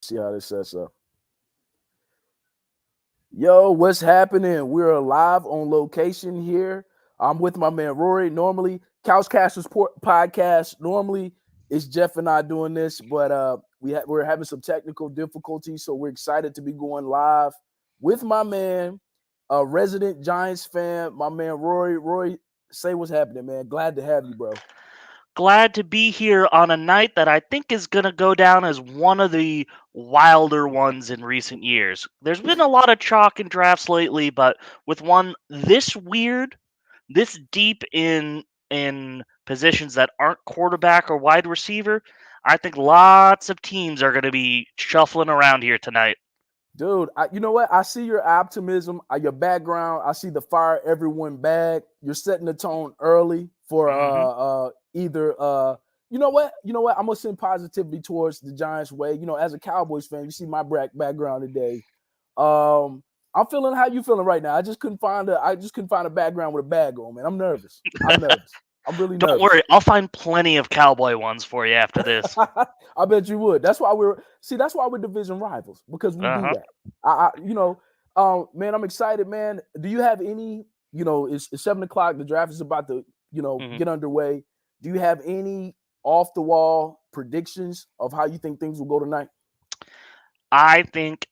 See how this sets up. Yo, what's happening? We're live on location here. I'm with my man Rory. Normally, podcast. Normally, it's Jeff and I doing this, but we're having some technical difficulties, so we're excited to be going live with my man, a resident Giants fan, my man Rory. Rory, say what's happening, man. Glad to have you, bro. Glad to be here on a night that I think is going to go down as one of the wilder ones in recent years. There's been a lot of chalk and drafts lately, but with one this weird, this deep in positions that aren't quarterback or wide receiver, I think lots of teams are going to be shuffling around here tonight. Dude, you know what? I see your optimism, your background. I see the fire everyone bag. You're setting the tone early for hmm either you know what? You know what? I'm gonna send positivity towards the Giants way. You know, as a Cowboys fan, you see my background today. I'm feeling how you feeling right now. I just couldn't find a background with a bag on, man. I'm nervous. I'm nervous. I'm really Don't nervous. worry, I'll find plenty of cowboy ones for you after this. I bet you would. That's why we're division rivals because we do Uh-huh. that. Man, I'm excited, man. Do you have any? It's 7 o'clock. The draft is about to hmm get underway. Do you have any off the wall predictions of how you think things will go tonight? I think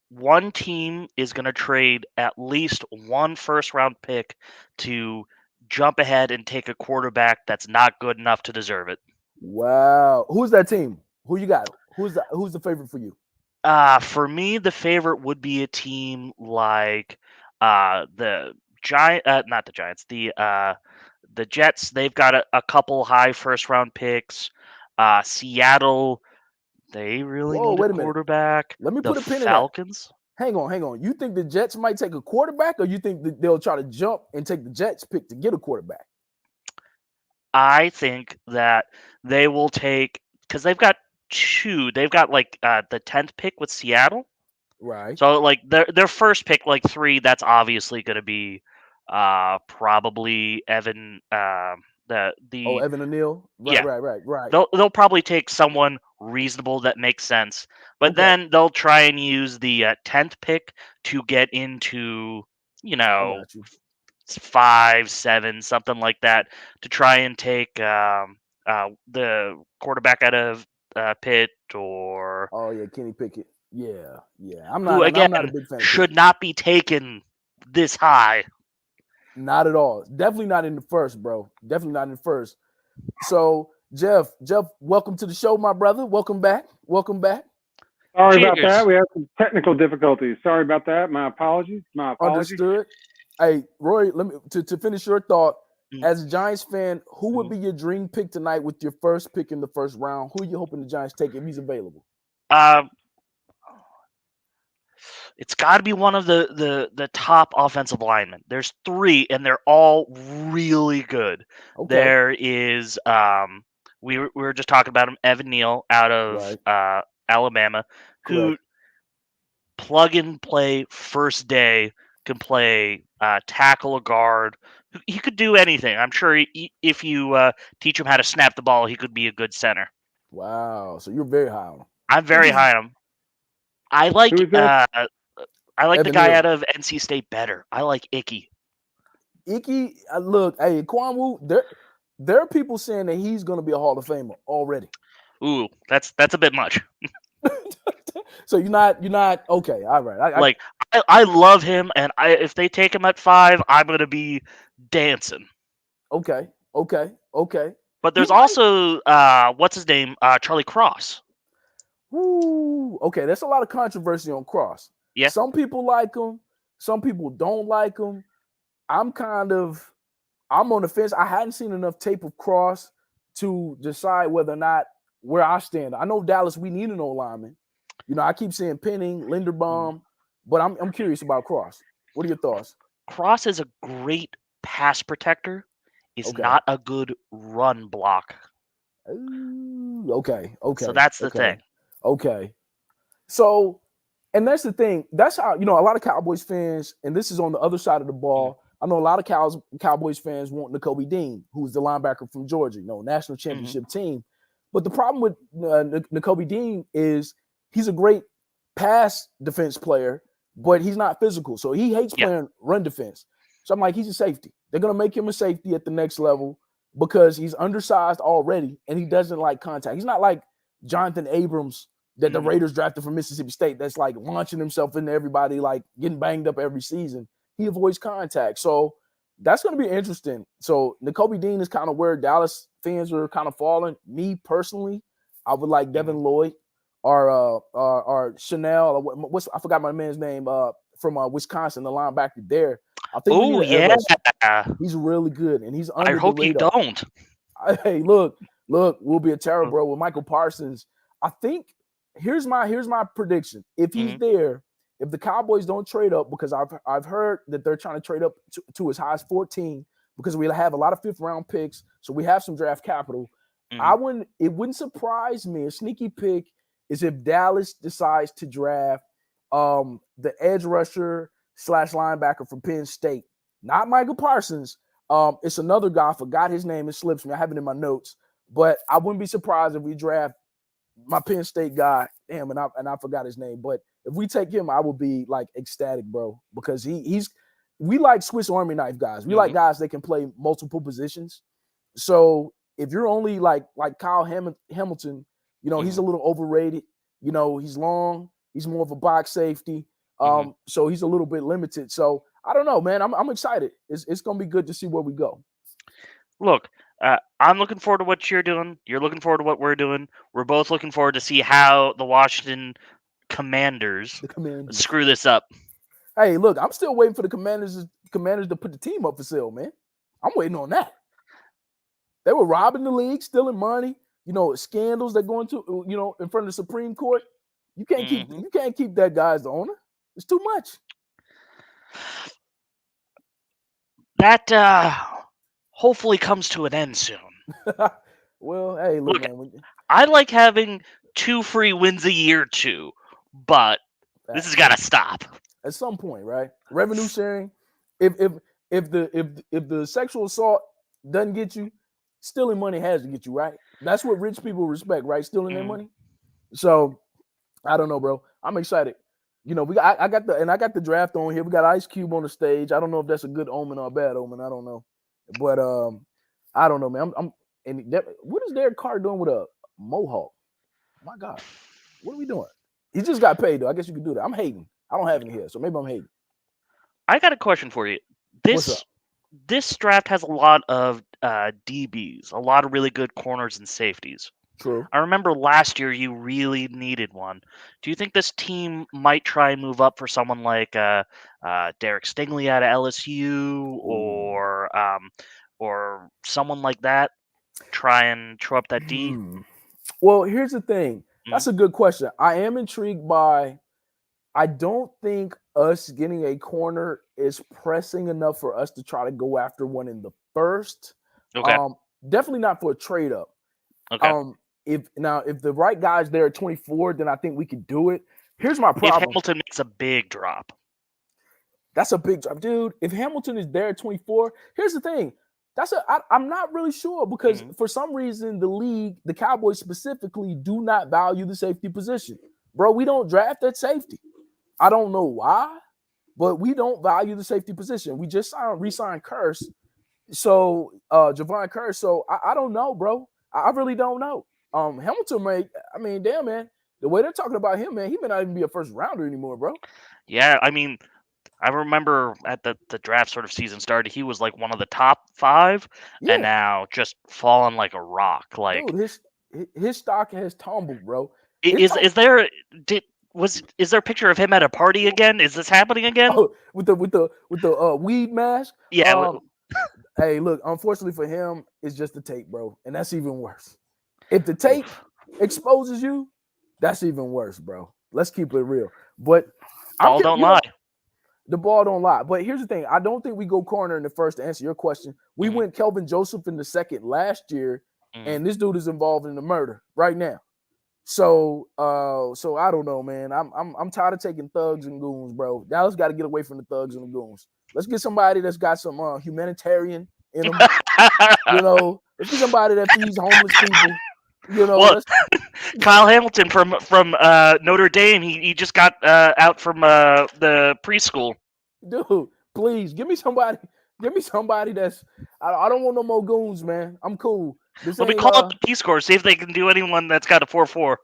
one team is going to trade at least one first round pick to jump ahead and take a quarterback that's not good enough to deserve it. Wow, who's that team? Who you got? Who's the favorite for you? For me, the favorite would be a team like the not the Giants, the Jets. They've got a couple high first round picks. Seattle, they really Whoa, need a wait a minute. quarterback. Let me The put a pin in that. Falcons. Hang on. You think the Jets might take a quarterback, or you think that they'll try to jump and take the Jets pick to get a quarterback? I think that they will take because they've got two. They've got like the 10th pick with Seattle. Right. So like their first pick, like three, that's obviously going to be probably Evan. Oh, The Evan O'Neal. Right, yeah, right, right, right. they'll probably take someone reasonable that makes sense, but Okay, then they'll try and use the 10th pick to get into you I know got you. 5, 7, something like that to try and take the quarterback out of Pitt or Oh yeah, Kenny Pickett. Yeah, yeah. who again I'm not a big fan of should Pickett. not be taken this high. Not at all. Definitely not in the first, bro. Definitely not in the first. So Jeff, welcome to the show, my brother. Welcome back. Welcome back. Sorry about that. Cheers. We had some technical difficulties. Sorry about that. My apologies. My apologies. Understood. Hey, Roy, let me to finish your thought. Mm, As a Giants fan, who would mhm. be your dream pick tonight with your first pick in the first round? Who are you hoping the Giants take if he's available? Um, it's got to be one of the top offensive linemen. There's three, and they're all really good. Okay. There is we were just talking about him, Evan Neal out of Right. Alabama, who Correct. plug and play first day can play tackle a guard. He could do anything. I'm sure if you teach him how to snap the ball, he could be a good center. Wow. So you're very high on him. I'm I think very this is high on him. I Who like is this? the Evan guy Neal. out of NC State better. I like Icky. Icky, look, hey, Kwanwu, there are people saying that he's going to be a Hall of Famer already. Ooh, that's a bit much. So you're not okay. All right. Like I love him, and if they take him at 5, I'm gonna be dancing. Okay. Okay. Okay. But He there's might. also what's his name, Charlie Cross. Woo. Okay. There's a lot of controversy on Cross. Yeah. Some people like him. Some people don't like him. I'm kind of I'm on the fence. I hadn't seen enough tape of Cross to decide whether or not where I stand. I know Dallas, we need an old lineman. I keep saying Penning, Mm. Linderbaum, but I'm curious about Cross. What are your thoughts? Cross is a great pass protector. Is Okay. not a good run block. Ooh, okay. So Okay. that's the Okay. thing. Okay. So, and that's the thing. That's how a lot of Cowboys fans, and this is on the other side of the Mm, ball. I know a lot of Cowboys fans want N'Kobe Dean, who's the linebacker from Georgia, national mhm. championship team. But the problem with N'Kobe Dean is he's a great pass defense player, but he's not physical. So he hates Yeah. playing run defense. So I'm like, he's a safety. They're going to make him a safety at the next level because he's undersized already and he doesn't like contact. He's not like Jonathan Abrams that the Raiders drafted from Mississippi State that's like launching himself into everybody, like getting banged up every season. He avoids contact. So that's going to be interesting. So Nakobe Dean is kind of where Dallas fans are kind of falling. Me personally, I would like Devin Lloyd or Chanel. I forgot my man's name from Wisconsin, the linebacker there. I think we need an edge rusher. He's really good, and he's under I hope the radar. you don't. Hey, look, we'll be a terror, bro, with Michael Parsons. I think here's my prediction. If he's there, if the Cowboys don't trade up, because I've heard that they're trying to trade up to as high as 14 because we have a lot of 5th round picks, so we have some draft capital. It wouldn't surprise me. A sneaky pick is if Dallas decides to draft the edge rusher / linebacker from Penn State, not Michael Parsons. It's another guy. I forgot his name. It slips me. I have it in my notes, but I wouldn't be surprised if we draft my Penn State guy. Damn, and I forgot his name. But if we take him, I will be like ecstatic, bro, because we like Swiss Army knife guys. We like guys that can play multiple positions. So if you're only like Kyle Hamilton, he's a little overrated. He's long. He's more of a box safety. So he's a little bit limited. So I don't know, man. I'm excited. It's gonna be good to see where we go. Look, I'm looking forward to what you're doing. You're looking forward to what we're doing. We're both looking forward to see how the Washington Commanders screw this up. Hey, look, I'm still waiting for the Commanders to put the team up for sale, man. I'm waiting on that. They were robbing the league, stealing money. Scandals that go into in front of the Supreme Court. You can't keep that guy as the owner. It's too much. That hopefully comes to an end soon. Well, hey, look, man. I like having 2 free wins a year too, but this has got to stop at some point, right? Revenue sharing. If the sexual assault doesn't get you, stealing money has to get you, right? That's what rich people respect, right? Stealing their money. So I don't know, bro. I'm excited. I got the draft on here. We got Ice Cube on the stage. I don't know if that's a good omen or a bad omen. I don't know, but I don't know, man. What is Derek Carr doing with a mohawk? My God, what are we doing? He just got paid though. I guess you could do that. I'm hating. I don't have any here, so maybe I'm hating. I got a question for you. This draft has a lot of DBs, a lot of really good corners and safeties. True. I remember last year you really needed one. Do you think this team might try and move up for someone like Derek Stingley out of LSU or someone like that? Try and throw up that D? Well, here's the thing. That's a good question. I am intrigued by – I don't think us getting a corner is pressing enough for us to try to go after one in the first. Okay. Definitely not for a trade up. Okay. If the right guy's there at 24, then I think we could do it. Here's my problem. If Hamilton makes a big drop. That's a big drop, dude. If Hamilton is there at 24, here's the thing. I'm not really sure because for some reason the league, the Cowboys specifically, do not value the safety position. Bro, we don't draft at safety. I don't know why, but we don't value the safety position. We just re-signed Curse. So Javon Curse. So I don't know, bro. I really don't know. Hamilton damn, man. The way they're talking about him, man, he may not even be a first rounder anymore, bro. Yeah, I mean, I remember at the draft sort of season started, he was like one of the top 5, and now just falling like a rock. Like, dude, his stock has tumbled, bro. Is there a picture of him at a party again? Is this happening again? Oh, with the weed mask? Yeah. Hey, look, unfortunately for him, it's just the tape, bro, and that's even worse. If the tape exposes you, that's even worse, bro. Let's keep it real. But ball don't lie. The ball don't lie. But here's the thing. I don't think we go corner in the first to answer your question. We went Kelvin Joseph in the second last year, and this dude is involved in the murder right now. So I don't know, man. I'm tired of taking thugs and goons, bro. Dallas got to get away from the thugs and the goons. Let's get somebody that's got some humanitarian in them. Let's get somebody that feeds homeless people. Kyle Hamilton from Notre Dame. He just got out from the preschool. Dude, please give me somebody. Give me somebody that's. I don't want no more goons, man. I'm cool. This Let me ain't. call up the Peace Corps, see if they can do anyone that's got a 4-4.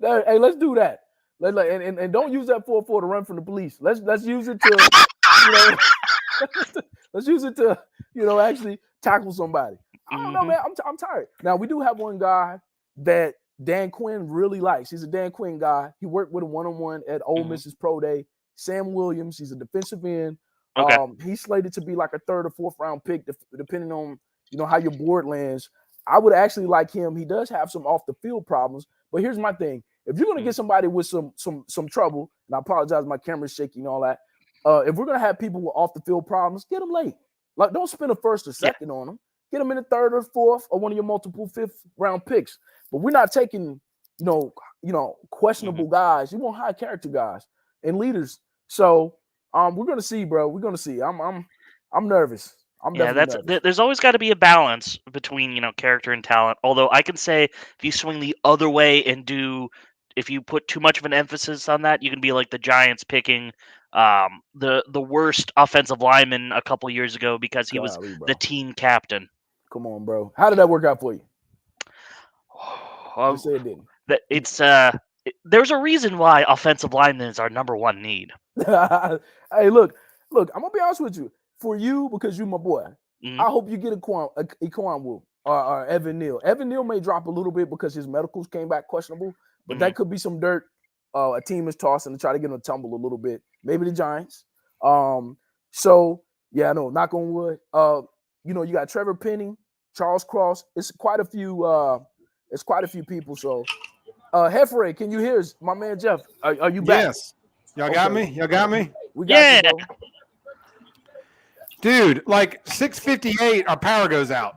Hey, let's do that. And don't use that 4-4 to run from the police. Let's use it to, let's use it to, actually tackle somebody. I don't know, man. I'm tired. Now we do have one guy that Dan Quinn really likes. He's a Dan Quinn guy. He worked with him one-on-one at Ole Miss's Pro Day. Sam Williams. He's a defensive end. Okay. He's slated to be like a 3rd or 4th round pick, depending on how your board lands. I would actually like him. He does have some off the field problems, but here's my thing: if you're gonna get somebody with some trouble, and I apologize, my camera's shaky and all that. If we're gonna have people with off the field problems, get them late. Like, don't spend a 1st or 2nd on them. Get them in the 3rd or 4th or one of your multiple 5th round picks. But we're not taking questionable guys. You want high character guys and leaders. So we're gonna see, bro. We're gonna see. I'm nervous. Nervous. There's always got to be a balance between character and talent. Although I can say if you swing the other way and if you put too much of an emphasis on that, you can be like the Giants picking the worst offensive lineman a couple years ago because he was the team captain. Come on, bro. How did that work out for you? Say it didn't. There's a reason why offensive linemen is our number one need. Hey, look. I'm gonna be honest with you. For you, because you're my boy, I hope you get Equan Wu or Evan Neal. Evan Neal may drop a little bit because his medicals came back questionable, but that could be some dirt a team is tossing to try to get him to tumble a little bit. Maybe the Giants. So yeah, no, knock on wood. You got Trevor Penning, Charles Cross. It's quite a few people. So Hefre, can you hear us? My man Jeff, are you back? Yes. Y'all got me? Y'all got me? We got you, bro. Dude, like 6:58, our power goes out.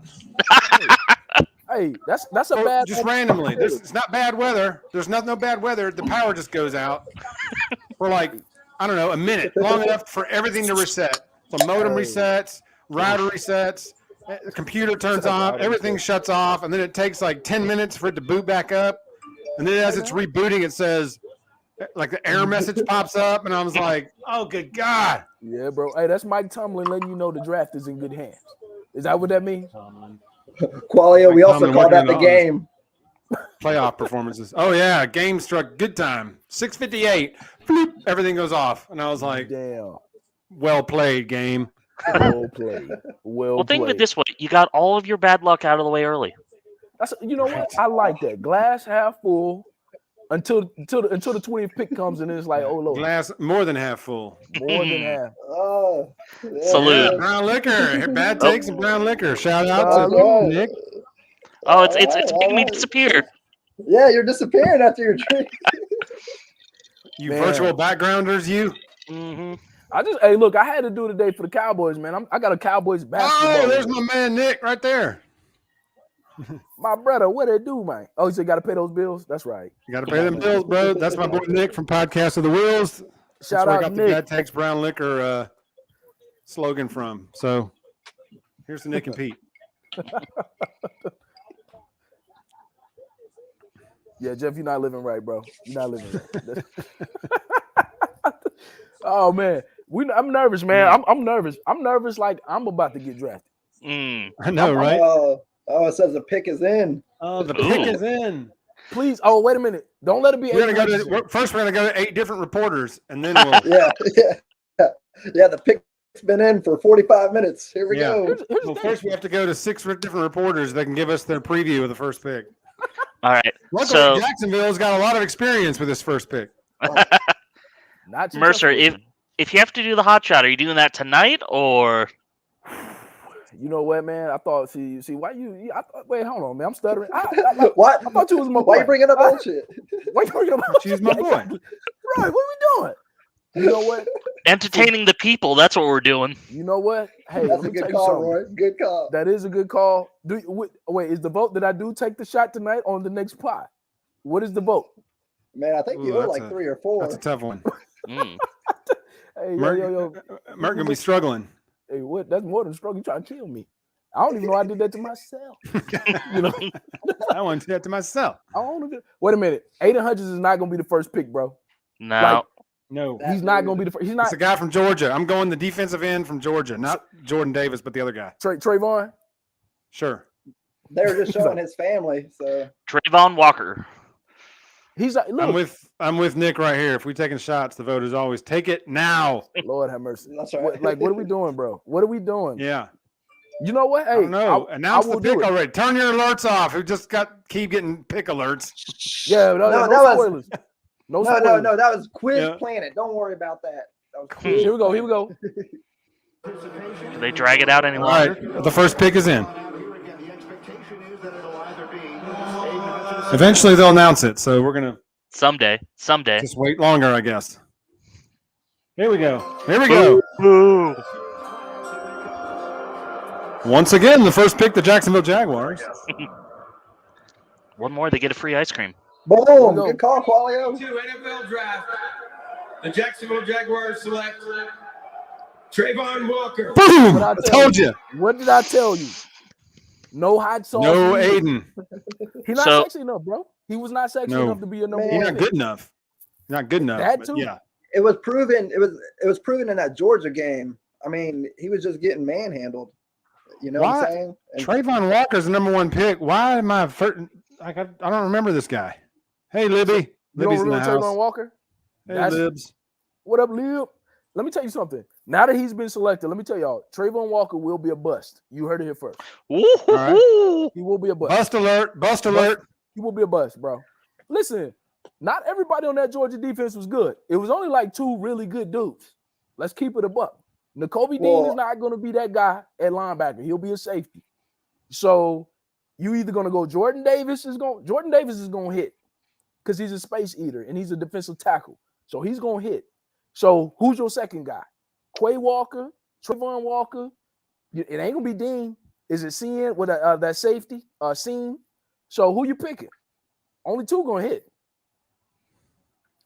Hey, that's a bad. Just randomly. It's not bad weather. There's no bad weather. The power just goes out for like, I don't know, a minute, long enough for everything to reset. The modem resets, router resets, the computer turns off, everything shuts off, and then it takes like 10 minutes for it to boot back up. And then as it's rebooting, it says, like the error message pops up, and I was like, oh, good God. Yeah, bro. Hey, that's Mike Tomlin letting you know the draft is in good hands. Is that what that means? Qualia, we also call that the game. Playoff performances. Oh, yeah. Game struck good time. 6:58. Bloop, everything goes off. And I was like, damn. Well played, game. Well played. Well, think of it this way. You got all of your bad luck out of the way early. You know what? I like that. Glass half full. Until the 20th pick comes and it's like, oh Lord. Glass more than half full. More than half. Oh, yeah. Salute. Brown liquor. Bad takes and brown liquor. Shout out to Nick. Oh, it's making me disappear. Yeah, you're disappearing after your drink. You virtual backgrounders, you. Hey, look, I had to do it today for the Cowboys, man. I got a Cowboys basketball. Oh, there's my man Nick right there. My brother, what they do, man? Oh, you said got to pay those bills? That's right. You got to pay them bills, bro. That's my boy Nick from Podcast of the Wheels. Shout out I got Nick. the Bad Takes Brown Liquor slogan from. So here's the Nick and Pete. Yeah, Jeff, you're not living right, bro. You're not living right. Oh man, I'm nervous, man. I'm nervous. I'm nervous like I'm about to get drafted. I know, right? It says the pick is in. Oh, the pick is in. Please. Oh, wait a minute. Don't let it be. We're gonna go to 8 different reporters, and then we'll. Yeah. The pick's been in for 45 minutes. Here we go. Well, first we have to go to 6 different reporters that can give us their preview of the first pick. All right. Luckily, Jacksonville's got a lot of experience with this first pick. Not Mercer, if you have to do the hot shot, are you doing that tonight or? You know what, man? I thought. See, why you? Wait, hold on, man. I'm stuttering. What? I thought you was my boy. Why you bringing up bullshit? Why you bringing up bullshit? She's my boy. Right? What are we doing? You know what? Entertaining the people. That's what we're doing. You know what? Hey, that's a good call, Roy. Good call. That is a good call. Wait, is the vote that I do take the shot tonight on the next pot? What is the vote? Man, I think you owe like 3 or 4. That's a tough one. Hey, Merc gonna be struggling. Hey, what? That's more than struggle. You trying to kill me? I don't even know I did that to myself. You know, I want to do that to myself. I don't know. Wait a minute. Aiden Hutchins is not going to be the first pick, bro. No. Like, No. he's not going to be the first. He's not. It's a guy from Georgia. I'm going the defensive end from Georgia, not Jordan Davis, but the other guy. Trayvon. Sure. They were just showing his family. So Trayvon Walker. He's like, look. I'm with Nick right here. If we're taking shots, the vote is always take it now. Lord have mercy. that's right. What are we doing, bro? What are we doing? Yeah. You know what? Hey, I don't know. Announce the will do pick it. already. Turn your alerts off. Who just keep getting pick alerts. Yeah, no that was- spoilers. No spoilers. No. That was Quiz Yeah. Planet. Don't worry about that. That was Quiz Here we go. Here we go. Do they drag it out any All longer? right. The first pick is in. Eventually they'll announce it, so we're gonna Someday. just wait longer, I guess. Here we go. Here we go. Boo. Once again, the first pick, the Jacksonville Jaguars. One more, they get a free ice cream. Boom. go. Good call, Qualio. To NFL draft, the Jacksonville Jaguars select Trayvon Walker. Boom! What I I tell told you. What did I tell you? No hot sauce. No needed. Aiden. He's not So- sexy enough, bro. He was not sexy No. enough to be a number Man. He's one not pick. good enough. Not good enough. That but too. Yeah. It was proven. It was proven in that Georgia game. I mean, he was just getting manhandled. You know what Why? I'm saying? And Trayvon Walker's the number one pick. Why am I first? I don't remember this guy. Hey, Libby. You don't Libby's in the remember Trayvon house. Walker? Hey, That's- Libs. What up, Lil? Let me tell you something. Now that he's been selected, let me tell y'all, Trayvon Walker will be a bust. You heard it here first. Woo-hoo-hoo. He will be a bust. Bust alert. Bust alert. He will be a bust, bro. Listen, not everybody on that Georgia defense was good. It was only like two really good dudes. Let's keep it a buck. N'Kobe Dean Well- is not going to be that guy at linebacker. He'll be a safety. So you either going to go Jordan Davis is going to hit because he's a space eater and he's a defensive tackle. So he's going to hit. So who's your second guy? Quay Walker, Trayvon Walker. It ain't going to be Dean. Is it Sean with that safety? Sean. So who you picking? Only two going to hit.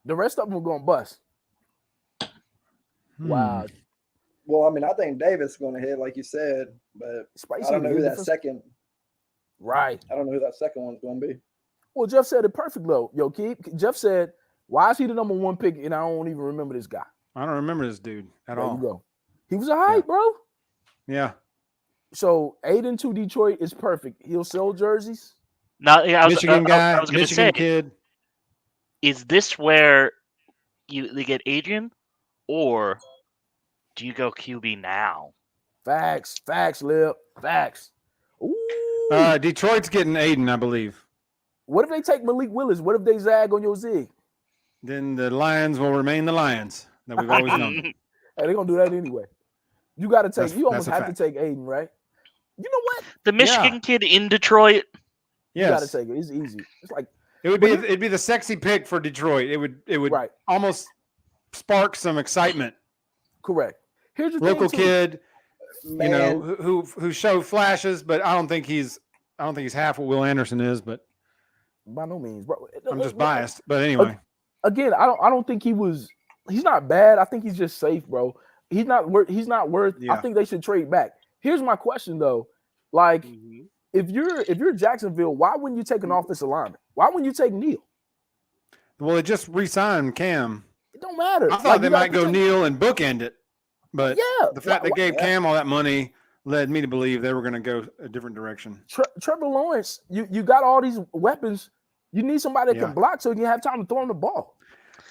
The rest of them are going to bust. Wow. well, I mean, I think Davis is going to hit, like you said, but Spicy. I don't know who that defense- second. Right. I don't know who that second one's going to be. Well, Jeff said it perfect, though. Yo, Jeff said, why is he the number one pick? And I don't even remember this guy. I don't remember this dude at There all. you go. He was a hype, bro. Yeah. So Aiden to Detroit is perfect. He'll sell jerseys. Now, yeah, Michigan guy. I was going to Michigan say, kid. is this where they get Adrian, or do you go QB now? Facts, Lip. Facts. Ooh. Detroit's getting Aiden, I believe. What if they take Malik Willis? What if they zag on your zig? Then the Lions will remain the Lions that we've always known. Hey, they're gonna do that anyway. You gotta take That's- you almost that's a have to take Aiden, right? You know what? The Michigan kid in Detroit. You gotta Yes. take it. It's easy. It's like It'd be the sexy pick for Detroit. It would right, almost spark some excitement. correct. Here's the Local thing, too. kid, Man, you know, who show flashes, but I don't think he's half what Will Anderson is, but By no means, bro. I'm just biased. But anyway. Again, I don't think he's not bad. I think he's just safe, bro. He's not worth. I Yeah. think they should trade back. Here's my question though. Like, if you're Jacksonville, why wouldn't you take an offensive lineman? Why wouldn't you take Neal? Well, it just re-signed Cam. It don't matter. I thought they might go Neal and bookend it, but Yeah. the fact they why- gave Cam all that money led me to believe they were going to go a different direction. Trevor Lawrence, you got all these weapons. You need somebody that Yeah. can block so you can have time to throw him the ball.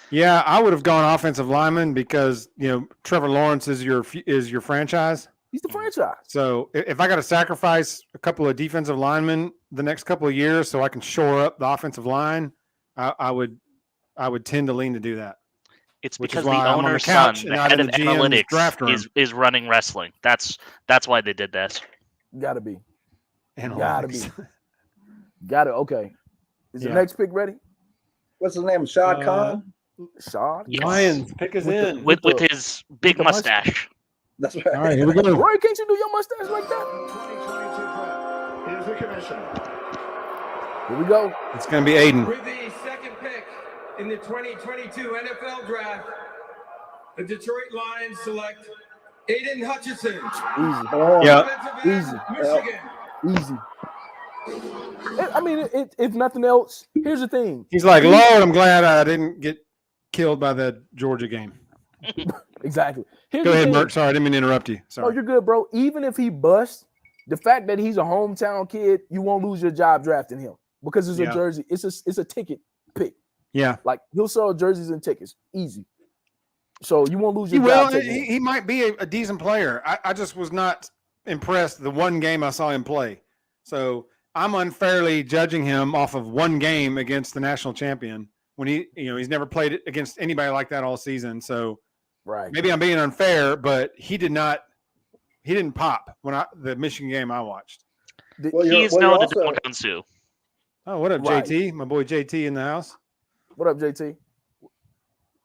Yeah, I would have gone offensive lineman because Trevor Lawrence is your franchise. He's the franchise. So if I got to sacrifice a couple of defensive linemen the next couple of years so I can shore up the offensive line, I would tend to lean to do that. It's Which is because the why I'm on the owner's couch son, and the not head in of the GM's draft room. analytics, is running wrestling. That's why they did this. Gotta be. Analytics. Got it. Okay. Is the Yeah. next pick ready? what's his name? Shad Khan. Shad? Yes. Lions, pick us With the- in. With the- his big the mustache. mustache. That's right. All right, here we go. Roy, can't you do your mustache like that? Here's the commission. Here we go. It's going to be Aiden. With the second pick in the 2022 NFL Draft, the Detroit Lions select Aiden Hutchinson. Easy. Yeah. Defensive end, Michigan. Easy. I mean, if nothing else, here's the thing. He's like, Lord, I'm glad I didn't get killed by the Georgia game. Exactly. Here's Go the ahead, thing. Mert. Sorry, I didn't mean to interrupt you. No, Sorry. you're good, bro. Even if he busts, the fact that he's a hometown kid, you won't lose your job drafting him because it's a jersey. It's a ticket pick. Yeah. Like he'll sell jerseys and tickets. Easy. So you won't lose He your will. job. He might be a decent player. I just was not impressed the one game I saw him play. So I'm unfairly judging him off of one game against the national champion when he's never played against anybody like that all season. So Right. maybe I'm being unfair, but he didn't pop the Michigan game I watched. He's known to dunk on Sue. Oh, what up, Right. JT? My boy JT in the house. What up, JT?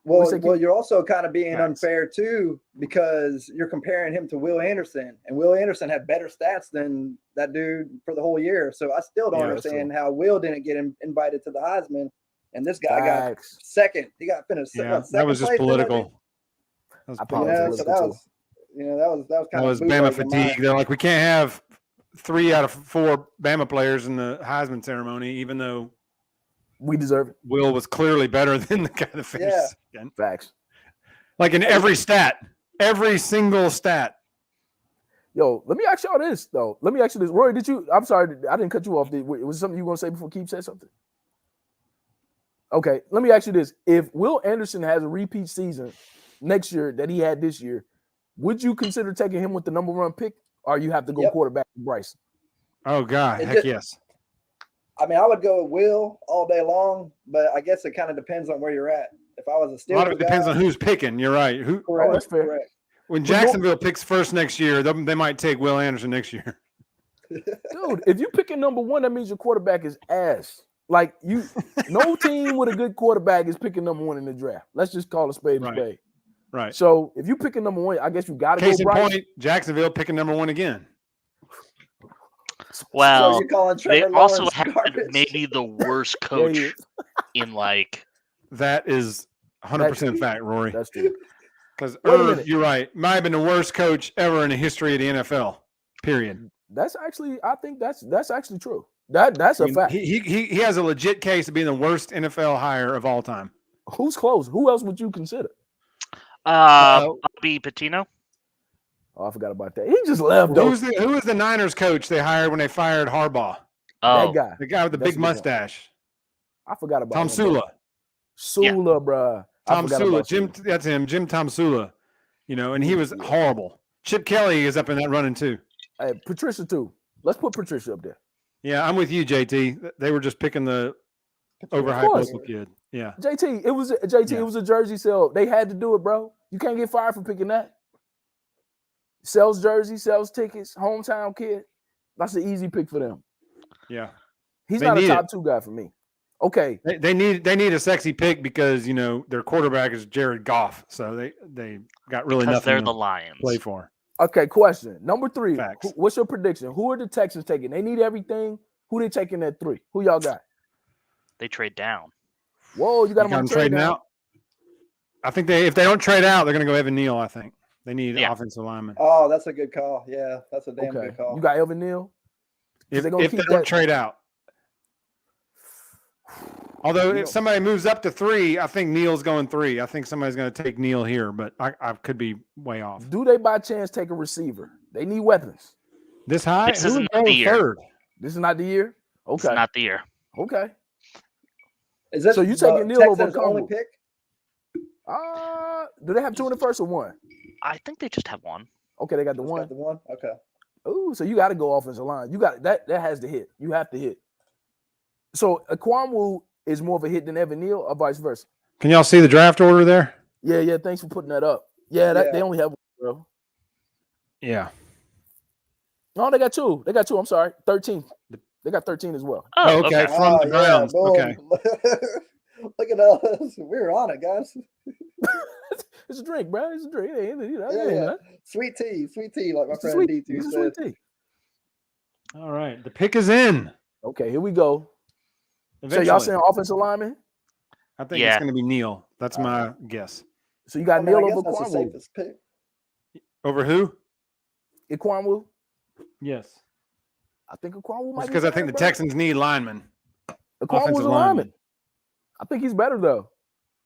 Well, you're also kind of being Facts. unfair too because you're comparing him to Will Anderson, and Will Anderson had better stats than that dude for the whole year. So I still don't Yeah, that's understand how Will didn't get invited to the Heisman, and this guy got Facts. second. He got finished. Yeah, second that was just place, political. That was I think politics. So political, that was, that was kind That of was Bama fatigue. They're like, we can't have 3 out of 4 Bama players in the Heisman ceremony, even though We deserve it. Will was clearly better than the guy that finished second. Facts. Like in every single stat. Yo, let me ask y'all this though. Let me ask you this. Roy, I'm sorry, I didn't cut you off. Was it something you want to say before Keith said something? Okay, let me ask you this. If Will Anderson has a repeat season next year that he had this year, would you consider taking him with the number 1 pick, or you have to go quarterback with Bryce? Oh, God. Heck yes. I mean, I would go with Will all day long, but I guess it kind of depends on where you're at. If I was a Steelers A lot of it depends on who's picking. You're right. Correct, that's fair. correct. When Jacksonville picks first next year, they might take Will Anderson next year. Dude, if you picking number 1, that means your quarterback is ass. Like no team with a good quarterback is picking number 1 in the draft. Let's just call a spade a spade. Right. So if you picking number 1, I guess you got to go Case in Bryce. point, Jacksonville picking number 1 again. Well, So you're calling they Trevor also Lawrence had garbage? maybe the worst coach Yeah, in like That is 100% fact, Rory. That's true. Because Wait a minute. you're right, might have been the worst coach ever in the history of the NFL. Period. That's actually, I think that's actually true. That's a fact. He has a legit case of being the worst NFL hire of all time. Who's close? Who else would you consider? Bobby Patino. Oh, I forgot about that. He just left. Though. Who was the Niners coach they hired when they fired Harbaugh? Oh, That guy. The guy with the That's big a good one. mustache. I forgot about Tom him, Sula. Sula, bruh. I Tom forgot Sula. about Jim, that's him. Jim Tom Sula. And he was horrible. Chip Kelly is up in that running too. Hey, Patricia too. Let's put Patricia up there. Yeah, I'm with you, JT. They were just picking the overhyped course. local kid. Yeah. JT, it was a jersey sale. They had to do it, bro. You can't get fired for picking that. Sells jersey, sells tickets, hometown kid. That's an easy pick for them. Yeah. He's They not a need top it. 2 guy for me. Okay. They need a sexy pick because their quarterback is Jared Goff, so they got really because nothing they're to the Lions. play for. Okay, question. Number 3. Facts. What's your prediction? Who are the Texans taking? They need everything. Who they taking at 3? Who y'all got? They trade down. Whoa, you got them You got on them the trade trading now. out. I think if they don't trade out, they're going to go Evan Neal. I think they need Yeah. offensive linemen. Oh, that's a good call. Yeah, that's a damn Okay. good call. You got Elvin Neal? If they gonna they keep don't that- trade out. Although Neal. if somebody moves up to 3, I think Neal's going 3. I think somebody's going to take Neal here, but I could be way off. Do they by chance take a receiver? They need weapons. This high? This Who isn't would go the year. 3rd? This is not the year? It's Okay. not the year. Okay. Is this So you the taking Neal over Texans' only Campbell? pick? Do they have 2 in the first or 1? I think they just have one. Okay, they got the Just 1. got the one. Okay. Ooh, so you got to go offensive line. You got that has to hit. You have to hit. So Akwanwu is more of a hit than Evan Neal, or vice versa. Can y'all see the draft order there? Yeah. Thanks for putting that up. Yeah, Yeah. they only have 1, bro. Yeah. No, they got 2. They got 2. I'm sorry, 13. They got 13 as well. Oh, okay. okay. From the Browns. boom. Okay. Look at us. We're on it, guys. It's a drink, bro. It's a drink. Yeah. Sweet tea, like my It's a friend sweet, D2 it's a said. sweet tea. All right. The pick is in. Okay, here we go. Eventually. So y'all saying offensive lineman? I think it's Yeah. going to be Neal. That's my guess. So you got I mean, I Neal guess over that's the Akwanwu. safest pick. Over who? Ikwanwu. Yes. I think Ikwanwu might Just be because I better, think the bro. Texans need linemen. Ikwanwu's offensive a lineman. lineman. I think he's better though.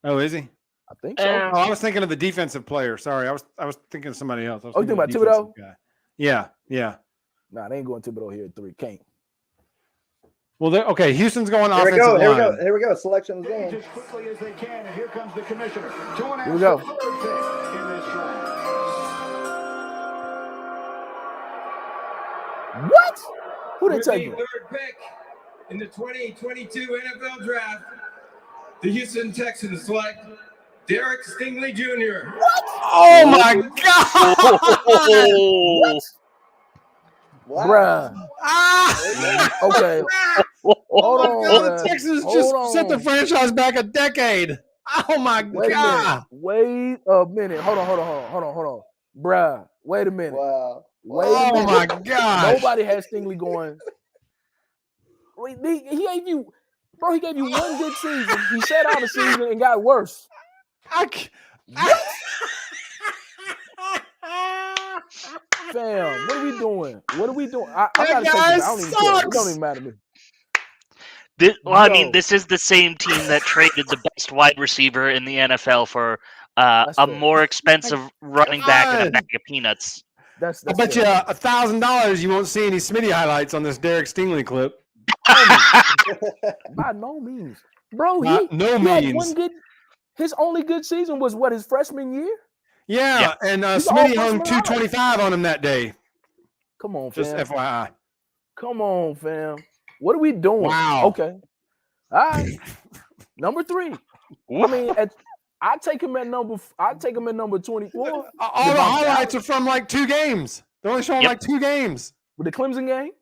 Oh, is he? I think so. Eh. Oh, I was thinking of the defensive player. Sorry, I was thinking of somebody else. I was Oh, you thinking thinking of about the Thibodeau? defensive guy. Yeah. Nah, they ain't going Thibodeau here at 3. Can't. Well, okay. Houston's going Here we offensive go. Here we line. go. Here we go. Selections Stage in. as quickly as they can, and here comes the commissioner to announce Here we go. the third pick in this draft. What? Who they With the taking? third pick in the 2022 NFL Draft, the Houston Texans select Derek Stingley Jr. Oh my God! Oh, Wow. Bruh. Ah! Okay. Hold Oh on, my God! bruh. The Texans Hold just set the on. franchise back a decade. Oh my Wait a God! minute. Wait a minute. Hold on. Bruh. Wait a minute. Wow. Wait a Oh minute. my gosh! Nobody has Stingley going. Wait, he gave you, bro. He gave you one good season. He sat out a season and got worse. Fam, what are we doing? I'm That not a Texans guy fan. I don't even care. It sucks. don't even matter to me. I Yo. mean, this is the same team that traded the best wide receiver in the NFL for That's a fair. more expensive running back and a God. bag of peanuts. That's I bet you fair. $1,000 you won't see any Smitty highlights on this Derek Stingley clip. By no means, bro. By no he had means. one good. His only good season was what, his freshman year. Yeah, and He's all Smitty hung freshman 225 on him that day. Come on, Just fam. FYI. Come on, fam. What are we doing? Wow. Okay. All right. Number 3. I mean, I take him at number 24. All the Devontae highlights Allen. are from like 2 games. They're only showing Yep. like 2 games. With the Clemson game.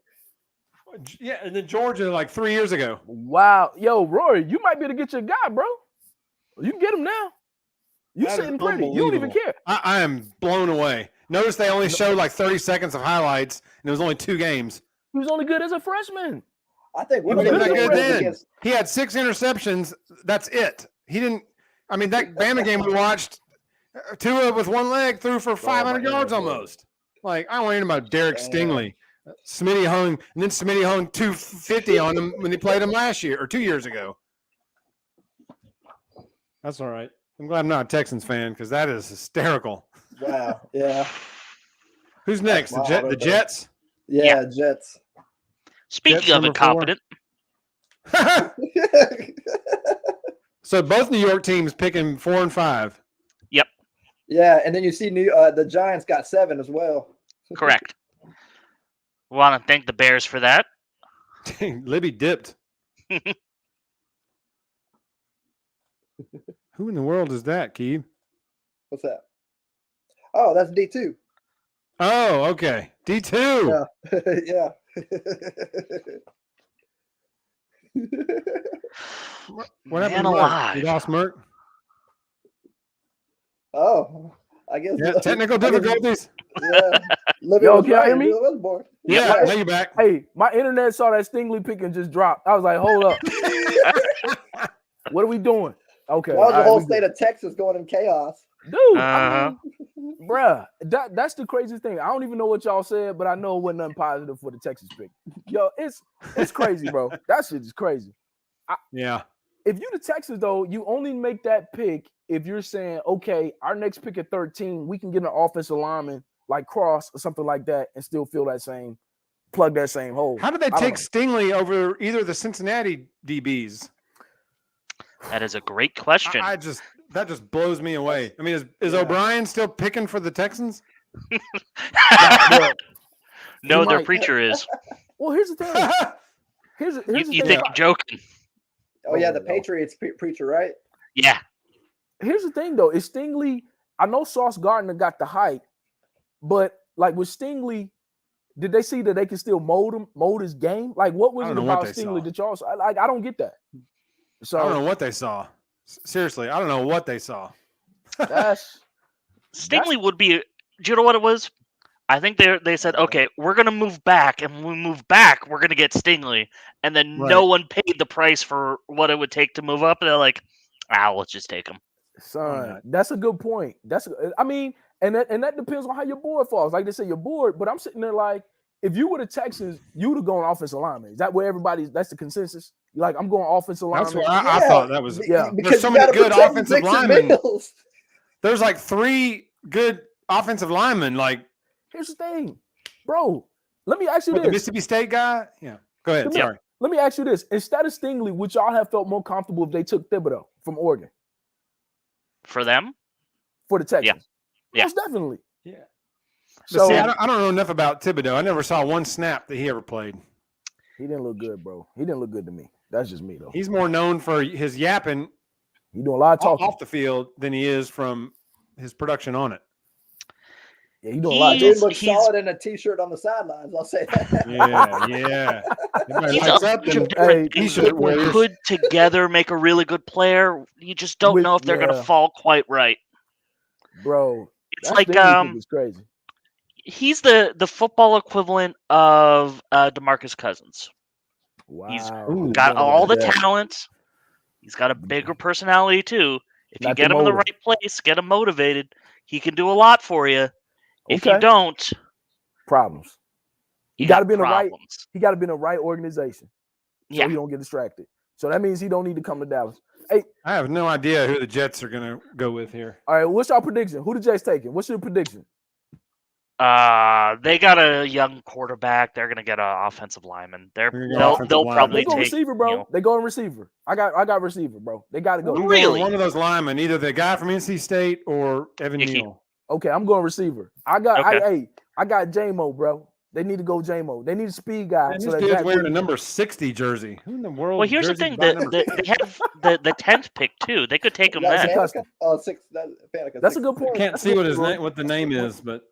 Yeah, and then Georgia like 3 years ago. Wow. Yo, Rory, you might be able to get your guy, bro. You can get him now. You That is sitting pretty. You don't even unbelievable. care. I am blown away. Notice they only showed like 30 seconds of highlights, and it was only 2 games. He was only good as a freshman. I think He one of wasn't those that games good was then. against. He had 6 interceptions. That's it. He didn't. I mean, that Bama game we watched, Tua with one leg threw for 500 yards almost. Like, I don't want to hear about Derek Stingley. Smitty hung 250 on him when they played him last year or 2 years ago. That's all right. I'm glad I'm not a Texans fan because that is hysterical. Wow. Yeah. Who's next? wild The right there. Jets? Yeah. Jets. Speaking Jets of number 4. incompetent, So both New York teams picking 4 and 5. Yeah, and then you see the Giants got 7 as well. correct. Want to thank the Bears for that. Dang, Libby dipped. Who in the world is that, Keith? What's that? Oh, that's D2. Oh, okay. D2. Yeah. What happened Man to Merck? alive. You lost Merck? Oh, I guess. Yeah, technical difficulties. Yeah. Libby Yo, was can y'all right. hear me? Billy was born. Yeah, right. now you're back. Hey, my internet saw that Stingley pick and just dropped. I was like, hold up. What are we doing? Okay. That was the all right, whole we state of Texas going in chaos. good. Dude, I mean, bruh, that's the craziest thing. I don't even know what y'all said, but I know it wasn't nothing positive for the Texas pick. Yo, it's crazy, bro. That shit is crazy. Yeah. If you the Texans, though, you only make that pick if you're saying, okay, our next pick at 13, we can get an offensive lineman like Cross or something like that and still fill that same, plug that same hole. How did they I don't take know. Stingley over either of the Cincinnati DBs? That is a great question. That just blows me away. I mean, is O'Brien still picking for the Texans? Well, no, he their might. preacher is. well, here's the thing. Here's the You thing. think I'm joking? Oh, yeah, the no. Patriots preacher, right? Yeah. Here's the thing, though. Is Stingley? I know Sauce Gardner got the hype, but like with Stingley, did they see that they can still mold his game? Like, what was I it don't know what about they Stingley saw. that y'all saw? Like, I don't get that. So I don't know what they saw. Seriously, I don't know what they saw. that's Stingley would be. Do you know what it was? I think they said, okay, we're gonna move back, and when we move back, we're gonna get Stingley, and then no Right. one paid the price for what it would take to move up. And they're like, let's just take him. son. That's a good point. I mean, And that depends on how your board falls. Like they say, your board. But I'm sitting there like, if you were the Texans, you would have gone offensive lineman. Is that where that's the consensus? You're like, I'm going offensive lineman. That's what I thought that was. Yeah. There's so you many gotta good protect offensive Dixon linemen. Mills. There's like 3 good offensive linemen. Like, Here's the thing, bro. Let me ask you the this. Mississippi State guy. Yeah, go ahead. Sorry. Let me ask you this. Instead of Stingley, would y'all have felt more comfortable if they took Thibodeau from Oregon For them? for the Texans? Yeah. Most definitely. Yeah. So See, I don't know enough about Thibodeau. I never saw one snap that he ever played. he didn't look good, bro. He didn't look good to me. That's just me, though. He's more known for his yapping He doing a lot of talking. off the field than he is from his production on it. Yeah, he doing a lot of Dude talking. looks solid in a t-shirt on the sidelines. I'll say that. Yeah. Everybody He's lights a up bunch and of different Hey, things t-shirt that wearers. could together make a really good player. You just don't know if they're going to fall quite right. Bro. It's that like Stingley pick is crazy. he's the football equivalent of DeMarcus Cousins. Wow. He's Ooh, got don't know all the about that. talent. He's got a bigger personality too. If you Not get the him in the motor. right place, get him motivated, he can do a lot for you. If you Okay. don't, Problems. He you got to have be in the right. problems. He got to be in the right organization, so Yeah. he don't get distracted. So that means he don't need to come to Dallas. Hey, I have no idea who the Jets are going to go with here. all right. What's our prediction? Who the Jets taking? What's your prediction? They got a young quarterback. They're gonna get an offensive lineman. They're gonna get They'll offensive lineman. probably They go take receiver, bro. you know, They go in receiver. I got receiver, bro. They got to go. I'm Really? going one of those linemen, either the guy from NC State or Evan Icky. Neal. Okay, I'm going receiver. I got Okay. I got J-Mo, bro. They need to go J-Mo. They need a speed guy. And so this that dude's Zach wearing a Wilson- number 60 jersey. Who in the world? Well, here's the jersey thing: buy number they have the 10th pick too. They could take him That's then. custom. Fanica. That's a good point. Can't That's see a what good his point. name, what the name is, but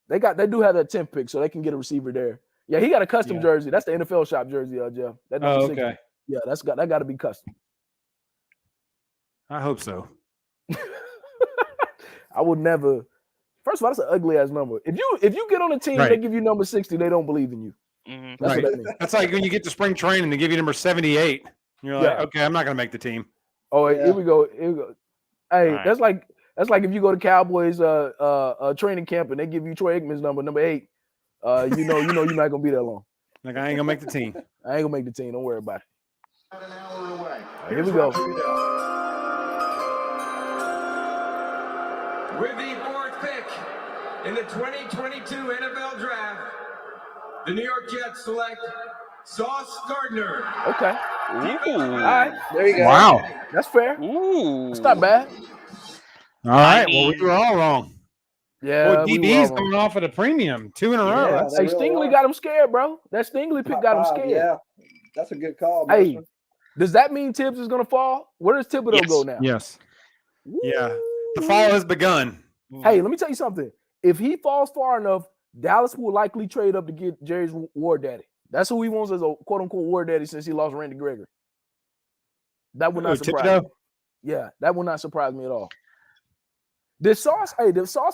They do have that 10th pick, so they can get a receiver there. Yeah, he got a custom Yeah. jersey. That's the NFL shop jersey, Jeff. That number 60. okay. Yeah, that got to be custom. I hope so. I would never. First of all, that's an ugly ass number. If you get on a team, Right. they give you number 60, they don't believe in you. Mhm. That's Right. what that means. That's like when you get to spring training, they give you number 78. You're like, Yeah. okay, I'm not going to make the team. Oh, Yeah. here we go. Here we go. Hey, All right. that's like if you go to Cowboys training camp and they give you Troy Aikman's number 8. You know you're not gonna be that long. Like, I ain't going to make the team. I ain't gonna make the team. Don't worry about it. An hour away. Here we go. With the 4th pick in the 2022 NFL Draft, the New York Jets select Sauce Gardner. Okay. Ooh. All right. There you go. Wow. That's fair. Ooh. It's not bad. All right. Well, mean- we were all wrong. Yeah. Boy, we DB's were coming wrong. off at a premium. 2 in a row. Yeah, That's- Hey, they really Stingley are. got him scared, bro. That Stingley pick got him Top scared. five, Yeah, that's a good call. Hey, Mercer. does that mean Tibbs is gonna fall? Where does Thibodeau Yes. go now? Yes. Yeah. The fall has begun. Hey, let me tell you something. If he falls far enough, Dallas will likely trade up to get Jerry's war daddy. That's who he wants as a quote unquote war daddy since he lost Randy Gregory. That would not surprise Thibodeau? me. Yeah, that would not surprise me at all. Did Sauce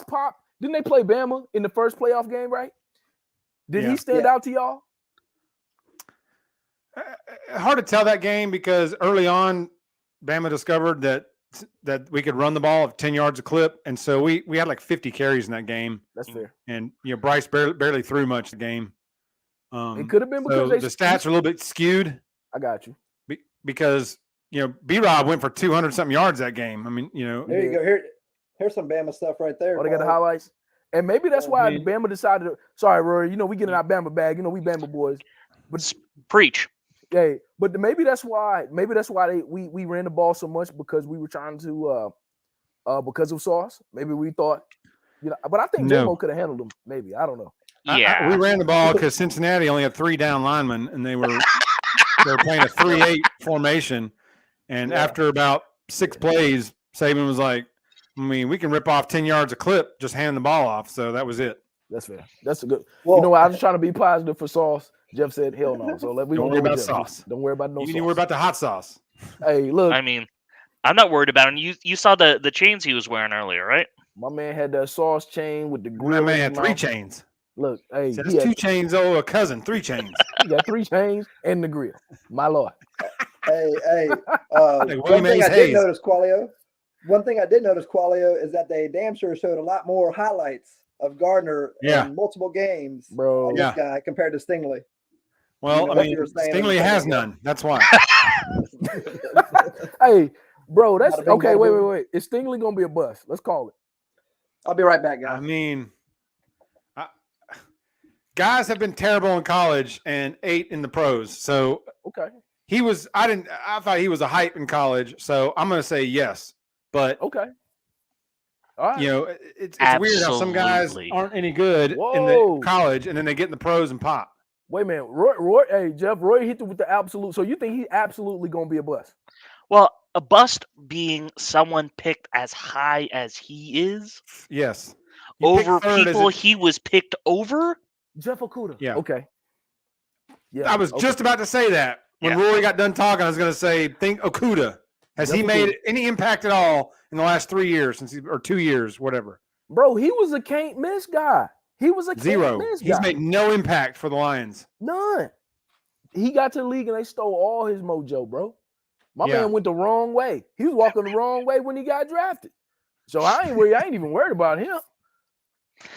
pop? Didn't they play Bama in the first playoff game, right? Did Yeah. he stand Yeah. out to y'all? Hard to tell that game because early on, Bama discovered that we could run the ball at 10 yards a clip, and so we had like 50 carries in that game, That's fair. and Bryce barely threw much the game. It could have been So because the stats are a little bit skewed I got you. because B-Rob went for 200 something yards that game. I mean, There you go. Here's some Bama stuff right there. Oh, they got the Paul. highlights. And maybe that's I why mean- Bama decided to, sorry, Rory, we getting our Bama bag. We Bama boys. But Preach. hey, but maybe that's why we ran the ball so much because we were trying to because of Sauce. Maybe we thought, but I think No. J-Mo could have handled them. Maybe. I don't know. Yeah. we ran the ball because Cincinnati only had 3 down linemen, and they were playing a 3-8 formation. And after about 6 plays, Saban was like, we can rip off 10 yards a clip, just hand the ball off. So that was it. That's fair. That's a good. Well, I was trying to be positive for Sauce. Jeff said, hell no. So we Don't gonna worry go with about Jeff. Sauce. Don't worry about no You Sauce. need to worry about the hot sauce. Hey, look, I mean, I'm not worried about him. You saw the chains he was wearing earlier, right? my man had that Sauce chain with the grill. That in man his had 3 mouth. chains. Look, hey, So he that's had 2 chains, a cousin, 3 chains. He got 3 chains and the grill. My lord. Hey, Like one Willie thing Mays I did Hayes. notice, Qualio, One thing I did notice, Qualio, is that they damn sure showed a lot more highlights of Gardner Yeah. in multiple games Bro. on this guy compared to Stingley. Well, You I know, mean, you were saying Stingley on has Sunday, none. That's why. Hey, bro, that's Bada bing, okay. bada Wait, boom. wait, wait. Is Stingley gonna be a bust? Let's call it. I'll be right back, I guys. mean, guys have been terrible in college and 8 in the pros. So Okay. I thought he was a hype in college. So I'm going to say yes. But, Okay. All right. you know, it's weird how some guys Absolutely. aren't any good in Whoa. the college and then they get in the pros and pop. Wait a minute. Roy, hey, Jeff, Roy hit you with the absolute. So you think he absolutely gonna be a bust? Well, a bust being someone picked as high as he is Yes. You pick over third as people a- he was picked over. Jeff Okuda. Yeah. Okay. Yeah. I was okay. just about to say that. When Yeah. Roy got done talking, I was going to say, think Okuda. Has Jeff he made Okuda. any impact at all in the last 3 years or 2 years, whatever? Bro, he was a can't miss guy. He was a Zero. can't miss He's guy. made no impact for the Lions. None. He got to the league and they stole all his mojo, bro. My Yeah. man went the wrong way. He was walking the wrong way when he got drafted. So I ain't even worried about him.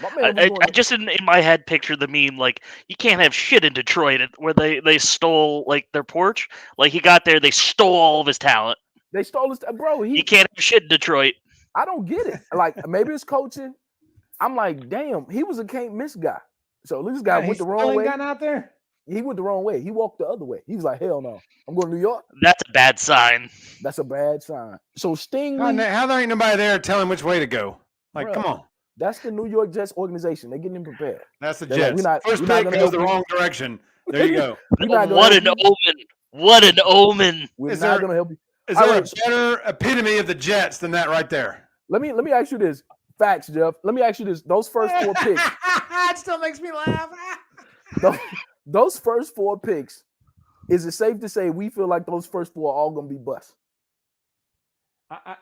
My man was I going just in my head picture the meme like you can't have shit in Detroit where they stole like their porch. Like he got there, they stole all of his talent. they stole his bro. You can't have shit in Detroit. I don't get it. Like maybe it's coaching. I'm like, damn, he was a can't miss guy. So this guy went the wrong way. out there. He went the wrong way. He walked the other way. He was like, hell no. I'm going to New York. That's a bad sign. That's a bad sign. So Stingley, How there ain't nobody there telling which way to go? Like, Bruh. come on. that's the New York Jets organization. They're getting him prepared. That's the They're like, Jets. we're not- First we're not pick gonna goes help the you. wrong direction. There you go. We're not gonna What help an you. omen. What an omen. We're Is not there- going to help you. Is All there right. a better epitome of the Jets than that right there? Let me ask you this. Facts, Jeff. Let me ask you this. Those first 4 picks, It still makes me laugh. those first 4 picks, is it safe to say we feel like those first 4 are all going to be busts?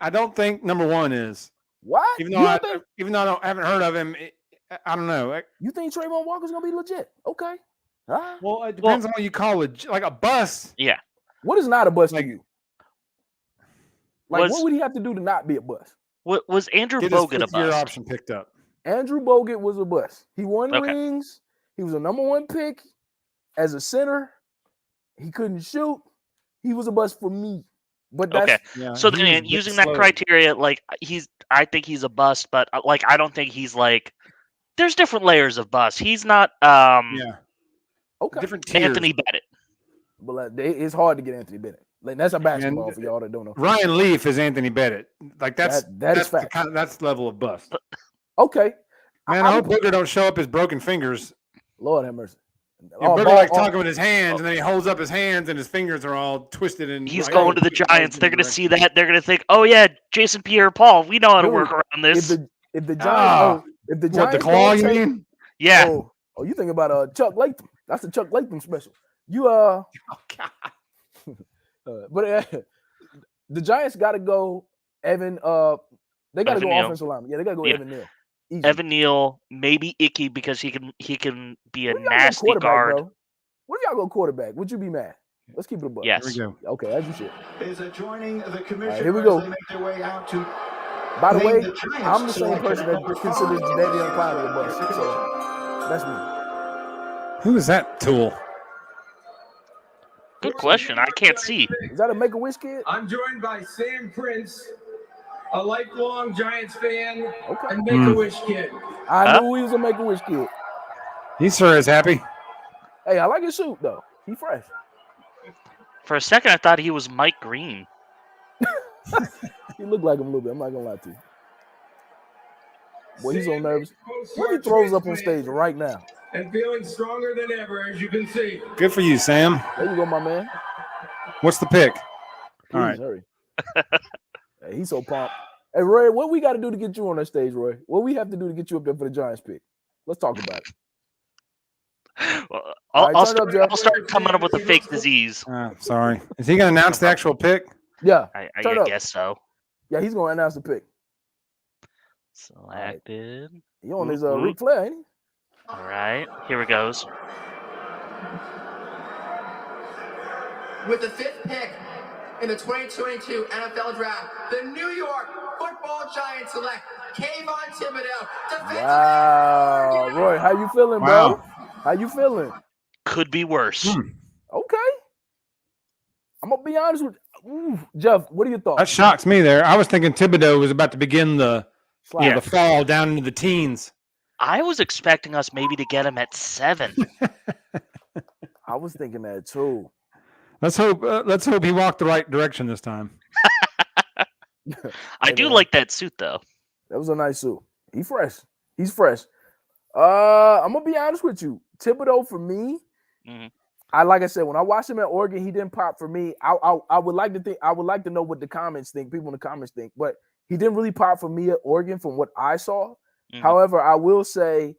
I don't think number one is. What? Even You though don't I haven't heard of him, I don't know. You think Trayvon Walker's going to be legit? Okay. All right. Well, it depends on what you call it. Like a bus. What is not a bust Like- to you? Like, Was- what would he have to do to not be a bust? What was Andrew Get his Bogut a fifth-year bust? option picked up. Andrew Bogut was a bust. He won Okay. rings. He was a number 1 pick as a center. He couldn't shoot. He was a bust for me. But that's Okay. Yeah, So he then, was a bit using that slow. criteria, like I think he's a bust, but like I don't think he's like. There's different layers of bust. He's not Yeah, okay. different tiers. Anthony Bennett. But like, it's hard to get Anthony Bennett. Like, that's a basketball for y'all that don't know. Ryan Leaf is Anthony Bennett. Like that's That is that's the fact. kind of, that's the level of bust. Okay. Man, I hope Booker don't show up his broken fingers. Lord have mercy. Yeah, Oh, Booker ball- like oh, talking with his hands, and then he holds up his hands, and his fingers are all twisted. And He's like, going to the different Giants. They're going to directions. see that. They're going to think, "Oh yeah, Jason Pierre-Paul. We know how to Dude, work around if this." the Giants, Ah, if the What Giants the claw? don't You take- mean? Yeah. Oh, you think about Chuck Latham? That's the Chuck Latham special. You Oh God. but the Giants got to go Evan. They got to Evan go Neal. offensive lineman. Yeah, they got to go Yeah. Evan Neal. Easy. Evan Neal, maybe Icky because he can be a What if y'all go nasty quarterback, guard. bro? What if y'all go quarterback? Would you be mad? Let's keep it a buck. Yes. Here we go. Okay, as you should. Is joining the commissioner here we go. as they make their way out to By the name way, the Giants I'm the same selection person at that number considers 5. Davion Clowney a bust. So that's me. Who is that tool? Good question. I can't see. Is that a Make-A-Wish kid? I'm joined by Sam Prince, a lifelong Giants fan Okay. and Make-A-Wish kid. I knew he was a Make-A-Wish kid. He sure is happy. Hey, I like his suit though. He fresh. For a second, I thought he was Mike Green. He looked like him a little bit. I'm not gonna lie to you. Boy, he's so nervous. What if he throws up on stage right now? And feeling stronger than ever, as you can see. Good for you, Sam. There you go, my man. What's the pick? Please All right. hurry. Hey, he's so pumped. Hey, Roy, what we got to do to get you on that stage, Roy? What we have to do to get you up there for the Giants pick? Let's talk about it. Well, All right, I'll turn it up, start, Jeff. I'll start coming up with a fake disease. Sorry. Is he going to announce the actual pick? Yeah, I Turn up. guess so. yeah, he's gonna announce the pick. Selected. He on his Mhm. Ric Flair, ain't he? All right, here it goes. With the 5th pick in the 2022 NFL Draft, the New York Football Giants select Kayvon Thibodeau, defensive Wow, end. Roy, how you feeling, bro? Wow. How you feeling? Could be worse. Okay. I'm gonna be honest with you. Jeff, what are your That thoughts? shocks me there. I was thinking Thibodeau was about to begin the Slide. the fall down into the teens. I was expecting us maybe to get him at 7. I was thinking that too. Let's hope he walked the right direction this time. I Hey, do man, like that suit though. that was a nice suit. He's fresh. He's fresh. I'm gonna be honest with you. Thibodeau for me, Mhm. like I said, when I watched him at Oregon, he didn't pop for me. I would like to think I would like to know what the comments think, people in the comments think, but he didn't really pop for me at Oregon from what I saw. Mhm. However, I will say,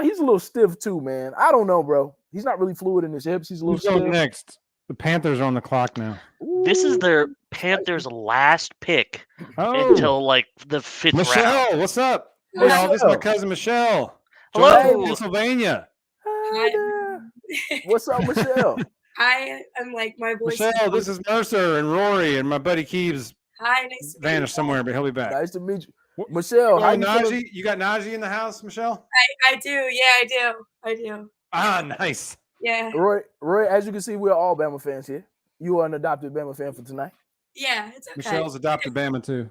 he's a little stiff too, man. I don't know, bro. He's not really fluid in his hips. He's a little Who's going stiff. next? The Panthers are on the clock now. This is Ooh. their Panthers' last pick Oh, until like the 5th round. Michelle, what's up? Hey, y'all, this is my cousin Michelle. Hello. Joining from Pennsylvania. Hi there. What's up, Michelle? I'm like my voice. Michelle, this is Mercer and Rory and my buddy Keeves Hi, nice to meet vanished somewhere, but he'll be back. Nice to meet you, Michelle. How Oh, you feeling? Najee, you got Najee in the house, Michelle? I do. Yeah, I do. Ah, nice. Yeah. Roy, as you can see, we're all Bama fans here. You are an adopted Bama fan for tonight. Yeah, it's okay. Michelle's adopted Bama too.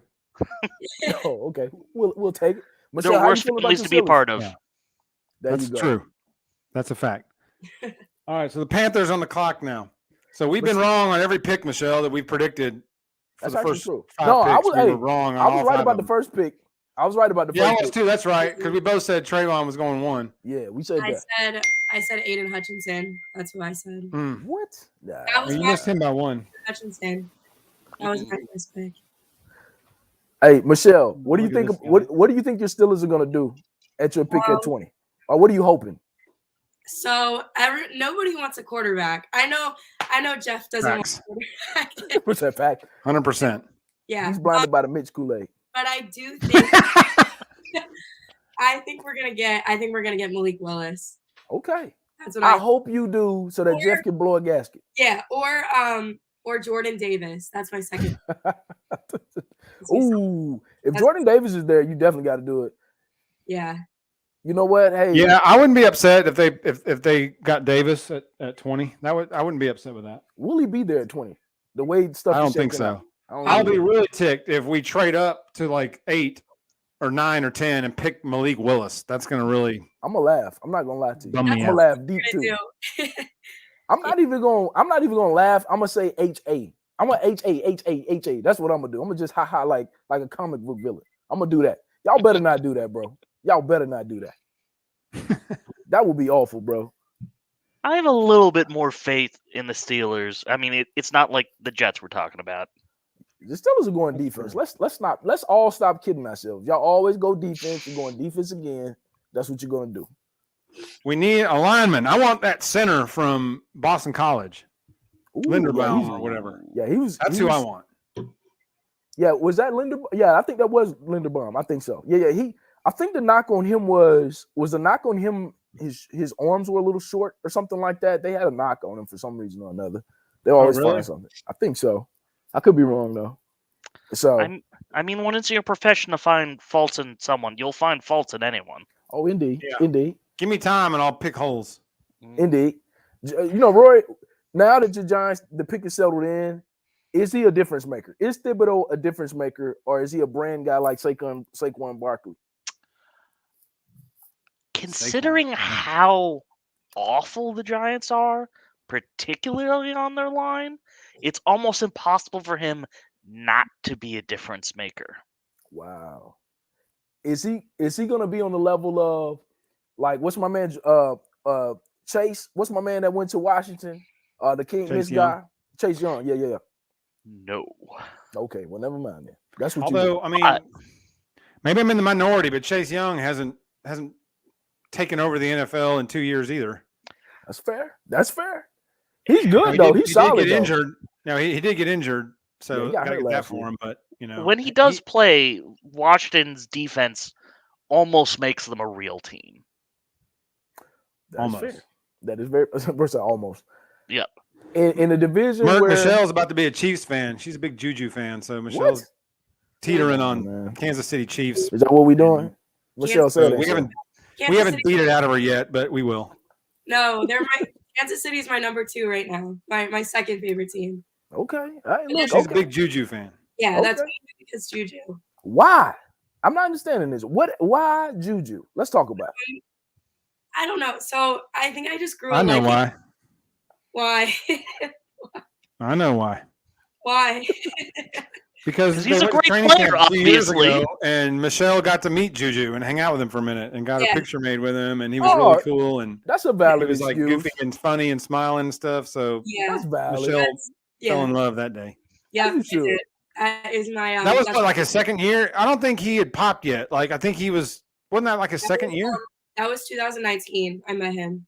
Oh, okay. We'll take it. They're Michelle, how you worst feeling about families the to be a Steelers? part of. Yeah. There That's you go. true. That's a fact. All right, so the Panthers on the clock now. So we've been wrong on every pick, Michelle, that we predicted for That's the actually first true. 5 No, I picks. was. We Hey, were wrong on I was all right 5 about of the them. first pick. I was right about the Yeah, I first was pick. too. That's right, because we both said Trayvon was going 1. Yeah, we said that. I said Aiden Hutchinson. That's who I said. Mm. What? Nah. That was You my missed him by 1. Hutchinson. That was my first pick. Hey, Michelle, what do you Look at think? this What do you think your Steelers are gonna do at your pick Well, at 20? Or what are you hoping? So nobody wants a quarterback. I know Jeff doesn't Facts. want a quarterback. What's that fact? 100%. Yeah. He's blinded by the Mitch Kool-Aid. But I do think I think we're gonna get Malik Willis. Okay. That's what I hope you do so that Jeff can blow a gasket. Yeah, or Jordan Davis. That's my second. Ooh, if Jordan Davis is there, you definitely got to do it. Yeah. You know what? Hey, Yeah, I wouldn't be upset if they got Davis at 20. I wouldn't be upset with that. Will he be there at 20? The way stuff. I don't is think shaking so. out. I don't I'll know. be really ticked if we trade up to like 8 or 9 or 10 and pick Malik Willis. That's gonna really I'm gonna laugh. I'm not gonna lie to you. bum I'm me gonna out. laugh deep too. I'm not even gonna laugh. I'm gonna say HA. I'm gonna HA. That's what I'm gonna do. I'm gonna just ha like a comic book villain. I'm gonna do that. Y'all better not do that, bro. Y'all better not do that. That would be awful, bro. I have a little bit more faith in the Steelers. I mean, it's not like the Jets we're talking about. The Steelers are going defense. Let's all stop kidding ourselves. Y'all always go defense. You're going defense again. That's what you're gonna do. We need a lineman. I want that center from Boston College, Ooh, Linderbaum yeah, or whatever. Yeah, he was. That's he who was, I want. Yeah, was that Linderbaum? Yeah, I think that was Linderbaum. I think so. Yeah. I think the knock on him was the knock on him. His arms were a little short or something like that. They had a knock on him for some reason or another. They always really? find something. I think so. I could be wrong though. So I mean, when it's your profession to find faults in someone, you'll find faults in anyone. oh, indeed, Yeah. indeed, Give me time and I'll pick holes. indeed. You know, Roy. Now that your Giants, the pick is settled in, is he a difference maker? Is Thibodeau a difference maker, or is he a brand guy like Saquon Barkley? Considering how awful the Giants are, particularly on their line, it's almost impossible for him not to be a difference maker. Wow. Is he going to be on the level of like what's my man Chase? What's my man that went to Washington? The King Chase Miss Young. guy, Chase Young. Yeah. No. Okay, well never mind then. That's what Although, you. I mean, maybe I'm in the minority, but Chase Young hasn't taken over the NFL in 2 years either. That's fair. That's fair. He's good though. He's he solid. did get though. injured. No, he did get injured, Yeah, so he got gotta hurt get that last for year. him. But you know, When he does play, Washington's defense almost makes them a real team. That's Almost. fair. That is very versatile. Almost. Yep. in a division where Michelle's about to be a Chiefs fan. She's a big Juju fan, so Michelle's teetering on Kansas City Chiefs. Is that what we doing? Michelle So said we haven't beat it out of her yet, but we will. No, Kansas City is my number 2 right now. My second favorite team. Okay. She's a big Juju fan. Yeah, that's because Juju. Why? I'm not understanding this. Why Juju? Let's talk about it. I don't know. So I think I just grew up. I know why. Why? I know why. Why? Because he's a great player, obviously. And Michelle got to meet Juju and hang out with him for a minute and got a picture made with him, and he was really cool. And that's a valid. He was like goofy and funny and smiling and stuff. So that's valid. Michelle fell in love that day. Yeah, that is my. That was like his second year. I don't think he had popped yet. Like I think he wasn't that like his second year? That was 2019. I met him.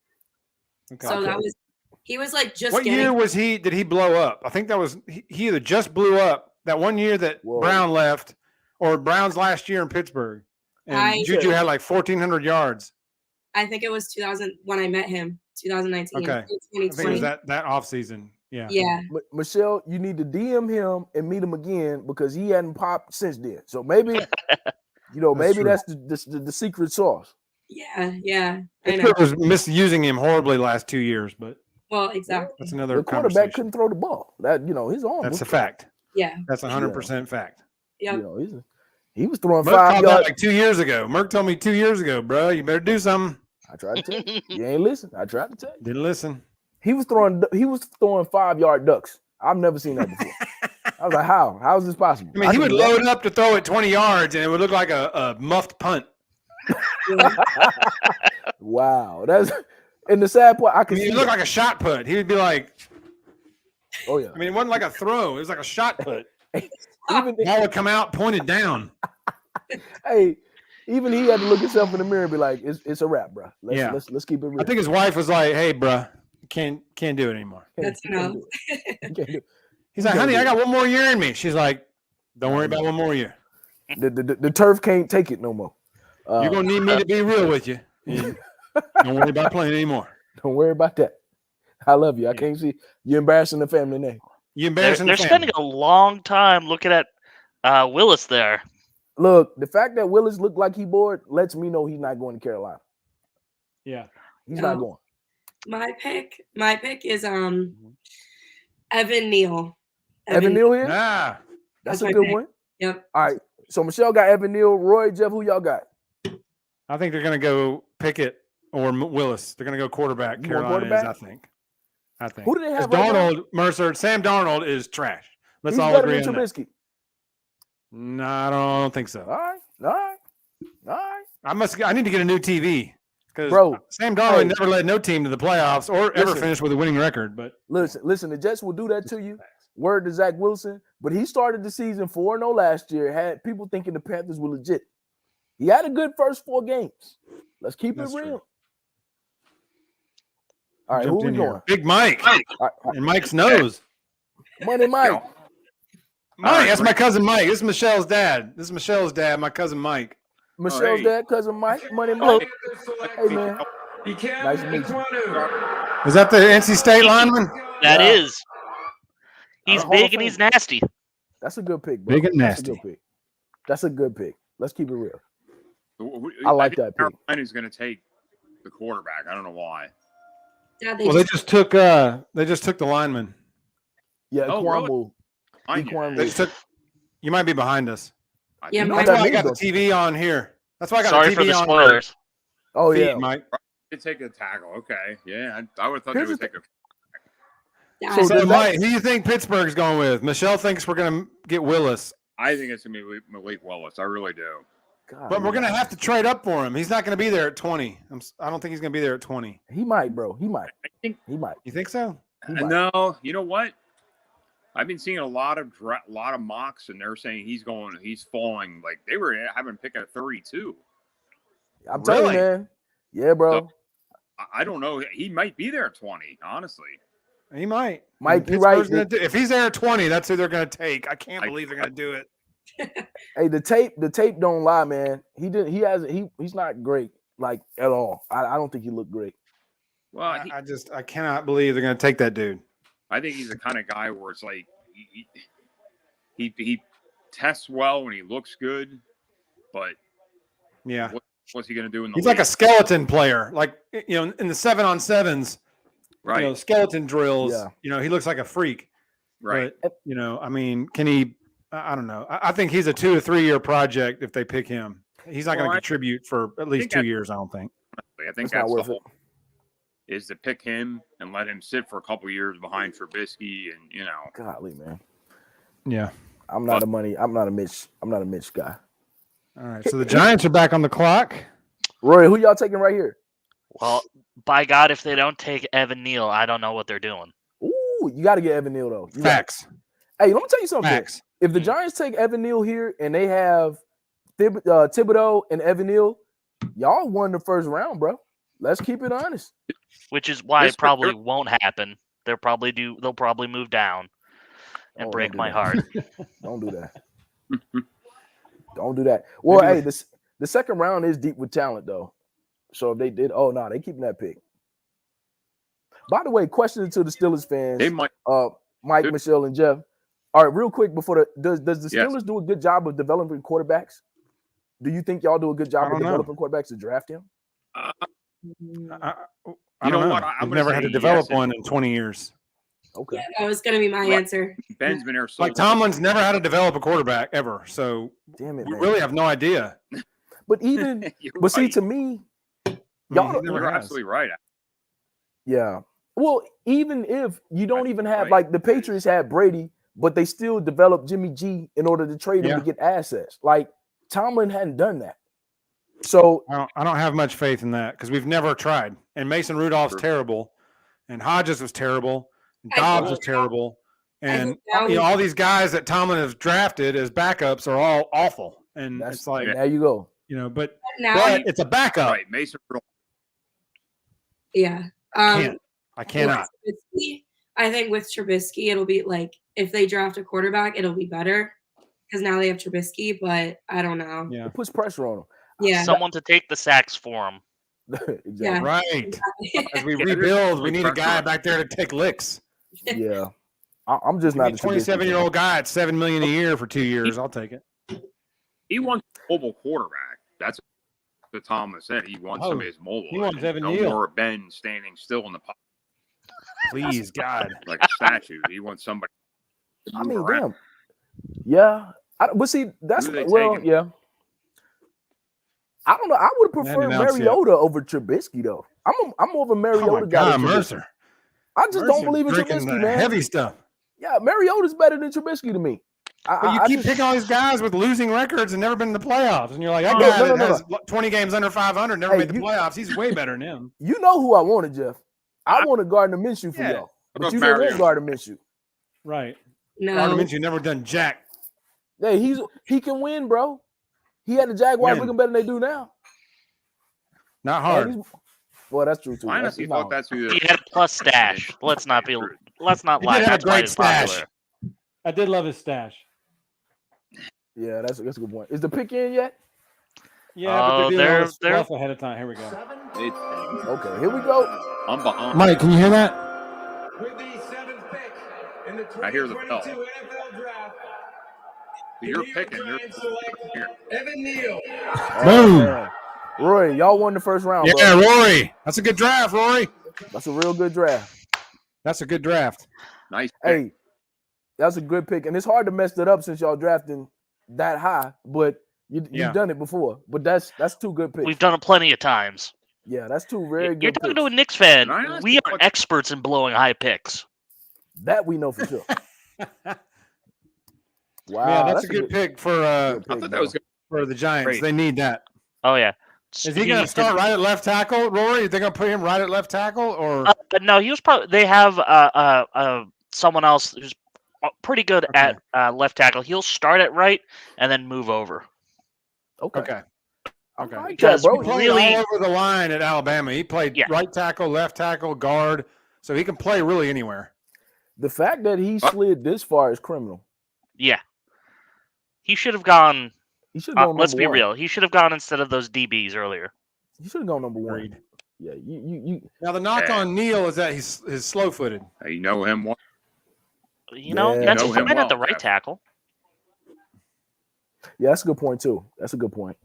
Okay. So that was he was like just. What year was he? Did he blow up? I think that was he either just blew up that one year that Brown left, or Brown's last year in Pittsburgh, and Juju had like 1,400 yards. I think it was 2000 when I met him. 2019. Okay. I think it was that off season. Yeah. Yeah. Michelle, you need to DM him and meet him again because he hadn't popped since then. So maybe, that's the secret sauce. Yeah. Pittsburgh was misusing him horribly last 2 years, but exactly. That's another. The quarterback couldn't throw the ball. That his arm. That's a fact. Yeah. That's 100% fact. Yeah. He was throwing Merck 5 yards like 2 years ago. Merck told me 2 years ago, bro, you better do something. I tried to tell you. You ain't listen. I tried to tell you. Didn't listen. He was throwing 5-yard ducks. I've never seen that before. I was like, how? How is this possible? I mean, he would load up to throw it 20 yards, and it would look like a muffed punt. Wow, that's in the sad part. I can see. He looked like a shot put. He would be like, "Oh yeah." I mean, it wasn't like a throw; it was like a shot put. Even ball would come out pointed down. Hey, even he had to look himself in the mirror and be like, "It's a wrap, bro. Let's keep it real." I think his wife was like, "Hey, bro, can't do it anymore." That's enough. He's like, "Honey, I got one more year in me." She's like, "Don't worry about one more year. The turf can't take it no more. You're gonna need me to be real with you. Don't worry about playing anymore. Don't worry about that. I love you. I can't see you embarrassing the family name. You embarrassing They're the family. spending a long time looking at Willis there. Look, the fact that Willis looked like he bored lets me know he's not going to Carolina. Yeah, he's not going. My pick is Evan Neal. Evan Neal here? Nah, that's a good one. Yep. All right. So Michelle got Evan Neal. Roy, Jeff, who y'all got? I think they're going to go Pickett or Willis. They're going to go quarterback. Carolina is, I think. Who do they have? Darnold, Mercer, Sam Darnold is trash. Let's all agree on that. No, I don't think so. All right. I need to get a new TV because Sam Darnold never led no team to the playoffs or ever finished with a winning record. But listen, the Jets will do that to you. Word to Zach Wilson, but he started the season 4-0 last year. Had people thinking the Panthers were legit. He had a good first 4 games. Let's keep it real. True. All right, who we going? Big Mike. And Mike's nose. Money Mike. Mike, that's my cousin Mike. This is Michelle's dad. My cousin Mike. Michelle's dad, cousin Mike. Money Mike. Hey, man. Nice to meet you. Is that the NC State lineman? That is. He's big and he's nasty. That's a good pick, bro. Big and nasty. That's a good pick. Let's keep it real. I like that pick. Carolina's going to take the quarterback. I don't know why. Yeah, they just took the lineman. Yeah, really? They took. You might be behind us. Yeah, that's why I got the TV on here. That's why I got Sorry the TV for the on. spoilers. Oh yeah, Mike. They take a tackle. Okay, yeah, I would have thought they would take a. So Mike, who do you think Pittsburgh's going with? Michelle thinks we're going to get Willis. I think it's going to be Malik Willis. I really do. God, but we're going to have to trade up for him. He's not going to be there at 20. I don't think he's going to be there at 20. He might, bro. He might. You think so? No. You know what? I've been seeing a lot of mocks, and they're saying he's falling. Like they were having pick at 32. I'm telling you, man. Yeah, bro. So, I don't know. He might be there at 20. Honestly. He might. Mike, you're right. If he's there at 20, that's who they're going to take. I can't believe they're going to do it. Hey, the tape don't lie, man. He's not great, like at all. I don't think he looked great. Well, I cannot believe they're going to take that dude. I think he's the kind of guy where it's like he tests well and he looks good, but Yeah. What's he going to do in the He's league? like a skeleton player. Like, you know, in the 7-on-7s, right. you know, skeleton drills, Yeah. you know, he looks like a freak. Right. But, you know, I mean, can he, I don't know. I think he's a 2 to 3 year project if they pick him. He's not going to contribute for at least 2 years, I don't think. I think It's not that's the worth whole is to pick him and let him sit for a couple years behind Trubisky and, you know. Golly, man. Yeah. I'm not a Mitch guy. All right. So the Giants are back on the clock. Rory, who y'all taking right here? Well, by God, if they don't take Evan Neal, I don't know what they're doing. Ooh, you got to get Evan Neal, though. Facts. Hey, let me tell you something. Facts. If the Giants take Evan Neal here and they have Thibodeau and Evan Neal, y'all won the first round, bro. Let's keep it honest. Which is why it probably won't happen. They'll probably move down and break my heart. Don't do that. Don't do that. Well, hey, the second round is deep with talent, though. So if they did, they keeping that pick. By the way, question to the Steelers fans, They might, Mike, Michelle, and Jeff. All right, real quick before does the Steelers Yes. do a good job of developing quarterbacks? Do you think y'all do a good job of developing quarterbacks to draft him? I You know don't know. what? I'm We've gonna never say had to develop yes. one in 20 years. Okay. Yeah, that was going to be my answer. Ben's been there so Like Tomlin's never had to develop a quarterback ever. So Damn it, we man. really have no idea. But even You're see, right. to me, Y'all, You're absolutely right. yeah. Well, even if you don't even have Right. like the Patriots had Brady, but they still developed Jimmy G in order to trade him Yeah. to get assets. Like Tomlin hadn't done that. So I don't have much faith in that because we've never tried. And Mason Rudolph's True. terrible, and Hodges was terrible, and I Dobbs think- was terrible, and think that you know was- all these guys that Tomlin has drafted as backups are all awful. And that's it's like there you go. you know, but Now, it's a backup. Right. Mason Rudolph. yeah. I cannot. with Trubisky, I think with Trubisky, it'll be like if they draft a quarterback, it'll be better because now they have Trubisky. But I don't know. Yeah. It puts pressure on Yeah, Someone to take the sacks for him. him. Exactly. Yeah. Right. As we Yeah, rebuild, we there's need a pressure guy on back there to take licks. Yeah. I'm just We not need a a Trubisky 27-year-old guy at $7 million a year for 2 years. I'll take it. He wants a mobile quarterback. That's what Thomas said. He wants Oh, somebody that's mobile. he wants and Evan no Neal. more Ben standing still in the pocket Please, God. like a statue. He wants somebody. to I move mean, around. damn. Yeah. But see, that's Who they well, taking? yeah. I don't know. I would have They hadn't preferred announced yet. Mariota over Trubisky, though. I'm more of a Mariota Oh my guy. God, than Trubisky. Mercer. I just don't Mercer believe in drinking Trubisky, the man. heavy stuff. Yeah, Mariota's better than Trubisky to me. But you I keep just- picking all these guys with losing records and never been in the playoffs, and you're like, that No, guy no, that has 20 games under 500 never Hey, made the you- playoffs. He's way better than him. You know who I wanted, Jeff. I wanted Gardner Minshew for Yeah. y'all, but about you didn't want Mariota? Gardner Minshew. Right. no. Gardner Minshew never done jack. Hey, he can win, bro. He had the Jaguars Win. looking better than they do now. Not And hard. he's- Well, that's true too. I That's honestly not- thought that's who. He had a plus stash. Let's not He lie. did have a That's why great he's stash. popular. I did love his stash. Yeah, that's a good point. Is the pick in yet? Yeah, but they're doing they're- all this they're- stuff ahead of time. Here we go. Okay, here we go. I'm behind. Mike, can you hear that? With the seventh pick in the I hear the bell. 2022 NFL Draft, the You're New York picking. You're Giants select here. Evan Neal. Boom. Man. Rory, y'all won the first round, Yeah, bro. Rory. That's a good draft, Rory. That's a real good draft. That's a good draft. Nice. pick. Hey, that's a good pick, and it's hard to mess it up since y'all drafting that high. But you've Yeah. done it before. But that's two good picks. We've done it plenty of times. Yeah, that's two very You're good talking picks. to a Knicks fan. And I honestly We are thought- experts in blowing high picks. That we know for sure. Wow, Yeah, that's a good pick for good I pick, thought bro. that was good. for the Giants. Great. They need that. Oh yeah. Is he going to start right at left tackle, Rory? They're going to put him right at left tackle, or But no, he was probably. They have someone else who's pretty good Okay. at left tackle. He'll start at right and then move over. Okay. okay? I Okay. like Because that, He bro. played really- all over the line at Alabama. He played Yeah. right tackle, left tackle, guard, so he can play really anywhere. The fact that he slid this far is criminal. Yeah. He should have gone. He should have gone Let's number be one. real. He should have gone instead of those DBs earlier. He should have gone number one. Agreed. Yeah, you Now the knock Yeah. on Neal is that he's slow-footed. You know him. You know, Yeah. that's You know him fine at the well, right Jeff. tackle. Yeah, that's a good point too. That's a good point.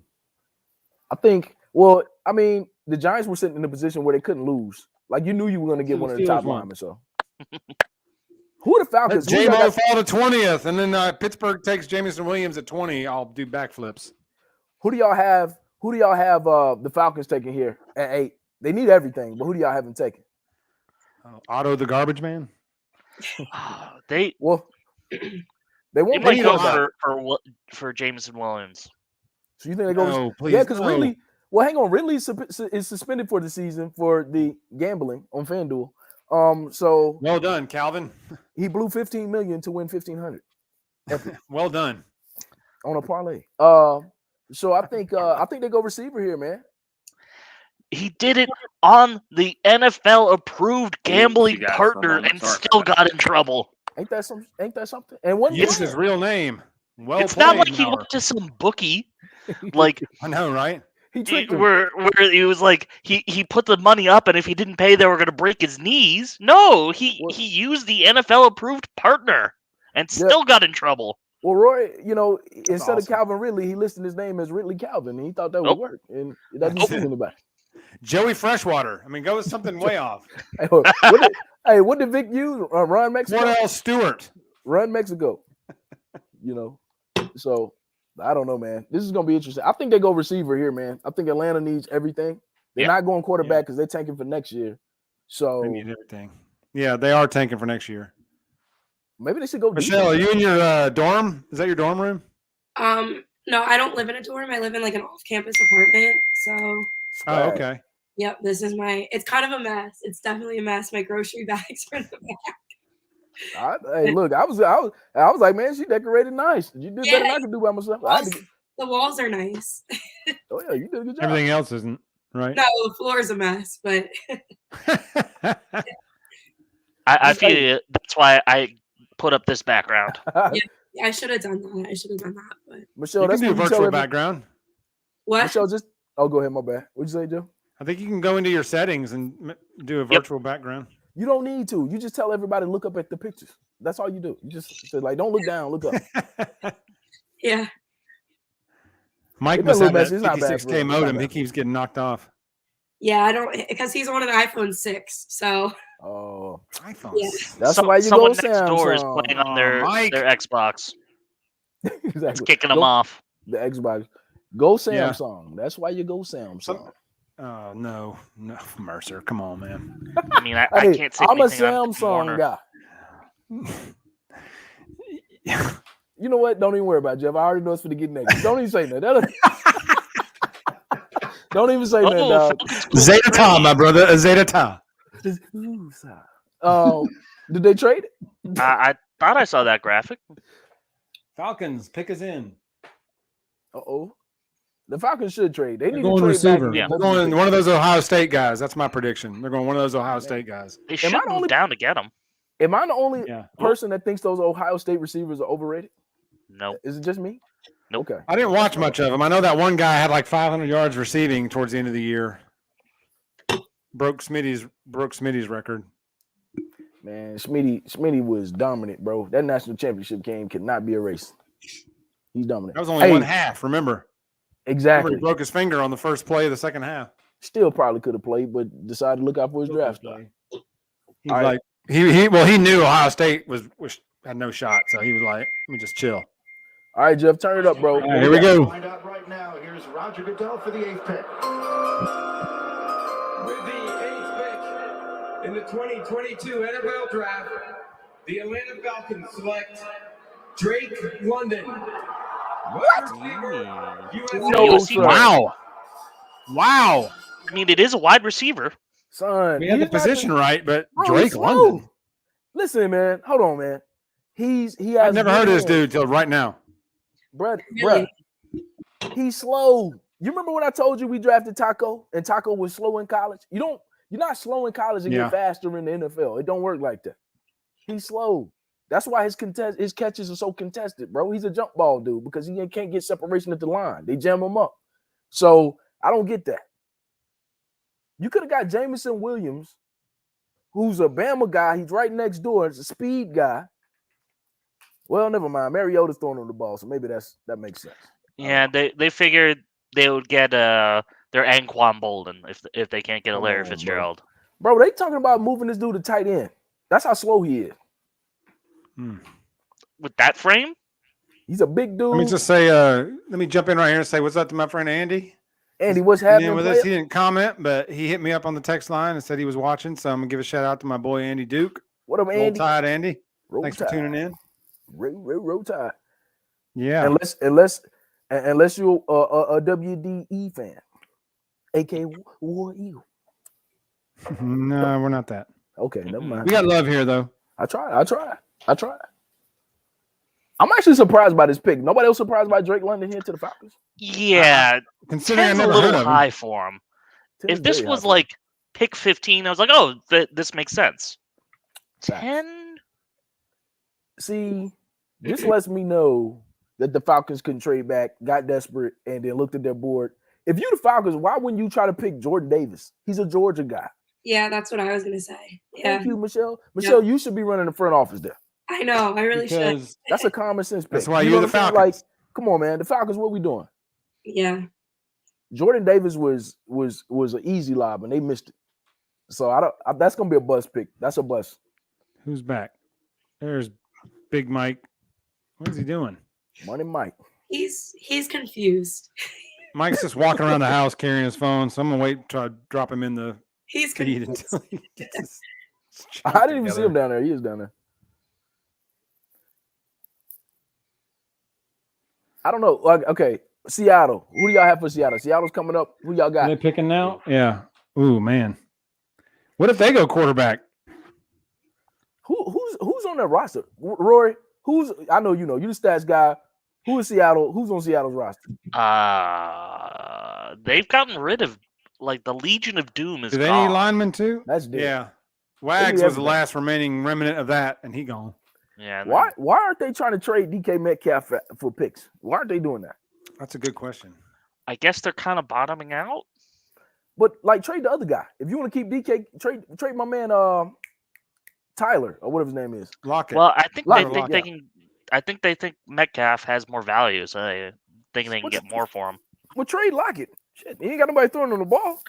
I think. Well, I mean, the Giants were sitting in a position where they couldn't lose. Like you knew you were going to get So the one of the Steelers top won. linemen. So, who are the Let Falcons? Who y'all J-Mo got- fall to 20th, and then Pittsburgh takes Jamison Williams at 20. I'll do backflips. Who do y'all have? Who do y'all have? The Falcons taking here at 8? They need everything, but who do y'all have them taking? Otto the garbage man. They Well, they won't might play go quarterback. for Jameson Williams. So you think they go? No, please. Yeah, because no. Ridley. Well, hang on. Ridley is suspended for the season for the gambling on FanDuel. So Well done, Calvin. he blew $15 million to win $1,500 Well done. on a parlay. So I think they go receiver here, man. He did it on the NFL approved gambling got partner some on- and sorry still about got in trouble. Ain't that something? And what? Use his real name. Well It's not played, like he Maurer. went to some bookie, like I know, right? He tricked him. where he was like he put the money up, and if he didn't pay, they were going to break his knees. No, he used the NFL approved partner and still got in trouble. Well, Roy, instead of awesome. Calvin Ridley, he listed his name as Ridley Calvin, and he thought that would Nope. work, and it doesn't Nope. suit anybody. Joey Freshwater. I mean, go with something way off. What did Vic use? Run Mexico. Wardell Stewart. Run Mexico. So I don't know, man. This is gonna be interesting. I think they go receiver here, man. I think Atlanta needs everything. They're not going quarterback because they're tanking for next year. So They need everything. Yeah, they are tanking for next year. maybe they should go. Michelle, are defense. you in your dorm? Is that your dorm room? No, I don't live in a dorm. I live in like an off-campus apartment. So, Oh, okay. yep, this is it's kind of a mess. It's definitely a mess. My grocery bags are in the back. Hey, look, I was like, man, she decorated nice. You did better than I could do by myself. The walls are nice. Oh yeah, you did a good job. Everything else isn't, right? No, the floor is a mess, but I feel that's why I put up this background. I should have done that. But Michelle, You that's can do what you tell virtual every- background. what? Michelle, go ahead, my bad. What'd you say, Joe? I think you can go into your settings and do a virtual background. You don't need to. You just tell everybody to look up at the pictures. That's all you do. You just say, like, don't look down, look up. Yeah. Mike It's must a have little that messy. It's not bad 56K for him. It's not modem. bad. He keeps getting knocked off. Yeah, I don't because he's on an iPhone 6. So Oh, iPhone. Yeah. that's why you go Someone next door is Samsung. playing on their Mike. Xbox. It's Exactly. kicking them Go- off. The Xbox. Go Yeah. Samsung. That's why you go Samsung. Oh, no. Mercer. Come on, man. I mean, I Hey, can't say I'm a anything on Samsung Warner. guy. You know what? Don't even worry about it, Jeff. I already know it's for to get naked. Don't even say that. Don't even say that, dog. Falcons cool Zeta Ta, trade. my brother. A Zeta Ta. Did they trade it? I thought I saw that graphic. Falcons, pick us in. Uh-oh. The Falcons should trade. They need They're to going trade back. receiver. Yeah. They're going one of those Ohio State guys. That's my prediction. They're going one of those Ohio State guys. They should I the move only- down to get him. Am I the only Yeah. person that thinks those Ohio State receivers are overrated? No. Is it just me? Nope. Okay. I didn't watch much of him. I know that one guy had like 500 yards receiving towards the end of the year. Broke Smitty's record. Man, Smitty was dominant, bro. That national championship game cannot be erased. He's dominant. That was only one half. Remember Exactly. he broke his finger on the first play of the second half. Still probably could have played, but decided to look out for his draft stock. He's All right. like he knew Ohio State was had no shot, so he was like, let me just chill. All right, Jeff, turn it up, bro. All right, here we go. Find out right now. Here's Roger Goodell for the 8th pick. With the 8th pick in the 2022 NFL Draft, the Atlanta Falcons select Drake London. What? No, USC. sir. Wow. I mean, it is a wide receiver. Son, We had the he's not position right, but Bro, Drake he's slow. London. Listen, man. Hold on, man. He has I've never heard of this hands. dude till right now. Bruh, Really? he's slow. You remember when I told you we drafted Taco and Taco was slow in college? You're not slow in college and Yeah. get faster in the NFL. It don't work like that. He's slow. That's why his catches are so contested, bro. He's a jump ball dude because he can't get separation at the line. They jam him up. So I don't get that. You could have got Jamison Williams, who's a Bama guy. He's right next door. It's a speed guy. Well, never mind. Mariota's throwing him the ball, so maybe that makes sense. Yeah, they figured they would get their Anquan Bolden if they can't get a Come Larry on, Fitzgerald. Bro, they talking about moving this dude to tight end. That's how slow he is. With that frame? He's a big dude. Let me just say, let me jump in right here and say what's up to my friend Andy. Andy, what's And then happening with player? us, he didn't comment, but he hit me up on the text line and said he was watching. So I'm gonna give a shout out to my boy Andy Duke. What up, Roll Andy? Tide, Andy. Roll Thanks for Tide. tuning in. Roll Tide. Yeah. Unless you're a WDE fan, aka War Eagle. No, we're not that. Okay, never mind. We got love here, though. I try. I'm actually surprised by this pick. Nobody else surprised by Drake London here to the Falcons? Yeah, Considering I 10's a never heard little of him. high for him. 10 is If this very high was for like pick 15, I was like, oh, this makes sense. Facts. 10? See, this lets me know that the Falcons couldn't trade back, got desperate, and then looked at their board. If you the Falcons, why wouldn't you try to pick Jordan Davis? He's a Georgia guy. Yeah, that's what I was gonna say. Yeah, Thank you, Michelle. Michelle, you should be running the front office there. I know. I really should. Because That's a common sense pick. that's why You you're know the what I'm saying? Like, Falcons. come on, man. The Falcons, what we doing? Yeah. Jordan Davis was an easy lob, and they missed it. So that's gonna be a bust pick. That's a bust. Who's back? There's Big Mike. What is he doing? Money Mike. He's confused. Mike's just walking around the house carrying his phone. So I'm gonna wait to drop him in the He's feed confused. until he gets his I didn't even see him down there. He is down there. I don't know. Okay, Seattle. Who do y'all have for Seattle? Seattle's coming up. Who y'all Are got? they picking now? Yeah. Ooh, man. What if they go quarterback? Who's on that roster? Rory, I know you know. You the stats guy. Who is Seattle? Who's on Seattle's roster? They've gotten rid of like the Legion of Doom is Do they gone. need linemen too? That's dead. Yeah. Wags was the everything. last remaining remnant of that, and he gone. Yeah. Why aren't they trying to trade DK Metcalf for picks? Why aren't they doing that? That's a good question. I guess they're kind of bottoming out. But like trade the other guy. If you want to keep DK, trade my man Tyler or whatever his name is. Lockett. Well, I think Lockett, they think they yeah. can. I think they think Metcalf has more value, so they think they can What's- get more for him. Well, trade Lockett. Shit, he ain't got nobody throwing him the ball.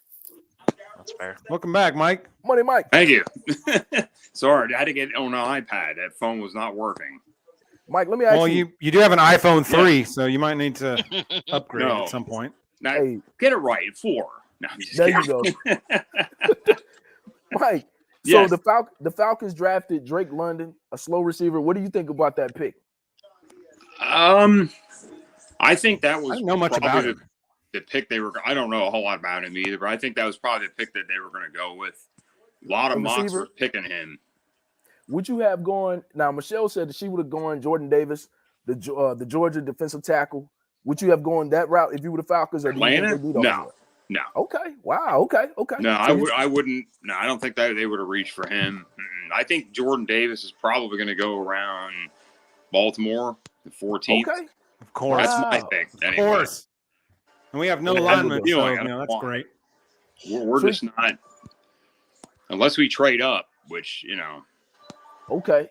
That's fair. Welcome back, Mike. Money Mike. Thank you. Sorry, I had to get it on an iPad. That phone was not working. Mike, let me ask Well, you. you do have an iPhone 3, so you might need to upgrade No. at some point. Now, Hey, get it right. 4. No, I'm just there you kidding. go. Mike, Yes. so the Falcons drafted Drake London, a slow receiver. What do you think about that pick? I think that was I don't know much probably about him. the pick they were. I don't know a whole lot about him either, but I think that was probably the pick that they were going to go with. A lot of A mocks receiver? were picking him. Would you have gone now? Michelle said that she would have gone Jordan Davis, the Georgia defensive tackle. Would you have gone that route if you were the Falcons? Or do you think Atlanta? they need all No. that? No. Okay. Wow. Okay. No, So I wouldn't. No, I don't think that they would have reached for him. I think Jordan Davis is probably going to go around Baltimore, the 14th. Okay. Of course. That's my Wow. pick. Of Anyway. course. And we have no Yeah, linemen, you so ain't got that's one. great. We're So- just not, unless we trade up, which, Okay.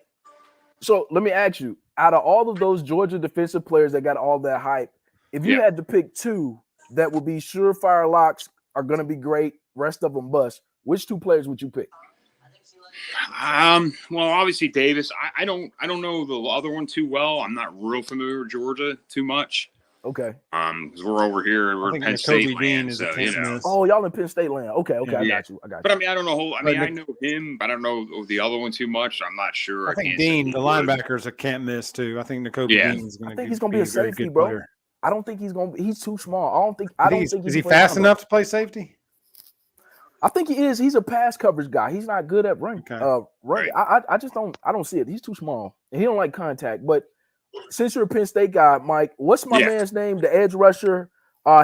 So let me ask you: out of all of those Georgia defensive players that got all that hype, if you Yeah. had to pick two that would be surefire locks, are going to be great, rest of them bust, which two players would you pick? well, obviously Davis. I don't know the other one too well. I'm not real familiar with Georgia too much. Okay. Because we're over here, I we're think Penn Nakobe State Dean land, is so a can't miss. Oh, y'all in Penn State land. Okay. I Yeah. got you. But I mean, I don't know. I But mean, I know him, but I don't know the other one too much. I'm not sure. I think can't say Dean, he the would. linebackers, a can't miss too. I think Nakobe Yeah. Dean is going I think he's going to be a very safety, good bro. player. I don't think he's going to be. He's too small. I don't think Is he he can play fast linebacker. enough to play safety? I think he is. He's a pass coverage guy. He's not good at running. Okay. Running. Right. I just don't see it. He's too small and he don't like contact. But since you're a Penn State guy, Mike, what's my Yeah. man's name? The edge rusher.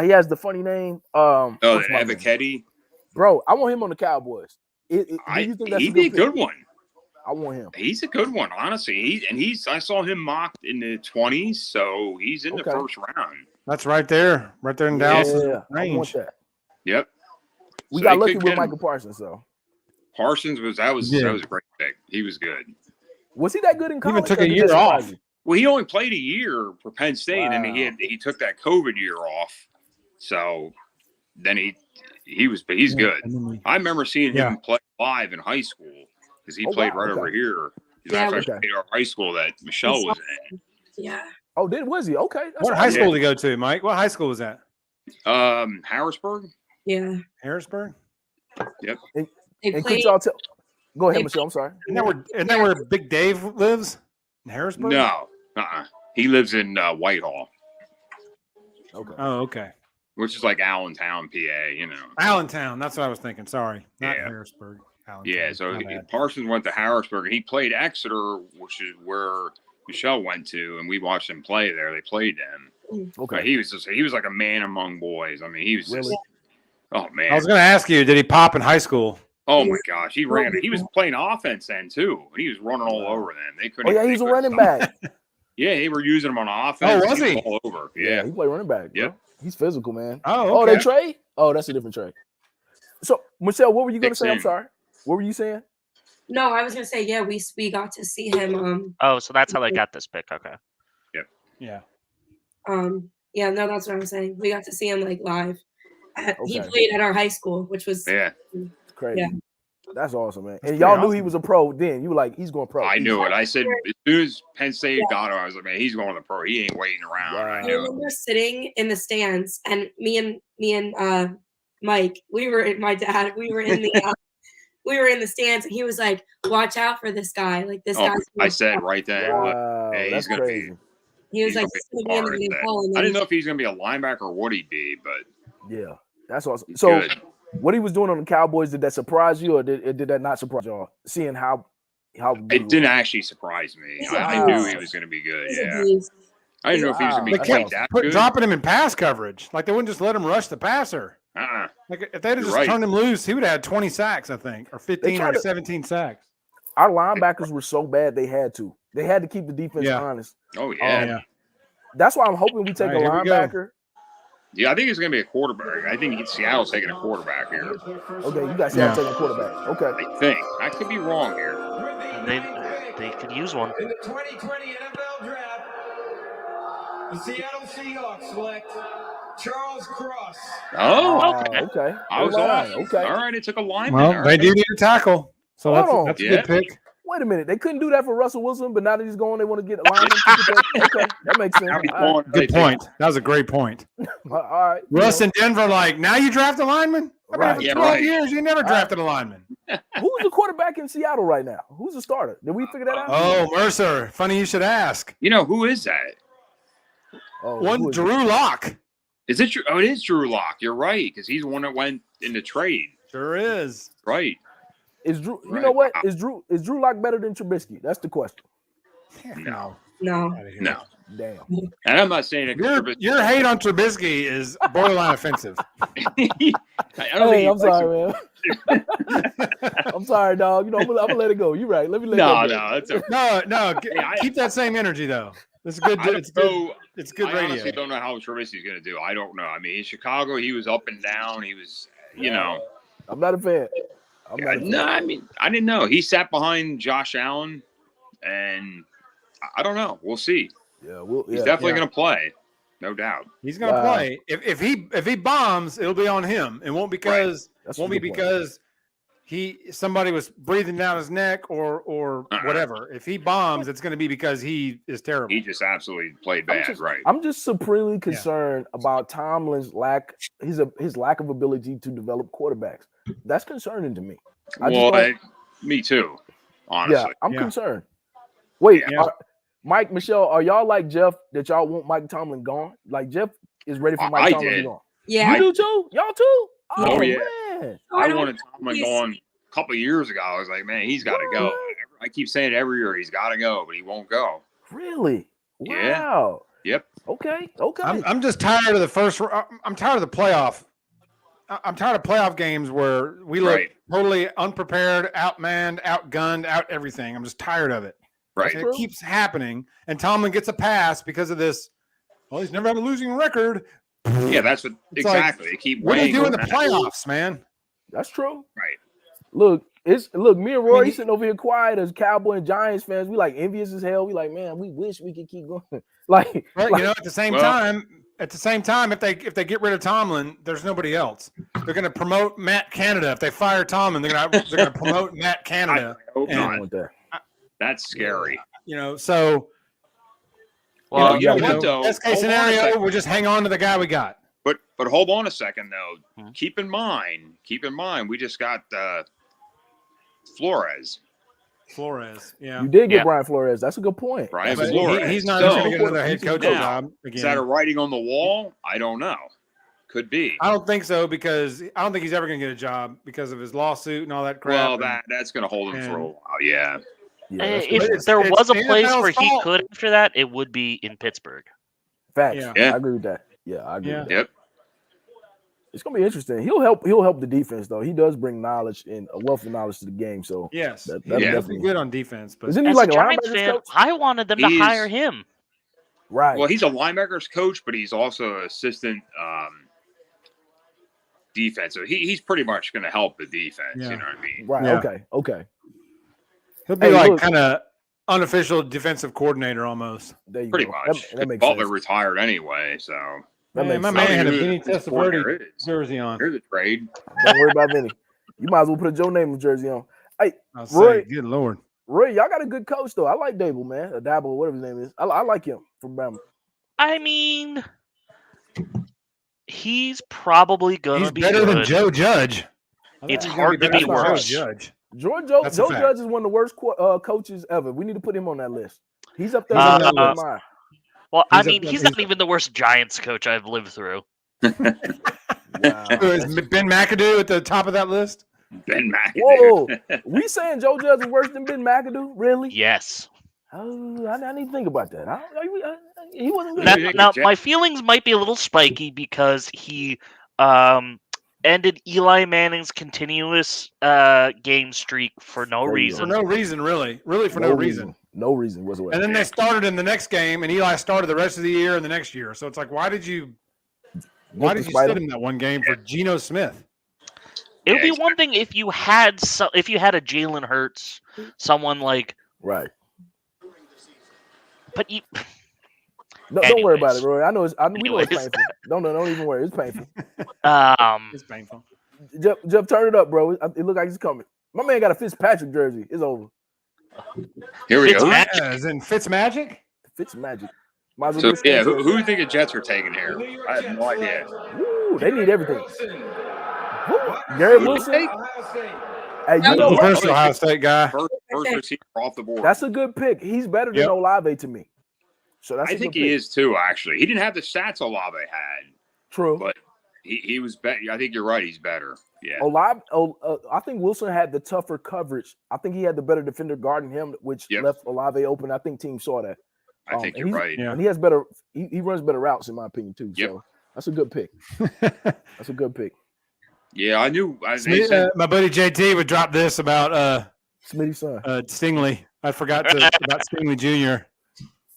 He has the funny name. Oh, what's my name? Evaketti. Bro, I want him on the Cowboys. Do you think that's He'd a be a good pick? good one. I want him. He's a good one, honestly. I saw him mocked in the 20s, so he's in the Okay. first round. That's right there in Dallas' Yeah, I want range. that. Yep. We So got he lucky could with get him. Michael Parsons, though. Parsons was Yeah. a great pick. He was good. Was he that good in He college? even took or a did year that surprise off. you? Well, he only played a year for Penn State, and then he took that COVID year off. So then he's good. I remember seeing him play live in high school because he played right over here. Yeah, That's actually our high school that Michelle was in. Yeah. Oh, was he? Okay. What high school did he go to, Mike? What high school was that? Harrisburg. Yeah. Harrisburg. Yep. And could y'all tell? Go ahead, Michelle. I'm sorry. Isn't that where Big Dave lives? In Harrisburg? No. He lives in Whitehall. Okay. Oh, okay. Which is like Allentown, PA. You know. Allentown. That's what I was thinking. Sorry, not Harrisburg. Allentown. Yeah. So Parsons went to Harrisburg, and he played Exeter, which is where Michelle went to, and we watched him play there. They played him. Okay. But he was like a man among boys. I mean, he was just. Oh man. I was going to ask you, did he pop in high school? Oh my gosh, he ran. He was playing offense then too. He was running all over them. They couldn't. Oh yeah, he's a running back. Yeah, they were using him on offense. Oh, was he? All over. Yeah, he played running back. Yep. He's physical, man. Oh, okay. They trade? Oh, that's a different trade. So, Michelle, what were you going to say? I'm sorry. What were you saying? No, I was gonna say we got to see him. Oh, so that's how they got this pick. Okay. Yep. Yeah. Yeah. No, that's what I'm saying. We got to see him like live. He played at our high school, which was crazy. Yeah. That's awesome, man. And y'all knew he was a pro then. You were like, he's going pro. I knew it. I said as soon as Penn State got him, I was like, man, he's going to pro. He ain't waiting around. Wow. I I knew remember sitting in the stands, and me and Mike, we were in the stands, and he was like, "Watch out for this guy!" Like this guy. I said right then, Wow, hey, he's going to be. He was like, "He's gonna be in the hard." I didn't know if he's going to be a linebacker or what he'd be, but yeah, that's awesome. he's So, good. what he was doing on the Cowboys, did that surprise you, or did that not surprise y'all? Seeing how good It didn't actually surprise me. I knew he was going to be good. Yeah, I didn't know if he was going to be quite that good. Dropping him in pass coverage. Like they wouldn't just let him rush the passer. Like if they'd have just turned him loose, he would have had 20 sacks, I think, or 15 or 17 sacks. Our linebackers were so bad they had to keep the defense honest. Oh yeah. That's why I'm hoping we take a linebacker. Yeah, I think it's going to be a quarterback. I think Seattle's taking a quarterback here. Okay, you guys Seattle taking a quarterback. Okay. I think. I could be wrong here. They could use one. In the 2020 NFL Draft, the Seattle Seahawks select Charles Cross. Oh, okay. I was off. Okay. All right, it took a lineman. Well, they do need a tackle, so that's a good pick. Wait a minute. They couldn't do that for Russell Wilson, but now that he's gone, they want to get a lineman. Okay, that makes sense. Good point. That was a great point. All right. Russ and Denver, like, now you draft a lineman? Right. For 12 years, you never drafted a lineman. Who's the quarterback in Seattle right now? Who's the starter? Did we figure that out? Oh, Mercer. Funny you should ask. You know, who is that? One Drew Lock. Is it? Oh, it is Drew Lock. You're right, because he's the one that went in the trade. Sure is. Right. Is Drew? You know what? Is Drew Lock better than Trubisky? That's the question. No. Damn. And I'm not saying it. Your hate on Trubisky is borderline offensive. I'm sorry, man. I'm sorry, dog. You know, I'm gonna let it go. You're right. Let me let it go. That's okay. No. Keep that same energy though. It's good. It's good. It's good radio. I honestly don't know how Trubisky's going to do. I don't know. I mean, in Chicago, he was up and down. He was, you know. I'm not a fan. No, I mean, I didn't know. He sat behind Josh Allen, and I don't know. We'll see. Yeah, he's definitely going to play, no doubt. He's going to play. If he bombs, it'll be on him. It won't because somebody was breathing down his neck or whatever. If he bombs, it's going to be because he is terrible. He just absolutely played bad, right? I'm just supremely concerned about Tomlin's his lack of ability to develop quarterbacks. That's concerning to me. Me too. Honestly, yeah, I'm concerned. Wait, Mike, Michelle, are y'all like Jeff that y'all want Mike Tomlin gone? Like Jeff is ready for Mike Tomlin to be gone. Yeah, you do too. Y'all too. Oh yeah. Man. I wanted Tomlin gone a couple of years ago. I was like, man, he's got to go. I keep saying it every year, he's got to go, but he won't go. Really? Wow. Yeah. Yep. Okay. I'm just tired of the first. I'm tired of the playoff. I'm tired of playoff games where we look totally unprepared, outmanned, outgunned, out everything. I'm just tired of it. Right. And it keeps happening, and Tomlin gets a pass because of this. Well, he's never had a losing record. Yeah, that's what exactly. Like, they keep. What do you do in the playoffs, man? That's true. Right. Look, It's look, me and Rory sitting over here quiet as Cowboy and Giants fans. We like envious as hell. We like, man, we wish we could keep going. like, But like, you know, at the same time, if they get rid of Tomlin, there's nobody else. They're going to promote Matt Canada. If they fire Tomlin, they're going to promote Matt Canada. I hope I don't not. want that. That's scary. You know, so Well, you know you what know, though? best case Hold on a scenario, second. we'll just hang on to the guy we got. But hold on a second though. Keep in mind, we just got Flores. Yeah. You did get Brian Flores. That's a good point. Brian But Flores. he's not So, going to get another head coach now, job again. Is that a writing on the wall? I don't know. Could be. I don't think so because I don't think he's ever going to get a job because of his lawsuit and all that crap. Well, that's going to hold him for a while. Yeah. If there was a place where he could after that, it would be in Pittsburgh. Facts. Yeah. I agree with that. Yeah, I agree with that. Yep. It's gonna be interesting. He'll help the defense though. He does bring knowledge and a wealth of knowledge to the game. So yes, that'll definitely good on defense. But isn't he as like a a Giants linebackers fan, coach? I wanted them to hire him. Right. Well, he's a linebackers coach, but he's also assistant defensive. He's pretty much going to help the defense. Yeah. You know what I mean? Right. Yeah. Okay. he'll be Hey, look. kind of unofficial defensive coordinator almost. There you Pretty go. much. That makes Butler sense. ritered anyway, so. That Man, makes my sense. man had a Who Vinny the coordinator Testaverde is. jersey on. Here's a trade. Don't worry about Vinny. You might as well put a Joe Namath jersey on. Hey, I'll Roy, say, good Lord. Roy, y'all got a good coach though. I like Dable, man. Or Dabo, whatever his name is. I like him from Bama. I mean, he's probably gonna He's be better good. than Joe Judge. It's He's hard gonna to be be better than worse. Joe Judge. Joe That's a fact. Judge is one of the worst coaches ever. We need to put him on that list. He's up there. Uh, with Urban Meyer. Well, He's I a- mean, he's not even the worst Giants coach I've lived through. Wow. Who is Ben McAdoo at the top of that list? Ben McAdoo. Whoa, we saying Joe Judge is worse than Ben McAdoo? Really? Yes. Oh, I need to think about that. He wasn't good. Now, my feelings might be a little spiky because he ended Eli Manning's continuous game streak for no There you go. reason. For no reason, really. Really for no reason. No reason whatsoever. And then they started in the next game, and Eli started the rest of the year and the next year. So it's like, why did you sit him that one game for Geno Smith? It would be one thing if you had a Jalen Hurts, someone like right. But you. Don't worry about it, Anyways. Roy. We know it's Anyways. painful. Don't even worry. It's painful. It's painful. Jeff, turn it up, bro. It look like he's coming. My man got a Fitzpatrick jersey. It's over. Here we go. Fitzmagic. As in Fitzmagic? Fitzmagic. Might as well So, do the yeah, same who do you think the Jets are taking here? I have no idea. thing. Woo, they need everything. Gary Wilson. Hey, you I know know. what? First Ohio State guy. First receiver off the board. That's a good pick. He's better than Yep. Olave to me. So that's. I a think good he pick. is too, actually. He didn't have the stats Olave had, True. but he was better. I think you're right. He's better. Yeah. Olave, I think Wilson had the tougher coverage. I think he had the better defender guarding him, which Yep. left Olave open. I think teams saw that. I think and you're he's- right. Yeah. And he has better. He runs better routes in my opinion too. Yep. So that's a good pick. That's a good pick. Yeah, I knew. They said, My buddy JT would drop this about Smitty's son. Stingley. I forgot about Stingley Jr.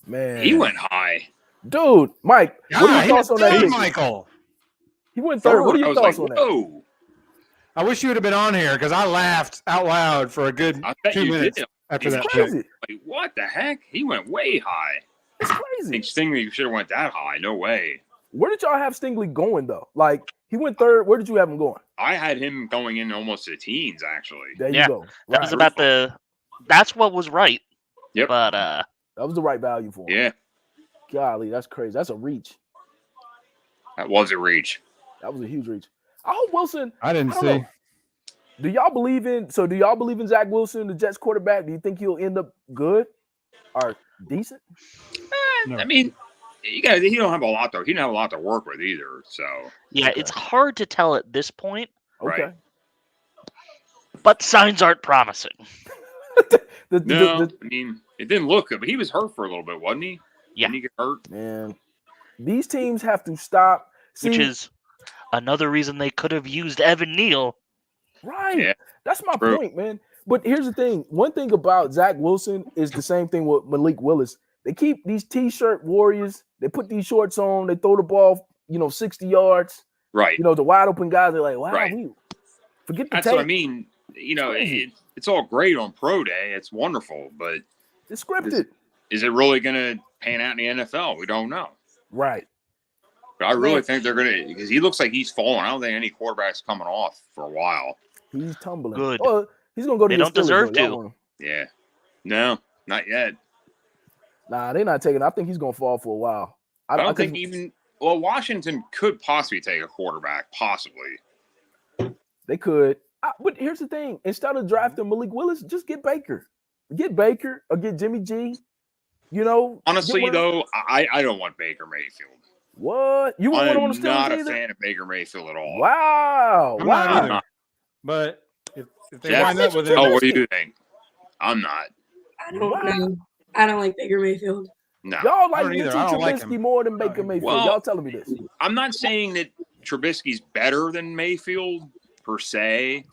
Man, he went high. Dude, Mike, what are he your was thoughts on that third, pick? Michael. He went third. What are I your was thoughts like, on that? whoa. I wish you would have been on here because I laughed out loud for a good I bet 2 you minutes did. after It's that pick. Crazy. Like, what the heck? He went way high. It's I crazy. think Stingley should have went that high. No way. Where did y'all have Stingley going though? Like he went third. Where did you have him going? I had him going in almost to the teens, actually. There you Yeah, go. That was Right. about that's what was right. Yep. But That was the right value for him. Yeah, Golly, that's crazy. That's a reach. that was a reach. That was a huge reach. I hope Wilson. I didn't don't see. know. Do y'all believe in Zach Wilson, the Jets quarterback? Do you think he'll end up good or decent? No. I mean, he don't have a lot though. He didn't have a lot to work with either. So yeah, it's hard to tell at this point. Okay. Right. But signs aren't promising. no, I mean, it didn't look good. But he was hurt for a little bit, wasn't he? Yeah. Didn't he get hurt? Man, these teams have to stop. Which See, is another reason they could have used Evan Neal. right. Yeah. That's my True. point, man. But here's the thing. One thing about Zach Wilson is the same thing with Malik Willis. They keep these t-shirt warriors. They put these shorts on. They throw the ball, 60 yards. Right. The wide open guys are like, wow, Right. forget the That's tape. what I mean. it's all great on pro day. It's wonderful, but it's scripted. Is it really going to pan out in the NFL? We don't know. Right. But I really think they're going to, because he looks like he's falling. I don't think any quarterback's coming off for a while. He's tumbling. Good. Oh, he's going to go to They the don't Steelers, deserve though. to. Yeah. No, not yet. Nah, they're not taking. I think he's going to fall for a while. I don't think even. Well, Washington could possibly take a quarterback, possibly. They could. But here's the thing: instead of drafting Malik Willis, just get Baker. Get Baker or get Jimmy G. Honestly, though, I don't want Baker Mayfield. What? You wouldn't want to I'm not a fan of Baker Mayfield at all. Wow. I'm not either. But if they wind up with him, what do you think? I'm not. I don't know. I don't like Baker Mayfield. No. Y'all like Mitchell Trubisky more than Baker Mayfield. Well, Y'all telling me this. I'm not saying that Trubisky's better than Mayfield per se.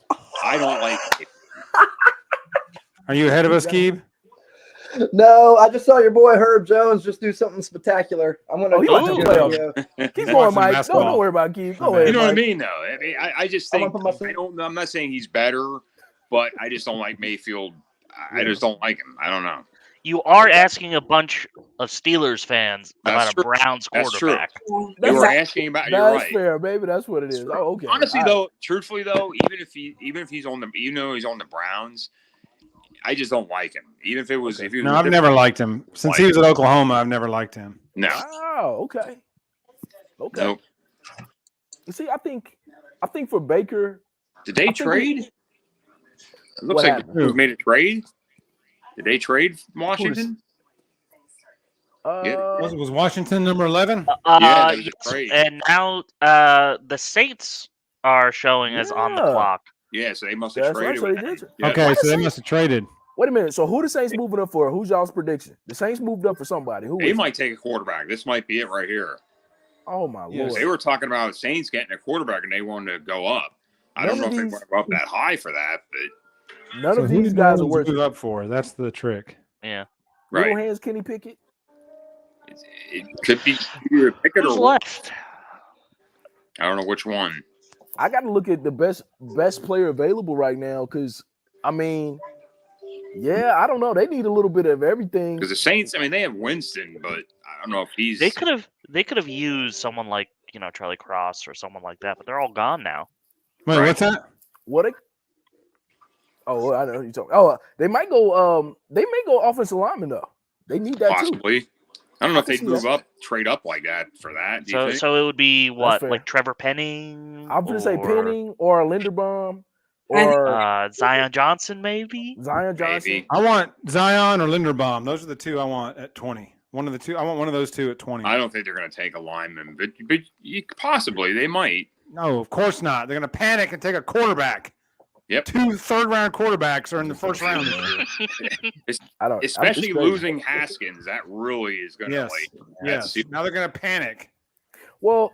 I don't like Mayfield. Are you ahead of us, Keeb? No, I just saw your boy Herb Jones just do something spectacular. I'm gonna. He watching playoffs. Keep going, Mike. Don't worry about Keeb. Go ahead. You know what I Mike. mean, though. I mean, I just think I'm not saying he's better, but I just don't like Mayfield. I just don't like him. I don't know. You are asking a bunch of Steelers fans about a Browns quarterback. You were asking about. You're That's right. fair, baby. That's what it is. Oh, okay. Honestly, though, truthfully, though, even if he's on the Browns, I just don't like him. Even if it was, if he was. No, I've never liked him since he was at Oklahoma. I've never liked him. No. Wow. Okay. Nope. You see, I think for Baker. Did they trade? It looks like they made a trade. Did they trade Washington? Was Washington number 11? Yeah, that was a trade. And now the Saints are showing as on the clock. Yeah, so they must have traded. Okay, so they must have traded. Wait a minute. So who the Saints moving up for? Who's y'all's prediction? The Saints moved up for somebody. Who? They might take a quarterback. This might be it right here. Oh my lord! They were talking about the Saints getting a quarterback, and they wanted to go up. I don't know if they want to go up that high for that, but none of these guys are worth move up for. That's the trick. Yeah. Little hands, Kenny Pickett. It could be either Pickett Who's or left. I don't know which one. I got to look at the best player available right now because, I mean, I don't know. They need a little bit of everything. Because the Saints, I mean, they have Winston, but I don't know if he's. They could have used someone like Charlie Cross or someone like that, but they're all gone now. Wait, what's that? What? Oh, I know who you're talking. Oh, they might go. They may go offensive lineman though. They need that possibly. Too. I don't know if they'd move up, trade up like that for that. Do you think? So it would be what, like Trevor Penning? I'm going to say Penning or Linderbaum or Zion Johnson, maybe. Zion Johnson. Maybe. I want Zion or Linderbaum. Those are the two I want at 20. One of the two. I want one of those two at 20. I don't think they're going to take a lineman, but possibly they might. No, of course not. They're going to panic and take a quarterback. Yep. 2 third-round quarterbacks are in the first round this year. Especially losing Haskins, that really is going to Yes. Now they're going to panic. Well,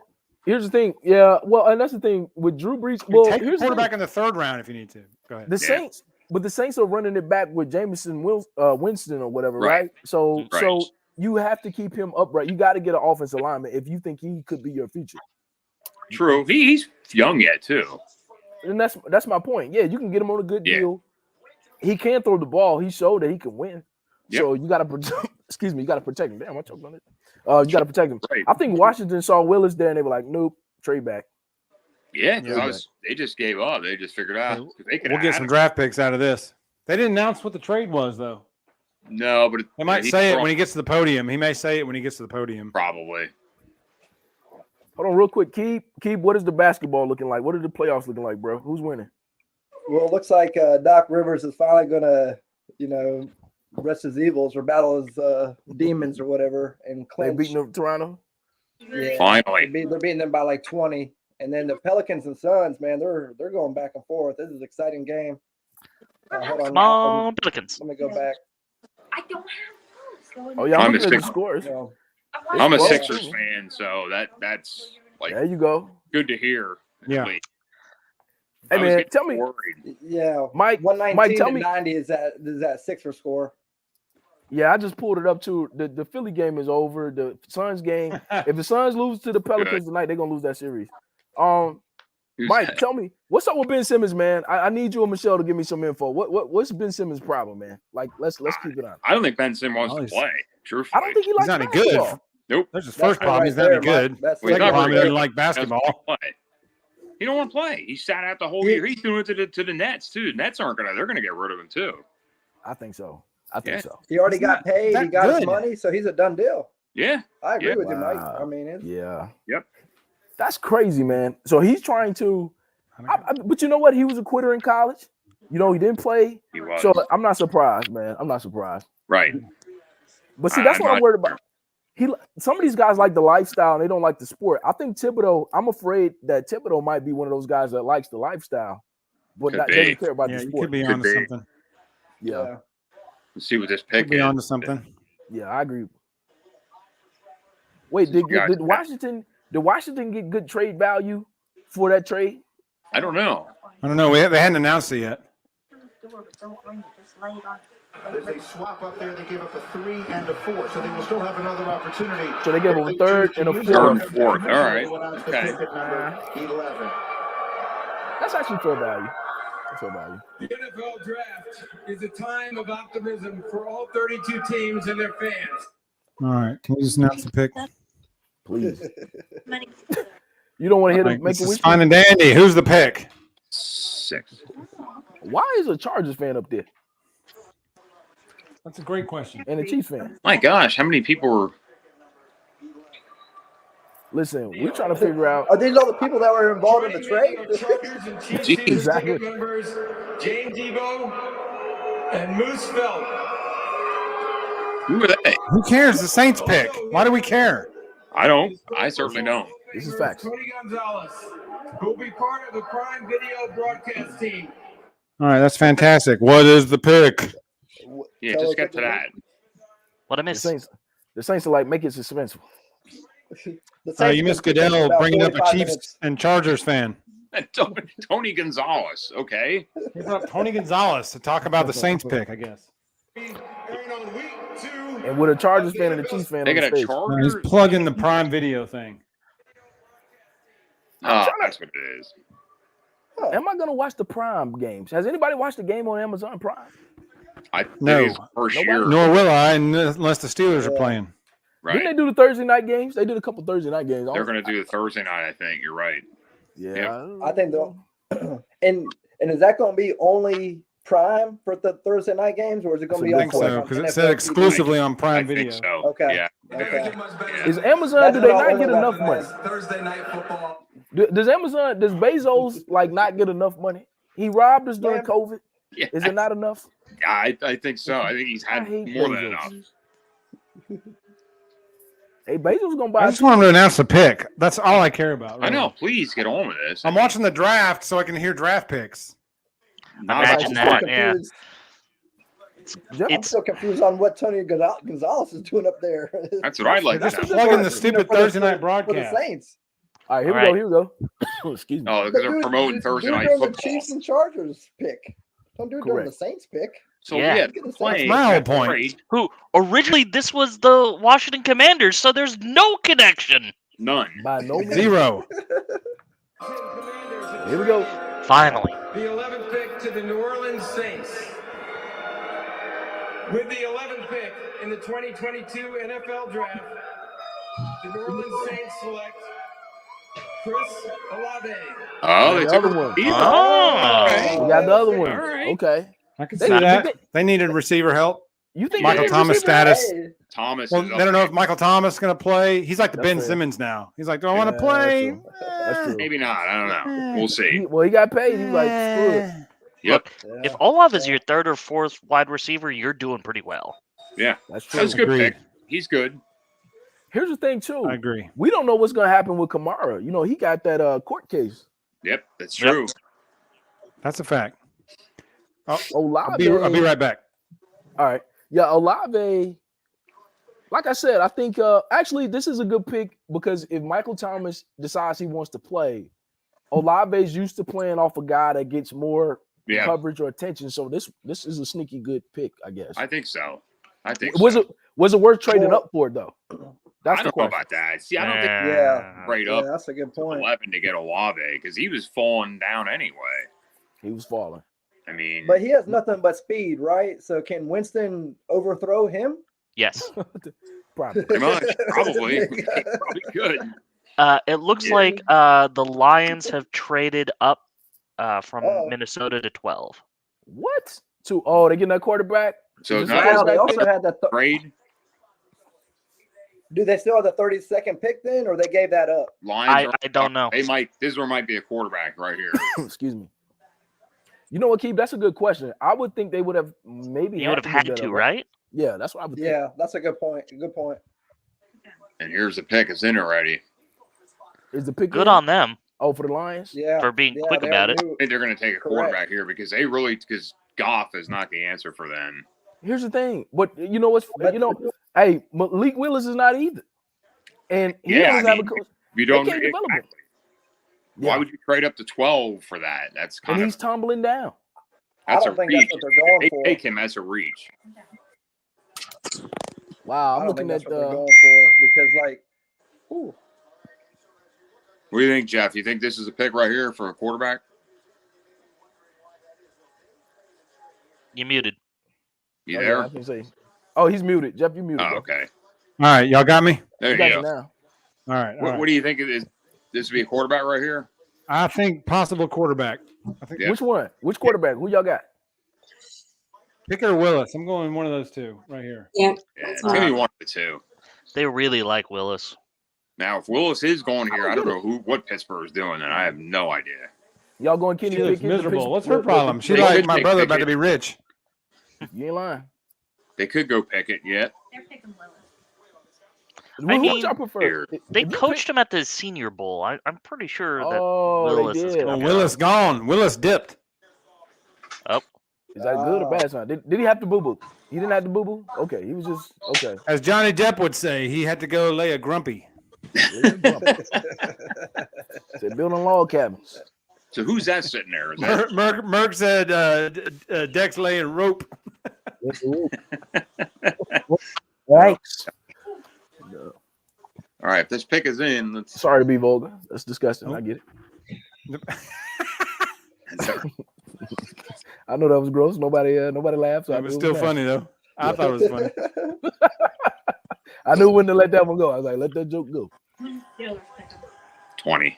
here's the thing. Yeah. Well, and that's the thing with Drew Brees. Well, take here's a quarterback in the third round if you need to. Go ahead. The Saints, but the Saints are running it back with Jameson Winston or whatever, right? So you have to keep him upright. You got to get an offensive lineman if you think he could be your future. True. He's young yet too. And that's my point. Yeah, you can get him on a good deal. He can throw the ball. He showed that he can win. Yep. So you got to you got to protect him. Damn, I choked on it. You got to protect him. Right. I think Washington saw Willis there and they were like, nope, trade back. Yeah, they just gave up. They just figured out we'll get some draft picks out of this. They didn't announce what the trade was though. No, but they might say it when he gets to the podium. He may say it when he gets to the podium. Probably. Hold on real quick. Keep, what is the basketball looking like? What are the playoffs looking like, bro? Who's winning? Well, it looks like Doc Rivers is finally going to, rest his evils or battle his demons or whatever. And they beating Toronto? Yeah. Finally. They're beating them by like 20. And then the Pelicans and Suns, man, they're going back and forth. This is an exciting game. Hold on. Come on, Pelicans. Let me go back. I don't have those. Oh, yeah, I'm looking at the scores. I'm a Sixers fan, so that's like there you go. Good to hear. Yeah. Hey man, tell me. Worried. Yeah, Mike, tell me 90 is that Sixers score? Yeah, I just pulled it up too. The Philly game is over. The Suns game. If the Suns lose to the Pelicans tonight, they're gonna lose that series. Mike, tell me what's up with Ben Simmons, man. I need you and Michelle to give me some info. What's Ben Simmons' problem, man? Like, let's keep it on. I don't think Ben Simmons wants to play. Truthfully, I don't think he likes He's not any basketball. good. Nope. There's his first problem. He's not any good. That's Well, he's Second not problem, he very doesn't good. like basketball. He don't want to play. He sat out the whole year. He's doing it to the Nets too. The Nets they're gonna get rid of him too. I think so. I think so. He already got paid. He got his good. money, so he's a done deal. Yeah. I agree with you, Mike. Wow. I mean, Yeah. Yep. That's crazy, man. So he's trying to, but you know what? He was a quitter in college. You know, he didn't play. He was. So I'm not surprised, man. I'm not surprised. Right. But see, that's what I'm worried about. Some of these guys like the lifestyle and they don't like the sport. I think Thibodeau, I'm afraid that Thibodeau might be one of those guys that likes the lifestyle, but doesn't care about the sport. You could be onto something. Yeah. Let's see what this pick Could be is. onto something. Yeah, I agree. Wait, did Washington get good trade value for that trade? I don't know. I don't know. They hadn't announced it yet. There's a swap up there. They gave up a 3 and a 4, so they will still have another opportunity. So they gave him a third and a fourth. Third and fourth. All right. Okay. 11. That's actually fair value. That's fair value. The NFL draft is a time of optimism for all 32 teams and their fans. All right. Can we just announce the pick? Please. You don't want to hit him, make a wish? Fine and dandy. Who's the pick? 6. Why is a Chargers fan up there That's a great question. and a Chiefs fan? My gosh, how many people were? Listen, we're trying to figure out. are these all the people that were involved in the trade? Chargers and Chiefs Jeez. season Exactly. ticket members James Debo and Moose Felt. Who are they? Who cares? The Saints pick. Why do we care? I don't. I certainly don't. This is facts. Tony Gonzalez, who will be part of the Prime Video broadcast team. All right. That's fantastic. What is the pick? Yeah, Tell just us get to that. What I The miss? Saints are like, make it suspenseful. The Saints You missed been thinking Goodell about bringing up a 45 Chiefs minutes. and Chargers fan. Tony Gonzalez. Okay. He brought up Tony Gonzalez to talk about the Saints pick, I guess. And on week 2, And with a Chargers fan and a Chiefs fan They on the got a stage. No, he's Chargers. plugging the Prime Video thing. Oh, that's what it is. Am I going to watch the Prime games? Has anybody watched the game on Amazon Prime? I think No. it's the first year. Nor will I unless the Steelers are playing. Right. Didn't they do the Thursday night games? They did a couple Thursday night games. They're going to do the Thursday night, I think. You're right. Yeah. I think they'll. and is that going to be only Prime for the Thursday night games, or is it going to be I think also so, on because it NFL said TV? exclusively on I Prime think Video. so. Okay. Yeah. Okay. Is Amazon, That's do they what I not get only enough money? Thursday night football. Does Bezos like not get enough money? He robbed us during COVID. Yeah. Is it not enough? I think so. I think he's had I hate more than Bezos. enough. Hey, Bezos gonna I buy. just want him to announce the pick. That's all I care about. I really. know. Please get on with this. I'm watching the draft so I can hear draft picks. Not Imagine about that, fun. yeah. Jeff, I'm still confused on what Tony Gonzalez is doing up there. That's what I'd like They're to just know. plugging the For stupid for Thursday night for broadcast. the Saints. all right, here we All go. Here we go. Excuse me. Oh, because they're Dude, promoting dude, Thursday dude night doing the football. Chiefs and Chargers pick. Don't do it during the Correct. Saints pick. So Yeah. yeah, That's playing. my whole that's point. great. Who originally this was the Washington Commanders, so there's no connection. None. By no means. Zero. Here we go. Finally. The 11th pick to the New Orleans Saints. With the 11th pick in the 2022 NFL Draft, the New Orleans Saints select Chris Olave. Oh, they The took other a one. receiver. Oh. Okay. We got the other one. All right. Okay. I can They- see you that. think- They needed receiver help. You think Michael they Thomas receiver? status. Hey, Thomas. Well, is they don't know up if Michael Thomas is going to play. He's like the That's Ben fair. Simmons now. He's like, do I want to Yeah, play? that's true. That's there. true. Maybe not. I don't know. We'll see. Well, he got paid. He was like, screw it. Yep. yeah. If Olave is your third or fourth wide receiver, you're doing pretty well. Yeah. That's true. That's a good Agreed. pick. He's good. Here's the thing, too. I agree. We don't know what's going to happen with Kamara. You know, he got that court case. Yep. That's Yep. true. That's a fact. Olave. I'll be right back. All right. Yeah, Olave. Like I said, I think actually this is a good pick because if Michael Thomas decides he wants to play, Olave's used to playing off a guy that gets more Yeah. coverage or attention. So this is a sneaky good pick, I guess. I think so. I think Was so. it worth trading Well- up for it though? That's I the don't know question. about that. See, I don't think Yeah. right Yeah, up that's a good to point. 11 to get Olave because he was falling down anyway. He was falling. I mean, But he has nothing but speed, right? So can Winston overthrow him? Yes. Probably. pretty much, probably, There you go. he probably could. It looks Yeah. like the Lions have traded up from Uh-oh. Minnesota to 12. What? They getting that quarterback? So Is it's this not Wow, they quarterback also had that. trade. Do they still have the 32nd pick then, or they gave that up? Lions. I don't know. They might. This one might be a quarterback right here. Excuse me. You know what, Keith? That's a good question. I would think they would have maybe You would have had give that to, up. right? Yeah, that's what I would think. Yeah, that's a good point. Good point. And here's the pick. It's in already. Is the pick Good in? on them Oh, for the Lions? Yeah. for being Yeah, quick they about it. knew- I think they're going to take a Correct. quarterback here because Goff is not the answer for them. Here's the thing. But you know what's But- hey, Malik Willis is not either. And he Yeah, doesn't I have a mean, coach. You don't can't develop him. exactly. Why would you trade up to 12 for that? That's And kind he's tumbling down. that's I don't a think reach. that's what they're going They for. take him as a reach. Wow, I I'm don't looking think at that's what they're going for because, like, ooh, What do you think, Jeff? You think this is a pick right here for a quarterback? You muted. You Okay, there? I can see. Oh, he's muted. Jeff, you muted. Oh, bro. okay. All right, y'all got me. There you Got go. you now. All right. What do you think it is? This would be a quarterback right here? I think possible quarterback. I think Yeah. Which one? Which quarterback? Who y'all got? Pickett or Willis. I'm going one of those two right here. Yeah. Yeah, it's going to be one of the two. They really like Willis. Now, if Willis is going here, I don't know what Pittsburgh is doing, and I have no idea. Y'all going Kenny She looks Pickett? miserable. What's her problem? She They like could my take brother about to Pickett. be rich. You ain't lying. They could go Pickett yet. Who mean, would y'all prefer? They If you coached him at the Senior Bowl. I'm pretty sure that Oh, they Willis is did. going Oh, to Willis gone. Willis dipped. Oh, Is that good or bad? Son? Did he have to boo boo? He didn't have to boo boo. Okay, he was just okay. As Johnny Depp would say, he had to go lay a grumpy. Said building log cabins. So who's that sitting there? Is that Merck said Dex laying rope. Thanks. all right? If this pick is in, let's. Sorry to be vulgar. That's disgusting. I get it. I know that was gross. Nobody laughed. So It was still funny though. I thought it was funny. I knew when to let that one go. I was like, let that joke go. 20.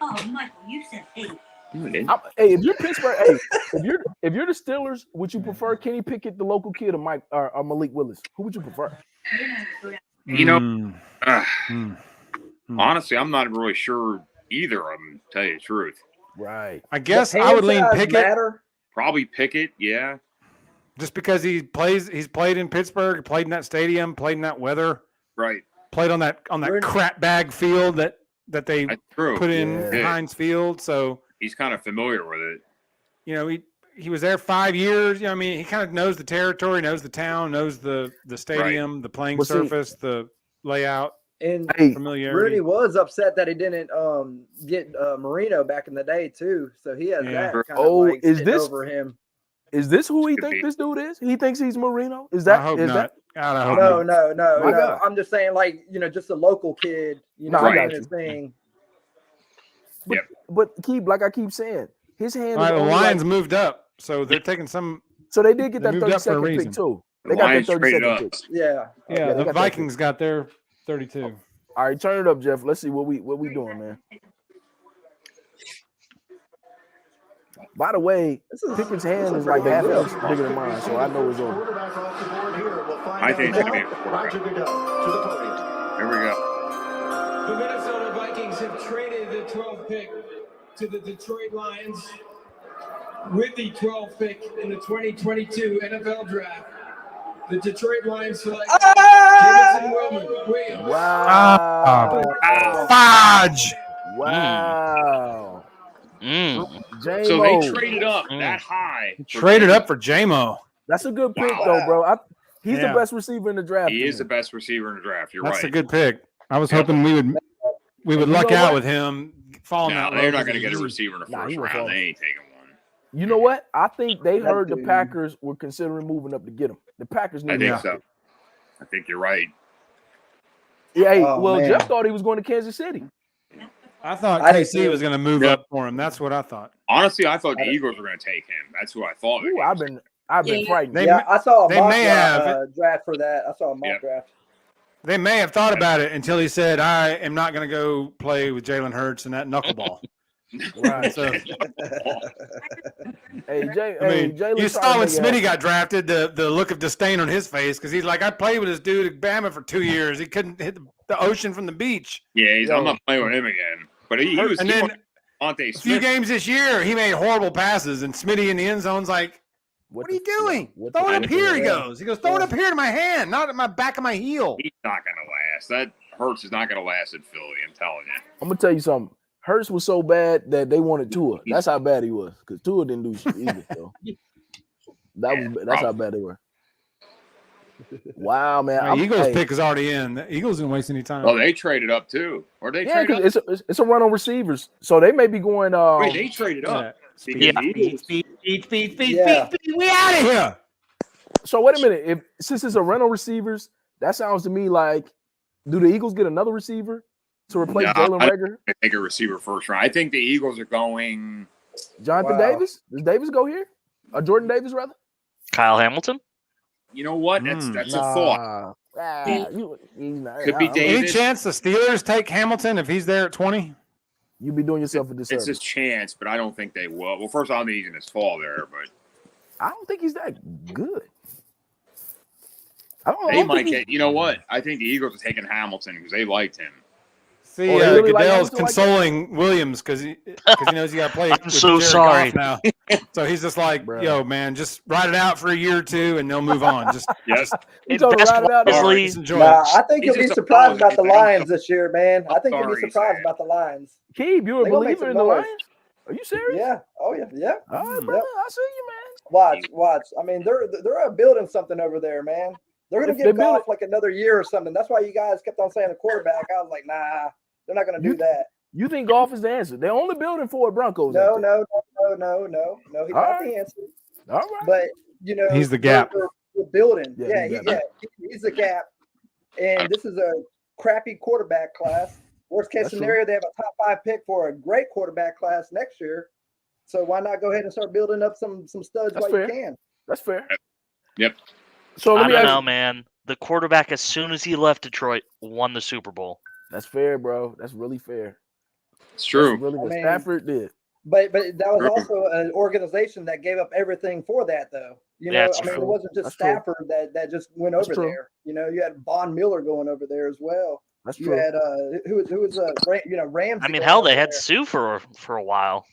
Oh, Michael, you said 8. Hey, if you're Pittsburgh, hey, if you're the Steelers, would you prefer Kenny Pickett, the local kid, or Malik Willis? Who would you prefer? You know, honestly, I'm not really sure either of them, to tell you the truth. Right. I guess I would lean Pickett. Matter? Probably Pickett, yeah. Just because he's played in Pittsburgh, played in that stadium, played in that weather, Right. played on that crap bag field that they That's true. put in Yeah. Heinz Field. So He's kind of familiar with it. you know he was there 5 years. You know, I mean, he kind of knows the territory, knows the town, knows the stadium, the playing Well, see- surface, the layout, And Hey, familiarity. Rudy was upset that he didn't get Marino back in the day too. So he has Yeah. that kind Oh, of like is sitting this- over him. Is this who he Could thinks be. this dude is? He thinks he's Marino. Is that? I hope is not. God, I hope No, not. no. My God. I'm just saying, like, just a local kid, No, I doing got his thing. But like I keep saying, his hand. All right, is the only Lions like, moved up, so they're taking some. so they did get they that moved up for a 32nd pick reason. too. The They got that Lions traded 32nd up. pick. Yeah. Yeah, they the got that Vikings got their 32. All right, turn it up, Jeff. Let's see what we doing, man. By the way, Pickett's hand is like half inch bigger than mine, so I know it's over. Quarterback off the board here. We'll find I out think it's going to be a now. quarterback. Roger Goodell to the podium. Here we go. The Minnesota Vikings have traded the 12th pick to the Detroit Lions. With the 12th pick in the 2022 NFL Draft, the Detroit Lions select Jamison Williams. Wow. Fudge. Wow. So they traded up that high. Traded up for JMO. That's a good pick, Wow. though, bro. He's Yeah. the best receiver in the draft. He to is me. the best receiver in the draft. You're That's right. a good pick. I was hoping we would You luck know out what? with him falling No, out. they're low not because going to get a he's- receiver in the Nah, first he won't round. fall. They ain't taking one. You know what? I think they That heard the dude. Packers were considering moving up to get him. The Packers I need think him. so. I think you're right. Yeah, hey, Oh, well, man. Jeff thought he was going to Kansas City. I thought I did KC too. was going to move Yeah. up for him. That's what I thought. Honestly, I thought the Eagles were going to take him. That's who I thought. Ooh, I've been Yeah. frightened. They, Yeah, I saw a they mock may have. draft for that. I saw a mock Yep. draft. They may have thought about it until he said, "I am not going to go play with Jalen Hurts and that knuckleball." Right. So, Hey, Jay. I mean, hey, Jalen you trying saw to when make it Smitty happen. got drafted, the look of disdain on his face because he's like, "I played with this dude at Bama for 2 years. He couldn't hit the ocean from the beach." Yeah, I'm Yo. not playing with him again. But he was. And he then wanted Devontae a few Smith. games this year, he made horrible passes, and Smitty in the end zone's like, "What are you doing? Throw it up here." He goes, "Throw it up here to my hand, not at my back of my heel." He's not going to last. That Hurts is not going to last in Philly. I'm telling you. I'm gonna tell you something. Hurts was so bad that they wanted Tua. That's how bad he was. Because Tua didn't do shit either. So that's how bad they were. Wow, man. The Eagles hey, pick is already in. The Eagles didn't waste any time. Well, they traded up too, or they yeah, traded up. because it's a run on receivers, so they may be going. Wait, they traded up. Speed. Yeah. We out of here. So wait a minute. Since it's a run on receivers, that sounds to me like, do the Eagles get another receiver to replace Jalen Reagor? I think a receiver first round. I think the Eagles are going. Jonathan Davis? Does Davis go here? Or Jordan Davis rather? Kyle Hamilton. You know what? That's a thought. Could be Any Davis. chance the Steelers take Hamilton if he's there at 20? You be doing yourself a It's disservice. his chance, but I don't think they will. Well, first of all, I think he's going to fall there, but I don't think he's that good. I don't they know. might get. You know what? I think the Eagles are taking Hamilton because they liked him. See, Oh, they really like Goodell's Hamilton like consoling Williams because he knows he got to play. I'm with so Jared sorry. Goff now. So he's just like, Bro. "Yo, man, just ride it out for a year or two, and they'll move on. Just, Yes. He told him to ride it out. Wisely, just enjoy Nah, it." I think you'll He's be just a surprised about the apology. Lions this year, man. I think you'll be Sorry, surprised Sam. about the Lions. Keeb, you're a They gonna make believer some in the noise. Lions? Are you serious? Yeah. Oh yeah. Yeah. All right, Yep. brother. I see you, man. Watch. I mean, they're building something over there, man. They're gonna If they give build Goff like another year or something. That's why you guys kept on saying the quarterback. I was like, nah, they're not gonna do that. You think golf is the answer? They're only building for Broncos. No. out there. He's All not right. the answer. All right. But you know, He's the gap. We're building. Yeah, He's the gap. And this is a crappy quarterback class. Worst case That's true. scenario, they have a top 5 pick for a great quarterback class next year. So why not go ahead and start building up some studs That's while fair. you can? That's fair. Yep. So I let me don't ask know, you. man. The quarterback, as soon as he left Detroit, won the Super Bowl. That's fair, bro. That's really fair. It's true. That's really what I mean, Stafford did. But that was True. also an organization that gave up everything for that, though. You know, That's I mean, true. it wasn't just That's true. Stafford that just went That's over true. there. You know, you had Von Miller going over there as well. That's You true. had who was Ramsey. I mean, going hell, over they had there. Sue for a while.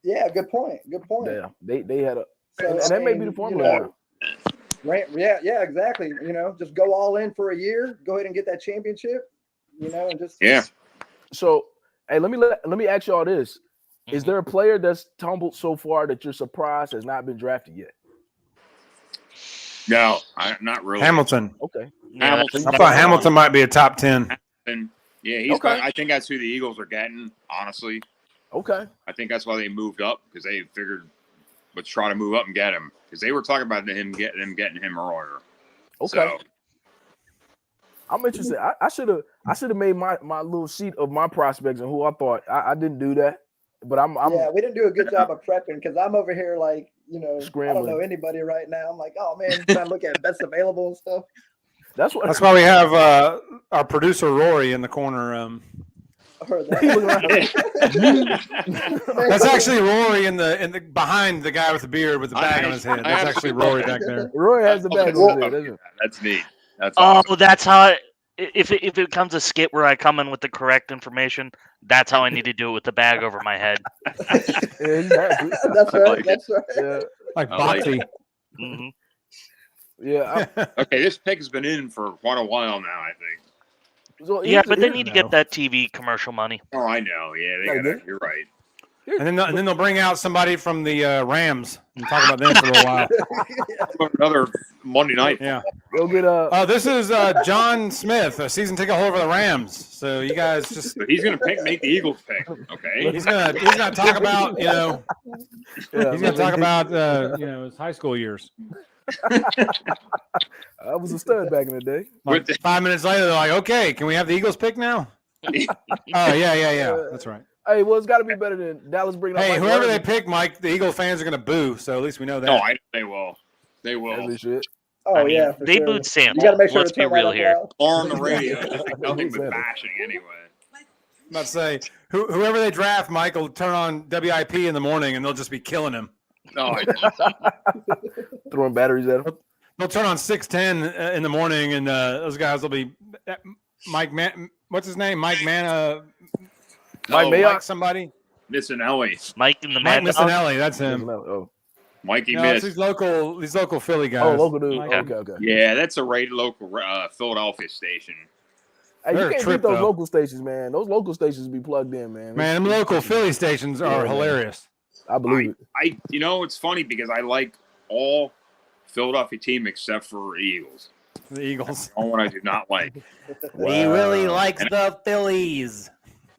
Yeah, good point. Yeah, they had a, So, and I that may be mean, the formula. Yeah, exactly. You know, just go all in for a year. Go ahead and get that championship. You know, and just Yeah. So, hey, let me ask y'all this: Is Mm-hmm. there a player that's tumbled so far that you're surprised has not been drafted yet? No, not really. Hamilton. Okay. Yeah, Hamilton. I thought Hamilton might be a top 10. And yeah, he's. Okay. I think that's who the Eagles are getting. Honestly, Okay. I think that's why they moved up because they figured let's try to move up and get him because they were talking about them getting him earlier. Okay. So, I'm interested. I should have made my little sheet of my prospects and who I thought. I didn't do that, but I'm yeah, we didn't do a good job of prepping because I'm over here like, you know, I don't Scrambling. know anybody right now. I'm like, oh man, trying to look at best available and stuff. that's what. That's why we have our producer Rory in the corner. Or He looking that. around. That's actually Rory in the behind the guy with the beard with the bag on his head. I That's actually Rory back there. Roy has the bag on his head, doesn't That's neat. That's Oh, awesome. that's how. If it becomes a skit where I come in with the correct information, that's how I need to do it with the bag over my head. he? Yeah, exactly. That's right. like it. That's right. Yeah. Like I like Boxy. hmm Yeah. Okay, this pick has been in for quite a while now. I think. So Yeah, but they here's- need to get that TV commercial money. Oh, I know. Yeah, they Yeah, gotta, they- you're right. And then they'll bring out somebody from the Rams and talk about them for a little while. Another Monday night. Yeah. Go get This is John Smith, a season ticket holder for the Rams. So you guys just So he's gonna make the Eagles pick. Okay. he's gonna talk about yeah, he's gonna talk about his high school years. I was a stud back in the day. Like 5 minutes later, they're like, "Okay, can we have the Eagles pick now?" Oh yeah. That's right. Hey, well, it's got to be better than Dallas bringing up. Hey, Mike whoever Worthy. they pick, Mike, the Eagle fans are going to boo. So at least we know that. No, I know they will. They will. As they should. Oh I mean, yeah, for they sure. booed Sam. You got to make sure Let's to turn be real that up here. loud. Or on the radio, just Yeah. nothing but Exactly. bashing anyway. I'm about to say, whoever they draft, Mike will turn on WIP in the morning, and they'll just be killing him. No, Throwing batteries at him. They'll turn on 610 in the morning, and those guys will be Mike. What's his name? Mike Manna. Mike Oh, Mayock. Mike somebody. Missinelli. Mike and the Mike Mad Dog. Missinelli. That's him. Oh, Mikey No, it's Miss. these local Philly guys. local dude. Mike- Okay. Yeah, that's a rated local Philadelphia station. Hey, you They're a can't trip, beat those though. local stations, man. Those local stations be plugged in, man. Man, them local Philly stations are man. hilarious. I believe it. It's funny because I like all Philadelphia team except for Eagles. The Eagles. The only one I do not like. He really likes the Phillies.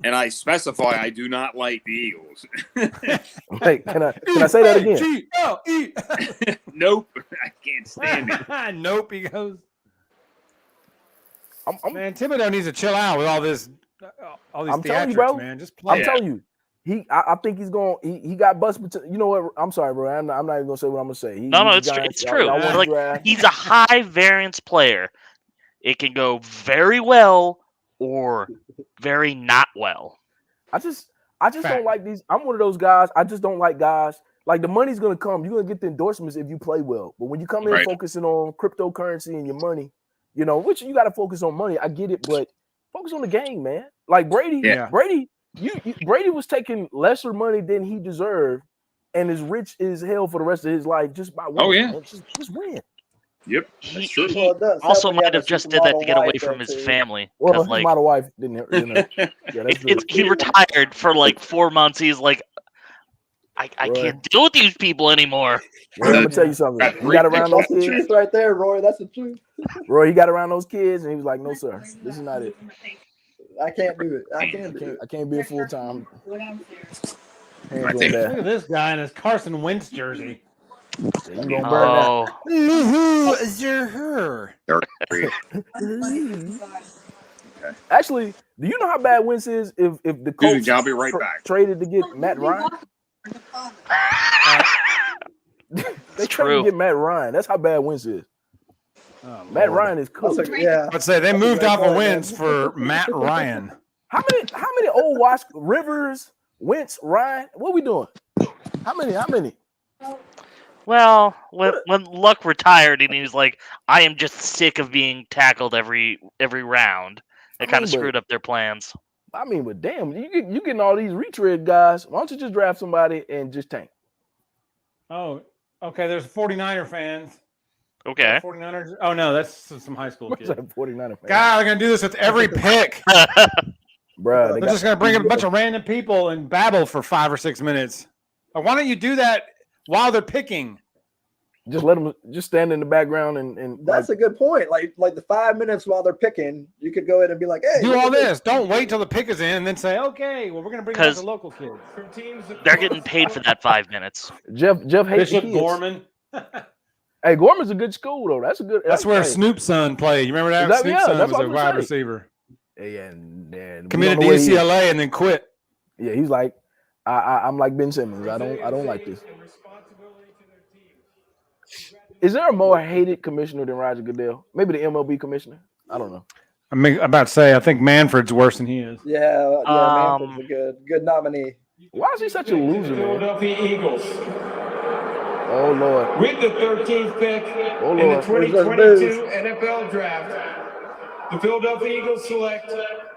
And I specify I do not like the Eagles. Hey, can I say that again? G-O-E. Nope. I can't stand it. Nope, he goes. I'm Man, Thibodeau needs to chill out with all these telling you, theatrics, bro. man. Just play. I'm telling you. I think he's going. He got bust. You know what? I'm sorry, bro. I'm not even gonna say what I'm gonna say. No, it's true. Like, he's a high variance player. It can go very well or very not well. I just don't like these. I'm one of those guys. I just don't like guys. Like, the money's gonna come. You're gonna get the endorsements if you play well. But when you come in Right. focusing on cryptocurrency and your money, which you got to focus on money. I get it, but focus on the game, man. Like Brady, Yeah. Brady was taking lesser money than he deserved, and is rich as hell for the rest of his life just by winning. Oh, yeah. Man. Just win. Yep. He, That's true. he Well, it does also help when you might have have a just did that to get supermodel away wife, from though, his too. family. Well, 'Cause, his like, model wife didn't. Yeah, that's true. he retired for like 4 months. He's like, I Right. can't deal with these people anymore. Roy, I'm gonna tell you something. Got He got around those That's the kids. truth right there, Roy. That's the truth. Roy, he got around those kids, and he was like, "No, sir, this is not it. I can't do it. I can't do it. I can't be a full time." I think- Look at this guy in his Carson Wentz jersey. You gonna burn that? Oh, Who is her? Actually, do you know how bad Wentz is if the Excuse Colts me, I'll be right back. traded to get Matt Ryan? They traded true. to get Matt Ryan. That's how bad Wentz is. Matt Ryan is cool. That's a- yeah. Let's say they moved great off of point, Wentz man. for Matt Ryan. How many old Wash Rivers, Wentz, Ryan? What we doing? How many? well, when Luck retired and he was like, I am just sick of being tackled every round. It kind of but- screwed up their plans. I mean, but damn, you getting all these retread guys. Why don't you just draft somebody and just tank? Oh, okay. There's 49er fans. Okay. 49ers. Oh no, that's some high school What's kids. that 49er fan? God, they're gonna do this with every pick. Bruh, they They're just gonna bring up a bunch of random people and babble for 5 or 6 minutes. Why don't you do that while they're picking? just let them just stand in the background and That's a good point. Like the 5 minutes while they're picking, you could go ahead and be like, "Hey, Do look all at this. Don't wait till the pick is in and then say, okay, well, we're gonna bring out 'Cause the local kids. They're getting paid for that 5 minutes. Jeff hates the Bishop kids. Gorman. Hey, Gorman's a good school though. That's a good. That's where hey, Snoop's son played. You remember that? Is that- Snoop's yeah, son that's was what a I'm wide saying. receiver. and we Committed to don't know where he is. UCLA and then quit. Yeah, he's like, I'm like Ben Simmons. I don't like this. Is there a more hated commissioner than Roger Goodell? Maybe the MLB commissioner. I don't know. I'm about to say, I think Manfred's worse than he is. Yeah, Manfred's a good nominee. Why is he such a loser, man? Philadelphia Eagles. Oh Lord. With the 13th pick Oh, in the Lord. 2022 NFL Draft, the Philadelphia Eagles select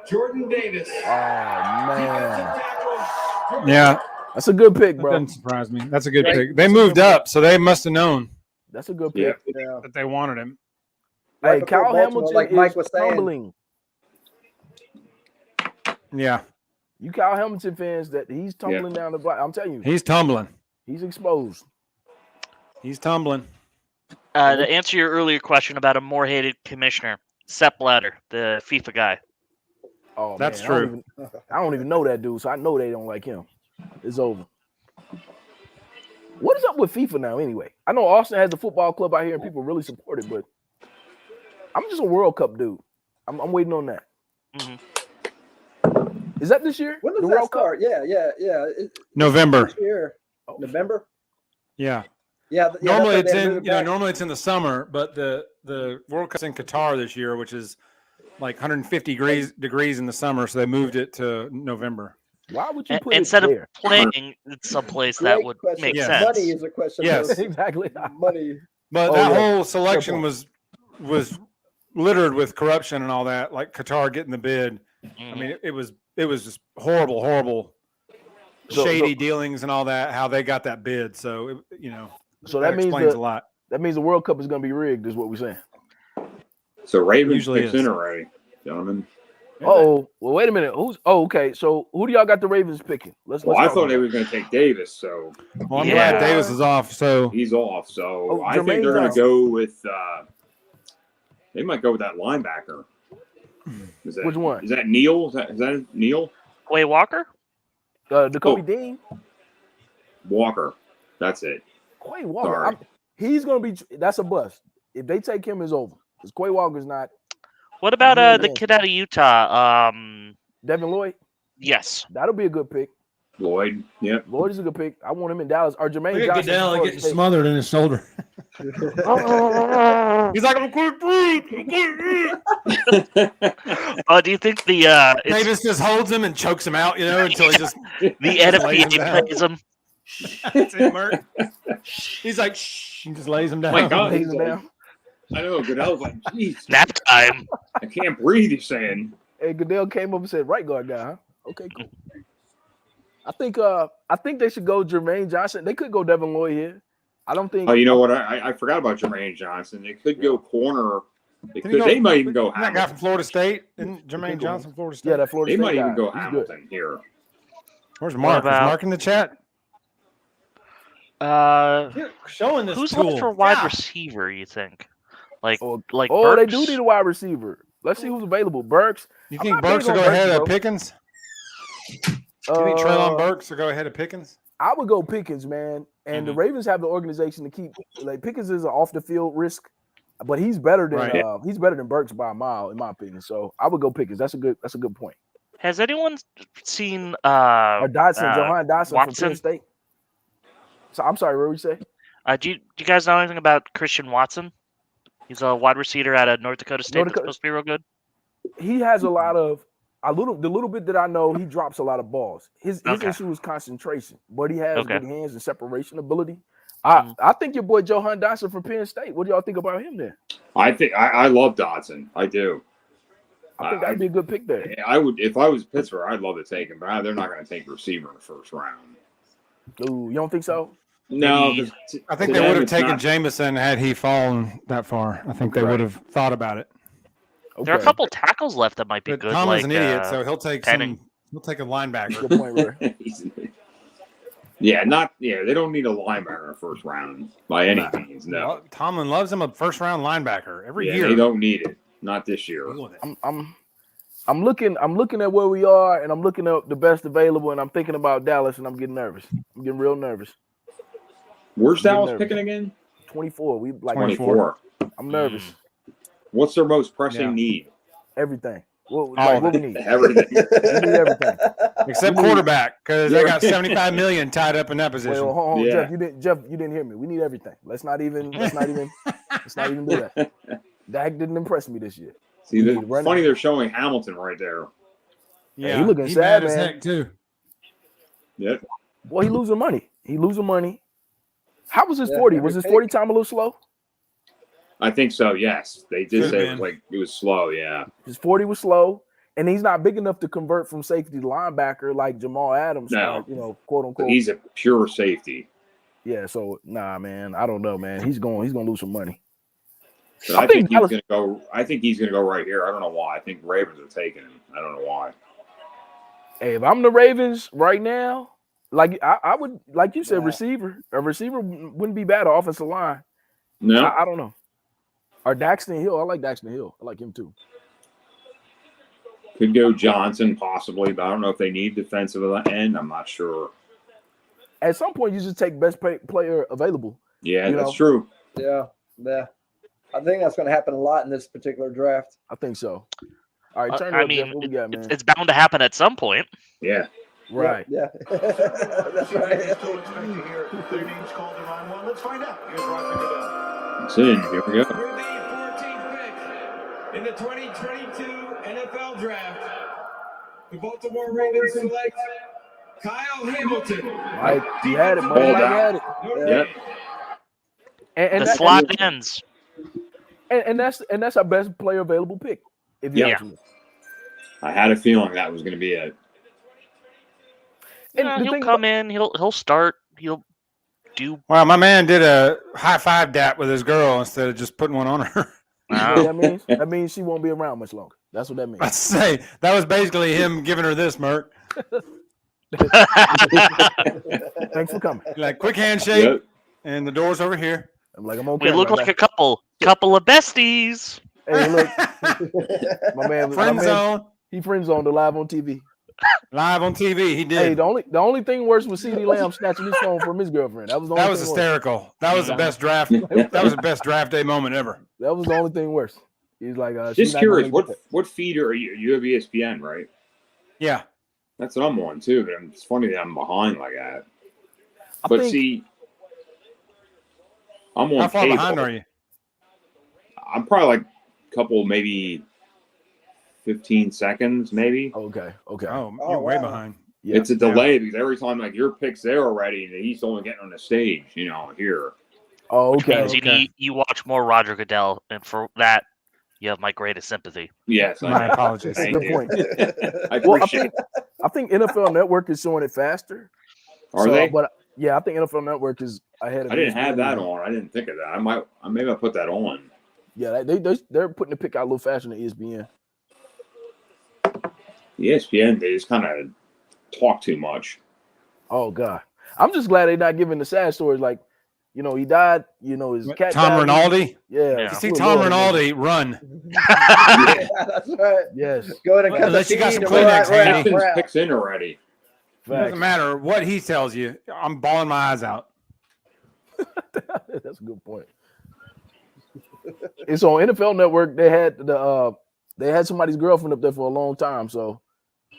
Jordan Davis. Oh man, Yeah, that's a good pick, that bro. doesn't surprise me. That's a good Right. pick. They moved up, so they must have known That's a good pick. Yeah. that they wanted him. Right Hey, before Kyle Baltimore, Hamilton like Mike is was saying. tumbling. Yeah, You Kyle Hamilton fans, that he's tumbling down the block. I'm telling you, he's tumbling. he's exposed. He's tumbling. To answer your earlier question about a more hated commissioner, Sepp Blatter, the FIFA guy. Oh, That's man, I don't even know that dude, so I know they don't like him. It's over. What is up with FIFA now anyway? I know Austin has a football club out here and people really support it, but I'm just a World Cup dude. I'm waiting on that. Is that this year? When does The that World start? Yeah. November. This year. November? Yeah. Normally it's in normally it's in the summer, but the World Cup's in Qatar this year, which is like 150 degrees in the summer, so they moved it to November. Why would you put instead it there? of playing someplace that would make sense? Money is a question. Yes, exactly. Money. But that whole selection was littered with corruption and all that, like Qatar getting the bid. I mean, it was just horrible, shady dealings and all that. How they got that bid, so that explains a lot. That means the World Cup is going to be rigged, is what we're saying. So Ravens Usually picks in already, gentlemen. Oh, well, wait a minute. Okay. So who do y'all got the Ravens picking? Let's I talk thought about they it. were going to take Davis, so Well, I'm glad Davis is off. So he's off. So I think Jermaine's they're going off. to go with. They might go with that linebacker. Which one? Is that Neal? Is that Neal? Quay Walker? Jacoby Dean? Walker. That's it. Quay Walker. Sorry. He's going to be – that's a bust. If they take him, it's over. Because Quay Walker's not – What about the kid out of Utah? Devin Lloyd? Yes. That'll be a good pick. Lloyd. Yep. Lloyd is a good pick. I want him in Dallas. Or Jermaine Look at Johnson. Goodell getting smothered in his shoulder. He's like, I'm quick breathe. Do you think the Davis just holds him and chokes him out, until he just the NFPA plays him? It's it, Merc. He's like, shh, and just lays him down. My God, Lays him down. I know. Goodell's like, geez, Nap time. I can't breathe. He's saying. Hey, Goodell came up and said, right guard guy, huh? Okay, cool. I think they should go Jermaine Johnson. They could go Devin Lloyd here. I don't think. Oh, you know what? I forgot about Jermaine Johnson. They could go corner. They might even go that guy Hamilton. from Florida State. Isn't Jermaine Johnson Florida State? Yeah, that Florida They State might even guy. go He's good. Hamilton here. Where's Mark? Is Mark in the chat? Showing this Who's tool. left for wide receiver, you think? Like Oh, they Burks? do need a wide receiver. Let's see who's available. Burks. You I'm think not Burks big will on go ahead bro. of Pickens? Do you think Treylon Burks will go ahead of Pickens? I would go Pickens, man. And the Ravens have the organization to keep Pickens is an off the field risk, but he's better than Burks by a mile, in my opinion. So I would go Pickens. That's a good point. Has anyone seen Or Dotson, Johan Dotson Watson? from Penn State. So I'm sorry, what were you say? Do you guys know anything about Christian Watson? He's a wide receiver out of North Dakota State that's supposed to be real good. He has the little bit that I know, he drops a lot of balls. His issue is concentration, but he has good hands and separation ability. I think your boy Johan Dotson from Penn State. What do y'all think about him then? I think I love Dotson. I do. I think that'd be a good pick there. I would, if I was Pittsburgh, I'd love to take him, but they're not going to take receiver in the first round. Ooh, you don't think so? No, I think they would have taken Jameson had he fallen that far. I think they would have thought about it. Okay. There are a couple tackles left that might be But good. Tomlin's like, an idiot, so he'll take Penning. He'll take a linebacker. Good point, Ray. They don't need a linebacker in the first round by any means. No, Well, Tomlin loves him a first round linebacker every year. They don't need it. Not this year. I'm looking at where we are, and I'm looking at the best available, and I'm thinking about Dallas, and I'm getting nervous. I'm getting real nervous. Where's Dallas picking again? 24. We like 24. I'm nervous. What's their most pressing need? Everything. What we need? Everything. We need everything. Except quarterback, because they got $75 million tied up in that position. Well, hold on, Jeff, you didn't hear me. We need everything. Let's not even do that. Dak didn't impress me this year. See, funny they're showing Hamilton right there. Yeah, he looking sad, mad as man. heck too. Yep. Well, he losing money. How was his 40? Was his 40 time a little slow? I think so. Yes, they did say it was slow. Yeah, his 40 was slow, and he's not big enough to convert from safety to linebacker like Jamal Adams. No, quote unquote. But he's a pure safety. Yeah, so man, I don't know, man. He's going to lose some money. But I think he's going to go. I think he's going to go right here. I don't know why. I think Ravens are taking him. I don't know why. Hey, if I'm the Ravens right now, like I would, like you said, receiver. A receiver wouldn't be bad. Offensive line. No, I don't know. Or Daxton Hill. I like Daxton Hill. I like him too. Could go Johnson possibly, but I don't know if they need defensive end. I'm not sure. at some point, you just take best player available. Yeah, You that's know? true. Yeah. I think that's going to happen a lot in this particular draft. I think so. All right, turn it I up, Jeff. mean, What we got, man? it's bound to happen at some point. Yeah. Right. Yeah. That's right. Still expect to hear their names called in line one. Let's find out. Here's Roger Goodell. It's in. Here we go. With the 14th pick in the 2022 NFL Draft, the Baltimore Ravens select Kyle Hamilton. Mike, you had it, Mike. Mike had it. Yep. And The that- slot ends. and that's our best player available pick. If you Yeah. ask me. I had a feeling that was going to be it. And Yeah, the he'll thing come in. He'll start. He'll do. Well, my man did a high five dap with his girl instead of just putting one on her. You know what that means? That means she won't be around much longer. That's what that means. I say that was basically him giving her this, Merc. Thanks for coming. Like quick handshake, Yep. and the door's over here. I'm like, I'm on We camera. look like a couple of besties. Hey, look, my man, Friend zone, he friend zoned the live on TV. live on TV. He did. Hey, the only thing worse was CD Lamb snatching his phone from his girlfriend. That was the only That was thing worse. hysterical. That was the best draft. That was the best draft day moment ever. That was the only thing worse. He's like, Just curious, what feeder are you? You have ESPN, right? Yeah. That's what I'm on too. But it's funny that I'm behind like that. I But think- see, I'm on How far cable. behind are you? I'm probably like a couple, maybe 15 seconds, maybe. Okay. Oh, you're way behind. Yeah. It's a delay because every time like your pick's there already, and he's only getting on the stage, here. Oh, Which okay. means you watch more Roger Goodell, and for that, you have my greatest sympathy. Yes, My apologies. Thank Good you. point. I Well, appreciate I think NFL Network is showing it faster. Are they? But yeah, I think NFL Network is ahead of. I didn't have ESPN. that on. I didn't think of that. Maybe I'll put that on. Yeah, they're putting the pick out a little faster than ESPN. ESPN, they just kind of talk too much. Oh God, I'm just glad they're not giving the sad stories like, he died. His cat. Tom died. Rinaldi? Yeah. You see Tom Rinaldi run. Yeah, that's right. Yes. Go ahead and cut Unless the you got feed some and Kleenex we're handy. out. Picks in already. Doesn't matter what he tells you. I'm bawling my eyes out. That's a good point. It's on NFL Network. They had somebody's girlfriend up there for a long time, so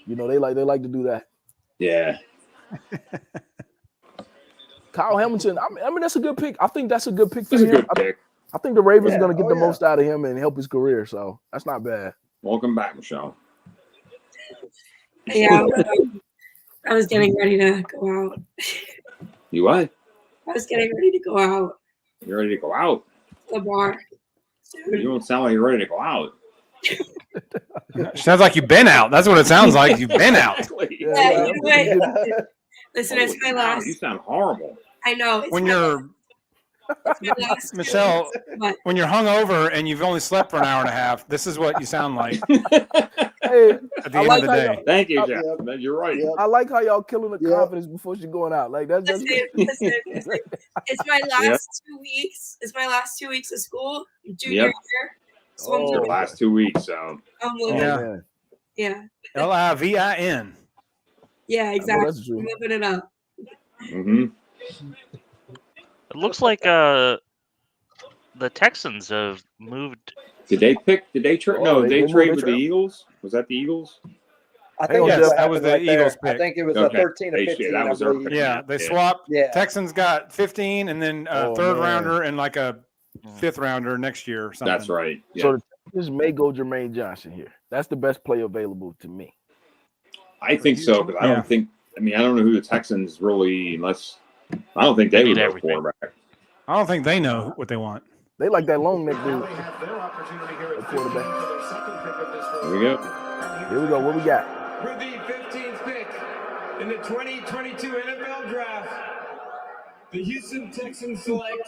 they like to do that. Yeah. Kyle Hamilton. I mean, that's a good pick. I think that's a good pick for That's a him. good pick. I think the Ravens are Yeah. going to get Oh, the yeah. most out of him and help his career. So that's not bad. Welcome back, Michelle. Yeah, I was getting ready to go out. You what? I was getting ready to go out You ready to go out? to the bar. You don't sound like you're ready to go out. Sounds like you've been out. That's what it sounds like. You've been out. Exactly. Yeah, you know what? Listen, it's my Holy cow, last. You sound horrible. I know. It's When my you're last Michelle, but when you're hungover and you've only slept for an hour and a half, this is what you sound like Hey, at the I end like of the how day. y'all- Thank you, Oh, Jeff. You're right. Yep. I like how y'all killing the Yeah. confidence before she's going out. Like that's listen. It's my last 2 weeks. It's my last 2 weeks of school, junior Yep. year. So Oh. The last 2 weeks, so I'm living. Yeah. man. Yeah. Livin. Yeah, I know exactly. that's true. I'm living it up. It looks like the Texans have moved. Did they trade? Oh, No, they they moved- trade they with the traded. Eagles. Was that the Eagles? I Hang on, think Jeff. that's That was what the happened right Eagles there. I pick. think it was Okay. 13 or They- 15. that was I their believe. pick. Yeah, they Yeah. swapped. Yeah. Texans got 15 and then a Oh, third man. rounder and like a fifth rounder next year or something. That's right. Yeah. So this may go Jermaine Johnson here. That's the best play available to me. I think so because I Yeah. don't think. I mean, I don't know who the Texans really. Unless I don't think they They would need go everything. quarterback. I don't think they know what they want. They like that long neck Now dude. they have their opportunity here The at 15 quarterback. for their second pick of this first Here we go. round. Here we go. What we got? With the 15th pick in the 2022 NFL Draft, the Houston Texans select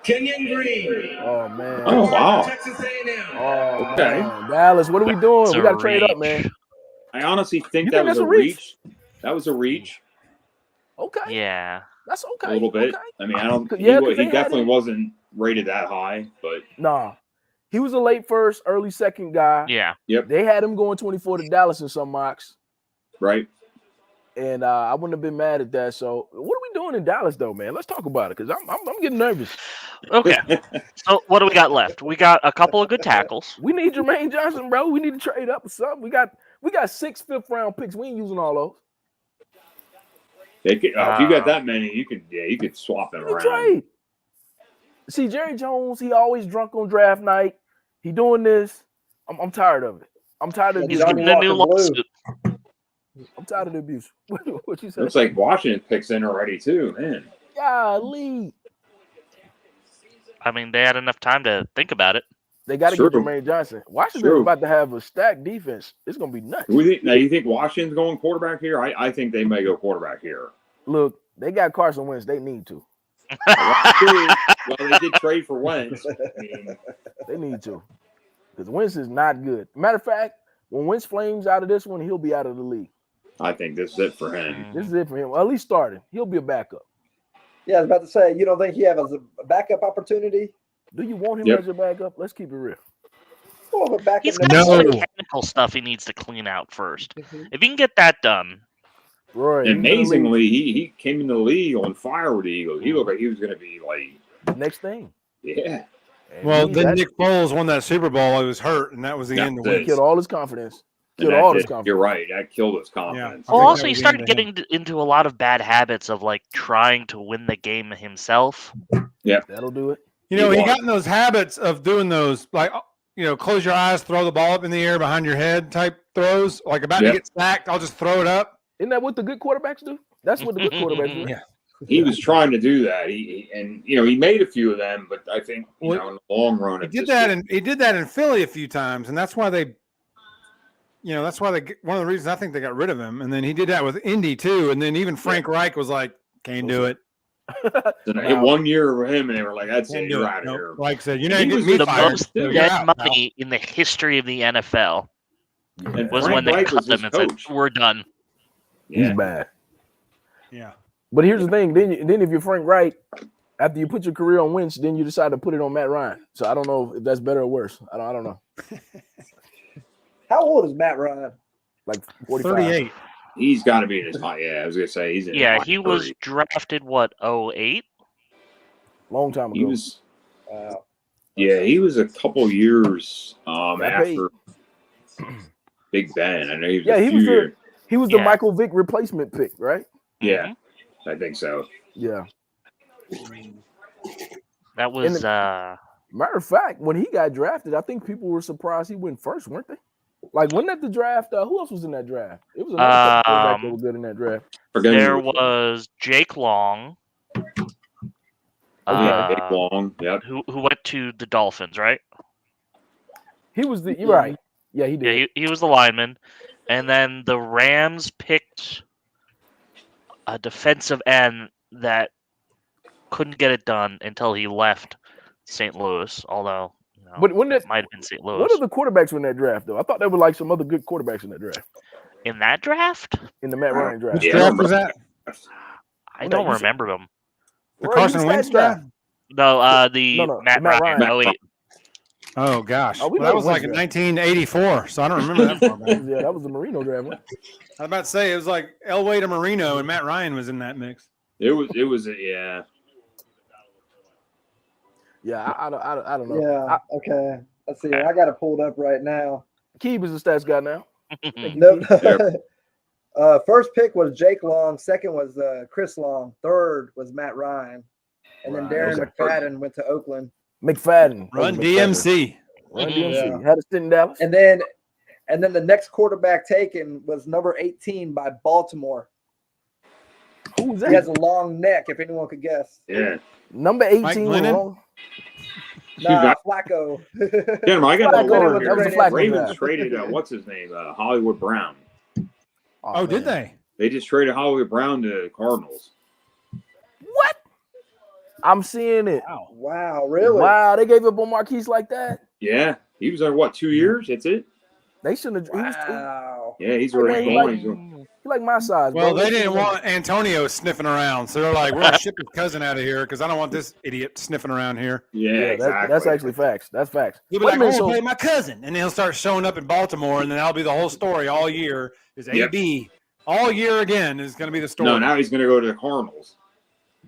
Kenyon Green. Oh man. Oh, wow. Texas A&M. Oh, Okay. man. Dallas, what are we doing? It's We a got to trade up, reach. man. I honestly think You that think was that's a a reach? reach. That was a reach. Okay. Yeah. That's okay. A little bit. Okay. I mean, I don't. Yeah, 'cause he they had definitely him. wasn't rated that high, but Nah. He was a late first, early second guy. Yeah. yep, They had him going 24 to Dallas in some mocks. right. and I wouldn't have been mad at that. So, what are we doing in Dallas, though, man? Let's talk about it because I'm getting nervous. Okay. So what do we got left? We got a couple of good tackles. We need Jermaine Johnson, bro. We need to trade up or something. We got 6 fifth-round picks. We ain't using all those. If you got that many, you could swap them around. Trade. See, Jerry Jones, he always drunk on draft night. He doing this. I'm tired of it. I'm tired of He's the getting a new lawsuit. I'm tired of the abuse. What you say? Looks like Washington picks in already too, man. Golly. I mean, they had enough time to think about it. They got to get Jermaine Johnson. Washington's about to have a stacked defense. It's going to be nuts. Now, you think Washington's going quarterback here? I think they may go quarterback here. Look, they got Carson Wentz. They need to. Well, they did trade for Wentz. They need to. Because Wentz is not good. Matter of fact, when Wentz flames out of this one, he'll be out of the league. I think this is it for him. This is it for him. Well, at least starting. He'll be a backup. Yeah, I was about to say, you don't think he has a backup opportunity? Do you want him as your backup? Let's keep it real. Well, but back He's got some mechanical stuff he needs to clean out first. If he can get that done. Right. Amazingly, he came in the league on fire with the Eagles. He looked like he was going to be like next thing. Yeah. Well, then Nick Foles won that Super Bowl. He was hurt, and that was the end of it. Killed all his confidence. You're right. That killed his confidence. Well, also, he started getting into a lot of bad habits of like trying to win the game himself. Yeah, that'll do it. You know, he got in those habits of doing those, like, close your eyes, throw the ball up in the air behind your head type throws, like about to get sacked. I'll just throw it up. Isn't that what the good quarterbacks do? That's what the good quarterbacks do. Yeah. He was trying to do that. He made a few of them, but I think in the long run, he did that in Philly a few times, and that's why they. One of the reasons I think they got rid of him. And then he did that with Indy too. And then even Frank Reich was like, "Can't do it." So 1 year for him, and they were like, "That's it, you're out of here." Reich said, he was the most dead money in the history of the NFL. And was Frank when they Reich cut was them his and coach. said, "We're done." He's bad. Yeah. But here's the thing. Then if you're Frank Reich, after you put your career on Wentz, then you decide to put it on Matt Ryan. So I don't know if that's better or worse. I don't know. How old is Matt Ryan? Like 45. 38. He's got to be in his high. Yeah, I was gonna say he's in. Yeah, his he high was 30s. drafted 08? Long time ago. He was. Yeah, he was a couple years Got after Big Ben. I know he was. Yeah, a few years. he was the Michael Vick replacement pick, right? Yeah, I think so. Yeah. That was matter of fact, when he got drafted, I think people were surprised he went first, weren't they? Like, wasn't that the draft? Who else was in that draft? It was another quarterback that was good in that draft. there was Jake Long. Jake Long, yeah. Who went to the Dolphins, right? He was you're right. Yeah, he did. Yeah, he was the lineman. And then the Rams picked a defensive end that couldn't get it done until he left St. Louis, although it might have been St. Louis. What are the quarterbacks in that draft, though? I thought there were like some other good quarterbacks in that draft. In that draft? In the Matt Ryan draft. Which draft was that? I don't remember them. The Carson Wentz draft? No, Matt Ryan. 08. Oh, gosh. Oh, that was like in 1984, so I don't remember that far back. Yeah, that was the Marino draft. I was about to say, it was like Elway to Marino, and Matt Ryan was in that mix. It was yeah. Yeah, I don't know. Yeah, okay. Let's see. I got it pulled up right now. Keeb is the stats guy now. Nope. First pick was Jake Long. Second was Chris Long. Third was Matt Ryan. And then Darren McFadden went to Oakland. McFadden. Run DMC. Run DMC. Had to sit in Dallas. And then the next quarterback taken was number 18 by Baltimore. Who was that? He has a long neck, if anyone could guess. Yeah. Number 18. Nah, Flacco. Damn, I got Flacco. the order That was a here. Flacco Ravens draft. traded what's his name? Hollywood Brown. Oh, did they? They just traded Hollywood Brown to the Cardinals. What? I'm seeing it. Wow, really? Wow, they gave up on Marquise like that? Yeah, he was there 2 years? That's it. They shouldn't have. Wow. Yeah, he's already He like my size. Well, bro. they didn't want Antonio sniffing around, so they're like, "We're gonna ship his cousin out of here because I don't want this idiot sniffing around here." Yeah, exactly. That's actually facts. That's facts. He'll be like, "I want to play my cousin," and then he'll start showing up in Baltimore, and then that'll be the whole story all year. Is AB all year again is going to be the story. No, now he's going to go to the Cardinals.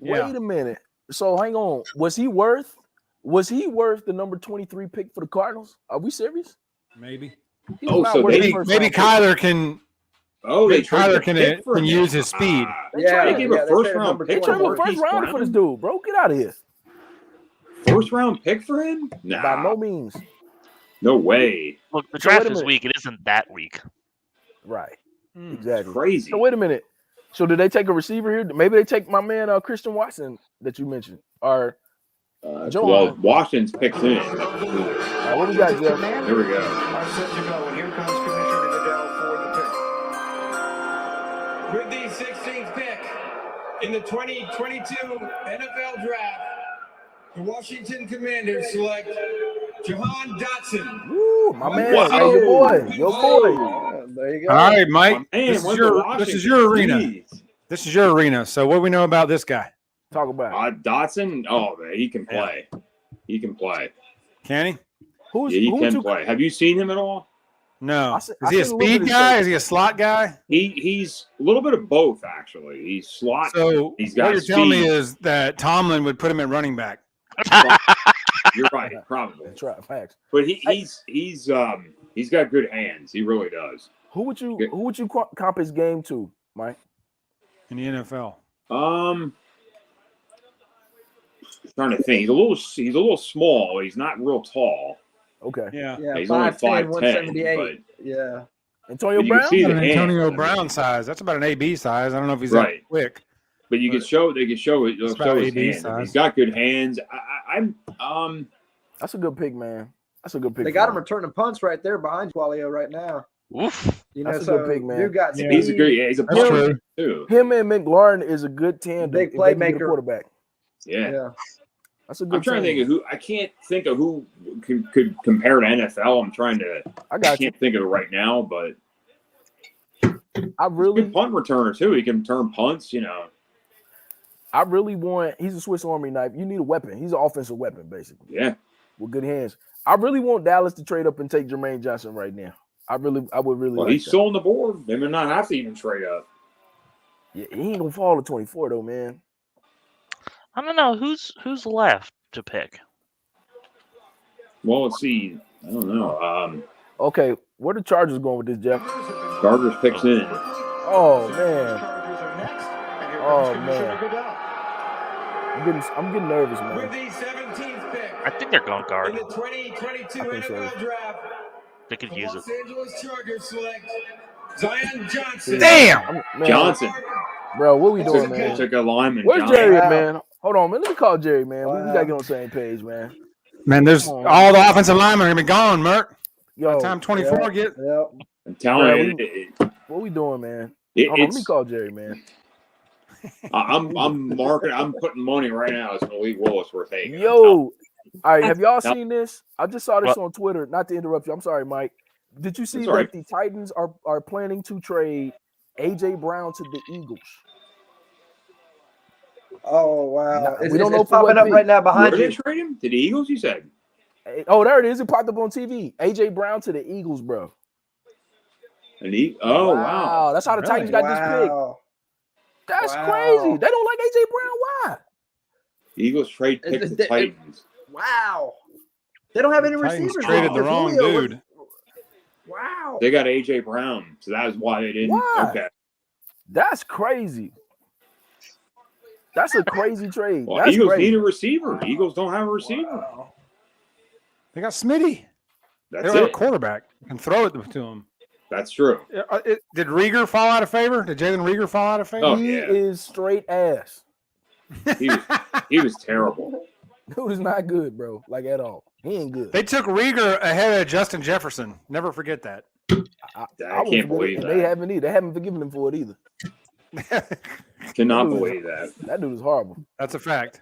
Yeah. Wait a minute. So hang on. Was he worth the number 23 pick for the Cardinals? Are we serious? Maybe. He's Oh, not so worth the Maybe first maybe round pick. Kyler can. Oh, Maybe they traded Kyler the pick for can him. use his speed. Yeah, They gave a they first said round number pick They traded a for first Marquise rounder for this Brown? dude, bro. Get out of here. First round pick for him? Nah, By no means. no way. Look, the So wait draft a is minute. weak. It isn't that week. Right. Hmm. Exactly. Crazy. So wait a minute. So did they take a receiver here? Maybe they take my man Christian Watson that you mentioned. Or Joe. Well, Washington's picks in. All right, what we got, Jeff? There we go. Are set to go, and here comes Commissioner Goodell for the pick. With the 16th pick in the 2022 NFL Draft, the Washington Commanders select Jahan Dotson. Woo, my man. Wow. Hey, your boy. Your boy. There you go. All right, Mike. My man This went is to your Washington. arena. Jeez. This is your arena. So what do we know about this guy? Talk about it. Dotson, oh man, he can play. He can play. Can he? Who's Yeah, he who can you play. Have you seen him at all? No. I Is seen he a a little speed bit of guy? tape. Is he a slot guy? He's a little bit of both actually. He's slot. So He's got what you're telling me speed. is that Tomlin would put him at running back. You're right, probably. That's right, facts. But he's got good hands. He really does. Who would you comp his game to, Mike? In the NFL. Trying to think. He's a little small. He's not real tall. Okay. Yeah. Yeah, He's only 5'10", 5'10", 178. Yeah. Antonio But you can Brown? see About the an hands. Antonio Brown size. That's about an AB size. I don't know if he's Right. that quick. But you can show. They can show it. They'll It's show about his AB hands. size. He's got good hands. I'm. That's a good pick, man. That's a good pick. They got him returning punts right there behind Qualio right now. Oof. You know, That's a so good pick, man. you got Yeah. He's a good. Yeah, he's a That's punter true. too. Him and McLaurin is a good tandem. Big if they can get a playmaker. quarterback. Yeah. Yeah. That's a good. I'm trying to think tandem. of who. I can't think of who could compare to NFL. I'm trying to. I got you. can't think of it right now, but I really, good punt returner too. He can return punts. You know. I really want. He's a Swiss Army knife. You need a weapon. He's an offensive weapon, basically, Yeah. with good hands. I really want Dallas to trade up and take Jermaine Johnson right now. I would really. Well, like he's that. still on the board. They may not have to even trade up. Yeah, he ain't gonna fall to 24 though, man. I don't know who's left to pick. Well, let's see. I don't know. Okay, where the Chargers going with this, Jeff? Chargers picks in. Oh man, Chargers are next, and here Oh, comes Commissioner man. Goodell. I'm getting nervous, With man. the 17th pick I think they're going in guard. the 2022 I think so. NFL Draft, They could the use it. Los Angeles Chargers select Zion Johnson. Damn. Man, Johnson. bro, what we Took, doing, they man? took a lineman. Where's Johnson. Jerry, Wow. man? Hold on, man. Let me call Jerry, man. We Wow. gotta get on the same page, man. Man, there's Come on. all the offensive linemen are gonna be gone, Merk. By Yo, the time 24 Yeah. get Yep. I'm telling Bro, you, what we doing, man? it, Hold on, let me it's. call Jerry, man. I'm marking. I'm putting money right now. It's Malik Willis we're taking. Yo, all right, have y'all No. seen this? I just saw this What? on Twitter. Not to interrupt you. I'm sorry, Mike. Did you see That's that all right. the Titans are planning to trade AJ Brown to the Eagles? Oh wow! Nah, It's, we don't it's know for what popping up pick. right now Where behind did they you. trade him? To the Eagles? You said. Oh, there it is. It popped up on TV. AJ Brown to the Eagles, bro. And he. Oh wow. That's how the Really? Titans got this pick. Wow. That's Wow. crazy. They don't like AJ Brown. Why? Eagles trade pick It- the it- Titans. Wow. They don't have any Titans receivers. traded the Because wrong Julio was- dude. Wow. They got AJ Brown, so that is why they didn't. Why? Okay. That's crazy. That's a crazy trade. Well, That's Eagles crazy. need a receiver. Eagles don't have a receiver. Wow. They got Smitty. They That's don't have a it. quarterback. And throw it to him. That's true. Did Rieger fall out of favor? Did Jalen Rieger fall out of favor? Oh, He yeah. is straight ass. He was terrible. Dude is not good, bro. Like at all. He ain't good. They took Rieger ahead of Justin Jefferson. Never forget that. I wouldn't can't forget believe it, and that. They haven't either. They haven't forgiven him for it either. Cannot Dude. believe that. That dude is horrible. That's a fact.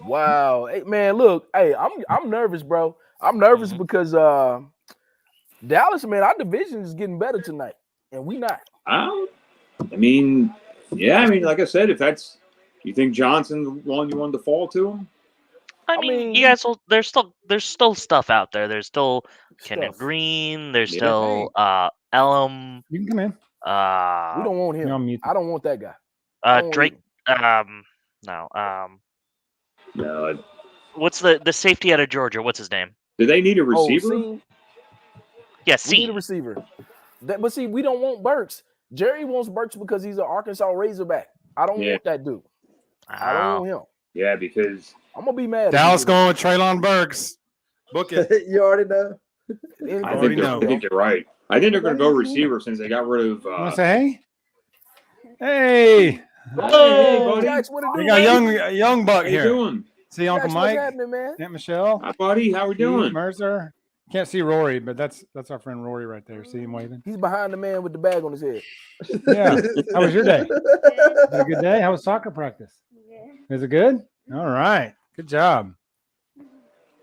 Wow. Hey man, look. Hey, I'm nervous, bro. I'm nervous because Dallas, man, our division is getting better tonight, and we not. I mean, yeah. I mean, like I said, if that's you think Johnson's the one you wanted to fall to him, I mean, you guys will, there's still stuff out there. There's still Kenneth Stuff. Green. There's Yeah. still Elam. You can come in. We don't want You're on him. mute. I don't want that guy. I don't want Drake. him. No. No. What's the safety out of Georgia? What's his name? Do they need a Oh, receiver? see, Yeah, we need a C. receiver. But see, we don't want Burks. Jerry wants Burks because he's an Arkansas Razorback. I don't Yeah. want that dude. I don't want him. Yeah, because I'm gonna be mad. Dallas going with Treylon Burks. Book it. You already know. I think they're right. I think they're going to go receiver since they got rid of. Want to say hey? Hey, Oh, Jax, what it do, we got man? young buck How you here. doing? See Uncle Jax, Mike, what's happening, man? Aunt Michelle. Hi, buddy. How we doing? Mercer. Can't see Rory, but that's our friend Rory right there. See him waving? He's behind the man with the bag on his head. Yeah. How was your day? Had a good day? How was soccer practice? Is it good? All right. Good job.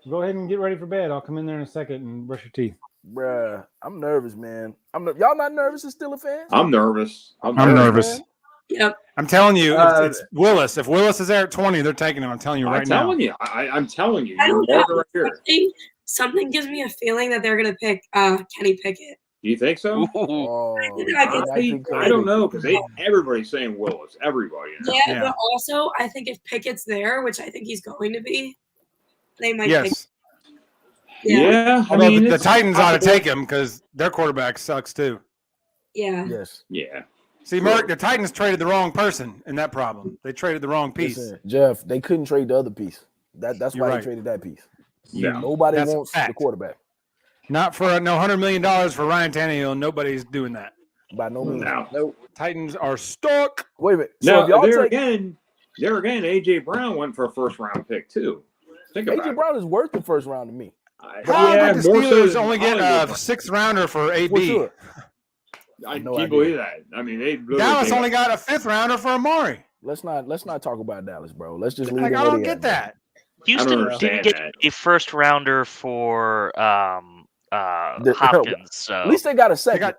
Go ahead and get ready for bed. I'll come in there in a second and brush your teeth. Bruh, I'm nervous, man. Y'all not nervous as Steelers fans? I'm nervous. I'm nervous. Man. Yep. I'm telling you, it's Willis. If Willis is there at 20, they're taking him. I'm telling you right now. I'm telling you. I You're don't know. right here. Something gives me a feeling that they're gonna pick Kenny Pickett. Do you think so? Oh, I don't know because everybody's saying Willis. Everybody. Yeah, but also I think if Pickett's there, which I think he's going to be, they might pick. Yeah. I Although mean, the it's Titans ought to possible. take him because their quarterback sucks too. Yeah. Yes. Yeah. See, Mark, the Titans traded the wrong person in that problem. They traded the wrong piece. Listen, Jeff, they couldn't trade the other piece. That's You're why right. they traded that piece. Yeah. Nobody That's a wants the fact. quarterback. Not for no $100 million for Ryan Tannehill. Nobody's doing that. By no means. No. Nope. Titans are stuck. Wait a minute. No, So if y'all there take again, AJ Brown went for a first round pick too. Think about AJ it. Brown is worth the first round to me. How did the more so Steelers than only get a Hollywood. sixth rounder for AB? For sure. I No can't idea. believe that. I mean, they literally Dallas gave only up- got a fifth rounder for Amari. Let's not talk about Dallas, bro. Let's just leave Like, it I where don't they get at, that. Houston understand didn't get that. a first rounder for Hopkins. So At least they got a second.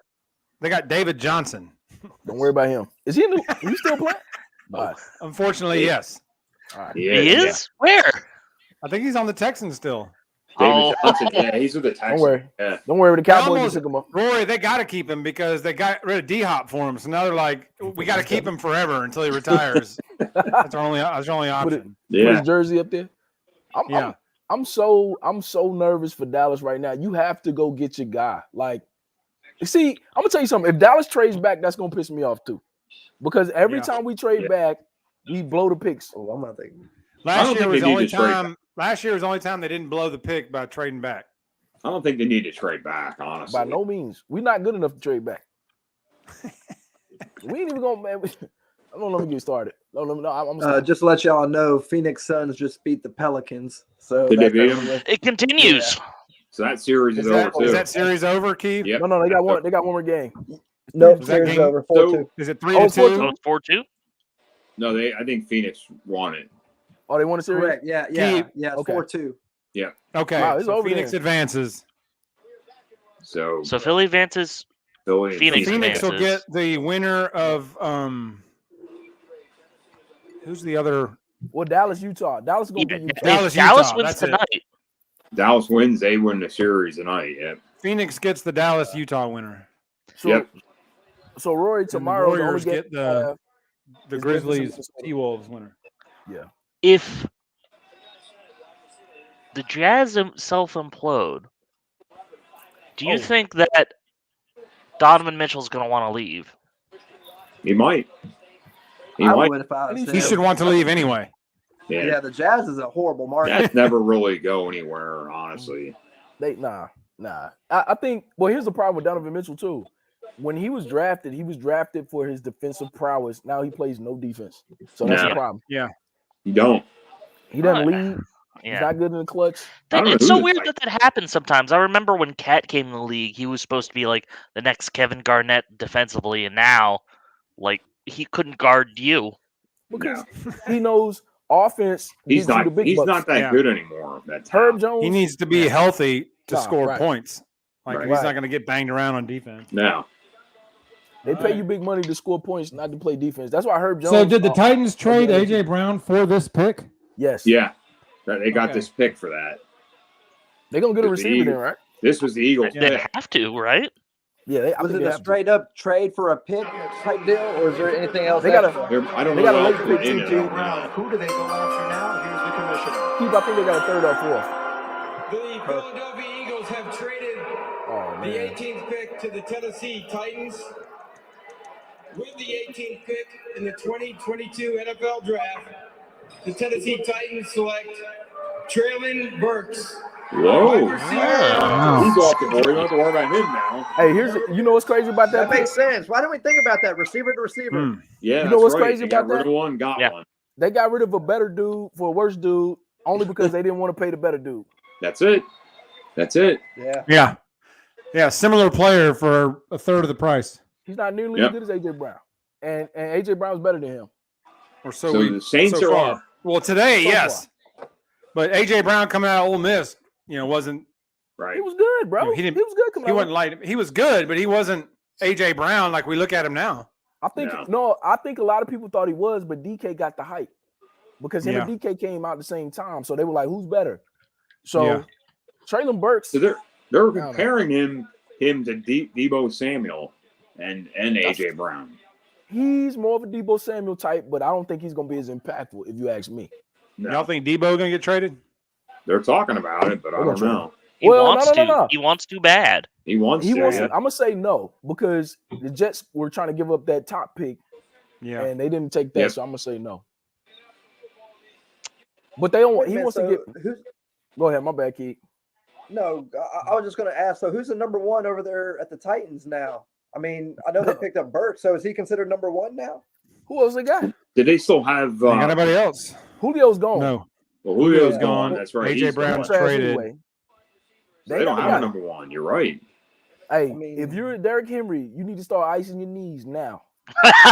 They got David Johnson. Don't worry about him. Is he he still playing? All right. Unfortunately, yes. All right. Yeah, he is where? I think he's on the Texans still. David Johnson. Yeah, he's with the Texans. Don't worry. Yeah. Don't worry. The Cowboys almost- just took him up. Rory, they got to keep him because they got rid of D-Hop for him. So now they're like, we got to keep him forever until he retires. That's our only option. Put Yeah. his jersey up there. I'm so nervous for Dallas right now. You have to go get your guy. Like, see, I'm gonna tell you something. If Dallas trades back, that's gonna piss me off too, because every time we trade back, we blow the picks. Oh, I'm not thinking. Last year was the only time. Last year was the only time they didn't blow the pick by trading back. I don't think they need to trade back, honestly. By no means, we're not good enough to trade back. We ain't even gonna. Man, don't let me get started. No, I'm just to let y'all know, Phoenix Suns just beat the Pelicans. So Did they that's beat over. them? It continues. So that series is over too. Is that series over, Keith? Yep. No, they got one. They got one more game. Nope, Is that series game- over. 4-2. Is it 3-2? So it's 4-2. No, I think Phoenix won it. Oh, they won a series. Correct. Yeah. Keith. It's Okay. 4-2. Yeah. Okay. Wow, it's so over Phoenix then. advances. So So Philly advances. Philly and Phoenix Phoenix will advances. get the winner of who's the other? Well, Dallas, Utah. Dallas is gonna Yeah, beat Utah. Dallas, if Dallas Utah, wins that's it. tonight. Dallas wins, they win the series tonight. Yeah. Phoenix gets the Dallas Utah winner. So, Yep. so Rory, And the tomorrow the only Warriors game get the is Grizzlies Memphis and T-Wolves winner. Yeah. If the Jazz self-implode, do you think that Donovan Mitchell's going to want to leave? He might. He I might. would if I was He him. should want to leave anyway. Yeah. Yeah, the Jazz is a horrible market. That's never really go anywhere, honestly. nah. I think. Well, here's the problem with Donovan Mitchell too. When he was drafted for his defensive prowess. Now he plays no defense, so that's No. the problem. Yeah. You don't. He doesn't Uh, lead. He's Yeah. not good in the clutch. I don't know It's who so this weird guy- that happens sometimes. I remember when Cat came in the league, he was supposed to be like the next Kevin Garnett defensively, and now, like, he couldn't guard you. Because he knows offense. He's gets you the not. big He's bucks. not that Yeah. good anymore. That's Herb Jones. He needs to be healthy to Nah, score right. points. Like Right. he's Right. not going to get banged around on defense. No. They pay you big money to score points, not to play defense. That's why Herb Jones. So did the Titans trade yeah. AJ Brown for this pick? Yes. Yeah. They got Okay. this pick for that. They're gonna get a The receiver Eagles. then, right? This was the Eagles They pick. have to, right? Yeah, Was it a straight up trade for a pick type deal, or is there anything else? They got I don't they know. got a late what pick else too, they Keith. did. Who do they go after now? Here's the commissioner. Keith, I think they got a third or fourth. The Philadelphia Eagles have traded Oh, the man. 18th pick to the Tennessee Titans. With the 18th pick in the 2022 NFL Draft, the Tennessee Titans select Traylon Burks. Whoa. Wide receiver. He's off the board. You don't have to worry about him now. Hey, you know what's crazy about that? That makes sense. Why don't we think about that? Receiver to receiver. Yeah, You know that's what's right. crazy They got about rid that? of one, got one. They got rid of a better dude for a worse dude only because they didn't want to pay the better dude. That's it. That's it. Yeah. Yeah. Similar player for a third of the price. He's not nearly as good as AJ Brown, and AJ Brown's better than him. Or So the Saints so are far. off. Well, today, So yes. But AJ Brown coming out of Ole Miss, wasn't right. He was good, bro. He was good coming He out. wasn't like he was good, but he wasn't AJ Brown like we look at him now. I think I think a lot of people thought he was, but DK got the hype because him and DK came out at the same time, so they were like, "Who's better?" So Traylon Burks. So they're comparing him to Debo Samuel and AJ Brown. He's more of a Debo Samuel type, but I don't think he's gonna be as impactful if you ask me. No. Y'all think Debo gonna get traded? They're talking about it, but I don't know. He wants to. He wants to bad. He wants to. I'm gonna say no because the Jets were trying to give up that top pick, and they didn't take that, so I'm gonna say no. But they don't. He wants to get. Go ahead, my bad, Keith. No, I was just going to ask. So, who's the number one over there at the Titans now? I mean, I know they picked up Burke, so is he considered number one now? Who else they got? Did they still have? Got anybody else? Julio's gone. No. Well, Julio's gone. That's right. AJ Brown's traded. Anyway. They don't have a number one. You're right. Hey, if you're Derrick Henry, you need to start icing your knees now. They're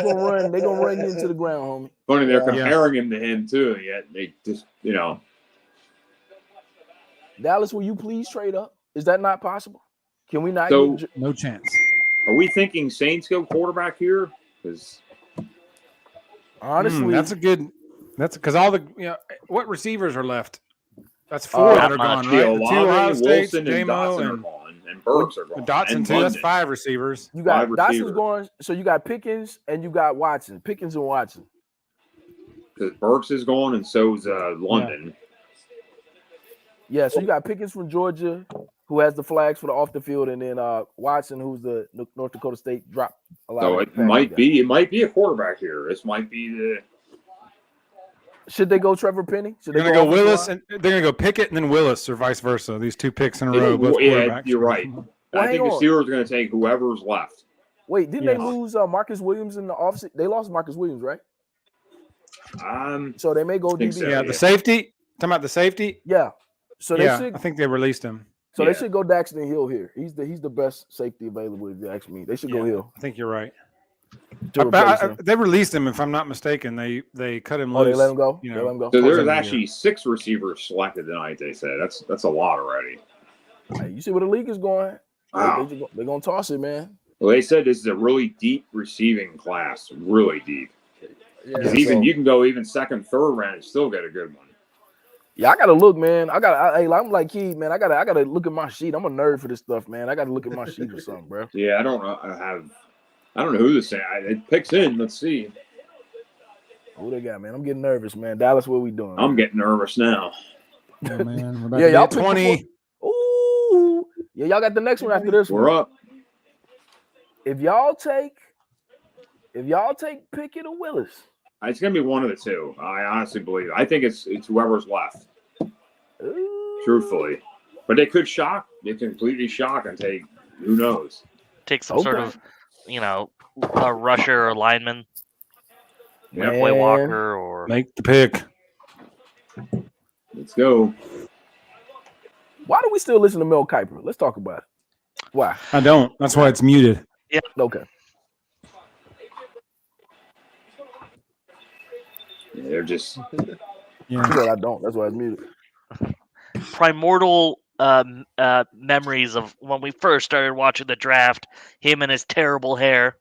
gonna run you into the ground, homie. Funny, they're comparing him to him too. Yet they just, Dallas, will you please trade up? Is that not possible? Can we not? So, no chance. Are we thinking Saints go quarterback here? Because honestly, that's a good. That's because all the what receivers are left? That's four that are gone, right? The two Ohio States, J-Mo, and Burks are gone. Dotson and too. London. That's five receivers. You got Dotson's going. So you got Pickens and you got Watson. Pickens and Watson. Because Burks is gone, and so's London. Yeah, so you got Pickens from Georgia, who has the flags for the off the field, and then Watson, who's the North Dakota State drop. So it might be a quarterback here. This might be the. Should they go Trevor Penny? Should they're gonna go Willis, and they're gonna go Pickett and then Willis, or vice versa. These two picks in a row, both quarterbacks. You're right. I think the Steelers are gonna take whoever's left. Wait, didn't they lose Marcus Williams in the offseason? They lost Marcus Williams, right? So they may go DB. So, yeah, the safety. Talking about the safety. Yeah. So they should. I think they released him. So they should go Daxton Hill here. He's the best safety available. If you ask me, they should go Hill. I think you're right. They They released him, if I'm not mistaken. They cut him loose. They let him go. They let him go. So there's actually 6 receivers selected tonight. They said that's a lot already. Hey, you see where the league is going? Wow. They're gonna toss it, man. Well, they said this is a really deep receiving class, really deep. Yeah, you can go even second, third round and still get a good one. Yeah, I gotta look, man. I'm like Keith, man. I gotta look at my sheet. I'm a nerd for this stuff, man. I gotta look at my sheet or something, bro. Yeah, I don't know. I don't know who to say. It picks in. Let's see. Who they got, man? I'm getting nervous, man. Dallas, what we doing? I'm getting nervous now. Oh, man, yeah, y'all 20. Ooh, yeah, y'all got the next one after this one. We're up. If y'all take Pickett or Willis, it's gonna be one of the two. I honestly believe it. I think it's whoever's left. Truthfully, but they could shock. They can completely shock and take. Who knows? Take some sort of, a rusher or lineman. Boy Walker or make the pick. Let's go. Why do we still listen to Mel Kiper? Let's talk about it. Why? I don't. That's why it's muted. Yeah. Okay. Yeah, they're just. Yeah. I don't. That's why it's muted. Primordial memories of when we first started watching the draft. Him and his terrible hair.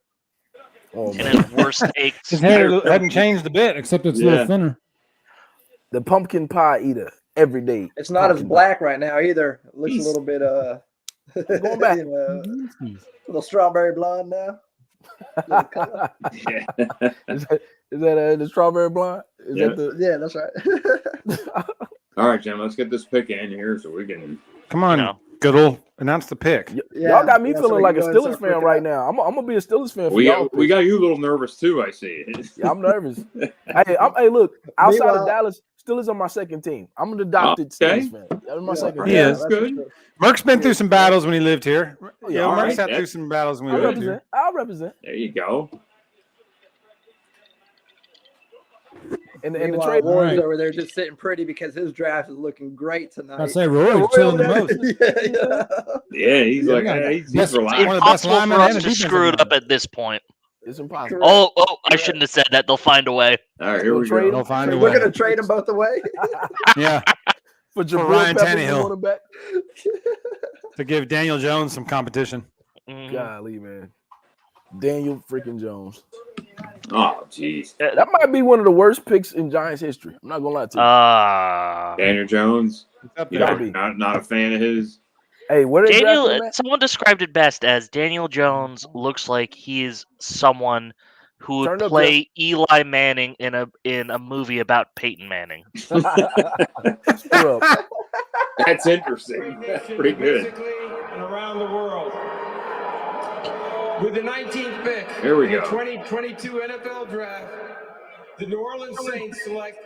Oh, and his worst takes. His hair hadn't changed a bit, except it's a little thinner. The pumpkin pie eater every day. It's not as black right now either. It looks a little bit Going back. You know, little strawberry blonde now. Little color. Yeah. Is that the strawberry blonde? Is Yeah. that the? Yeah, that's right. All right, Jim. Let's get this pick in here so we can. Come on, Goodle. Announce the pick. Y'all got me so feeling we like a can go Steelers and start fan picking right up. now. I'm gonna be a Steelers fan for We y'all. got you a little nervous too. I see. Yeah, I'm nervous. Hey, look. Outside of Meanwhile- Dallas, Steelers on my second team. I'm an adopted Okay. Steelers fan. That's my second He team. is. that's good. for sure. Merck's been through some battles when he lived here. Yeah, all Merck right, sat that- through some battles when we I'll lived represent. here. I'll represent. There you go. And the Meanwhile, trade. Roy's Right. over there just sitting pretty because his draft is looking great tonight. I say Roy's chilling the most. Yeah, he's Yeah, like, we got- he's Yes, relaxed. one of the best Impossible linemen for and us a to defensive screw it up lineman. at this point. It's impossible. Correct. Oh, I shouldn't have said that. They'll find a way. All right, here we Trade go. We'll find a We're way. gonna trade them both away. Yeah, For Jabril Ryan Peppers, Tannehill. we want him back. to give Daniel Jones some competition. Mhm. Golly, man. Daniel freaking Jones. Oh, jeez. That might be one of the worst picks in Giants history. I'm not gonna lie to you. Daniel Jones. Up You there. gotta know, be. not a fan of his. Hey, where they Daniel, drafted him at? someone described it best as Daniel Jones looks like he is someone who would Turn it up, play Eli Manning in a movie about Peyton Manning. Screw up. That's interesting. That's pretty good. Domestically and around the world. With the 19th pick Here we in the go. 2022 NFL Draft, the New Orleans Saints select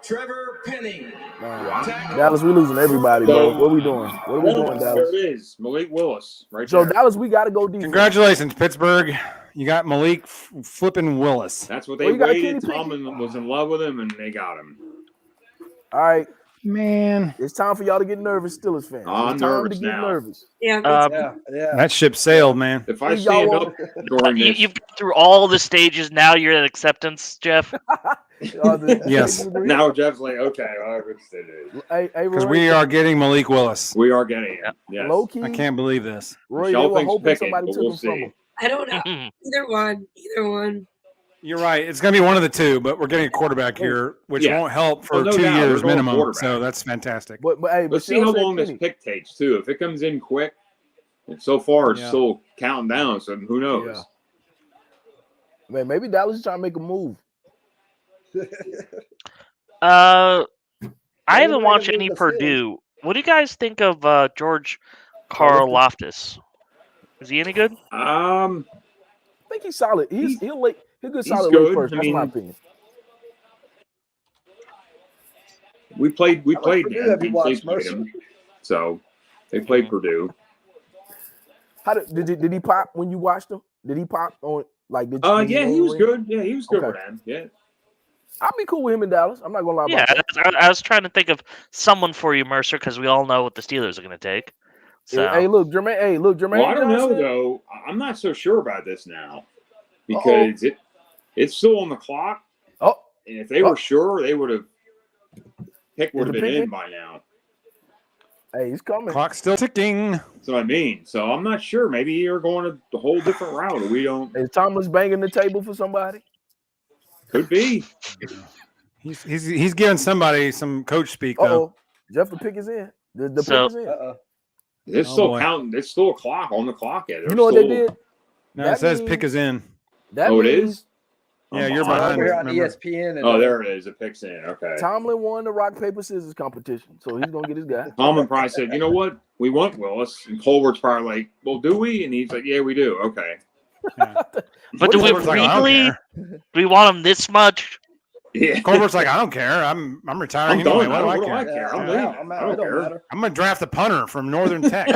Trevor Penning. Dallas, we losing everybody, bro. What are we doing? What are we doing, There Dallas? it is. Malik Willis, right So there. Dallas, we got to go defense. Congratulations, Pittsburgh. You got Malik flipping Willis. That's what Well, they you got waited. Kenny Pickett. Tomlin was in love with him, and they got him. All right, Man, it's time for y'all to get nervous, Steelers fans. I'm It's time nervous to get now. nervous. Yeah, Yeah. that ship sailed, man. If I Y'all stand want- up during this, You've been through all the stages. Now you're at acceptance, Jeff. Yes. now Jeff's like, okay, I understand it. Hey, Because Roy, we are getting Malik Willis. We are getting it. Yes. low key. I can't believe this. Roy, Michelle they were thinks hoping Pickett, somebody but took we'll him from see. him. I don't know. Either one. Either one. You're right. It's going to be one of the two, but we're getting a quarterback here, which Yeah. won't help for Well, no 2 doubt. years We're going minimum. quarterback. So that's fantastic. But hey, Let's see how Michelle said long this Kenny. pick takes too. If it comes in quick, and so far it's Yeah. still counting down, so who knows? Yeah. Man, maybe Dallas is trying to make a move. I haven't Maybe watched they're any gonna do the Purdue. What do you guys think of George Karlaftis? Is he any good? I think he's solid. He's a good he's solid good. late first. I That's my mean, opinion. we played Purdue. them. Have you They watched played Mercer? them. So they played Purdue. How did he pop when you watched him? Did he pop on like? Did Yeah, know he the was ring? good. Yeah, he was good Okay. for them. Yeah. I'd be cool with him in Dallas. I'm not gonna lie Yeah, about that. I was trying to think of someone for you, Mercer, because we all know what the Steelers are going to take. So Hey, look, Jermaine. Hey, look, Jermaine. Well, I don't know Johnson. though. I'm not so sure about this now because it's still on the clock. Oh, and if they were sure, they would have pick would have the been pick in by now. Hey, he's coming. Clock's still ticking. That's what I mean. So I'm not sure. Maybe you're going a whole different route. We don't. Is Thomas banging the table for somebody? Could be. He's giving somebody some coach speak though. Oh, Jeff, the pick is in. The So- pick is in. It's Oh, still boy. counting. It's still a clock on the clock. Yet. You know what they did? No, That it says means- pick is in. That Oh, it means is? Yeah, you're behind. behind. We're on remember? ESPN. And Oh, there it is. It picks in. Okay. Tomlin won the rock paper scissors competition, so he's gonna get his guy. Tomlin probably said, "You know what? We want Willis." And Colbert's probably like, "Well, do we?" And he's like, "Yeah, we do." Okay. But do we Colbert's like, I don't really? care. Do we want him this much? Yeah. Colbert's like, I don't care. I'm retiring I'm anyway. done. What do What I do I care? care? I'm Yeah, leaving. I'm I out. don't It don't care. matter. I'm gonna draft a punter from Northern Tech.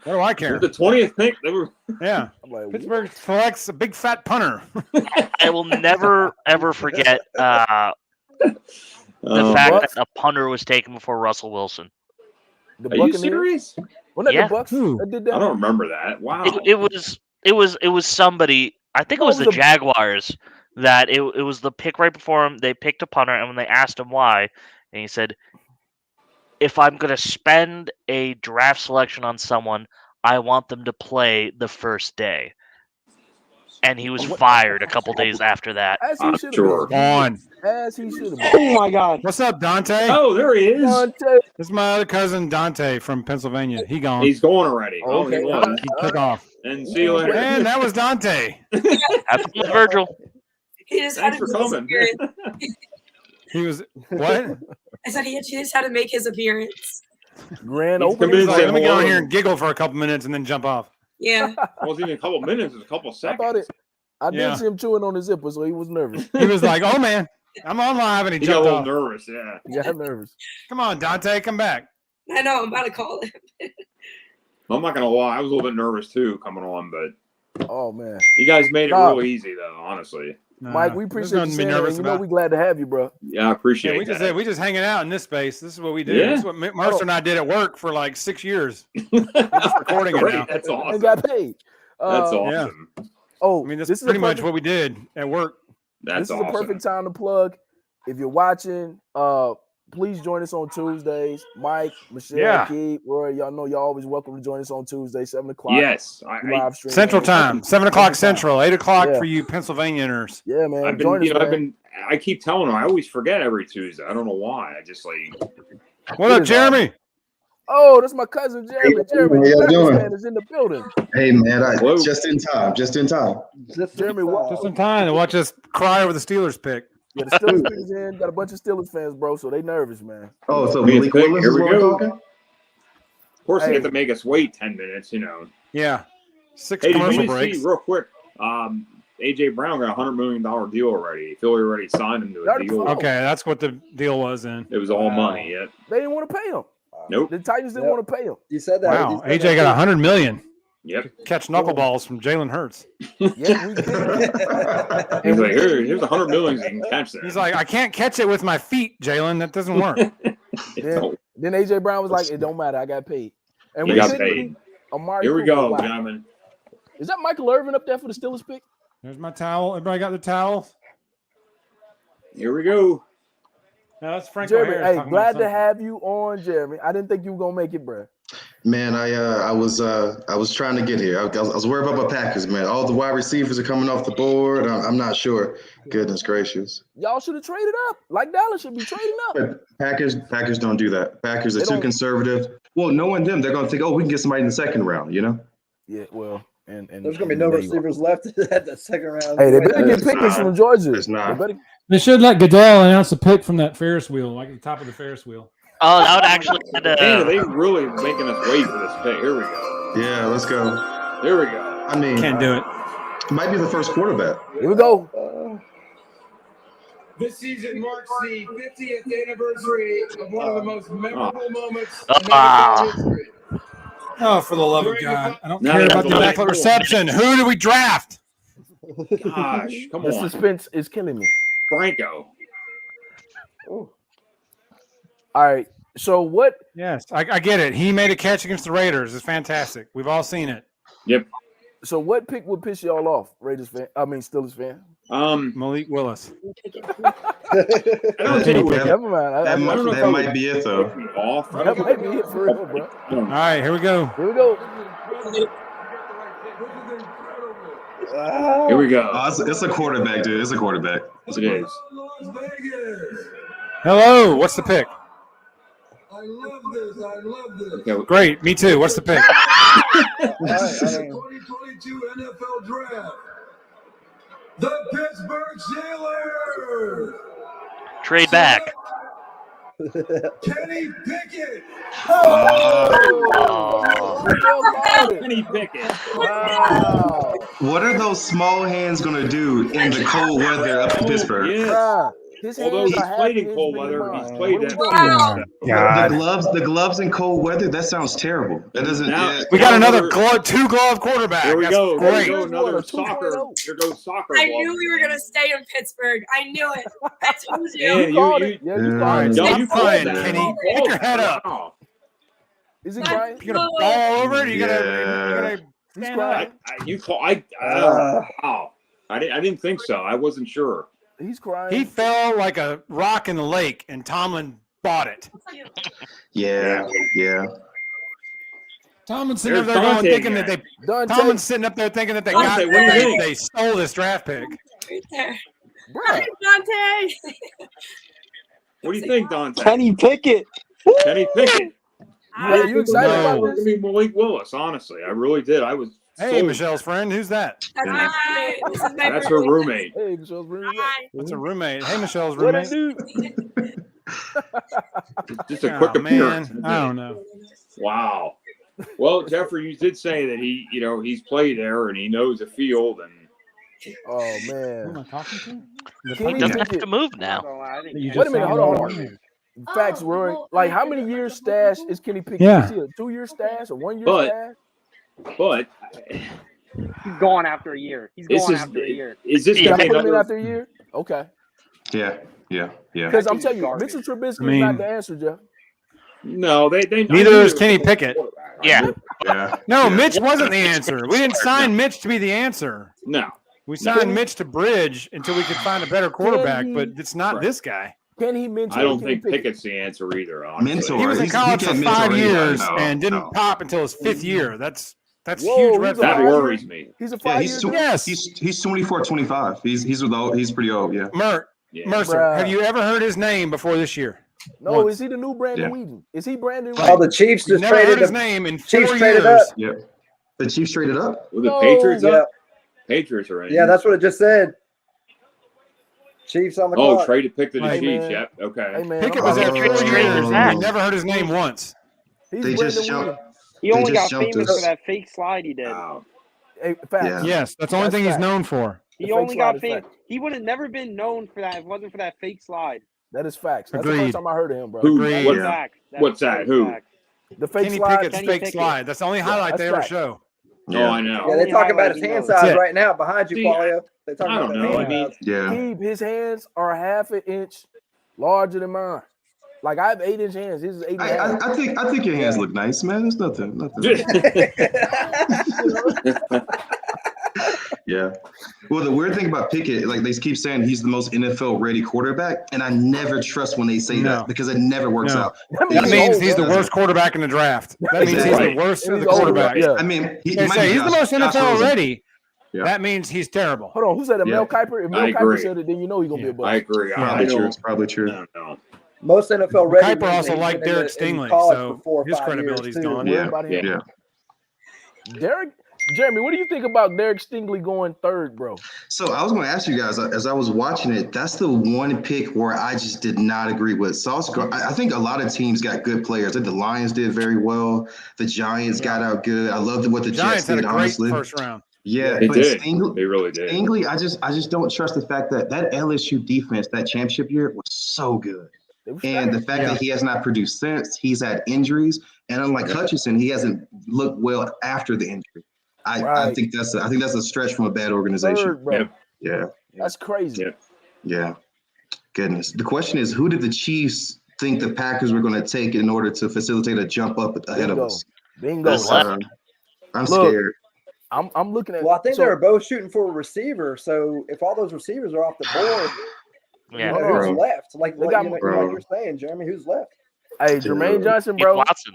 What do I care? The 20th pick. They were. Yeah, I'm like, Pittsburgh selects a big fat punter. I will never ever forget the Oh, fact Bucks? that a punter was taken before Russell Wilson. the Are you Buccaneers. serious? Wasn't that Yeah. the Bucks Who? that did that? I don't remember that. Wow. It was somebody. I think it No, was it the was a- Jaguars that it was the pick right before him. They picked a punter, and when they asked him why, and he said, "If I'm going to spend a draft selection on someone, I want them to play the first day." and he was fired a couple days after that. As he should have Sure. been. On. As he should have been. Oh my God. What's up, Dante? Oh, there he is. Dante. This is my other cousin, Dante, from Pennsylvania. He gone. He's going already. Okay. Oh, he won. He took off. And see you later. And that was Dante. Have fun with Virgil. He just had Thanks to for make his coming. appearance. He was what? I said he just had to make his appearance. Grand He's opening. convinced He's like, let me go Hello. in here and giggle for a couple minutes and then jump off. Yeah. It wasn't even a couple minutes. It was a couple I seconds. thought it. I Yeah. did see him chewing on the zipper, so he was nervous. He was like, "Oh man, I'm on live," and he He got a jumped little off. nervous. Yeah. He got nervous. Come on, Dante, come back. I know. I'm about to call him. I'm not gonna lie. I was a little bit nervous too coming on, but Oh man, you guys made it Nah. real easy though. Honestly. Mike, we there's appreciate you nothing to be saying that, nervous and you know about. we glad to have you, bro. Yeah, I appreciate Yeah, that. we just hanging out in this space. This is what we do. Yeah. This is what Mercer and I did at work for like 6 years. We're just recording it Great. now. That's And awesome. got paid. That's Uh, awesome. Oh, I mean, that's this is pretty a much perfect, what we did at work. That's this is awesome. a perfect time to plug. If you're watching, please join us on Tuesdays. Mike, Michelle, Yeah. Keith, Roy, y'all know y'all always welcome to join us on Tuesday, 7 o'clock. Yes, Live stream. Central time, 7 o'clock Central time. Central, 8 o'clock Yeah. for you Pennsylvanianers. Yeah, man. I've join been, us, man. I keep telling them. I always forget every Tuesday. I don't know why. I just like. What up, Jeremy? Oh, that's my cousin Jeremy. Jeremy, how the y'all Packers doing? fan is in the building. Hey man, Hello. just in time. Jeremy, what? Just in time to watch us cry over the Steelers pick. Yeah, the Steelers fans in. Got a bunch of Steelers fans, bro. So they nervous, man. Oh, so Please, Malik pick. Willis Here is we what we're go. talking? Of course, Hey. they have to make us wait 10 minutes. You know. Yeah. 6 Hey, did commercial you breaks. see real quick? AJ Brown got a $100 million deal already. Philly already signed him to a Already deal. closed. Okay, that's what the deal was then. It was all money. Yep. They didn't want to pay him. Nope. The Titans didn't Yep. want to pay him. You said that. Wow, You said AJ that got $100 million. Yep. Catch knuckleballs from Jalen Hurts. Yeah, we did. He's like, here's $100 million. You can catch that. He's like, I can't catch it with my feet, Jalen. That doesn't work. Then AJ Brown was like, "It don't matter. I got paid." And He we got couldn't paid. keep Amari Here we Cooper. go, Wow. gentlemen. Is that Michael Irvin up there for the Steelers pick? There's my towel. Everybody got the towel? Here we go. No, that's Frank Jeremy, O'Hare hey, talking glad about to something. have you on, Jeremy. I didn't think you were gonna make it, bro. Man, I was trying to get here. I was worried about my Packers, man. All the wide receivers are coming off the board. I'm not sure. Goodness gracious. Y'all should have traded up. Like Dallas should be trading up. But Packers don't do that. Packers are They too don't- conservative. Well, knowing them, they're gonna think, oh, we can get somebody in the second round, you know? Yeah, well, and There's gonna be no there you go. receivers left at the second round. Hey, they better get It's Pickens not. from Georgia. It's not. They better- They should let Goodell announce a pick from that Ferris wheel, like at the top of the Ferris wheel. Oh, that would actually kind Man, are of. they really making us wait for this pick? Here we go. Yeah, let's go. Here we go. I mean, Can't do it. might be the first quarterback. Here we go. This season marks the 50th anniversary of one of the most memorable moments in Ah. NFL history. Oh, for the love of God. I don't Now care they about have the to Immaculate Cool. reception. Who do we draft? Gosh, come The on. suspense is killing me. Franco. All right. So what? Yes, I get it. He made a catch against the Raiders. It's fantastic. We've all seen it. Yep. So what pick would piss y'all off, Raiders fan? I mean, Steelers fan. Malik Willis. I don't think it would Never mind. I don't know if That I might would be it, though. pick me off. That might be it for real, bro. All right, here we go. Here we go. Here we go. Oh, it's a quarterback, dude. It's a quarterback. Yes, it is. Las Vegas. Hello. What's the pick? I love this. I love this. Okay. Great. Me too. What's the pick? This is the 2022 NFL Draft. The Pittsburgh Steelers. Trade back. Kenny Pickett. Kenny Pickett. Wow. What are those small hands gonna do in the cold weather up in Pittsburgh? Yes. Ah, his Although hands he's are half played an in inch cold bigger weather, than he's mine. played What are that. we doing? The gloves in cold weather. That sounds terrible. That doesn't. Now- We got another Another- two glove quarterback. Here we That's go. great. Here we go. Here's Another one, a soccer. 2.0. Here goes soccer. I ball. knew we were gonna stay in Pittsburgh. I knew it. I told you. Yeah, You called it. Yeah, you Yeah. called it. No, Stop you crying, called that. Kenny. You Pick called your head that. up. Wow. Is he crying? You gonna fall over it? Or you Yeah. gotta He's stand crying. up. You call. Wow. I didn't think so. I wasn't sure. He's crying. He fell like a rock in the lake, and Tomlin bought it. Yeah. Tomlin's sitting There's up there going, Dante thinking again. that they. Dante, Tomlin's sitting up there thinking that they Dante, got what do you they, think? they stole this draft pick. Right there. bruh. Dante. What do you think, Dante? Kenny Pickett. Kenny Pickett. You excited No. about Give this? me Malik Willis. Honestly, I really did. I was. Hey, sold. Michelle's friend, who's that? That's my roommate. This is my That's her roommate. Hey, Michelle's bringing it. Hi. That's a roommate. Hey, Michelle's What roommate. it do? Just a quick Oh, appearance. man, I don't know. Wow. Well, Jeffrey, you did say that he's played there and he knows the field and. Oh Who am man. I talking to? The Kenny He doesn't have Pickett. to move now. You Wait just a minute, signed hold on, off. hold on. Facts, Roy. Like, how many years stash is Kenny Pickett? Yeah. Is he a 2-year stash, a 1-year But- stash? But He's gone after a year. He's this gone is after a year. is this Can gonna I be put him in another? after a year? Okay. Yeah. Because I'm That telling you, dude's Mitchell Trubisky I mean- is not the answer, Jeff. No, they. Neither is Kenny Pickett. Yeah. Yeah. No, Yeah. Mitch wasn't the answer. We didn't sign Mitch to be the answer. No. We signed Mitch to bridge until we could find a better quarterback, he- but it's not Right. this guy. Can he mention? I don't Kenny think Pickett? Pickett's the answer either. Honestly. Mentor. He was in He college for can't 5 mentor anybody. years No, and didn't no. pop until his 5th year. That's Whoa, huge red he's a That flag. 5-year worries me. He's a Yeah, 5-year. Yes. he's 24, 25. He's old. He's pretty old. Yeah. Yeah. Mercer, Bruh. have you ever heard his name before this year? No, Once. is he the new Brandon Yeah. Whedon? Is he Brandon Oh, Whedon? the Chiefs You've just never heard traded his him. name in Chiefs 4 traded years. up. Yeah. The Chiefs traded up. Well, the No. Patriots Yeah, up. Patriots are in. yeah, that's what it just said. Chiefs on the Oh, clock. trade to pick the Hey, Chiefs. man. Yep. Okay. Hey man, Pickett I'm was there sorry. 4 Traded years back. and we never heard his name once. He's They Brandon just Whedon. jumped. He They only just got jumped famous us. for that fake slide he did. Wow. Hey, facts. Yeah. Yes, that's the only That's thing he's fact. known for. He fake only slide got is famous. fact. He would have never been known for that if it wasn't for that fake slide. That is facts. That's the Agreed. first time I heard of him, bro. Who? Agreed. What, Yeah. Fact. What's that? straight Who? fact. The fake Kenny slide. Pickett's Kenny fake Pickett. slide. That's the only highlight that's they ever fact. show. Oh, I know. Yeah, they Only talking about highlight his he hand knows. size That's it. right now behind you, See, Qualia. They talking I about don't the know. hand I mean, size. Yeah. Keeb, his hands are half an inch larger than mine. Like I have 8-inch hands. His is 8.5. I think your hands look nice, man. There's nothing. Yeah. Well, the weird thing about Pickett, like they keep saying he's the most NFL ready quarterback, and I never trust when they say No. that because it never works No. out. That That he's means old, he's the bro. worst quarterback in the draft. That means he's Exactly. the worst And of the he's old, quarterbacks. yeah. I mean, he They might say be he's the Josh- most Josh NFL Rosen. ready. Yeah. That means he's terrible. Hold on, who said that? Yeah. Mel Kiper? If I Mel Kiper agree. said it, then you know he's gonna be a bust. I agree. Yeah. I Probably true. don't. It's probably true. No. Most NFL ready. Kuiper means also he's liked been in Derek the- in Stingley, college so for 4 or his 5 years, credibility's too. gone. Worried Yeah. about him. Yeah. Jeremy, what do you think about Derek Stingley going third, bro? So I was going to ask you guys as I was watching it. That's the one pick where I just did not agree with. So I think a lot of teams got good players. I think the Lions did very well. The Giants got out good. I loved what the Jets Giants had a did. great Honestly, first round. yeah, They but did. Stingley, They really did. Stingley, I just don't trust the fact that LSU defense that championship year was so good. They was And the fact that he has not produced since, he's had injuries, and unlike Hutchinson, he hasn't looked well after the injury. I Right. think that's a stretch from a bad organization. third, bro. Yep. Yeah, That's crazy. Yep. yeah. Goodness. The question is, who did the Chiefs think the Packers were going to take in order to facilitate a jump up ahead of Bingo. us? Bingo. That's, I'm Look, scared. I'm looking at. Well, I think so- they were both shooting for a receiver. So if all those receivers are off the board, Yeah. you know, Bro. who's left? Like, They got- like Bro. you're saying, Jeremy, who's left? Hey, Jermaine Johnson, Keith bro. Watson.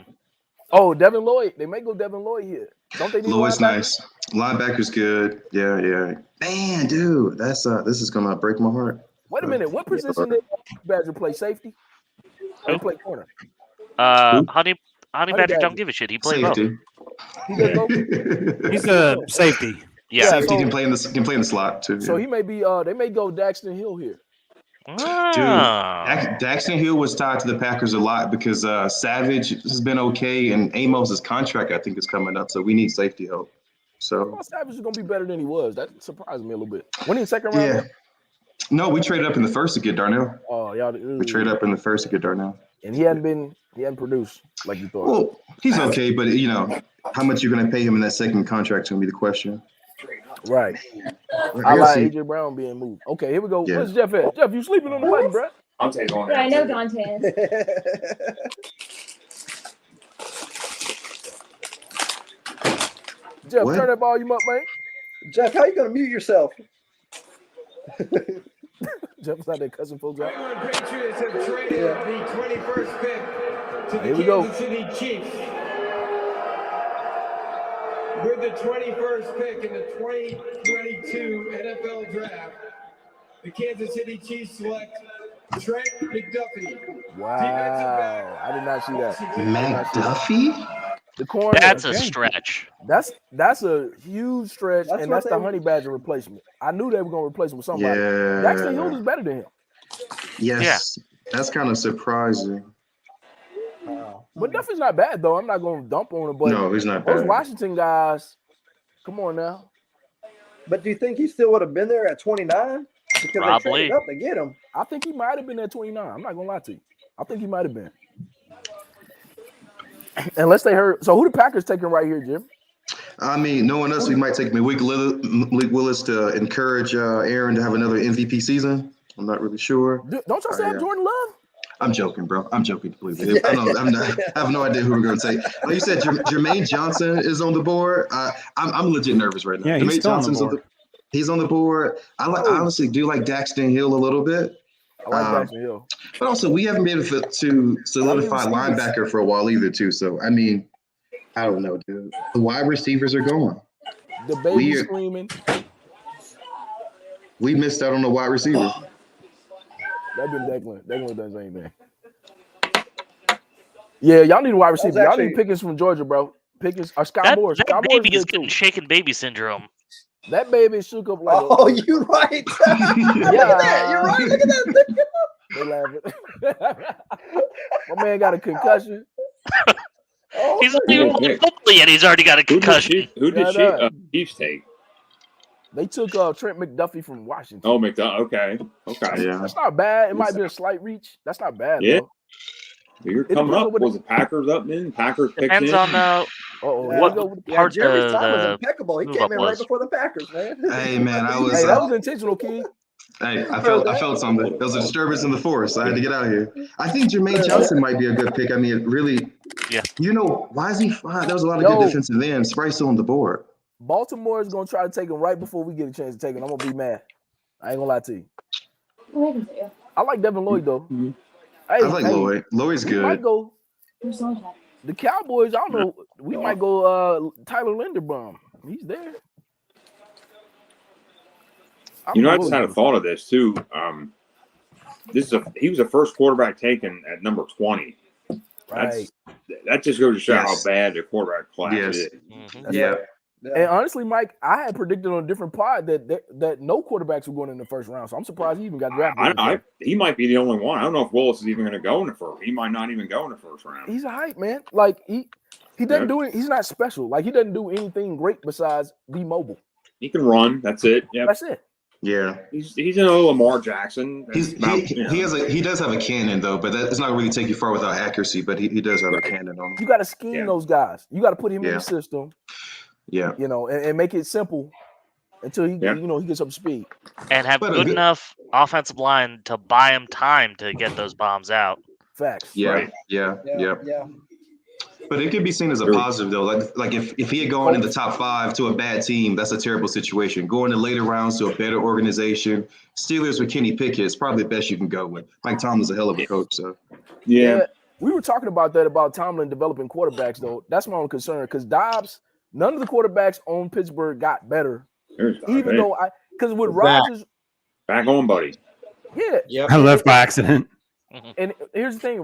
Oh, Devin Lloyd. They may go Devin Lloyd here. Don't they need Lloyd's linebackers? nice. Linebacker's good. Yeah. Man, dude, this is gonna break my heart. Wait a minute. What position did Badger play? Safety? Or Who? play corner? Honey Badger Badger. don't give a shit. He played both. Safety. He did both? He's a safety. Yeah. Safety so- can play in the slot too. So yeah. he may be. They may go Daxton Hill here. Ah. Daxton Hill was tied to the Packers a lot because Savage has been okay, and Amos's contract I think is coming up, so we need safety help. So Well, Savage is gonna be better than he was. That surprised me a little bit. When he second round? yeah, no, we traded up in the first to get Darnell. Oh, y'all. We traded up in the first to get Darnell. And he hadn't produced like you thought. Well, he's okay, but how much you're going to pay him in that second contract is going to be the question. Right. I gotta like see. AJ Brown being moved. Okay, here we go. Yeah. Where's Jeff at? Jeff, you sleeping on the button, bro? I'll take on Yeah, I know that. Dante is. Jeff, What? turn that volume up, man. Jeff, how you gonna mute yourself? Jeff's out there cussing folks New out. England Patriots have traded the 21st pick to the Here we go. Kansas City Chiefs. With the 21st pick in the 2022 NFL Draft, the Kansas City Chiefs select Trent McDuffie. Wow, I did not see that. McDuffie? The corner. That's a stretch. That's a huge stretch, and that's the Honey Badger replacement. I knew they were going to replace him with somebody. Yeah. Daxton Hill is better than him. Yes, that's kind of surprising. But Duffy's not bad though. I'm not going to dump on him. But No, he's not those bad. Washington guys, come on now. But do you think he still would have been there at 29? Because Probably. they traded up to get him. I think he might have been at 29. I'm not going to lie to you. I think he might have been. Unless they heard. So who the Packers taking right here, Jim? I mean, no one else. We might take Malik Willis to encourage Aaron to have another MVP season. I'm not really sure. Don't y'all say have Jordan Love? I'm joking, bro. I'm joking completely. I have no idea who we're going to take. Oh, you said Jermaine Johnson is on the board. I'm legit nervous right now. Yeah, he's Jermaine still Johnson's on the board. He's on the board. I honestly do like Daxton Hill a little bit. I like Daxton Hill. But also, we haven't been able to solidify linebacker for a while either, too. So, I mean, I don't know, dude. The wide receivers are gone. The baby screaming. We missed out on the wide receiver. That been Declan. Declan does anything. Yeah, y'all need a wide receiver. Y'all need Pickens from Georgia, bro. Pickens or Scott Moore. That Scott Moore's baby is good getting too. shaken baby syndrome. That baby shook up like. Oh, you're right. Look at that. You're right. Look at that. They laughing. My man got a concussion. He's not even playing football yet. He's already got a concussion. Who did Chiefs take? They took Trent McDuffie from Washington. Oh, McDuffie. Okay. Yeah. That's not bad. It might be a slight reach. That's not bad. Yeah. Though. You're coming up. Was the Packers up in? Packers picked Depends in? on what part Jeremy's time was the impeccable. He move came up in was. right before the Packers, man. Hey, man, I was. Hey, that was intentional, kid. Hey, I felt something. There was a disturbance in the force. I had to get out of here. I think Jermaine Johnson might be a good pick. I mean, it really. Yeah. You know, why is he fine? There was a lot of good defensive ends. Right still on the board. Baltimore is gonna try to take him right before we get a chance to take him. I'm gonna be mad. I ain't gonna lie to you. I like Devin Lloyd though. Mm-hmm. I like Lloyd. Lloyd's good. Might go. The Cowboys. I don't know. We might go. Tyler Linderbaum. He's there. You know, I just had a thought of this too. He was the first quarterback taken at number 20. That just goes to show how bad the quarterback class is. Yeah. And honestly, Mike, I had predicted on a different pod that no quarterbacks were going in the first round. So I'm surprised he even got drafted. He might be the only one. I don't know if Willis is even going to go in the first. He might not even go in the first round. He's a hype man. Like he doesn't do it. He's not special. Like he doesn't do anything great besides be mobile. He can run. That's it. Yep. That's it. Yeah. He's an old Lamar Jackson. He does have a cannon though, but it's not really take you far without accuracy. But he does have a cannon on him. You got to scheme those guys. You got to put him in the system. Yeah. You know, and make it simple until he he gets up to speed. And have good enough offensive line to buy him time to get those bombs out. Facts. Yeah. Right. Yeah. But it could be seen as a positive though. Like if he had gone in the top 5 to a bad team, that's a terrible situation. Going in later rounds to a better organization, Steelers with Kenny Pickett is probably the best you can go with. Mike Tomlin's a hell of a coach, so yeah. We were talking about that about Tomlin developing quarterbacks though. That's my own concern because Dobbs, none of the quarterbacks on Pittsburgh got better. Even though because with Rodgers, back on, buddy. Yeah. I left by accident. And here's the thing,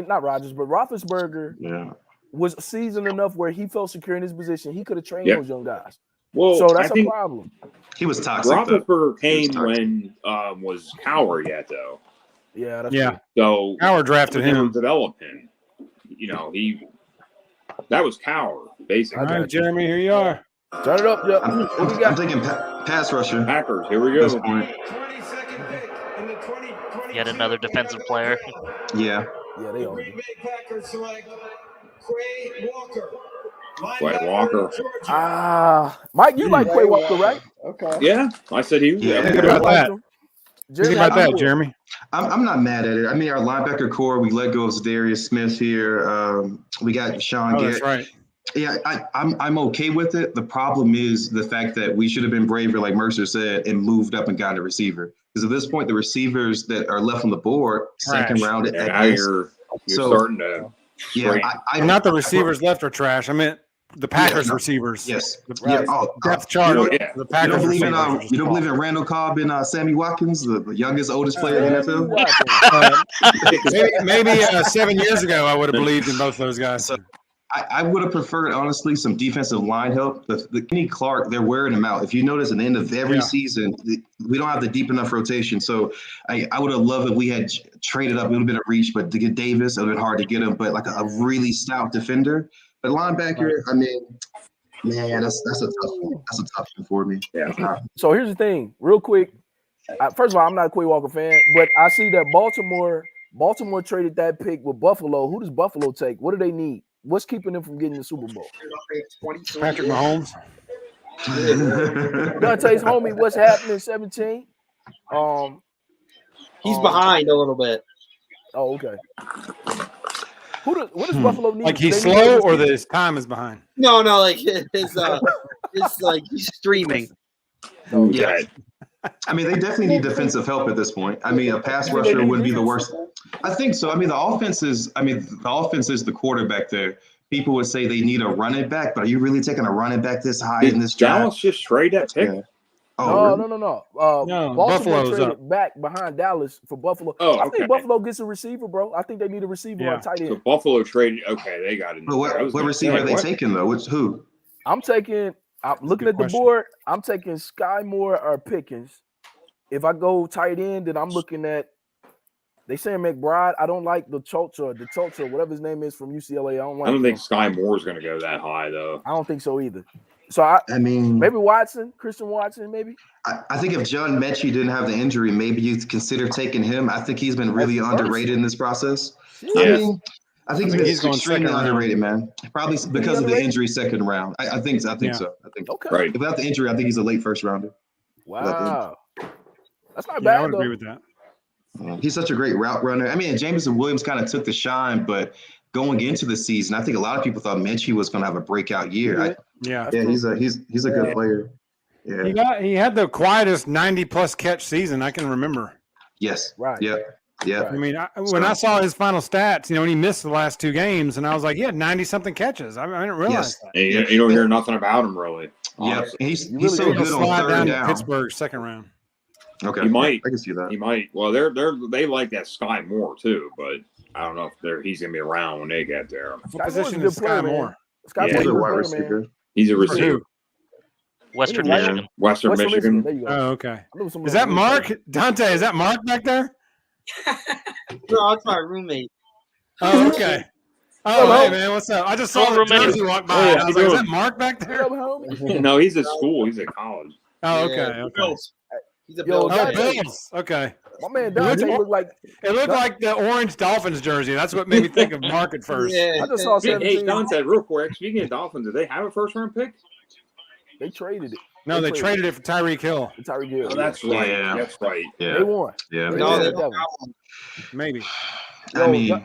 not Rodgers, but Roethlisberger was seasoned enough where he felt secure in his position. He could have trained those young guys. Well, so that's a problem. He was toxic. Roethlisberger came when was Cowher yet though. Yeah, that's true. So Cowher drafted him. Developed him. You know, that was Cowher, basically. All right, Jeremy, here you are. Turn it up, I'm thinking pass rusher. Packers, here we go. Yet another defensive player. Yeah, they are. Green Bay Packers select Quay Walker. Quay Walker. Mike, you like Quay Walker, right? Okay. Yeah, I said he was. Yeah. Think about that. Think about that, Jeremy. I'm not mad at it. I mean, our linebacker core, we let go of Darius Smith here. We got Sean Garrett. That's right. Yeah, I'm okay with it. The problem is the fact that we should have been braver, like Mercer said, and moved up and got a receiver. Because at this point, the receivers that are left on the board, second round at Now best. you're starting to. Yeah, not the receivers left are trash. I meant the Packers Yeah, no. receivers. Yes. Right. Yeah. Oh, Depth chart. You of know, The Packers you receivers. don't believe in Randall Cobb and Sammy Watkins, the youngest, oldest player in the Sammy NFL? Watkins. Maybe 7 years ago, I would have believed in both those guys. So I would have preferred, honestly, some defensive line help. The Kenny Clark, they're wearing him out. If you notice, at the end of every season, we don't have the deep enough rotation. So I would have loved if we had traded up. It would have been a reach, but to get Davis, it would have been hard to get him. But like a really stout defender. But linebacker, I mean, man, that's a tough one. That's a tough one for me. Yeah. So here's the thing, real quick. First of all, I'm not a Quay Walker fan, but I see that Baltimore traded that pick with Buffalo. Who does Buffalo take? What do they need? What's keeping them from getting the Super Bowl? Patrick Mahomes. Dante's homie, what's happening? 17. He's behind a little bit. Oh, okay. What does Buffalo need? Like he's slow, or his time is behind? No, like it's like he's streaming. Yeah. I mean, they definitely need defensive help at this point. I mean, a pass rusher wouldn't be the worst. I think so. I mean, the offense is the quarterback there. People would say they need a running back, but are you really taking a running back this high in this draft? Dallas just trade that pick? Yeah. No. No, Baltimore Buffalo's traded up. back behind Dallas for Buffalo. Oh, I okay. think Buffalo gets a receiver, bro. I think they need a receiver on tight end. So Buffalo traded. Okay, they got it. But what receiver are they taking though? Who? I'm looking at the board. I'm taking Sky Moore or Pickens. If I go tight end, then I'm looking at. They saying McBride. I don't like the Tulsa, whatever his name is from UCLA. I don't think Sky Moore's going to go that high though. I don't think so either. So I mean, maybe Christian Watson, maybe. I think if John Mechie didn't have the injury, maybe you'd consider taking him. I think he's been really underrated in this process. Yeah. I think he's going extremely underrated, man. Probably because of the injury second round. I think so. Okay. Right. Without the injury, I think he's a late first rounder. Wow. That's not Yeah, bad I would though. agree with that. He's such a great route runner. I mean, Jameson Williams kind of took the shine, but going into the season, I think a lot of people thought Mechie was going to have a breakout year. He's a good player. Yeah, he had the quietest 90+ catch season I can remember. Yes. Right. Yeah. I mean, when I saw his final stats, when he missed the last two games, and I was like, he had 90-something catches. I didn't realize that. And you don't hear nothing about him really. Yeah, he's Really so good on slide third down down. to Pittsburgh second round. Okay, He might. I can see that. He might. Well, they like that Sky Moore too, but I don't know if he's gonna be around when they get there. What position is Sky Moore? He's a wide receiver. He's a receiver. Western Michigan. Western Michigan. There you go. Oh, okay. Is that Mark? Dante, is that Mark back there? No, that's my roommate. Oh, okay. Oh, hey, man, what's up? I just saw the jersey walk by. And I was like, is that Mark back there? No, he's at school. He's at college. Oh, okay. Okay. He's a Yo, Bills Dante, fan. Bills. Okay. my man Dante looked like It looked like the orange Dolphins jersey. That's what made me think of Mark at first. I just saw Hey, 17. Dante, real quick. Speaking of Dolphins, did they have a first round pick? They traded it. No, they traded it for Tyreek Hill. Tyreek Hill. Oh, that's right. Yeah. That's right. Yeah. They won. Yeah. No, they Yeah. don't got one. Maybe. I mean,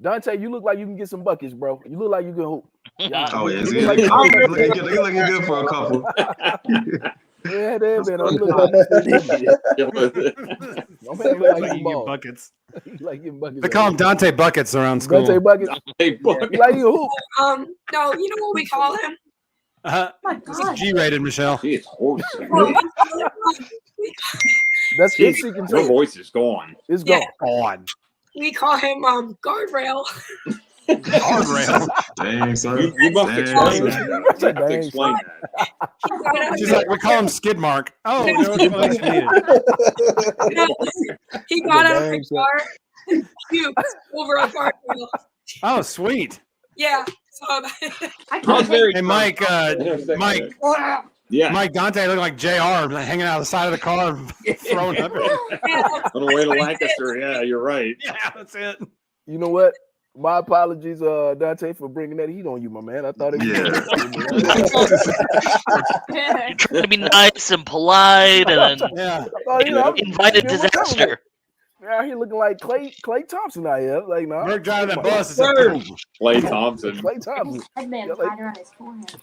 Dante, you look like you can get some buckets, bro. You look like you can hoop. Yeah, oh yeah, you it's look good. like you They're looking good for a couple. yeah, they man. I'm looking like my man look like You he get ball. buckets. He like getting buckets. They call him Dante Buckets around school. Dante buckets. Hey, He like you hoop. No, you know what we call him? This is G-rated, Michelle. He is horse. That's Jeez, it. your Your voice is gone. It's gone. On. We call him guardrail. Guardrail. Dang, son. You must Dang, explain son. that. You have to explain that. She's like, we call him Skid Mark. Oh, no explanation needed. He got out of the car and puked over a guardrail. Oh, sweet. Yeah. So Hey, Mike, Mike. Yeah. Mike Dante looked like JR hanging out of the side of the car throwing up. On the way to Lancaster. Yeah, you're right. Yeah, that's it. You know what? My apologies, Dante, for bringing that heat on you, my man. I thought it You're trying to be nice and polite and invited disaster. Yeah, he looking like Clay Thompson out here. Like, no. We're driving that bus. Clay Thompson. Clay Thompson. Headband tied around his forehead.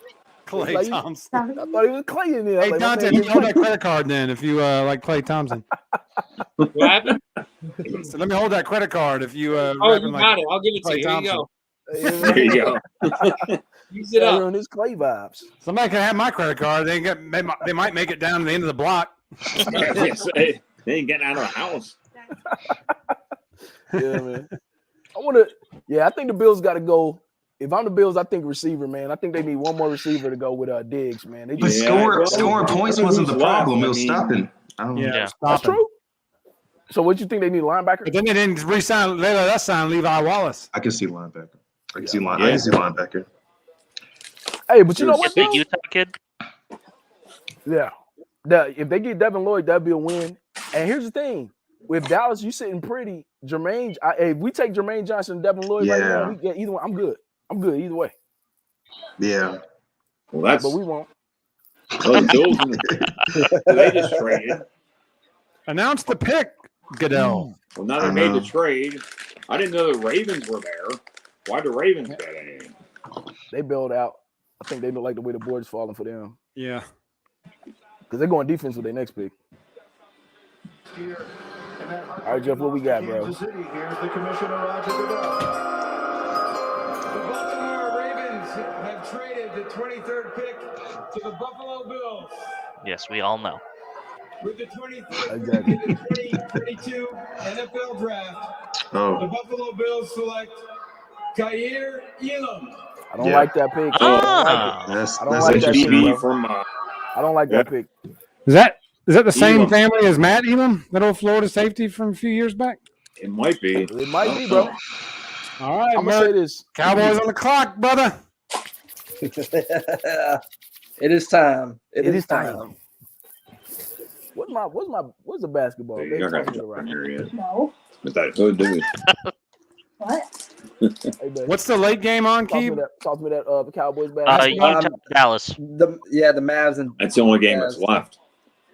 Clay Like, Thompson. I thought he was Clay in there. Hey, Like, my Dante, man let me hold that credit card then if you like Clay Thompson. What happened? So let me hold that credit card if you Oh, rap you him got like it. I'll give it to Clay you. Here you Thompson. go. There you go. Use it up. On his Clay vibes. Somebody can have my credit card. They might make it down to the end of the block. They ain't getting out of the house. Yeah, man. I think the Bills got to go. If I'm the Bills, I think receiver, man. I think they need one more receiver to go with Diggs, man. But scoring points wasn't the problem. It was stopping. That's true. So what you think they need linebacker? But then they didn't re-sign. They let us sign Levi Wallace. I can see linebacker. I can see linebacker. Hey, but you know what? The Utah kid. Yeah. If they get Devin Lloyd, that'd be a win. And here's the thing: with Dallas, you sitting pretty. Jermaine, if we take Jermaine Johnson and Devin Lloyd right now, we get either one. I'm good. I'm good either way. Yeah. Well, but we won't. Those Bills, they just traded. Announce the pick, Goodell. Well, now they made the trade. I didn't know the Ravens were there. Why the Ravens bet anything? They bailed out. I think they don't like the way the board is falling for them. Yeah. Because they're going defense with their next pick. All right, Jeff, what we got, bro? Here's the Commissioner Roger Goodell. The Baltimore Ravens have traded the 23rd pick to the Buffalo Bills. Yes, we all know. With the 23rd pick in the 2022 NFL Draft, the Buffalo Bills select Kaiir Elam. I don't like that pick. That's I don't like that pick. From, I don't like that pick. Is that the same family as Matt Elam, that old Florida safety from a few years back? It might be. It might be, bro. All right, I'm gonna say this: Cowboys on the clock, brother. It is time. It is time. What's the basketball? You're not gonna jump in here yet. No. With that hood, dude. What? What's the late game on, Keith? Talk to me that the Cowboys basketball. Utah, Dallas. The Mavs and That's the only game that's left.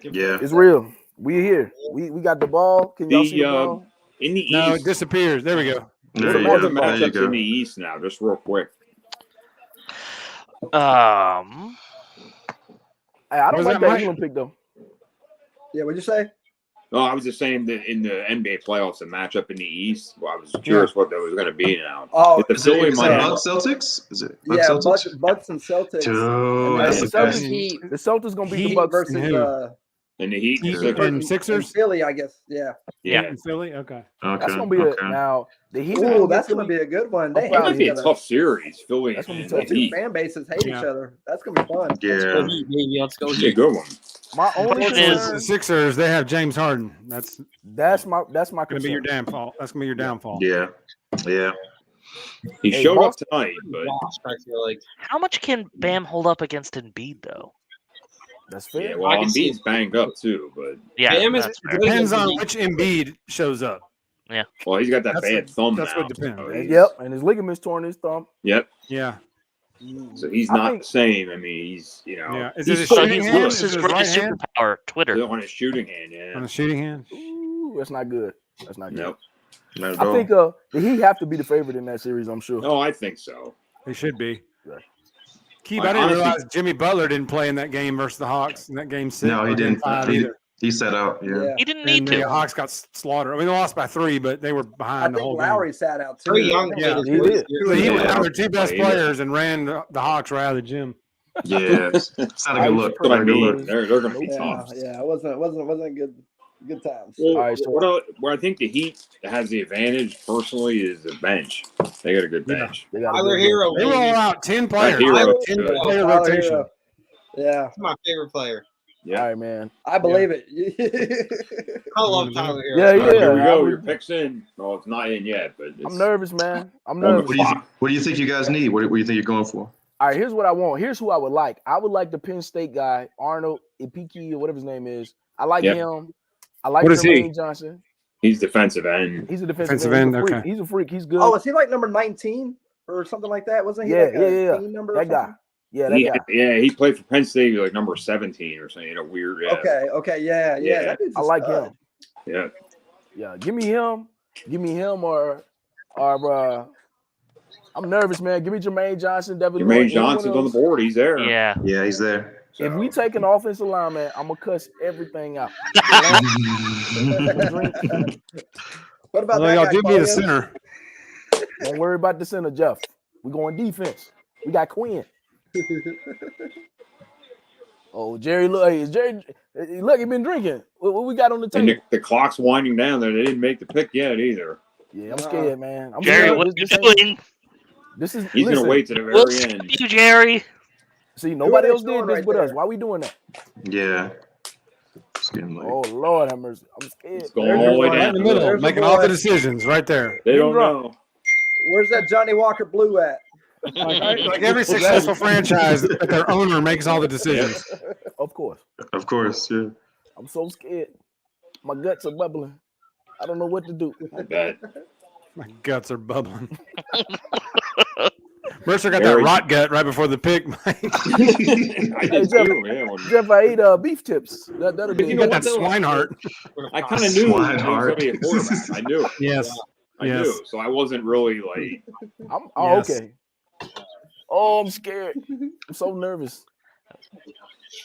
Yeah. It's real. We here. We got the ball. Can y'all see the ball? In the East. No, it disappears. There we go. There's There more you than go. There you matchups go. in the East now, just real quick. Hey, I don't Was like that that Mike? Elam pick though. Yeah, what'd you say? No, I was just saying that in the NBA playoffs, the matchup in the East. Well, I was curious what that was going to be now. Oh, if the Is Philly it Miami, Bucks Celtics? Is it Bucks Yeah, Celtics? Bucks and Celtics. Dude, And that's then the the best. Heat The Celtics gonna beat the Heat Bucks. versus and the Heat, Heat Sixers. and Sixers? and Philly, I guess. Yeah. Yeah. In Philly? Okay. That's gonna be now. The Heat. Ooh, that's gonna be a good one. They That might hate be each a other. tough series. Philly That's gonna be and tough. the Two Heat. fan bases hate each other. That's gonna be fun. Yeah. Let's go. That'd be a good one. My only It is. concern. The Sixers, they have James Harden. That's That's my gonna be concern. your downfall. That's gonna be your downfall. Yeah. Yeah. He Hey, showed up Boston- tonight, but I feel like How much can Bam hold up against Embiid, though? That's fair. yeah, well, I can see Embiid's banged up too. But Yeah, Bam is that's fair. It depends on which Embiid shows up. well, he's got that That's bad thumb that's now. what depends. so And, he's- yep, and his ligaments torn in his thumb. Yep. Yeah. So he's I not think- the same. I mean, he's Yeah. Is he's it a So shooting he's hand? lost Is his it his right greatest hand? superpower, Twitter. on his shooting hand. Yeah. On a shooting hand? Ooh, that's not good. That's not good. Nope. Not at I all. think the Heat have to be the favorite in that series. I'm sure. No, I think so. They should be. Right. Keith, I I didn't honestly- realize Jimmy Butler didn't play in that game versus the Hawks. In that game 6. No, he or game didn't. 5 He, either. he set out. Yeah. Yeah. He didn't And need the to. Hawks got slaughtered. I mean, they lost by 3, but they were I behind the think whole Lowry sat out too. Trey Young Yeah. played He his did. first year. game. He was Yeah. one of their 2 best Yeah. players and ran the Hawks right out of the gym. Yeah. It's not a good look. That's what I Not a good mean. look. They're going to be Yeah, tough. yeah, it wasn't good times. Well, All right, so- where I think the Heat has the advantage personally is the bench. They got a good bench. They got a Tyler good Hero. They roll baby. out 10 players. Hero, 10 good. player Tyler rotation. Hero. Yeah, He's my favorite player. look. All right, man. I believe it. I love Tyler Hero. Yeah, All right, yeah. here we go. I Your would- pick's in. Well, it's not in yet, but it's I'm nervous, man. I'm on the nervous. clock. What do you think you guys need? What do you think you're going for? All right, here's what I want. Here's who I would like. I would like the Penn State guy, Arnold Ipiki or whatever his name is. I like Yep. him. I like What is he? Jermaine Johnson. He's defensive end. He's a defensive Defensive end. end, He's a freak. okay. He's a freak. He's good. Oh, is he like number 19 or something like that? Wasn't he Yeah, like a yeah. team number? or That guy. something? Yeah, that guy. He played for Penn State like number 17 or something. Weird. Yeah. Okay, yeah. Yeah. That dude's I a like stud. him. Yeah. Yeah, give me him or I'm nervous, man. Give me Jermaine Johnson, Devin Lloyd, Jermaine any one of Johnson's on the those. board. He's there. Yeah. Yeah, he's there. If we take an offensive lineman, I'm gonna cuss everything out. What about Well, that y'all guy, do be the Claudio? center. Don't worry about the center, Jeff. We're going defense. We got Quinn. Oh, Jerry, look, hey, Jerry, look, he been drinking. What we got on the And table? the clock's winding down there. They didn't make the pick yet either. Yeah, I'm scared, man. I'm Jerry, scared. what are you doing? This is. He's listen, gonna wait to the We'll very skip end. you, Jerry. See, nobody they else did throwing this right but us. there? Why we doing that? Yeah. It's getting late. Oh Lord, have mercy. I'm scared. It's going all the way Right down. in the middle, There's a making all boy. the decisions right there. They don't drunk. know. Where's that Johnny Walker Blue at? Like every successful franchise, that their owner makes all the decisions. Of course. Of course, yeah. I'm so scared. My guts are bubbling. I don't know what to do. I bet. My guts are bubbling. Mercer got Very- that rot gut right before the pick, Mike. I did Jeff, too. Yeah, well, Jeff, I ate beef tips. That'll be. You know got what, that though? swine heart. I kind of knew he was going Swinehart. to be a quarterback. I knew it. Yes. I Yes. knew. So I wasn't really like. Yes. Okay. Oh, I'm scared. I'm so nervous.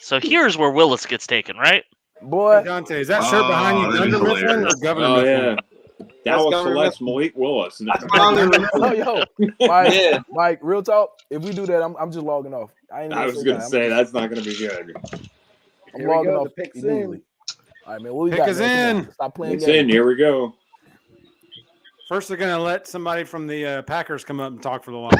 So here's where Willis gets taken, right? Boy, Dante, is that shirt behind you that'd be Thunder Mifflin or hilarious. Governor Oh Mifflin? yeah, that was Governor Celeste Malik Willis. oh, yo, Mike, Yeah. Mike, real talk. If we do that, I'm just logging off. I ain't I was say gonna that. say that's not gonna be good. I'm Here we logging go, off the pick's immediately. in. All right, man. What we Pick got? is man? Come on, in. Stop playing It's games. in. Here we go. First, they're going to let somebody from the Packers come up and talk for the line.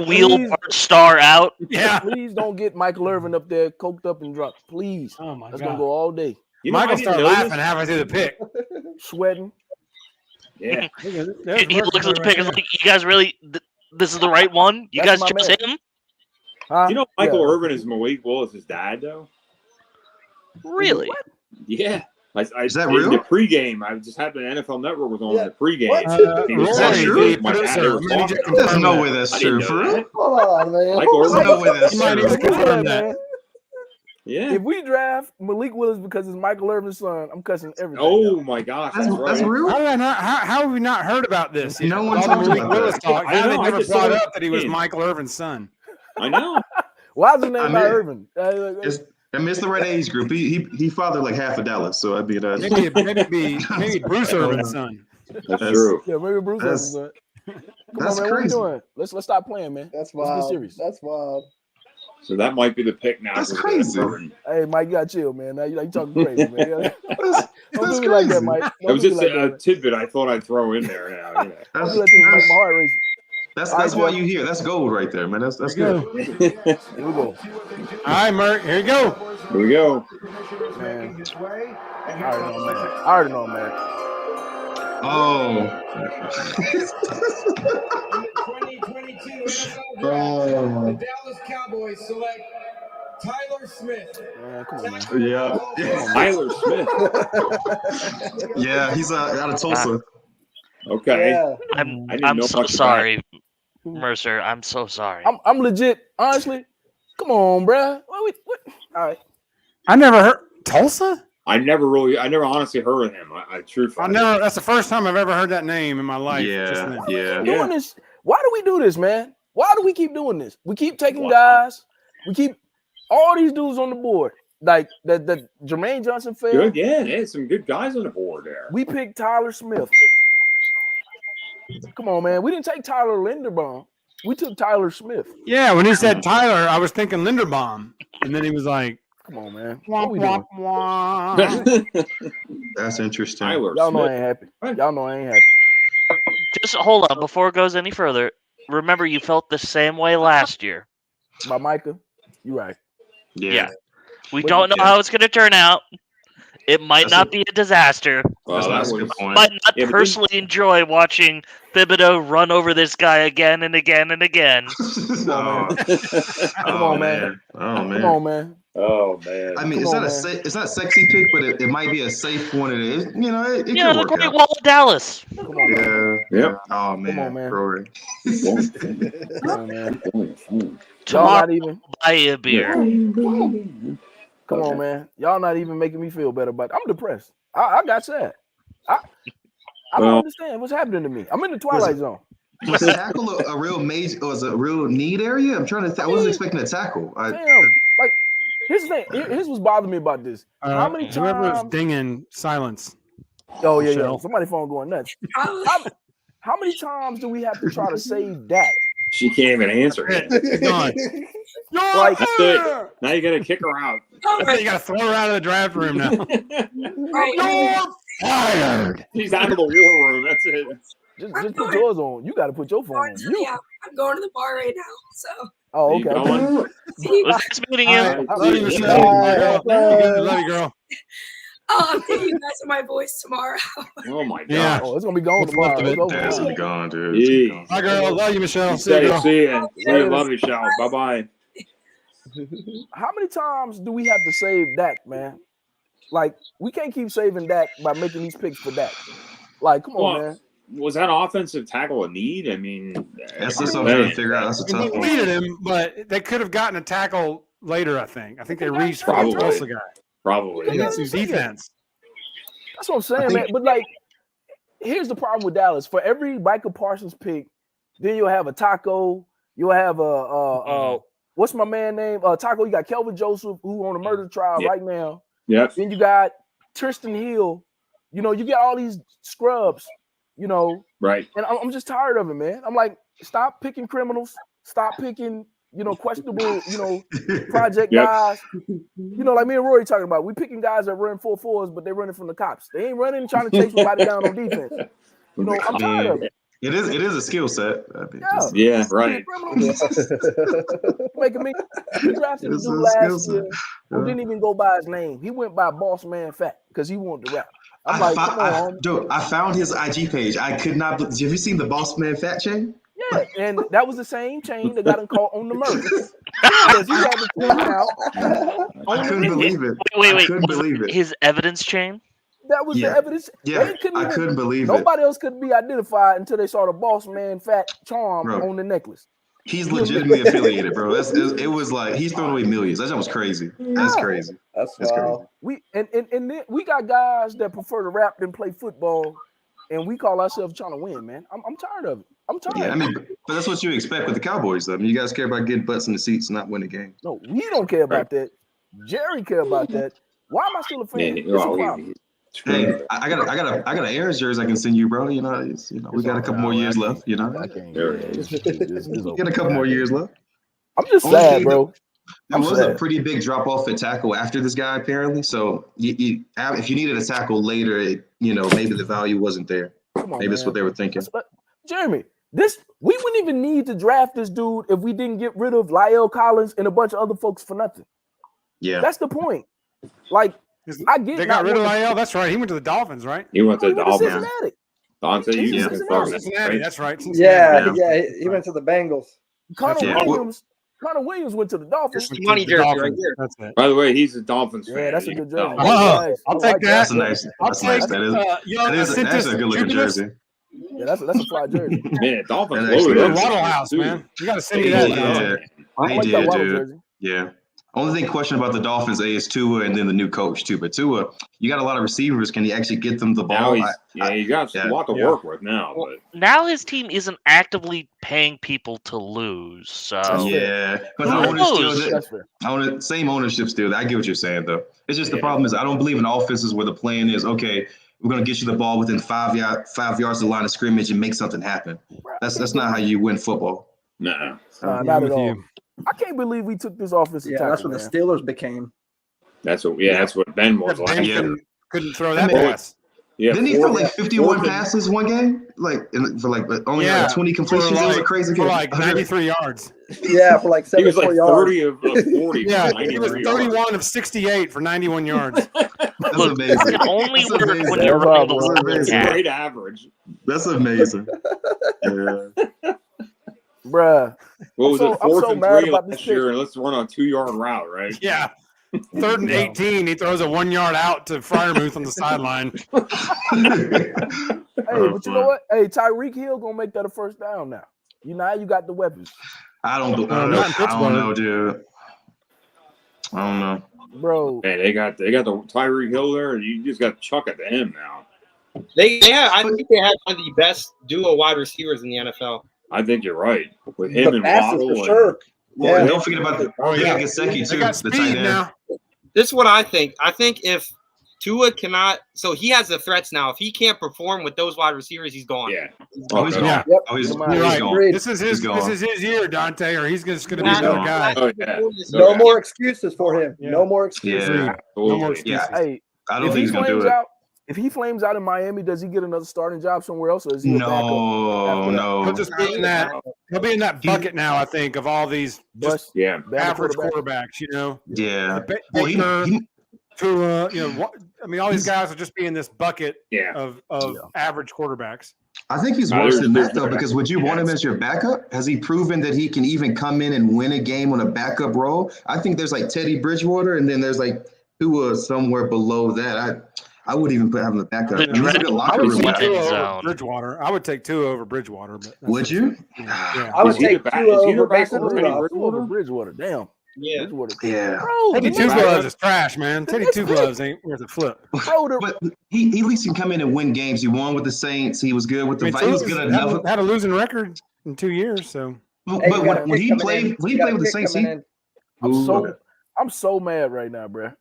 Wheel Please. Bart Star out. Yeah. Please don't get Michael Irvin up there coked up and drunk. Please. Oh, my That's God. gonna go all day. You know, I Michael didn't started know laughing this. halfway through the pick. Sweating. Yeah, He looks at the pick and is like, "You guys really? This is the right one? You That's guys my chose man. him? Huh? Do you know Michael Yeah. Irvin is Malik Willis' dad though? Really? Yeah. Is that in real? the pregame, I just happened. NFL Network was on Yeah. the pregame. What? He was Is that talking true? to my dad. They were talking. There's no way that's I didn't true. For know real? that. Hold on, man. Michael There's Irvin. no way that's You might need to true. confirm that. Man. Yeah. If we draft Malik Willis because it's Michael Irvin's son, I'm cussing everything. Oh my gosh, that's right. That's real? How did I not? How have we not heard about this? No one All the talks Malik about Willis that. talk. I How know, they I never just brought saw up that he was it. Michael Irvin's son? I know. Why is his name I not mean, Irvin? It's the right age group. He fathered like half of Dallas, so I'd be Maybe Bruce Irvin's son. That's true. Yeah, maybe Bruce That's- Irvin's son. Come that's on, man. What we crazy. doing? Let's stop playing, man. That's Let's get wild. serious. That's wild. So that might be the pick now. That's for crazy. Irvin. Hey, Mike, you gotta chill, man. Now you talking crazy, man. That's Don't that's do me like that, crazy. Mike. That Don't was do me just like a that. tidbit I thought I'd throw in there. Now, yeah. Don't That's do that to me. Make my heart race. that's All right, why Jeff. you here. That's gold right there, man. That's Here good. we Here we go, All right, Merc. Here you go. Here we go. man. I already know, man. Oh. 2022 NFL Draft, Oh. the Dallas Cowboys select Tyler Smith. Man, come on, man. Yeah. Tyler Smith. Yeah, he's out of Tulsa. Okay. Yeah. I didn't I'm know so much about sorry, Mercer. I'm so sorry. I'm legit. Honestly, come on, bruh. What? All right. I never heard Tulsa. I never honestly heard of him. I truthfully. That's the first time I've ever heard that name in my life. just then. Yeah. Doing this. Why do we do this, man? Why do we keep doing this? We keep taking Wow. guys. We keep all these dudes on the board. Like the Jermaine Johnson failed. Good, yeah, they had some good guys on the board there. We picked Tyler Smith. Come on, man. We didn't take Tyler Linderbaum. We took Tyler Smith. Yeah, when he said Tyler, I was thinking Linderbaum, and then he was like, Come on, man. womp, What we doing? womp, womp. That's interesting. Tyler Y'all know I Smith. ain't happy. Y'all know I ain't happy. Just hold on before it goes any further. Remember, you felt the same way last year. By Micah, you right. Yeah. We What- don't know yeah. how it's going to turn out. It might That's not a- be a disaster. Well, That's that a good was, point. Might not Yeah, but personally enjoy watching Thibodeau run over this guy again and again and again. Oh, Come on, man. Oh Come man. on, man. oh man. I mean, Come it's on, not man. it's not a sexy pick, but it might be a safe one. It is. You know, it Yeah, could the work Great out. Wall of Dallas. Come on, man. Yeah. Yep. Oh man. on, man. Rory. Come on, man. Y'all Tomorrow, not even. buy you a beer. Come on, man. Y'all not even making me feel better. But I'm depressed. I got sad. I don't Well- understand what's happening to me. I'm in the twilight zone. Was tackle a real major? Was a real need area? I'm trying to. I wasn't expecting a tackle. Damn. Like, here's the thing. Here's what's bothering me about this. How many Whoever was times? dinging silence. Oh yeah, yeah. Michelle. Somebody phone going nuts. How many times do we have to try to save that? She can't even answer it. It's gone. Like, That's it. Now you got to kick her out. You got to throw her out of the draft room now. Right. Fired. She's out of the war room. That's it. just put yours on. You got to put your phone on. You. Yeah, I'm going to the bar right now. So. Oh, okay. Was this meeting you? Love you, Michelle. Love you, girl. Oh, I'm taking you guys in my voice tomorrow. Oh my god. Yeah. Oh, it's gonna be gone tomorrow. It's over. Yeah, it's gonna be gone, dude. Bye, girl. Love you, Michelle. See you, girl. See ya. Love you, Michelle. Bye bye. How many times do we have to save Dak, man? Like, we can't keep saving Dak by making these picks for Dak. Like, come on, man. Was that offensive tackle a need? I mean, that's just something to figure out. That's a tough one. They needed him, but they could have gotten a tackle later, I think. I think they reached for Probably. the Tulsa guy. Probably. They need some defense. That's what I'm saying, man. But, like, here's the problem with Dallas. For every Michael Parsons pick, then you'll have a Taco. You'll have what's my man name? Taco, you got Kelvin Joseph, who on a murder trial right now. Yep. Then you got Tristan Hill. You know, you get all these scrubs, you know. Right. And I'm just tired of it, man. I'm like, stop picking criminals. Stop picking, you know, questionable, you know, project guys. You know, like me and Rory talking about. We picking guys that run 4.4s, but they're running from the cops. They ain't running trying to chase somebody down on defense. You know, I'm tired of it. It is a skill set. I mean, yeah, right. Making me drafted a dude last year who didn't even go by his name. He went by Boss Man Fat because he wanted to rap. I'm like, come on. Dude, I found his IG page. I could not. Have you seen the Boss Man Fat chain? Yeah, and that was the same chain that got him caught on the murder. Because he had to point out. I couldn't believe it. Wait. I couldn't believe it. His evidence chain? That was the evidence. Yeah, I couldn't believe it. Nobody else could be identified until they saw the Boss Man Fat charm on the necklace. He's legitimately affiliated, bro. It was like he's throwing away millions. That was crazy. That's crazy. That's crazy. We and then we got guys that prefer to rap than play football, and we call ourselves trying to win, man. I'm tired of it. I'm tired. Yeah, I mean, but that's what you expect with the Cowboys, though. I mean, you guys care about getting butts in the seats, not winning games. No, we don't care about that. Jerry care about that. Why am I still a fan? It's a problem. Hey, I got an Aaron's jersey I can send you, bro. You know, we got a couple more years left. You know, I can't. Get a couple more years left. I'm just sad, bro. There was a pretty big drop off at tackle after this guy, apparently. So if you needed a tackle later, maybe the value wasn't there. Maybe that's what they were thinking. Jeremy, we wouldn't even need to draft this dude if we didn't get rid of La'el Collins and a bunch of other folks for nothing. Yeah, that's the point. Like, I get they got rid of La'el. That's right. He went to the Dolphins, right? He went to the Dolphins. Cincinnati. Cincinnati. That's right. Cincinnati. Yeah. He went to the Bengals. Connor Williams went to the Dolphins. That's the money jersey right there. That's it. By the way, he's a Dolphins fan. Yeah, that's a good jersey. I'll take that. That's nice. That's nice. That is a good looking jersey. Yeah, that's a fly jersey. Man, Dolphins loaded. Waddle House, man. You got to send me that. They did, dude. Yeah. Only thing question about the Dolphins is Tua and then the new coach too. But Tua, you got a lot of receivers. Can he actually get them the ball? You got a lot to work with now. But now his team isn't actively paying people to lose. So but the ownership same ownership still. I get what you're saying though. It's just the problem is I don't believe in offenses where the plan is okay. We're gonna get you the ball within 5 yards of the line of scrimmage and make something happen. That's not how you win football. No, not at all. I can't believe we took this offensive tackle. That's what the Steelers became. That's what Ben was like. Couldn't throw that pass. Yeah, didn't he throw like 51 passes one game? For only 20 completions. It was a crazy game. For like 93 yards. Yeah, for like 74 yards. 30 of 40. Yeah, he was 31 of 68 for 91 yards. That's amazing. It only works when you're running the great average. That's amazing. Bruh. What was it? 4th and 3 last year. Let's run a 2-yard route, right? Yeah. 3rd and 18. He throws a 1-yard out to Freiermuth on the sideline. Hey, but you know what? Hey, Tyreek Hill gonna make that a first down now. You got the weapons. I don't know, dude. I don't know, bro. Hey, they got the Tyreek Hill there. You just got to chuck it to him now. I think they have one of the best duo wide receivers in the NFL. I think you're right. With him and Waddle. For sure. Well, don't forget about Gesicki too. They got speed now. This is what I think. I think if Tua cannot. So he has the threats now. If he can't perform with those wide receivers, he's gone. Yeah. Oh, he's gone. Yeah. Yep. Oh, he's Right. gone. This is He's his gone. year, Dante, or he's just going to be He's another gone. guy. Oh, yeah. No more excuses for him. Yeah. No more excuses. Yeah. No more Absolutely. excuses. Hey, I don't if think he he's gonna do flames it. out, if he flames out in Miami, does he get another starting job somewhere else, or is he a backup? No, after that? no. He'll just be in that. He'll be in that bucket now. I think of all these just Yeah. average quarterback. quarterbacks. You know, Yeah. Baker, he- Tua. You know, I mean, all these guys will just be in this bucket Yeah. of average quarterbacks. I think he's worse than that though, because would you want him as your backup? Has he proven that he can even come in and win a game on a backup role? I think there's like Teddy Bridgewater, and then there's like Tua somewhere below that. I wouldn't even put having the backup. The I mean, he's a good locker I would room take guy. End Tua over zone. Bridgewater. I would take Tua over Bridgewater. But Would you? Yeah. I would Is he take the back- Tua is he over the backup Mason over Teddy Rudolph. Over Bridgewater, damn. Yeah. Bridgewater. Yeah. Bro, Teddy the Two nigga- Gloves is trash, man. Teddy It's Two big. Gloves ain't worth a flip. Bro, But he at least can come in and win games. He won with the Saints. He was good with the I mean, Vikings. He was Tua's good enough. had a losing record in 2 years, so But Hey, you got a when pick he coming played, in. when You he got played a with the pick Saints, coming in. I'm so mad right now, bro.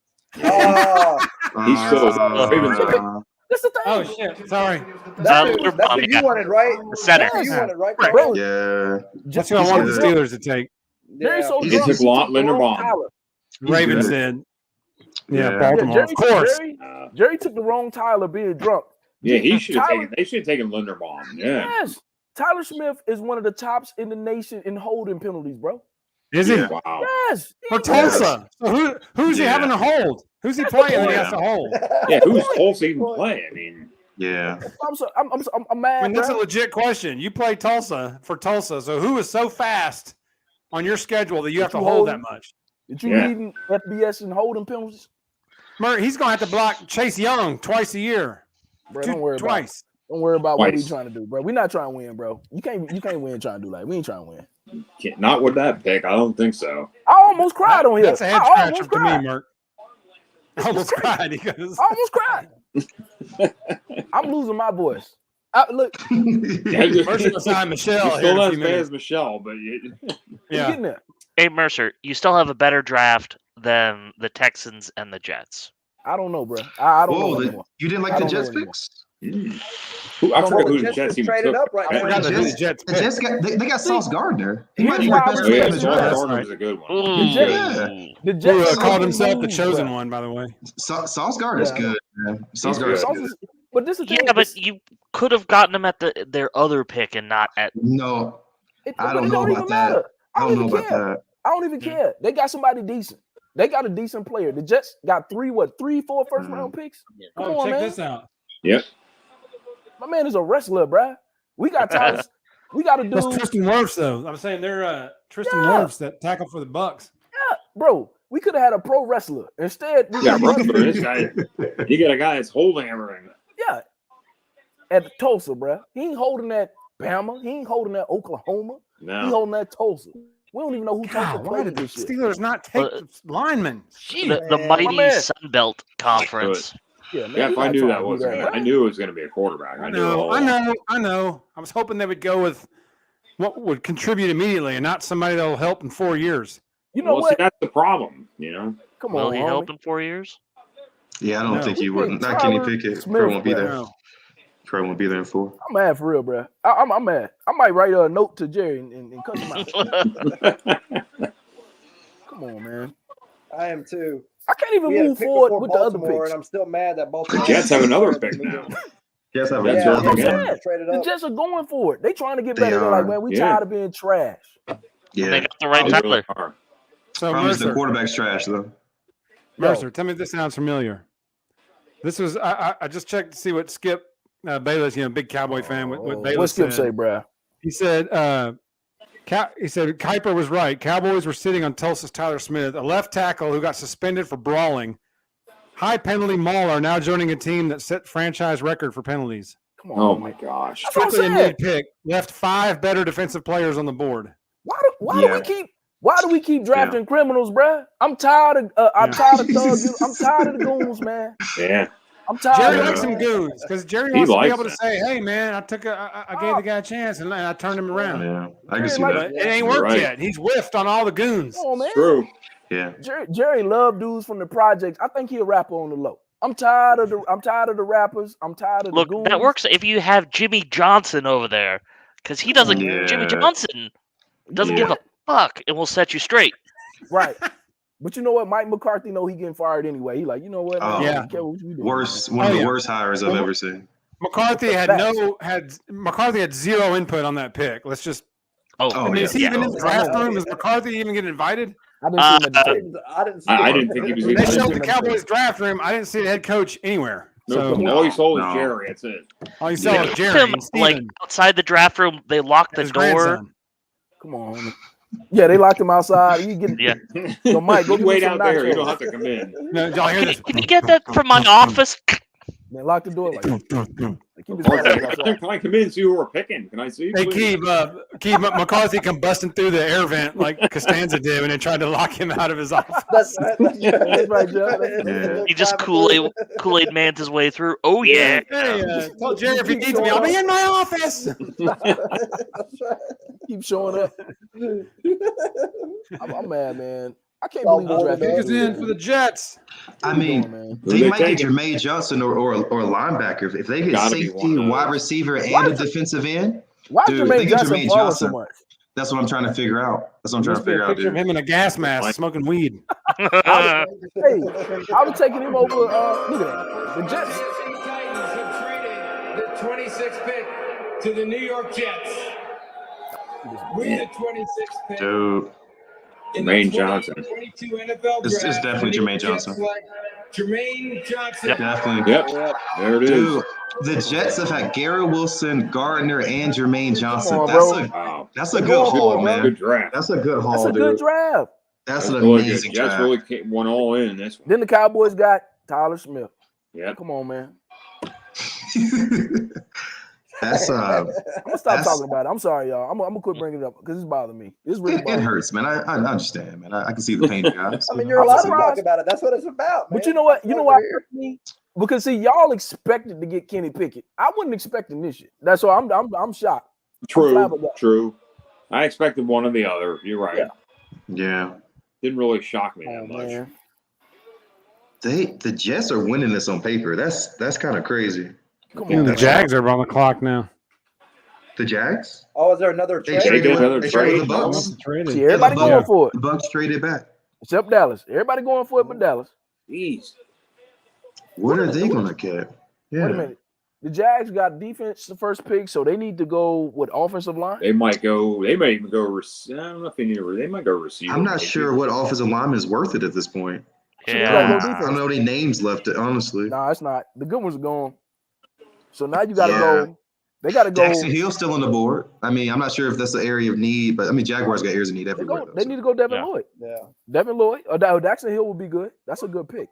Oh, He's so Ravens are That's the thing. oh shit, sorry. that's who LeBron, you wanted, right? The center. That's who you wanted, right? Bro, Carl? yeah. That's who I wanted the Steelers to take. Jerry's so He drunk. took he took the wrong Linderbaum. Tyler. Ravens good. did. Yeah. Yeah, Baltimore, of course. Jerry took the wrong Tyler being drunk. Yeah, he should have Tyler- taken. They should have taken Linderbaum. Yeah. Yes. Tyler Smith is one of the tops in the nation in holding penalties, bro. Is he? Yeah. Wow. Yes. For Tulsa. So who's he having to hold? Who's he playing that he has to hold? Yeah, who's Tulsa even play? I mean, Yeah. I'm mad. I mean, that's a bro. legit question. You play Tulsa for Tulsa, so who is so fast on your schedule that you have to you hold hold that him? much? Did you Yeah. reading FBS and holding penalties? Murray, he's gonna have to block Chase Young twice a year. Bro, don't worry Twice. Don't worry about what we Twice. trying to do, bro. We're not trying to win, bro. You can't win trying to do like we ain't trying to win. not with that pick. I don't think so. I almost cried on here. That's a head I scratcher almost to cried. me, Merk. I almost cried because I almost cried. I'm losing my voice. Look, Mercer beside Michelle. You're here in still a not few as bad minutes. as Michelle, but I'm Yeah. getting there. Hey Mercer, you still have a better draft than the Texans and the Jets. I don't know, bro. I don't know Whoa, anymore. you didn't like I the don't know Jets anymore. picks? I forgot who the the Jets Jets just even traded took. up right I now. forgot The who the Jets, Jets the picked. Jets they got Sauce Gardner. He Here's might be the why I best was Oh player yeah, in the Sauce draft. Gardner was a good one. Ooh. Yeah. The Who Jets called making himself the moves, chosen bro. one, by the way. Sauce Gardner's Yeah. good, man. Sauce He's Gardner's good. good. But this is the Yeah, thing. but you could have gotten them at their other pick and not at. No, I But don't it know don't about even that. matter. I don't know even about care. that. I don't even care. They got somebody decent. They got a decent player. The Jets got 4 first round picks. Come Oh, on, check man. this out. Yep. My man is a wrestler, bruh. We got Tyler. We got a That's dude. Tristan Wirfs, though. I'm saying they're Tristan Yeah. Wirfs that tackle for the Bucks. Yeah, bro. We could have had a pro wrestler. Instead, we Yeah, got Rutherford, this guy. You got a guy that's holding everything. Yeah. At Tulsa, bruh. He ain't holding that Bama. He ain't holding that Oklahoma. No. He holding that Tulsa. We don't even know who Tulsa God, why played did the this year. Steelers not take the linemen? The Man. mighty My man. Sunbelt Conference. Yeah, man. Yeah, we if I not knew trying that to do was, that, I bruh. knew it was going to be a quarterback. I knew it all know, along. I know. I was hoping they would go with what would contribute immediately and not somebody that will help in 4 years. You know Well, see, what? that's the problem. You know. Come Will on, he homie. help in 4 years? Yeah, I don't No. think he We would. picked Not Kenny Tyler Pickett. Smith, Crow won't be bro. there. No. Crow won't be there in 4. I'm mad for real, bruh. I'm mad. I might write a note to Jerry and cut him out. Come on, man. I am too. I can't even We had a move pick forward before with the other Baltimore, picks. and I'm still mad that Baltimore. The Jets have another pick now. Yes, have a That's Yeah, what yeah, I'm yeah. saying. Yeah. Traded The up. Jets are going for it. They trying to get They better. They're like, are. man, we Yeah. tired of being trash. And they Yeah. got the right They really Tyler. are. So Problem is the Mercer, quarterback's trash though. Mercer, tell me if this sounds familiar. This was I just checked to see what Skip Bayless, big Cowboy fan, what Bayless What's Skip said. say, bruh? He said Kuiper was right. Cowboys were sitting on Tulsa's Tyler Smith, a left tackle who got suspended for brawling. High penalty Mauler now joining a team that set franchise record for penalties. Come on. Oh man. my gosh. That's what I'm Strictly a saying. mid-pick, left 5 better defensive players on the board. Why do we keep drafting criminals, bruh? I'm tired of Yeah. thugs. I'm tired of the goons, man. Yeah. I'm tired Jerry of likes them. some goons because Jerry He wants to be likes able to that. say, "Hey, man, I gave the guy a chance and I turned him around." Yeah, I can Jerry see like- that. But it ain't You're worked right. yet. He's whiffed on all the goons. Come on, man. True. Yeah. Jerry loved dudes from the projects. I think he'll rap on the low. I'm tired of the rappers. I'm tired of Look, the goons. that works if you have Jimmy Johnson over there, because he doesn't. Jimmy Johnson doesn't give a fuck, and will set you straight. Right. But you know what? Mike McCarthy know he getting fired anyway. He like, you know what? Man, I don't care what you doing, One of the worst hires I've ever seen. McCarthy had zero input on that pick. Let's just. Is he even in the draft room? Is McCarthy even getting invited? I didn't see him at the table. I didn't think he was. They showed the Cowboys draft room. I didn't see the head coach anywhere. No, all he saw was Jerry. That's it. All he saw was Jerry. Like outside the draft room, they locked the door. Grandson. Come on. Yeah, they locked him outside. You get So Mike, go wait get out there. You don't have to come in. No, y'all hear this? Can you get that from my office? Man, lock the door like. Keep his Can I come in and see who we're picking? Can I see? Hey, Keith McCarthy come busting through the air vent like Costanza did when they tried to lock him out of his office. That's right, Joe. He just Kool-Aid man's his way through. Oh yeah. Hey, tell Jerry if he needs me, I'll be in my office. Keep showing up. I'm mad, man. I can't believe this draft pick is in for the Jets. I mean, they might get Jermaine Johnson or a linebacker. If they get safety, wide receiver, and a defensive end, why is Jermaine Johnson falling so much? That's what I'm trying to figure out. Picture of him in a gas mask smoking weed. I was taking him over. Look at that. The Jets. Titans have traded the 26th pick to the New York Jets. With the 26th pick. Dude. Jermaine Johnson. This is definitely Jermaine Johnson. Jermaine Johnson. Definitely. Yep. There it is. Dude, the Jets have had Garrett Wilson, Gardner, and Jermaine Johnson. That's a good haul, man. Good draft. That's a good haul, That's a good draft. That's an really amazing good. Jets draft. really went all in this one. Then the Cowboys got Tyler Smith. Yeah. Come on, man. That's I'm gonna stop talking about it. I'm sorry, y'all. I'm gonna quit bringing it up because it's bothering me. It's really bothering it hurts, man. I understand, man. I can see the pain, guys. I mean, you're allowed to talk about it. That's what it's about, man. But you know what? You know why? Because see, y'all expected to get Kenny Pickett. I wasn't expecting this shit. That's why I'm shocked. True. I expected one or the other. You're right. Yeah. Didn't really shock me that much. Man. The Jets are winning this on paper. That's kind of crazy. The Jags are on the clock now. The Jags? Oh, is there another trade? They traded the Bucks. See, everybody going for it. The Bucks traded back. Except Dallas. Everybody going for it but Dallas. Jeez. What are they going to get? Yeah. Wait a minute. The Jags got defense the first pick, so they need to go with offensive line. They might even go. I don't know if they need. They might go receiver. I'm not sure what offensive lineman is worth it at this point. Yeah. I don't know any names left. Honestly, nah, it's not. The good ones are gone. So now you got to go. They got to go. Jackson Hill's still on the board. I mean, I'm not sure if that's the area of need, but I mean, Jaguars got areas of need everywhere. They need to go Devin Lloyd. Yeah. Devin Lloyd. Or Jackson Hill would be good. That's a good pick.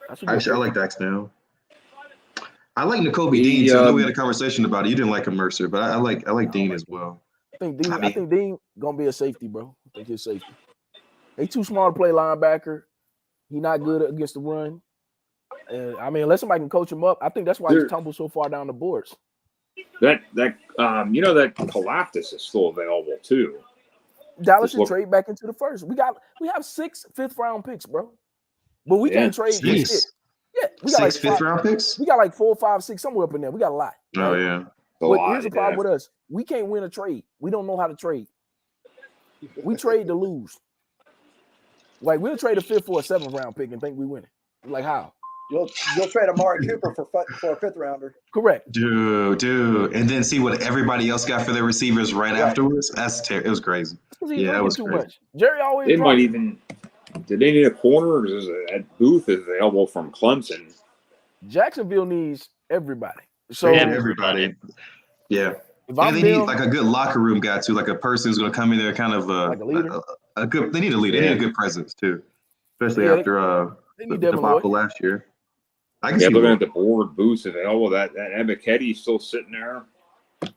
Actually, I like Jackson Hill. I like N'Kobe Dean too. I know we had a conversation about it. You didn't like him, Mercer, but I like Dean as well. I think Dean gonna be a safety, bro. I think he's safety. They too small to play linebacker. He not good against the run. I mean, unless somebody can coach him up, I think that's why he tumbles so far down the boards. That Kalafdis is still available too. Dallas should trade back into the first. We have 6 fifth-round picks, bro. But we can't trade shit. Yeah, we got 6 fifth-round picks. We got like 4, 5, 6 somewhere up in there. We got a lot. Oh yeah. But here's the problem with us: we can't win a trade. We don't know how to trade. We trade to lose. Like we'll trade a 5th or a 7th round pick and think we win it. Like how? You'll trade Amari Cooper for a 5th rounder. Correct. Dude, and then see what everybody else got for their receivers right afterwards. That's terrible. It was crazy. Yeah, that was too crazy. much. Jerry always. They might even. Did they need a corner? Or is that Booth is available from Clemson? Jacksonville needs everybody. So everybody. Yeah. And they need like a good locker room guy too, like a person who's going to come in there, kind of like a leader. A good. They need a leader. They need a good presence too, especially after the debacle last year. I can see looking at the board, Booth's available. That Ebiketie still sitting there.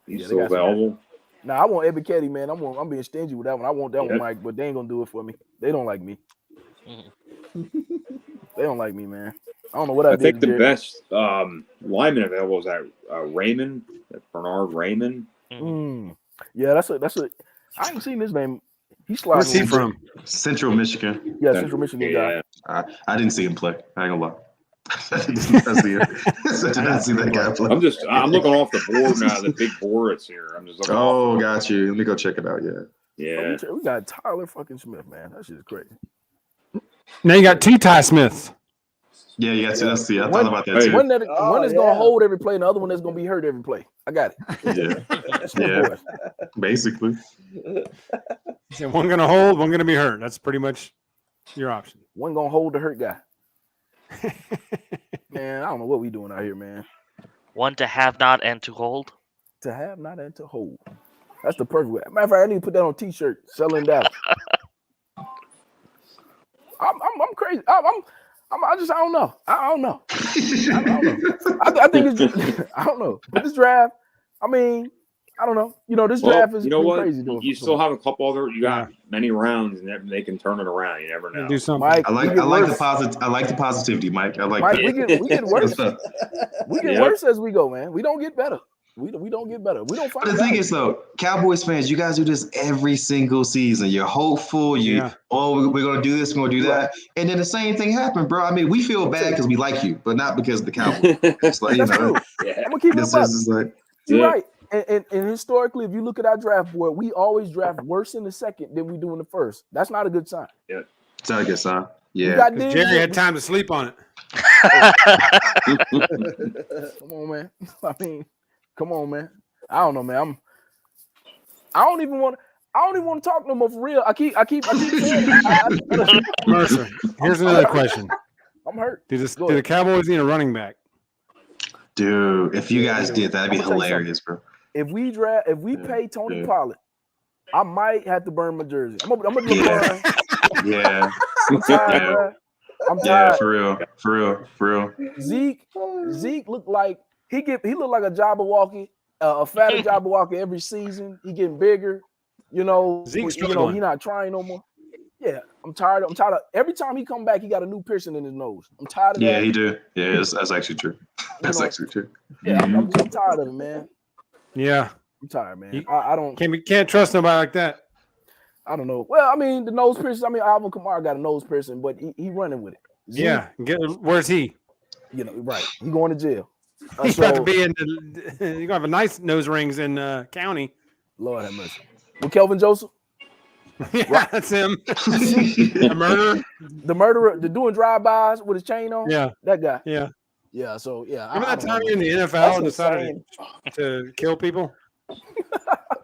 He's still available. Nah, I want Ebiketie, man. I'm being stingy with that one. I want that one, Mike, but they ain't gonna do it for me. They don't like me. They don't like me, man. I don't know what I did. I think the best lineman available is that Raymond, that Bernard Raymond. Yeah, that's a. I ain't seen this name. He's sliding. Where's he from? Central Michigan. Yeah, Central Michigan guy. I didn't see him play. I ain't gonna lie. I did not see that guy play. I'm looking off the board now, the big board that's here. I'm just looking. Oh, got you. Let me go check it out. Yeah. We got Tyler fucking Smith, man. That shit is crazy. Now you got T.Ty Smith. Yeah, you got to. That's the. I thought about that too. One is gonna hold every play, and the other one is gonna be hurt every play. I got it. Yeah. Basically. So one gonna hold, one gonna be hurt. That's pretty much your option. One gonna hold the hurt guy. Man, I don't know what we doing out here, man. One to have not and to hold. To have not and to hold. That's the perfect way. Matter of fact, I need to put that on a t-shirt. Selling Dallas. I'm crazy. I don't know. I don't know. I think it's just, I don't know. But this draft, I mean, I don't know. You know, this draft is crazy. You still have a couple other. You got many rounds, and they can turn it around. You never know. Do something. Mike, I like the positivity, Mike. I like Mike, that. we get worse. We get worse as we go, man. We don't get better. We don't get better. We don't find. But the thing is, though, Cowboys fans, you guys do this every single season. You're hopeful. We're gonna do this, we're gonna do that, and then the same thing happened, bro. I mean, we feel bad because we like you, but not because of the Cowboys. It's like, That's true. I'm gonna keep it up. You're right. And historically, if you look at our draft board, we always draft worse in the second than we do in the first. That's not a good sign. Yeah, it's not a good sign. Yeah, Jerry had time to sleep on it. Come on, man. I mean. Come on, man. I don't know, man. I don't even want to talk no more for real. I keep saying it. Mercer, here's another question. I'm hurt. Do the Cowboys need a running back? Dude, if you guys did, that'd be hilarious, bro. If we pay Tony Pollard, I might have to burn my jersey. I'm gonna do a Yeah. I'm tired, bro. I'm tired. For real. Zeke looked like he looked like a Jabberwocky, a fatter Jabberwocky every season. He getting bigger. You know, he not trying no more. Yeah, I'm tired of every time he come back, he got a new piercing in his nose. I'm tired of that. Yeah, he do. Yeah, that's actually true. That's actually true. Yeah, I'm tired of it, man. Yeah. I'm tired, man. I don't can't trust nobody like that. I don't know. Well, I mean, the nose piercing. I mean, Alvin Kamara got a nose piercing, but he running with it. Yeah. Where's he? You know, right. He going to jail. He's about to be in you're gonna have a nice nose rings in county. Lord have mercy. With Kelvin Joseph? Yeah, that's him. The murderer, the doing drive-bys with his chain on. Yeah, that guy. Yeah, yeah. So yeah. Remember that time in the NFL and decided to kill people?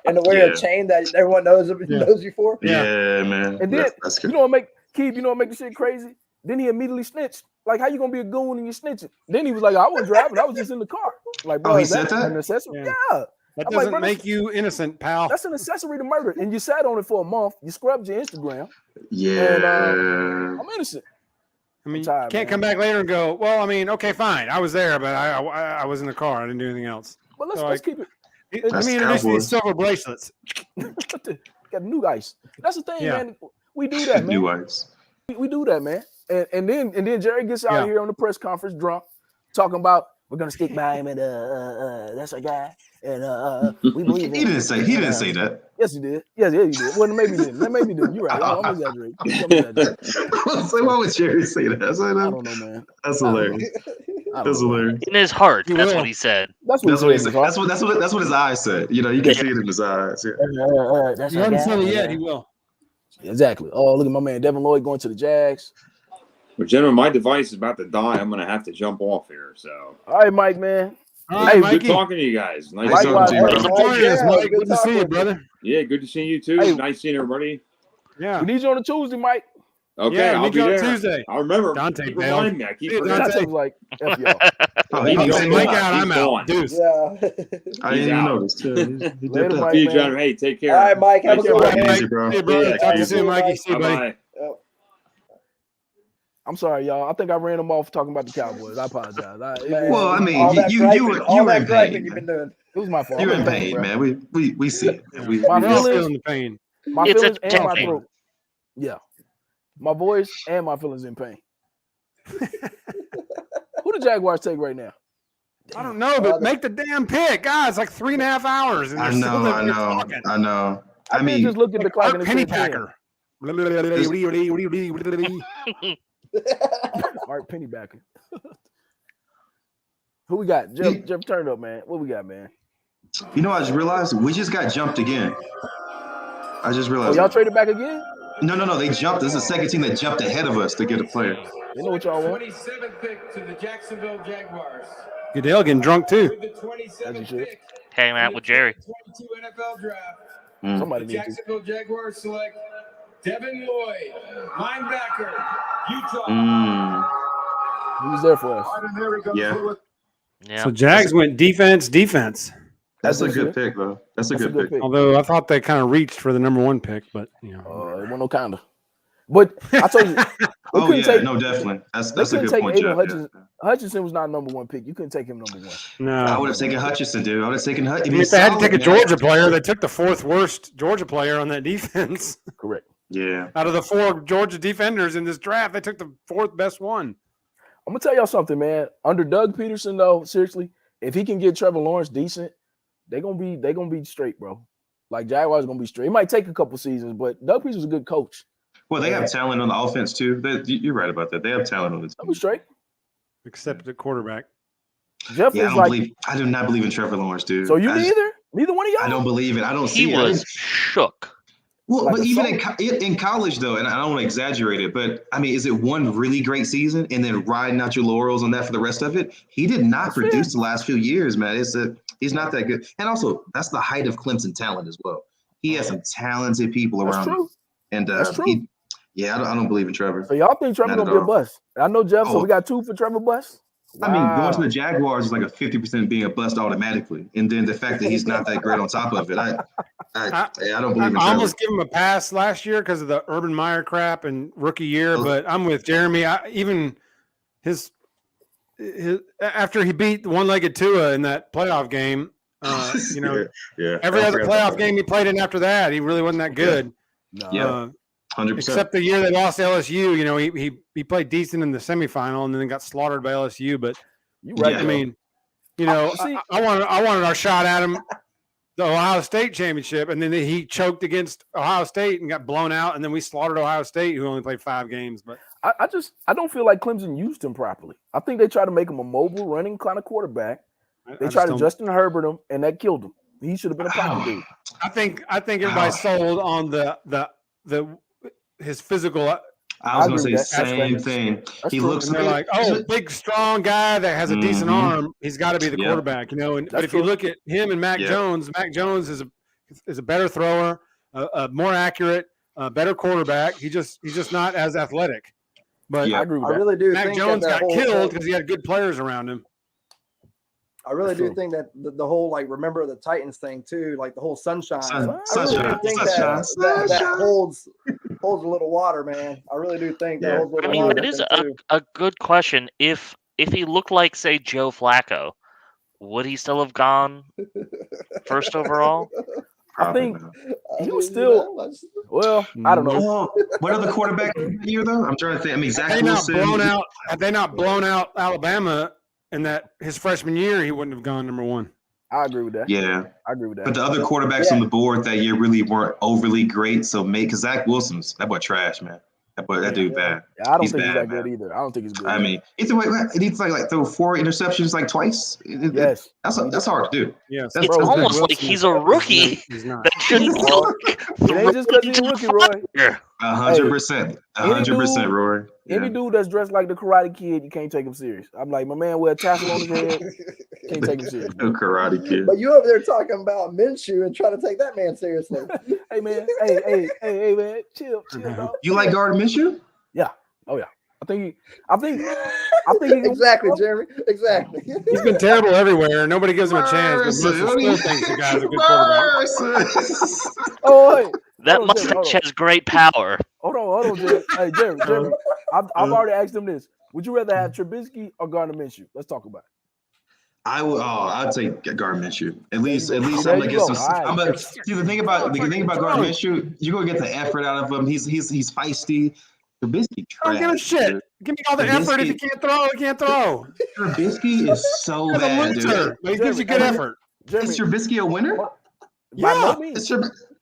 And to wear a chain that everyone knows you for. Yeah, man. And then you know what make the shit crazy? Then he immediately snitched. Like, how you gonna be a goon and you snitching? Then he was like, I wasn't driving, I was just in the car. Like, bro, he said that? An accessory? Yeah. That doesn't make you innocent, pal. That's an accessory to murder. And you sat on it for a month. You scrubbed your Instagram. Yeah. And, I'm innocent. I mean, you can't come back later and go, well, I mean, okay, fine. I was there, but I was in the car. I didn't do anything else. But let's keep it. Let me introduce these silver bracelets. Got new ice. That's the thing, man. We do that, man. New ice. We do that, man. And then Jerry gets out here on the press conference drunk, talking about we're gonna stick by him and that's our guy. And we believe he didn't say that. Yes, he did. Yes, he did. Well, maybe he didn't. Maybe he did. You're right. I'm exaggerating. So why would Jerry say that? I don't know, man. That's hilarious. That's hilarious. In his heart, that's what he said. That's what he said. That's what his eyes said. You know, you can see it in his eyes. Yeah. That's you haven't seen it yet. He will. Exactly. Oh, look at my man Devin Lloyd going to the Jags. Well, gentlemen, my device is about to die. I'm going to have to jump off here. So, all right, Mike, man. Hey, good talking to you guys. Nice talking to you, Mike. Good to see you, brother. Yeah, good to see you too. Hey. Nice seeing everybody. Yeah, we need you on a Tuesday, Mike. Okay, I'll be there Tuesday. I'll remember. Dante, keep reminding me. I keep Dante was like, F y'all. Mike out, I'm out. Deuce. Yeah. I didn't even notice. He did that. See you, John. Hey, take care. All right, Mike. Have a good one. Easy, bro. Hey, bro. Talk to you soon, Mikey. See you, buddy. Bye. I'm sorry, y'all. I think I ran them off talking about the Cowboys. I apologize. Well, I mean, you were in pain. You've been doing. It was my fault. You're in pain, man. We see it. We're all feeling the pain. My It's feelings and my entertaining. throat. Yeah. My voice and my feelings in pain. Who the Jaguars take right now? I don't know, but make the damn pick. God, it's like 3.5 hours. And I know. I mean, just look at the clock and penny packer. Art Pennybacker. Who we got? Jeff, turn it up, man. What we got, man? You know, I just realized we just got jumped again. I just realized. Oh, y'all traded back again? No. They jumped. This is the second team that jumped ahead of us to get a player. You know what y'all want? 27th pick to the Jacksonville Jaguars. Goodell getting drunk too. With the 27th pick. Hang out with Jerry. 22 NFL draft. Somebody The needs to. Jacksonville Jaguars select Devin Lloyd, linebacker, Utah. Who's there for us? Yeah. Yeah. So Jags went defense. That's a good pick, though. That's a good pick. Although I thought they kind of reached for the number 1 pick, but you know, it wasn't no kind of. But I told you, no, definitely. That's a good point, Jeff. Hutchinson was not number 1 pick. You couldn't take him number 1. No, I would have taken Hutchinson, dude. I would have taken Hutchinson. If they had to take a Georgia player, they took the 4th worst Georgia player on that defense. Correct. Yeah. Out of the 4 Georgia defenders in this draft, they took the 4th best one. I'm gonna tell y'all something, man. Under Doug Peterson, though, seriously, if he can get Trevor Lawrence decent, they're gonna be straight, bro. Like Jaguars gonna be straight. It might take a couple seasons, but Doug Peterson's a good coach. Well, they have talent on the offense too. You're right about that. They have talent on the team. They'll be straight. Except the quarterback. Jeff is like, I do not believe in Trevor Lawrence, dude. So you neither one of y'all? I don't believe it. I don't see it. He was shook. Well, but even in college, though, and I don't want to exaggerate it, but I mean, is it one really great season and then riding out your laurels on that for the rest of it? He did not produce the last few years, man. He's not that good. And also, that's the height of Clemson talent as well. He has some talented people around him. And that's true. I don't believe in Trevor. So y'all think Trevor's gonna be a bust? I know Jeff. So we got 2 for Trevor bust. Wow. I mean, going to the Jaguars is like a 50% being a bust automatically, and then the fact that he's not that great on top of it, I don't believe in Trevor. I almost give him a pass last year because of the Urban Meyer crap and rookie year, but I'm with Jeremy. Even his after he beat one-legged Tua in that playoff game, every other playoff game he played in after that, he really wasn't that good. Yeah. 100%. Except the year they lost to LSU, he played decent in the semifinal and then got slaughtered by LSU. But I mean, I wanted our shot at him, the Ohio State championship, and then he choked against Ohio State and got blown out, and then we slaughtered Ohio State, who only played 5 games. But I don't feel like Clemson used him properly. I think they tried to make him a mobile running kind of quarterback. They tried to Justin Herbert him, and that killed him. He should have been a pocket dude. I think everybody's sold on his physical. I was going to say the same thing. He looks like, big, strong guy that has a decent arm. He's got to be the quarterback, But if you look at him and Mac Jones is a better thrower, more accurate, better quarterback. He's just not as athletic. But I agree with that. I really do. Mac Jones got killed because he had good players around him. I really do think that the whole remember the Titans thing too, like the whole sunshine. I really do think that holds a little water, man. I really do think that holds a little water. It is a good question. If he looked like, say, Joe Flacco, would he still have gone first overall? I think he was still. Well, I don't know. What other quarterback year though? I'm trying to think. I mean, Zach Wilson. Had they not blown out Alabama in that his freshman year, he wouldn't have gone number 1. I agree with that. Yeah, I agree with that. But the other quarterbacks on the board that year really weren't overly great. So because Zach Wilson's that boy trash, man. That dude bad. Yeah, I don't think he's that good either. I don't think he's good. I mean, either way, he needs like throw 4 interceptions like twice. Yes, that's hard to do. Yes, it's almost like he's a rookie. He's not. That shouldn't be it ain't just because he's a rookie, Roy. 100%, 100%, Roy. Any dude that's dressed like the Karate Kid, you can't take him serious. I'm like, my man wear a tassel on his head. Can't take him serious. No Karate Kid. But you over there talking about Minshew and trying to take that man seriously. Hey man, hey man, chill, dog. You like Gardner Minshew? Yeah. Oh yeah. I think he exactly, Jeremy. Exactly. He's been terrible everywhere. Nobody gives him a chance. But Mercer still thinks the guy's a good quarterback. Oh, wait. That mustache has great power. Hold on, Jeremy. Hey, Jeremy. I've already asked him this. Would you rather have Trubisky or Gardner Minshew? Let's talk about it. I would. I'd take Gardner Minshew. At least I'm gonna get some. See, the thing about Gardner Minshew, you're gonna get the effort out of him. He's feisty. Trubisky trash. Don't give a shit. Give me all the effort. If he can't throw, he can't throw. Trubisky is so bad, dude. But he gives you good effort. Is Trubisky a winner? By no means.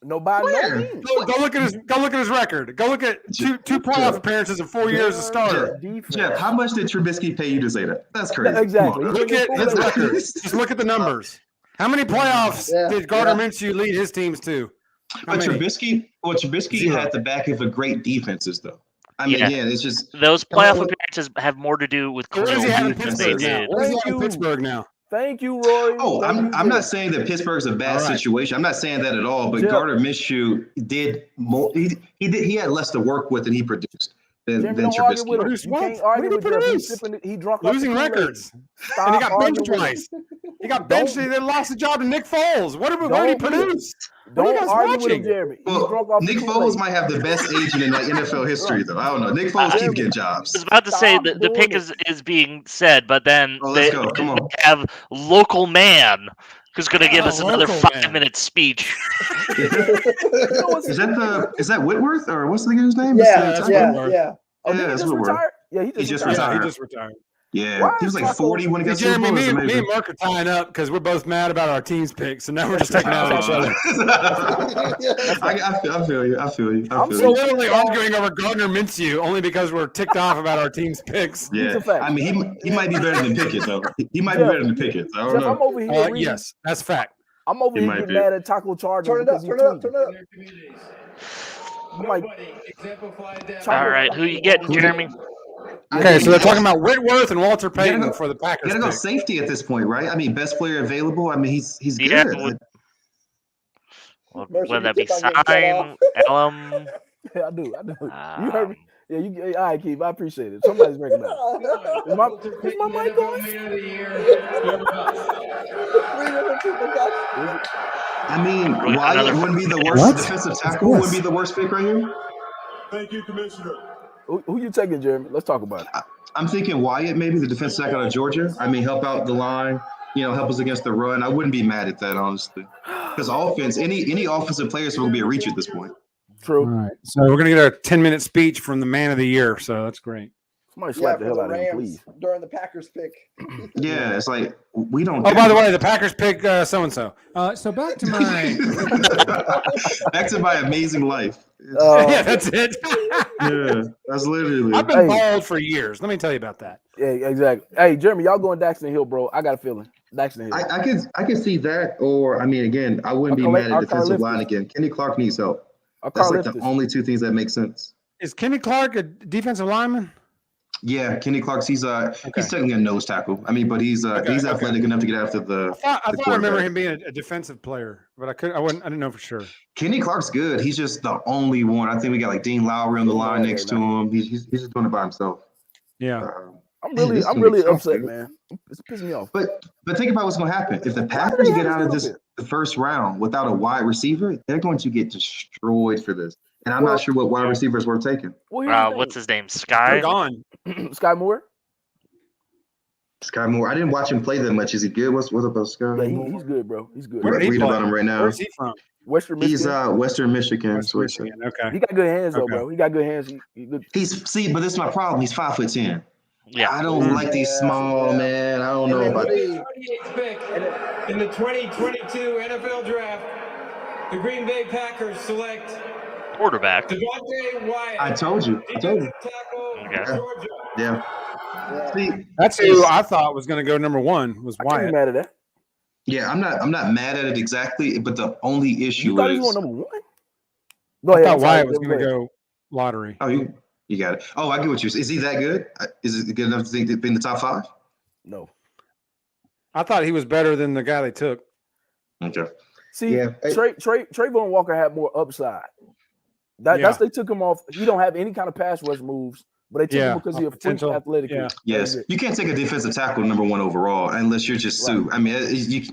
No, by no means. Go look at his record. Go look at two playoff appearances in 4 years as a starter. Jeff, how much did Trubisky pay you to say that? That's crazy. Exactly. Look at his record. Just look at the numbers. How many playoffs did Gardner Minshew lead his teams to? But Trubisky had the back of a great defenses, though. I mean, again, it's just those playoff appearances have more to do with what does he have in Pittsburgh Pittsburgh now? What does he have in Pittsburgh now? Thank you, Rory. Oh, I'm not saying that Pittsburgh's a bad situation. I'm not saying that at all. But Gardner Minshew did more. He had less to work with than he produced than Trubisky. You can't argue with Jeff. He drunk losing records, and he got benched twice. He got benched and then lost the job to Nick Foles. What did he produce? Don't argue with him, Jeremy. Well, Nick Foles might have the best agent in like NFL history, though. I don't know. Nick Foles keeps getting jobs. I was about to say that the pick is being said, but then let's go. Come on. Have local man who's going to give us another 5-minute speech. Is that Whitworth or what's the guy's name? Yeah. Oh, yeah, he just retired. Yeah, he just retired. Yeah, he was like 40 when he got Jeremy, me and Mark are tying up because we're both mad about our team's picks, so now we're just taking out each other. I feel you. I'm so literally arguing over Gardner Minshew only because we're ticked off about our team's picks. Yeah, I mean, he might be better than Pickett, though. He might be better than Pickett. I don't know. I'm over here yes, that's fact. I'm over here getting mad at Taco Charger. Turn it up. I'm like, all right, who you getting, Jeremy? Okay, so they're talking about Whitworth and Walter Payton for the Packers. You gotta go safety at this point, right? I mean, best player available. I mean, he's good. Would that be Sign, Elam? Yeah, I do. You heard me. Yeah, you. All right, Keith. I appreciate it. Somebody's breaking down. Is my mic on? I mean, Wyatt wouldn't be the worst defensive tackle. Wouldn't be the worst pick right here. Thank you, Commissioner. Who you taking, Jeremy? Let's talk about it. I'm thinking Wyatt, maybe the defensive tackle out of Georgia. I mean, help out the line. Help us against the run. I wouldn't be mad at that, honestly. Because offense, any offensive players will be a reach at this point. True. All right. So we're gonna get a 10-minute speech from the man of the year. So that's great. Somebody slap the hell out of him, please. During the Packers pick. Yeah, it's like we don't. Oh, by the way, the Packers pick so and so. So back to my amazing life. Yeah, that's it. Yeah, that's literally. I've been bald for years. Let me tell you about that. Yeah, exactly. Hey, Jeremy, y'all going Daxton Hill, bro? I got a feeling. Daxton Hill. I could see that, or I mean, again, I wouldn't be mad at defensive line again. Kenny Clark needs help. That's like the only two things that make sense. Is Kenny Clark a defensive lineman? Yeah, Kenny Clark. He's technically a nose tackle. I mean, but he's athletic enough to get after the. I thought I remember him being a defensive player, but I didn't know for sure. Kenny Clark's good. He's just the only one. I think we got like Dean Lowry on the line next to him. He's just doing it by himself. Yeah. I'm really upset, man. It's pissing me off. But think about what's going to happen if the Packers get out of the first round without a wide receiver. They're going to get destroyed for this, and I'm not sure what wide receivers we're taking. What's his name? Sky. They're gone. Sky Moore. Sky Moore. I didn't watch him play that much. Is he good? What's about Sky? Yeah, he's good, bro. He's good. We're reading about him right now. Where's he from? Western Michigan. He's Western Michigan. Okay. He got good hands though, bro. He got good hands. But this is my problem. He's 5'10". Yeah. I don't like these small, man. I don't know about it. In the 2022 NFL Draft, the Green Bay Packers select quarterback. Devontae Wyatt. I told you. Tackle, okay. Georgia. Yeah. See, that's who I thought was going to go number one. Was Wyatt? I can't be mad at that. Yeah, I'm not mad at it exactly, but the only issue you thought is he was number one. Go ahead. I thought Wyatt was going to go lottery. Oh, you got it. Oh, I get what you're saying. Is he that good? Is it good enough to think to be in the top 5? No. I thought he was better than the guy they took. Okay. See, Trayvon Walker had more upside. That's they took him off. He don't have any kind of pass rush moves, but they took him because he's a freak athletic. Yeah. Yes, you can't take a defensive tackle number 1 overall unless you're just Sue. I mean,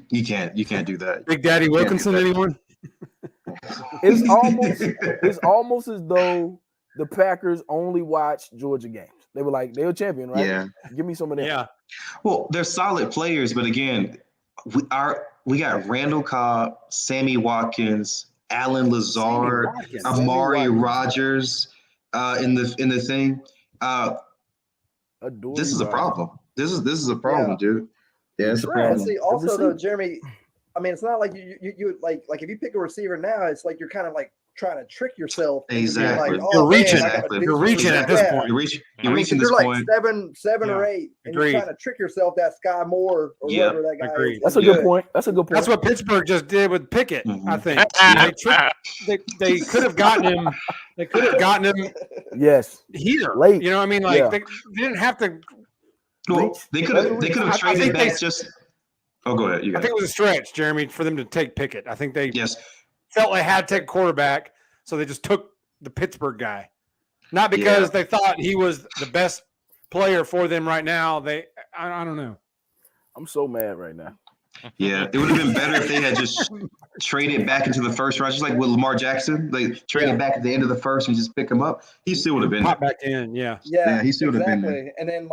you can't do that. Big Daddy Wilkinson, anyone? It's almost as though the Packers only watched Georgia games. They were like, they were champion, right? Yeah. Give me some of that. Yeah. Well, they're solid players, but again, we got Randall Cobb, Sammy Watkins, Alan Lazard, Amari Rodgers in the thing. This is a problem. This is a problem, dude. Yeah, it's a problem. See, also though, Jeremy, I mean, it's not like you like if you pick a receiver now, it's like you're kind of like trying to trick yourself. Exactly. Like, You're reaching. Exactly. You're reaching at this point. You're reaching you're this like point. seven or 8, and you're trying to trick yourself that Sky Moore or whoever that guy is. That's a good point. That's a good point. That's what Pittsburgh just did with Pickett. I think they could have gotten him. They could have gotten him. Yes. Here, late. You know, what I mean, like they didn't have to. Well, they could have traded back just. Oh, go ahead. You I think it was a stretch, Jeremy, for them to take Pickett. I think they felt they had to take quarterback, so they just took the Pittsburgh guy. Not because they thought he was the best player for them right now. I don't know. I'm so mad right now. Yeah, it would have been better if they had just traded back into the first round, just like with Lamar Jackson. They traded back at the end of the first and just pick him up. He still would have been pop back in. Yeah, he still would have been there. And then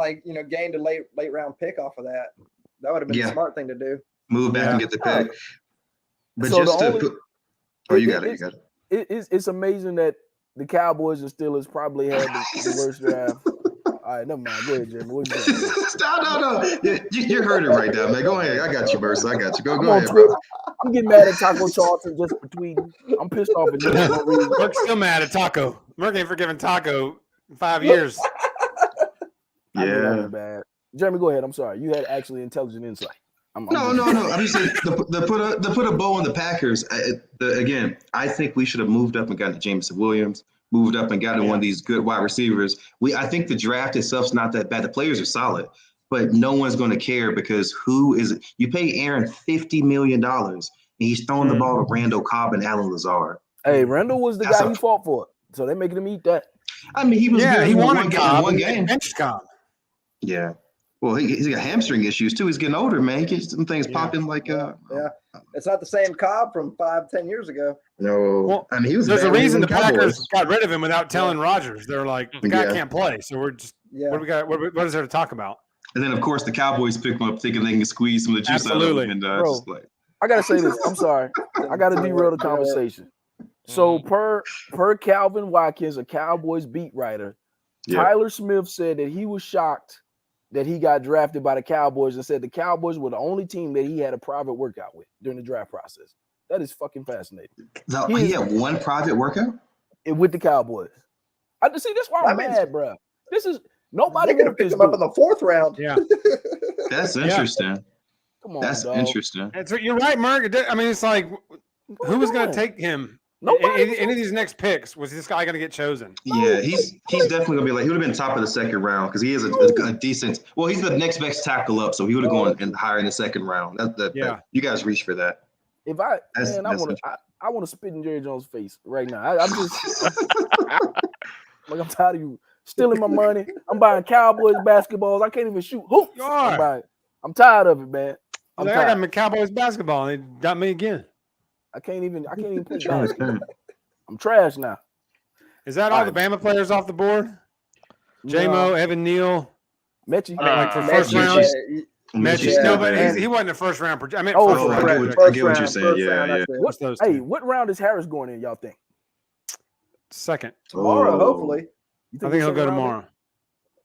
gained a late round pick off of that. That would have been the smart thing to do. Move back and get the pick. But So just the to put, you got it. It's amazing that the Cowboys and Steelers probably had the worst draft. All right, never mind. Go ahead, Jeremy. What you saying? No. Yeah, you heard it right now, man. Go ahead. I got you, Mercer. I got you. Go ahead, Twitter. bro. I'm getting mad at Taco Charlton just for tweeting. I'm pissed off at this for no reason. Merck's still mad at Taco. Merck ain't forgiven Taco in 5 years. Yeah. Bad. Jeremy, go ahead. I'm sorry. You had actually intelligent insight. No. I'm just saying to put a bow on the Packers. Again, I think we should have moved up and gotten Jameson Williams. Moved up and gotten one of these good wide receivers. I think the draft itself's not that bad. The players are solid, but no one's going to care because who is it? You pay Aaron $50 million, and he's throwing the ball to Randall Cobb and Alan Lazard. Hey, Randall was the guy he fought for, so they're making him eat that. I mean, he was good. He won one game. Benched Cobb. Yeah. Well, he's got hamstring issues too. He's getting older, man. He gets some things popping like It's not the same Cobb from 5-10 years ago. No. Well, I mean, he was. There's a reason the Cowboys. Packers got rid of him without telling Rodgers. They're like, the guy can't play, so we're just what do we got? What is there to talk about? And then, of course, the Cowboys pick him up, thinking they can squeeze some of the juice out of him. And just like, I gotta say this. I'm sorry. I gotta derail the conversation. So per Calvin Watkins, a Cowboys beat writer, Tyler Smith said that he was shocked that he got drafted by the Cowboys and said the Cowboys were the only team that he had a private workout with during the draft process. That is fucking fascinating. He had one private workout with the Cowboys. I see. That's why I'm mad, bro. This is nobody could have picked him up in the 4th round. Yeah, that's interesting. Come on, that's interesting. You're right, Mark. I mean, it's like who was going to take him? Nobody. Any of these next picks, was this guy going to get chosen? Yeah, he's definitely going to be like, he would have been top of the 2nd round because he is a decent. Well, he's the next best tackle up, so he would have gone and higher in the 2nd round. You guys reach for that. If I want to spit in Jerry Jones' face right now. I'm just like I'm tired of you stealing my money. I'm buying Cowboys basketballs. I can't even shoot hoops. I'm tired of it, man. I got my Cowboys basketball, and they got me again. I can't even play basketball. I'm trash now. Is that all the Bama players off the board? J-Mo, Evan Neal, Mechie. Like for first round. Mechie. No, but he wasn't a first round. I meant first round. I get what you're saying. Yeah. What round is Harris going in, y'all think? 2nd. Tomorrow, hopefully. I think he'll go tomorrow.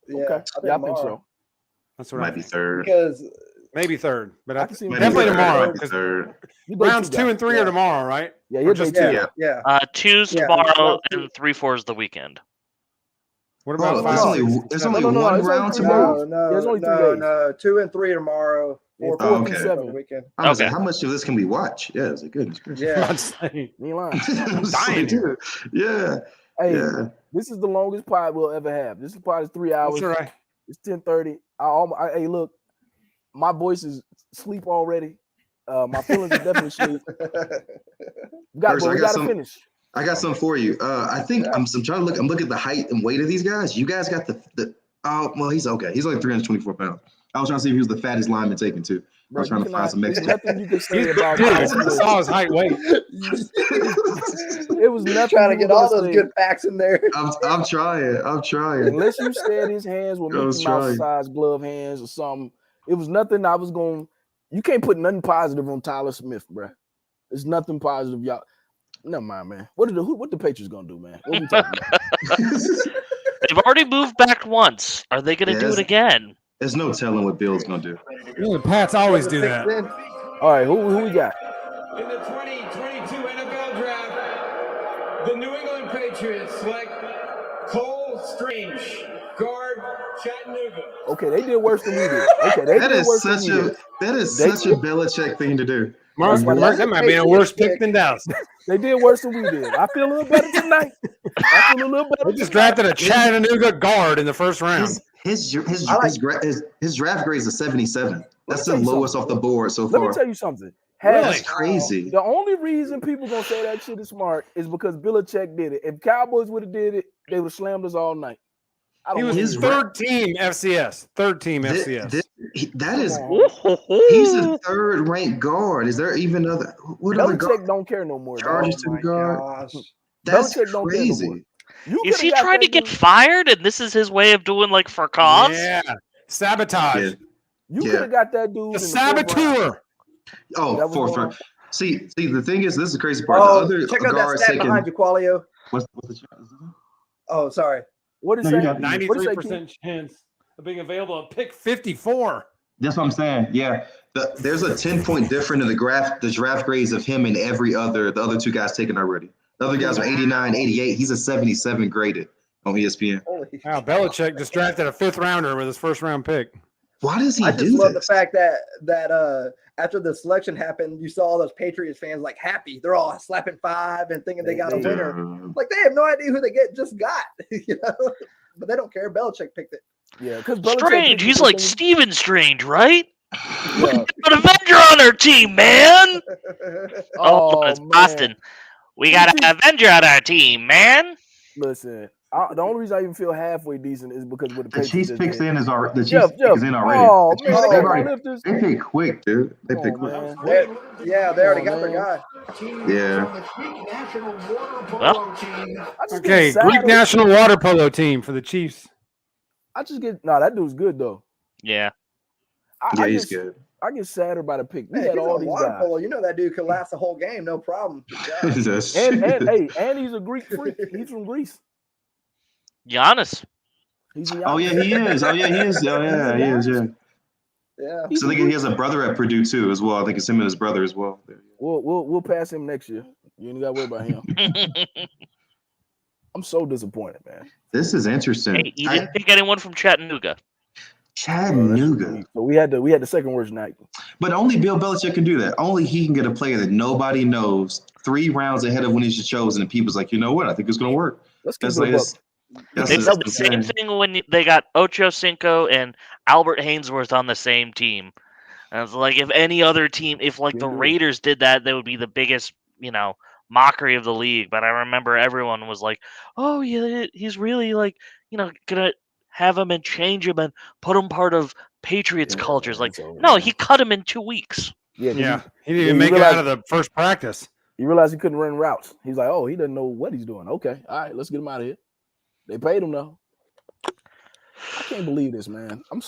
Yeah, okay. I think so. That's what might be 3rd. Because maybe 3rd, but I can see definitely tomorrow. Rounds 2 and 3 guy. are tomorrow, right? Yeah, you're just 2. Yeah. 2's tomorrow and 3-4 is the weekend. What about 5? There's only one round tomorrow. There's only 3 days. No, 2 and 3 tomorrow. 4 and 7 weekend. Okay. How much of this can we watch? Yeah, it's a goodness. Yeah. Me lying. Dying here. Yeah. Hey, this is the longest pod we'll ever have. This pod is 3 hours. That's right. It's 10:30. Hey, look, my voice is asleep already. My feelings are definitely asleep. We gotta finish. I got something for you. I think I'm trying to look. I'm looking at the height and weight of these guys. You guys got the. Oh well, he's okay. He's only 324 pounds. I was trying to see if he was the fattest lineman taken too. I was trying to find some Mexican. Nothing you can say about I saw his height, weight. It was nothing. Trying to get all those good facts in there. I'm trying. Unless you said his hands were Mickey Mouse size glove hands or something, it was nothing. I was going. You can't put nothing positive on Tyler Smith, bro. There's nothing positive, y'all. Never mind, man. What the Patriots gonna do, man? What are we talking about? They've already moved back once. Are they gonna do it again? There's no telling what Bill's gonna do. Really, Pats always do that. All right, who we got? In the 2022 NFL Draft, the New England Patriots select Cole Strange, guard, Chattanooga. Okay, they did worse than we did. Okay, they That did is worse than such we a did. that is They such a did- Belichick thing to do. Mark, that might be a worse pick than Dallas. They did worse than we did. I feel a little better tonight. I feel a little better. They just drafted a Chattanooga guard in the first round. His draft grade is a 77. That's the tell you lowest something. off the board so Let far. me tell you something. That's crazy. The only reason people gonna say that shit is smart is because Belichick did it. If Cowboys would have did it, they would have slammed us all night. He was his third team FCS. Third team FCS. That is he's a third ranked guard. Is there even other other Belichick guard don't care no more. charges dog. to the guard? Belichick That's don't care no more. crazy. You Is he coulda got trying to that get dude- fired, and this is his way of doing like for cause? Yeah, sabotage. You Yeah. could have got that dude. The in the fourth round. saboteur. Oh, That was fourth going round. See, the thing is, this is the crazy part. Oh, the other check out that guards stat taking. behind you, Qualio. What's the Oh, sorry. What is No, you that? got it. 93% chance of being available at pick 54. That's what I'm saying. Yeah, there's a 10-point difference in the draft grades of him and the other two guys taken already. The other guys are 89, 88. He's a 77 graded on ESPN. Wow, Belichick just drafted a fifth rounder with his first round pick. Why does he I just do love this? the fact that after the selection happened, you saw all those Patriots fans like happy. They're all slapping five and thinking they got a winner. Like they have no idea who they just got, you know. But they don't care. Belichick picked it. Yeah, because Strange. He's like Steven Strange, right? Yeah. An Avenger on our team, man. Oh, it's man. Boston. We got an Avenger on our team, man. Listen, the only reason I even feel halfway decent is because with the The Chiefs Patriots picks did. in is already. The Chiefs Jeff, pick is in already. Oh The Chiefs- man, they've they already- lift this. They pick quick, dude. They pick quick. Yeah, they already got their guy. Yeah. Okay, Greek national water polo team for the Chiefs. I just get that dude's good though. Yeah. I He's get- good. I get sadder by the pick. We Hey, if had he's all on these water guys. polo, you know that dude could last the whole game, no problem. Good job. That's- And he's from Greece. Giannis. He's a Oh yeah, he is. Oh yeah, he is. Oh yeah, he is. Yeah. Yeah. So I think he has a brother at Purdue too, as well. I think it's him and his brother as well. We'll pass him next year. You ain't got to worry about him. I'm so disappointed, man. This is interesting. Hey, you didn't pick anyone from Chattanooga. Chattanooga. So we had the second worst night. But only Bill Belichick can do that. Only he can get a player that nobody knows 3 rounds ahead of when he's chosen, and people's like, you know what? I think it's going to work. Let's keep That's it like a buck. that's It's just the same insane. thing when they got Ocho Cinco and Albert Hainsworth on the same team. And it's like if any other team, if like the Raiders did that, that would be the biggest, mockery of the league. But I remember everyone was like, "Oh yeah, he's really like, gonna have him and change him and put him part of Patriots cultures." Like, no, he cut him in 2 weeks. Yeah, he didn't even make it out of the first practice. You realize he couldn't run routes. He's like, oh, he doesn't know what he's doing. Okay, all right, let's get him out of here. They paid him though. I can't believe this, man. I'm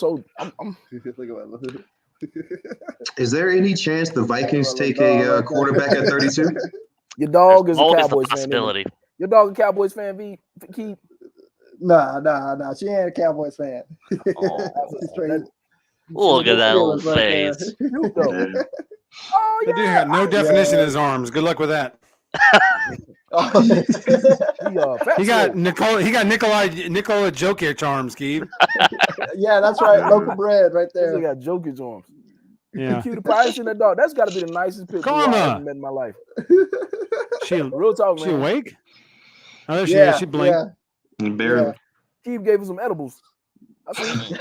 Is there any chance the Vikings take a quarterback at 32? Your dog is a Always the Cowboys fan. possibility. Your dog a Cowboys fan, Keith? Nah. She ain't a Cowboys fan. Straight- Look at that little Steelers right face. there. Oh, That dude had no definition in his arms. Good luck with that. He got Nikola Jokic arms, Keith. Yeah, that's right. Local bread right They there. got Jokic arms. Yeah. Cute pie in that dog. That's got to be the nicest picture I've Karma. ever met in my life. She Real talk, man. She awake? Oh, there she Yeah, is. She blinked. Barely. Keith gave us some edibles. I see.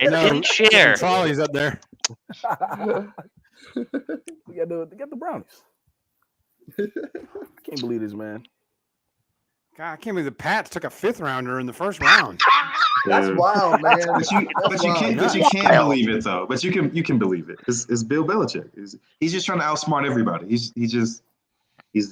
And didn't share. Trolley's up there. We got the brownies. I can't believe this, man. God, I can't believe the Pats took a 5th rounder in the first round. That's wild, man. But you can't believe it though. But you can believe it. It's Bill Belichick. He's just trying to outsmart everybody. He's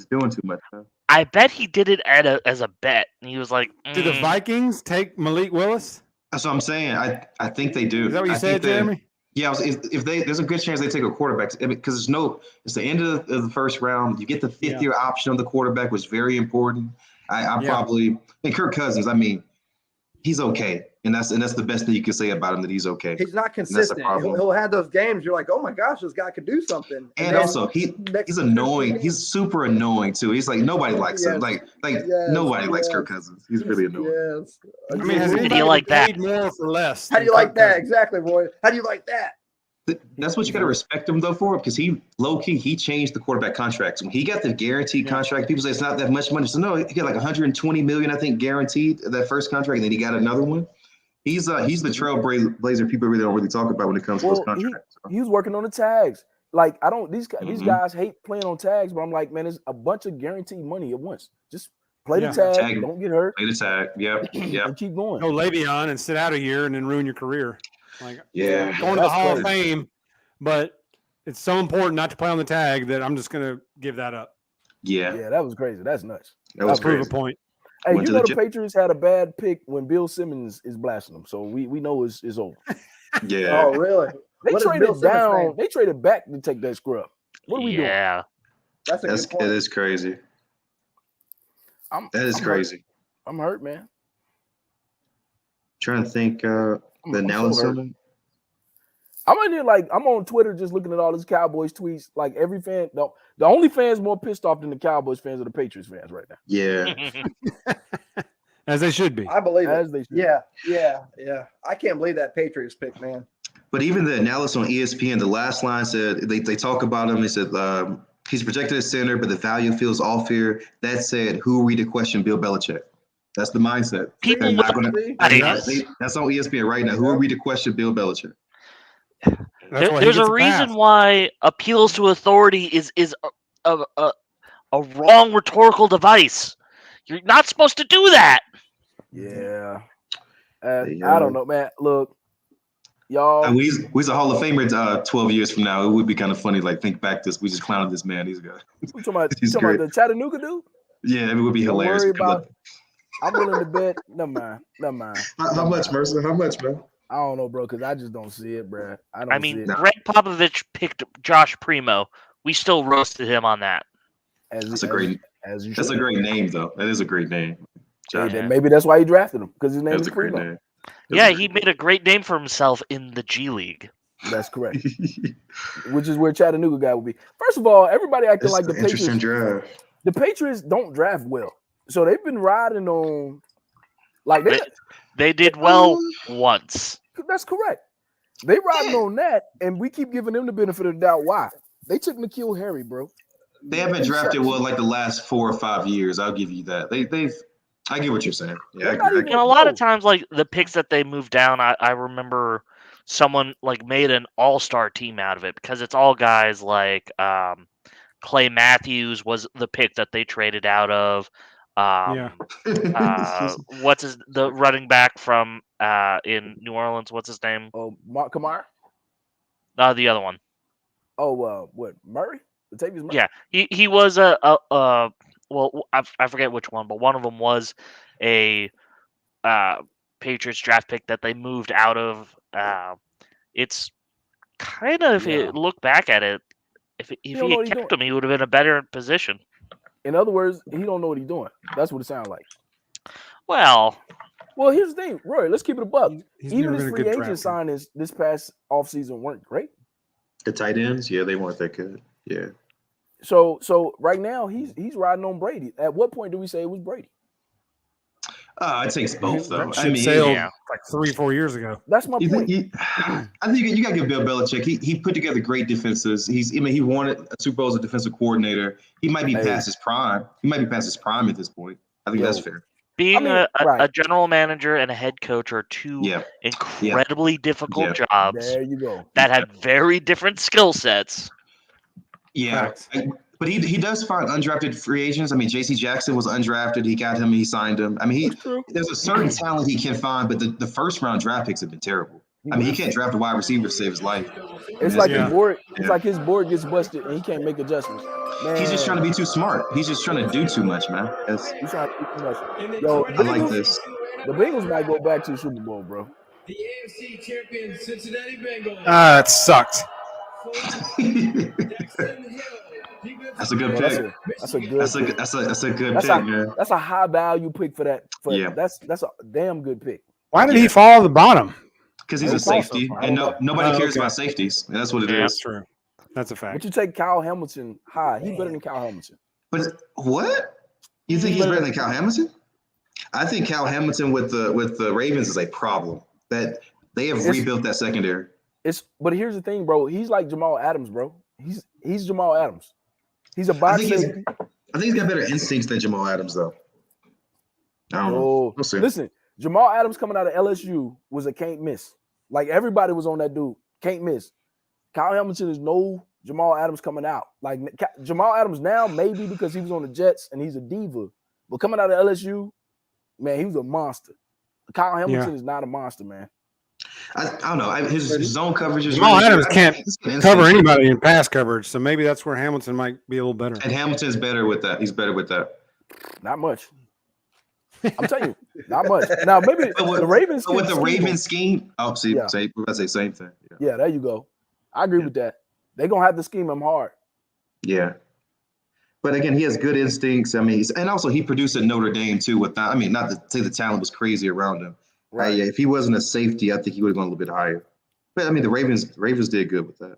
doing too much. Man. I bet he did it as a bet. And he was like, Did the Vikings take Malik Willis? That's what I'm saying. I think they do. Is that what you I said, think Jeremy? Yeah, if there's a good chance they take a quarterback because it's the end of the first round. You get the 5th-year option on the quarterback, was very important. I probably and Kirk Cousins. I mean, he's okay, and that's the best thing you can say about him, that he's okay. He's not And that's the consistent. problem. He'll have those games. You're like, oh my gosh, this guy could do something. And then also, he's annoying. He's super annoying too. He's like nobody likes him. Like nobody likes Kirk Cousins. He's really annoying. Yes. I mean, has How do anybody you like that? paid more for less? How do you like that? Exactly, Roy. How do you like that? That's what you got to respect him though for, because he low key he changed the quarterback contracts. When he got the guaranteed contract, people say it's not that much money. So no, he got like 120 million, I think, guaranteed that first contract, and then he got another one. He's the trailblazer people really don't talk about when it comes to those contracts. He was working on the tags. Like these guys hate playing on tags, but I'm like, man, there's a bunch of guaranteed money at once. Just play the tag, don't get hurt. Play the tag, and keep going. Go Le'Veon and sit out a year and then ruin your career. Like, yeah, going to the Hall of Fame, but it's so important not to play on the tag that I'm just going to give that up. Yeah, that was crazy. That's nuts. That was prove crazy. a point. Hey, you know the Patriots had a bad pick when Bill Simmons is blasting them, so we know it's over. Yeah. Oh, really? They What is traded Bill Simmons' down. name? They traded back to take that scrub. What are we doing? Yeah. That's a good point. It is crazy. That is crazy. Hurt. I'm hurt, man. Trying to think the analysis. I'm in here I'm on Twitter just looking at all these Cowboys tweets. Like every fan, the only fans more pissed off than the Cowboys fans are the Patriots fans right now. Yeah. As they should be. I believe As it. they should. Yeah. I can't believe that Patriots pick, man. But even the analysis on ESPN, the last line said they talk about him. They said he's projected as center, but the value feels off here. That said, who are we to question Bill Belichick? That's the mindset. People that's on ESPN right now. Who are we to question Bill Belichick? There's a reason why appeals to authority is a wrong rhetorical device. You're not supposed to do that. Yeah. I don't know, man. Look, y'all. We's a Hall of Famer 12 years from now. It would be kind of funny. Like, think back we just clowned this man. He's good. You talking about the Chattanooga dude? Yeah, it would be hilarious. I'm willing to bet. Never mind. How much, Mercer? How much, man? I don't know, bro, because I just don't see it, bro. I mean, Greg Popovich picked Josh Primo. We still roasted him on that. That's a great name, though. That is a great name. Maybe that's why he drafted him, because his name is Primo. Name. Yeah, he made a great name for himself in the G League. That's correct. Which is where Chattanooga guy would be. First of all, everybody acting like the Patriots. Draft. The Patriots don't draft well, so they've been riding on. They did well once. That's correct. They riding on that, and we keep giving them the benefit of the doubt. Why? They took N'Keal Harry, bro. They haven't drafted well like the last 4 or 5 years. I'll give you that. I get what you're saying. Yeah, I agree. A lot of times, like the picks that they moved down, I remember someone made an all-star team out of it because it's all guys like Clay Matthews was the pick that they traded out of. The running back from in New Orleans? What's his name? Oh, Mark Kamara. The other one. Oh, what Murray? Latavius Murray. Yeah, he was I forget which one, but one of them was a Patriots draft pick that they moved out of. It's kind of, if you look back at it, if he had kept him, he would have been a better position. In other words, he don't know what he's doing. That's what it sounds like. Well, here's the thing, Roy. Let's keep it a buck. Even his been a free good agent draft signings this past offseason weren't great. The tight ends, they weren't that good. Yeah. So right now he's riding on Brady. At what point do we say it was Brady? It takes both, though. I mean, sailed like 3-4 years ago. That's my point. I think you got to give Bill Belichick. He put together great defenses. He won a Super Bowl as a defensive coordinator. He might be past his prime. He might be past his prime at this point. I think that's fair. Being a general manager and a head coach are two incredibly difficult jobs. There you go. That have very different skill sets. Yeah. But he does find undrafted free agents. I mean, J.C. Jackson was undrafted. He got him. He signed him. I mean, there's a certain talent he can find, but the first round draft picks have been terrible. I mean, he can't draft a wide receiver to save his life. It's like his board. It's like his board gets busted and he can't make adjustments. Man. He's just trying to be too smart. He's just trying to do too much, man. He's trying to do too much. Yo, I like this. The Bengals might go back to the Super Bowl, bro. The AFC champion Cincinnati Bengals. It sucked. Jackson Hill, defensive That's a good Man, pick. that's a good pick. That's a good That's pick, a man. that's a high value pick for that. Yeah. That's a damn good pick. Why did he fall to the bottom? Because he's a safety, and nobody cares about safeties. And that's what it is. That's true. That's a fact. But you take Kyle Hamilton high. He's better than Kyle Hamilton. But what? You think he's better than Kyle Hamilton? I think Kyle Hamilton with the Ravens is a problem. That they have rebuilt that secondary. But here's the thing, bro. He's like Jamal Adams, bro. He's Jamal Adams. He's a box safety. I think he's got better instincts than Jamal Adams, though. I don't know. We'll see. Listen, Jamal Adams coming out of LSU was a can't miss. Like everybody was on that dude. Can't miss. Kyle Hamilton is no Jamal Adams coming out. Like Jamal Adams now, maybe because he was on the Jets and he's a diva. But coming out of LSU, man, he was a monster. Kyle Hamilton is not a monster, man. I don't know. His zone coverage is Jamal Adams can't cover anybody in pass coverage, so maybe that's where Hamilton might be a little better. And Hamilton's better with that. He's better with that. Not much. I'm telling you, not much. Now maybe the Ravens. With the Ravens scheme, we're about to say same thing. Yeah, there you go. I agree with that. They're gonna have to scheme him hard. Yeah, but again, he has good instincts. I mean, and also he produced at Notre Dame too. Not to say the talent was crazy around him. Right. If he wasn't a safety, I think he would have gone a little bit higher. But I mean, the Ravens did good with that.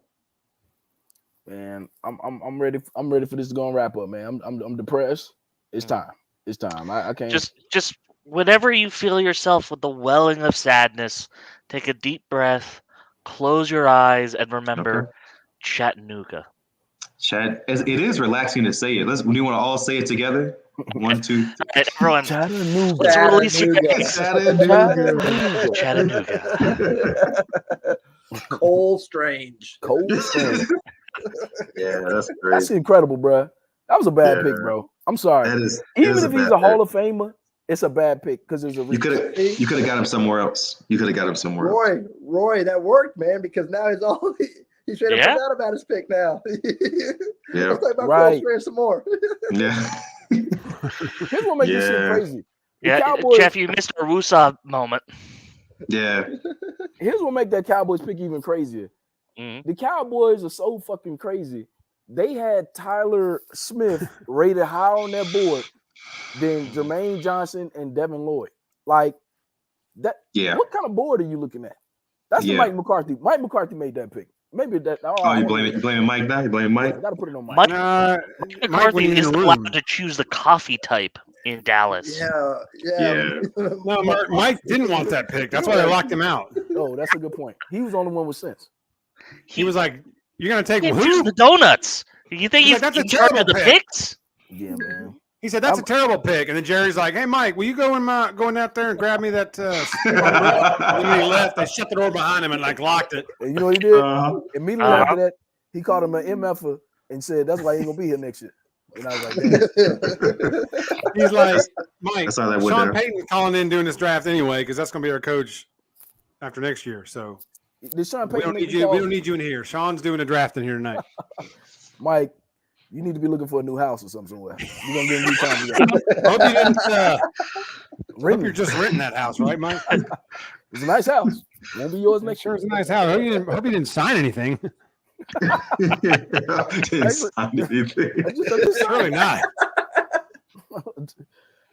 Man, I'm ready. I'm ready for this to go and wrap up, man. I'm depressed. It's time. It's time. I can't. Just whenever you feel yourself with the welling of sadness, take a deep breath, close your eyes, and remember Chattanooga. It is relaxing to say it. Do you want to all say it together? 1, 2, 3. Right, everyone, Chattanooga. let's release your Chattanooga. Cole Strange. Yeah, that's great. That's incredible, bro. That was a bad pick, bro. I'm sorry. Even if he's a Hall of Famer, it's a bad pick because there's a you could have got him somewhere else. Roy, that worked, man, because now he should have forgot about his pick now. Let's talk about Cole Strange some more. Yeah. Here's what makes this shit crazy. Cowboys, Jeff, you missed a Rusa moment. Yeah. Here's what makes that Cowboys pick even crazier. Mm-hmm. The Cowboys are so fucking crazy. They had Tyler Smith rated higher on their board than Jermaine Johnson and Devin Lloyd. Like that. Yeah. What kind of board are you looking at? That's the Mike McCarthy. Mike McCarthy made that pick. Maybe that. You blaming Mike now? You blaming Mike? I gotta put it on Mike. Mike McCarthy is allowed to choose the coffee type in Dallas. Yeah. No, Mike didn't want that pick. That's why they locked him out. Oh, that's a good point. He was the only one with sense. He was like, "You're gonna take who? The donuts? You think he's like, in charge of the picks?" Yeah, man. He said that's a terrible pick, and then Jerry's like, "Hey, Mike, will you going out there and grab me that?" And when he left, they shut the door behind him and locked it. And you know what he did? Immediately after that, he called him an MFer and said, "That's why he ain't gonna be here next year." And I was like, "Damn." He's like, "Mike, Sean Payton's calling in doing this draft anyway because that's gonna be our coach after next year." So did Sean Payton we don't need you in here. Sean's doing a draft in here tonight. Mike, you need to be looking for a new house or something somewhere. You're gonna get a new time. I hope you didn't. Hope you're just renting that house, right, Mike? It's a nice house. Won't be yours next year. It's a nice house. Hope you didn't sign anything. Didn't sign anything. It's really not.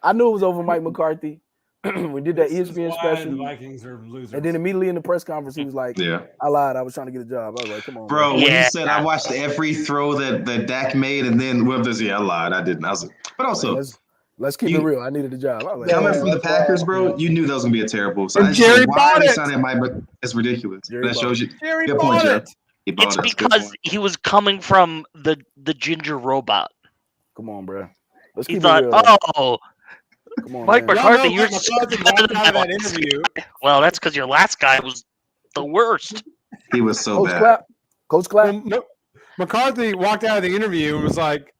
I knew it was over Mike McCarthy. We did that ESPN special. The Vikings are losers. And then immediately in the press conference, he was like, I lied. I was trying to get a job. I was like, come on. Bro, when he said I watched every throw that Dak made, and then I lied. I didn't. I was like, but also, let's keep it real. I needed a job. I was like, coming from the Packers, bro, you knew that was going to be a terrible. So Jerry bought it. It's ridiculous. That shows you. Jerry good bought point, it. Jeff. It's because he was coming from the ginger robot. Come on, bro. Let's he keep thought, it real. oh, come on, Mike man. McCarthy, you're Mike so McCarthy better walked than out of that that interview. Well, that's because your last guy was the worst. He was so Coach bad. Clapp. Coach Clapp. Well, no, McCarthy walked out of the interview and was like,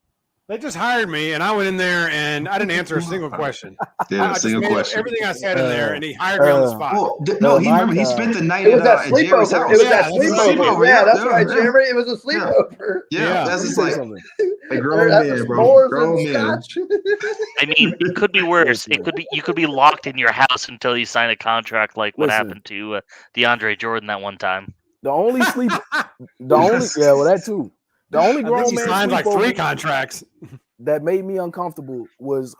"They just hired me, and I went in there and I didn't answer a single question. Didn't a single question. Everything I said in there, and he hired me on the spot." Well, no, he remember he spent the night It was that at Jerry's sleepover. house. It was that sleepover. Yeah, that's right, Jeremy. It was a sleepover. Yeah, that's just like a grown That's man, the bro. s'mores Grown and man. scotch. I mean, it could be worse. It could be you could be locked in your house until you sign a contract, like what happened to DeAndre Jordan that one time. The only sleep, yeah, well that too. The only I think grown he man signed like 3 sleepover contracts. that made me uncomfortable was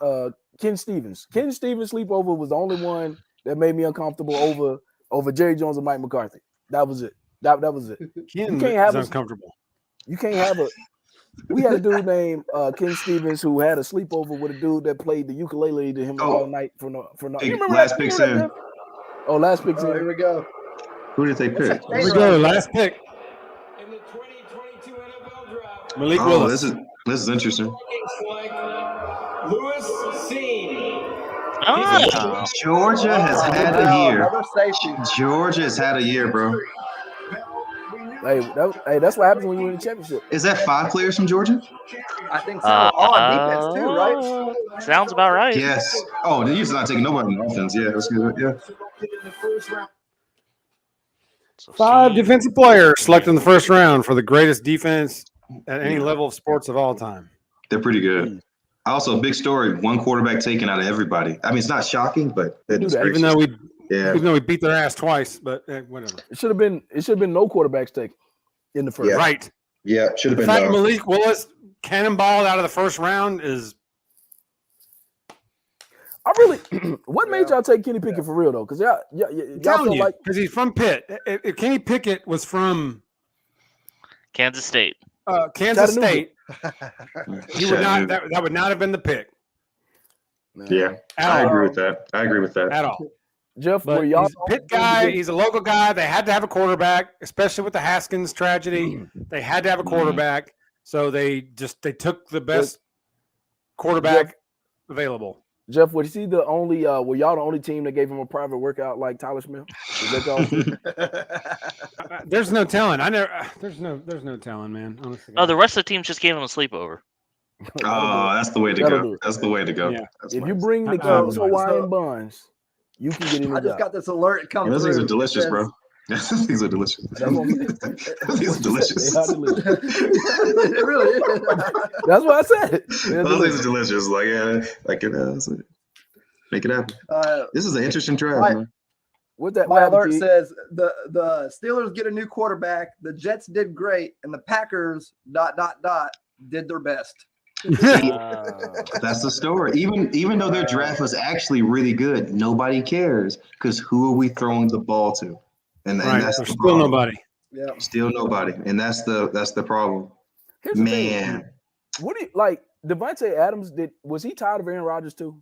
Ken Stevens. Ken Stevens sleepover was the only one that made me uncomfortable over Jerry Jones and Mike McCarthy. That was it. That was it. Ken You can't have is uncomfortable. You can't have a. We had a dude named Ken Stevens who had a sleepover with a dude that played the ukulele to him all night from the. You remember last that? picks You remember in. that, Jeff? Oh, last picks in. Here we go. Who did they pick? Here we go. Last pick. In the 2022 NFL Draft, Malik Oh, Willis. this is interesting. select Lewis Seen. Georgia has had a year. Another safety. Georgia has had a year, bro. Hey, that's what happens when you win the championship. Is that 5 players from Georgia? I think so. All on defense too, right? Sounds about right. Yes. Oh, they're usually not taking nobody on offense. Yeah, that's good. Yeah. 5 defensive players selected in the first round for the greatest defense at any level of sports of all time. They're pretty good. Also, a big story: 1 quarterback taken out of everybody. I mean, it's not shocking, but Even though we beat their ass twice, but whatever. It should have been no quarterbacks taken in the first. Yeah. Right. Yeah, should have The been. fact Malik Willis cannonballed out of the first round is. I really. What made y'all take Kenny Pickett for real though? Because y'all telling feel you, like because he's from Pitt. If Kenny Pickett was from Kansas State. Kansas Chattanooga. State, he would not. That would not have been the pick Yeah, I agree with that. at all. Jeff, But were y'all he's a Pitt guy. He's a local guy. They had to have a quarterback, especially with the Haskins tragedy. They had to have a quarterback, so they took the best quarterback available. Jeff, was he the only? Were y'all the only team that gave him a private workout like Tyler Smith? Is that y'all? There's no telling. There's no telling, man. Honestly. Oh, the rest of the teams just gave him a sleepover. Oh, that's the way to That'll go. do it. That's the way to go. Yeah. That's If nice. you bring the King's Hawaiian buns, you can get in the I just job. got this alert come Those through. things are delicious, It bro. Those things are delicious. That's what I'm These are delicious. They are delicious. it really is. That's what I said. Those things are delicious. Like, yeah, like make it happen. This is an interesting draft, Right. man. What that My what happened, alert Keith? says the Steelers get a new quarterback. The Jets did great, and the Packers ... did their best. That's the story. Even though their draft was actually really good, nobody cares because who are we throwing the ball to? And Right. that's There's the still problem. nobody. Yeah. Still nobody, and that's the problem. Here's the thing. Man, What do you like? Devontae Adams was he tired of Aaron Rodgers too?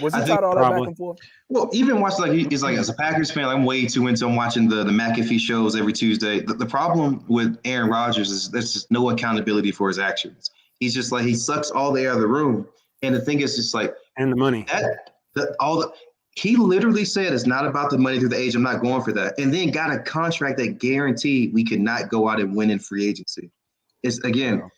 Was he I tired think of all that back probably. and forth? Well, even watching he's like as a Packers fan, I'm way too into. I'm watching the McAfee shows every Tuesday. The problem with Aaron Rodgers is there's just no accountability for his actions. He's just like he sucks all the air out of the room, and the thing is just like And the money. He literally said it's not about the money through the age. I'm not going for that, and then got a contract that guaranteed we could not go out and win in free agency. It's again.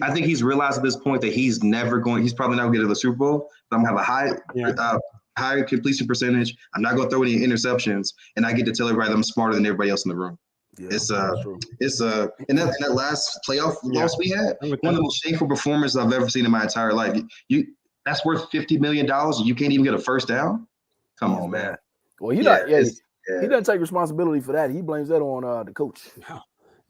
I think he's realized at this point that he's probably not going to get to the Super Bowl, but I'm going to have a high completion percentage. I'm not going to throw any interceptions, and I get to tell everybody that I'm smarter than everybody else in the room. Yeah, and that last playoff loss we had, one of the most shameful performances I've ever seen in my entire life. That's worth $50 million, and you can't even get a first down? Come on, man. Well, he doesn't take responsibility for that. He blames that on the coach.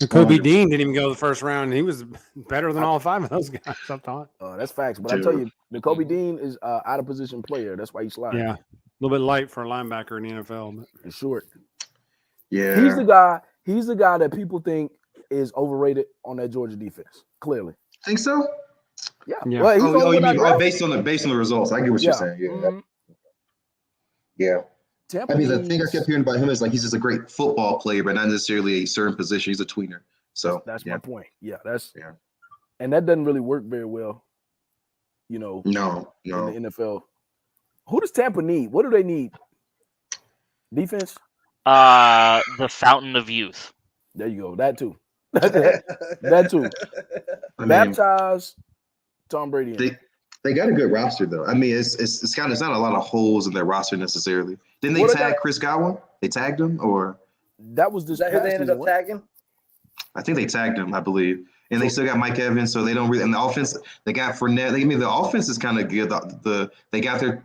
Kobe Dean didn't even go the first round, and he was better than all 5 of those guys, I thought. That's facts. But I tell you, the Kobe Dean is out of position player. That's why he's sliding. Yeah, a little bit light for a linebacker in the NFL. But. It's short. Yeah, He's the guy that people think is overrated on that Georgia defense. Clearly, think so. Yeah. Yeah. Well, you mean based on the results? I get what you're saying. Yeah. Mm-hmm. Yeah. I mean, the thing I kept hearing about him is like he's just a great football player, but not necessarily a certain position. He's a tweener. So that's my point. Yeah, and that doesn't really work very well. No. In the NFL. Who does Tampa need? What do they need? Defense? The fountain of youth. There you go. That too. that too. Baptize Tom Brady. They got a good roster though. I mean, it's not a lot of holes in their roster necessarily. Didn't they tag Chris Godwin? They tagged him, or that was who they ended up tagging? I think they tagged him, I believe. And they still got Mike Evans, so they don't really. And the offense, they got Fournette. The offense is kind of good. They got their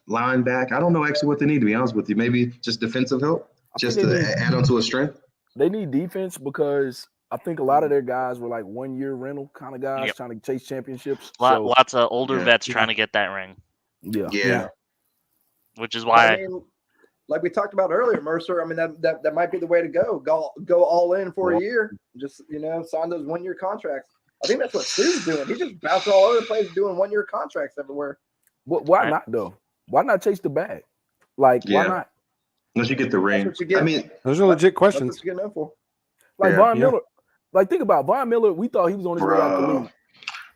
line back. I don't know actually what they need, to be honest with you. Maybe just defensive help, just to add on to a strength. They need defense because I think a lot of their guys were like 1 year rental kind of guys trying to chase championships. Lots of older vets trying to get that ring. Yeah. Which is why I mean, like we talked about earlier, Mercer. I mean, that might be the way to go. Go all in for a year. Just sign those 1 year contracts. I think that's what Stu's doing. He just bouncing all over the place, doing 1 year contracts everywhere. Why not though? Why not chase the bag? Like, why not? Unless you get the ring. I mean, those are legit questions. That's what you're getting up for. Like Von Miller. Like, think about it. Von Miller. We thought he was on his way out the league.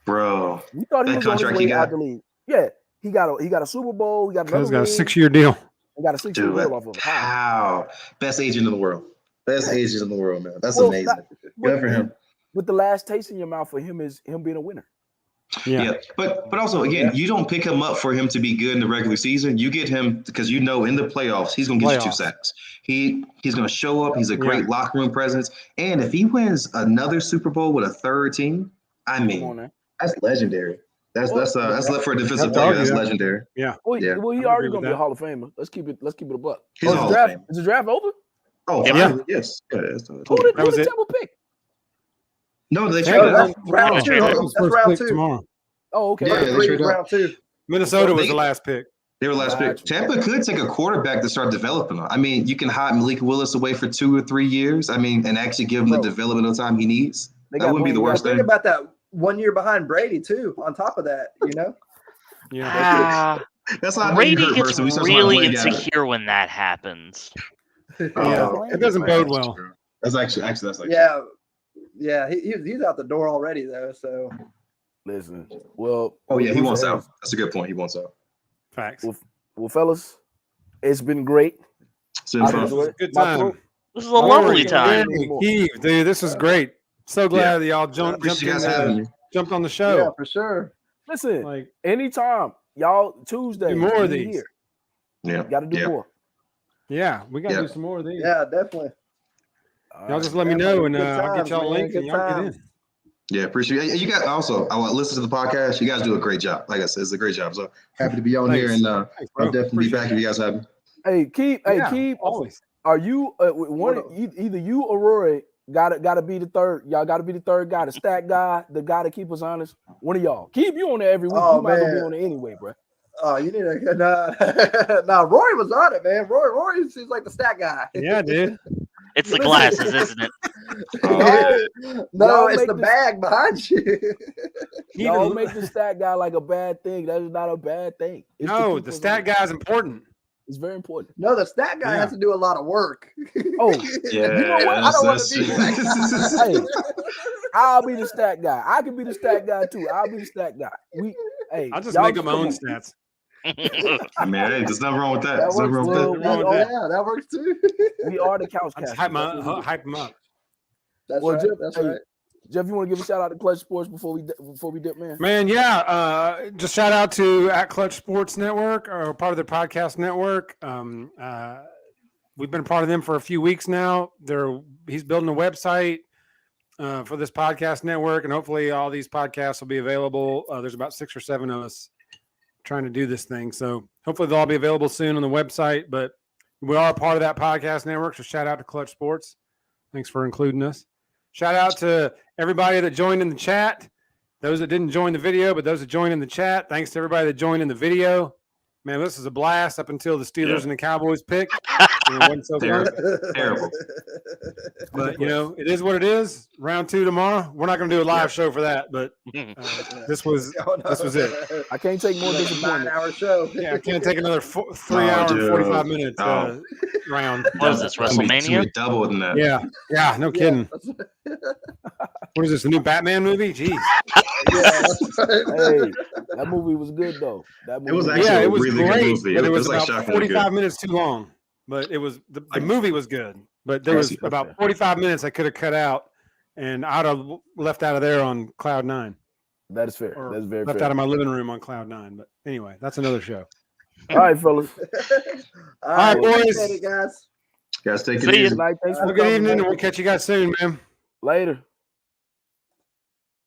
Bro, we thought he was on his way out the league. Yeah, he got a Super Bowl. He got another. He's got a 6-year deal. He got a 6-year deal off of it. How? Best agent in the world. Best agent in the world, man. That's amazing. Good for him. But the last taste in your mouth for him is him being a winner. Yeah. But also, again, you don't pick him up for him to be good in the regular season. You get him because in the playoffs, he's going to get you 2 sacks. He's going to show up. He's a great locker room presence. And if he wins another Super Bowl with a third team, I mean, that's legendary. That's left for a defensive player. That's legendary. Yeah. Well, he already going to be a Hall of Famer. Let's keep it a buck. He's a Hall of Famer. Is the draft over? Oh, yeah. Yes. Who did Temple pick? No, they traded that's round 2. That's round 2 tomorrow. Oh, okay. Yeah, they traded round 2. Minnesota was the last pick. They were last pick. Tampa could take a quarterback to start developing them. I mean, you can hide Malik Willis away for 2 or 3 years. I mean, and actually give him the developmental time he needs. That wouldn't be the worst thing. Think about that 1 year behind Brady too. On top of that, Yeah. That's how Brady gets really insecure when that happens. It doesn't bode well. That's actually yeah. He's out the door already though. So listen. Well. Oh yeah, he wants out. That's a good point. He wants out. Facts. Well, fellas, it's been great. It's been fun. Good time. This is a lovely time. Keith, dude, this is great. So glad that y'all jumped on the show. Yeah, for sure. Listen, anytime, y'all. Tuesday, do more of these. Here. Yeah, got to do more. Yeah, we got to do some more of these. Yeah, definitely. Y'all just let me know, and I'll get y'all a link, and y'all get in. Yeah, appreciate it. You guys also, I listen to the podcast. You guys do a great job. Like I said, it's a great job. So happy to be on here, and I'll definitely be back if you guys have me. Hey, Keith, always. Are you either you or Rory gotta be the third? Y'all gotta be the third guy, the stat guy, the guy to keep us honest. One of y'all. Keep you on there every week. You might as well be on there anyway, bro. Oh, you need a nah. Rory was on it, man. Rory seems like the stat guy. Yeah, dude. It's the glasses, isn't it? No, it's the bag behind you. Y'all make the stat guy like a bad thing. That is not a bad thing. No, the stat guy is important. It's very important. No, the stat guy has to do a lot of work. Oh, yeah. You know what? I don't want to be hey, I'll be the stat guy. I can be the stat guy too. I'll be the stat guy. I'll just make up my own stats. I mean, hey, there's nothing wrong with that. That works too. We are the couch cast. Hype them up. That's right. Jeff, that's right. Jeff, you want to give a shout out to Clutch Sports before we dip, man? Man, yeah. Just shout out to @Clutch Sports Network, or part of their podcast network. We've been a part of them for a few weeks now. He's building a website for this podcast network, and hopefully all these podcasts will be available. There's about 6 or 7 of us trying to do this thing, so hopefully they'll all be available soon on the website. But we are a part of that podcast network, so shout out to Clutch Sports. Thanks for including us. Shout out to everybody that joined in the chat. Those that didn't join the video, but those that joined in the chat. Thanks to everybody that joined in the video. Man, this is a blast up until the Steelers and the Cowboys pick. It wasn't so terrible. But, it is what it is. Round 2 tomorrow. We're not going to do a live show for that, but this was it. I can't take more disappointment. 9-hour show. Yeah, I can't take another 3 hour and 45 minutes round. What is this, WrestleMania? Double than that. Yeah, no kidding. What is this, the new Batman movie? Jeez. Hey, that movie was good though. It was actually it was really great, good movie. But it was like about 45 minutes too long. But it was the movie was good. But there was about 45 minutes I could have cut out, and I'd have left out of there on cloud 9. That is fair. That's very left fair. out of my living room on cloud 9. But anyway, that's another show. All right, fellas. All right, boys. Guys. Guys, take it easy. Have a good evening, and we'll catch you guys soon, man. Later.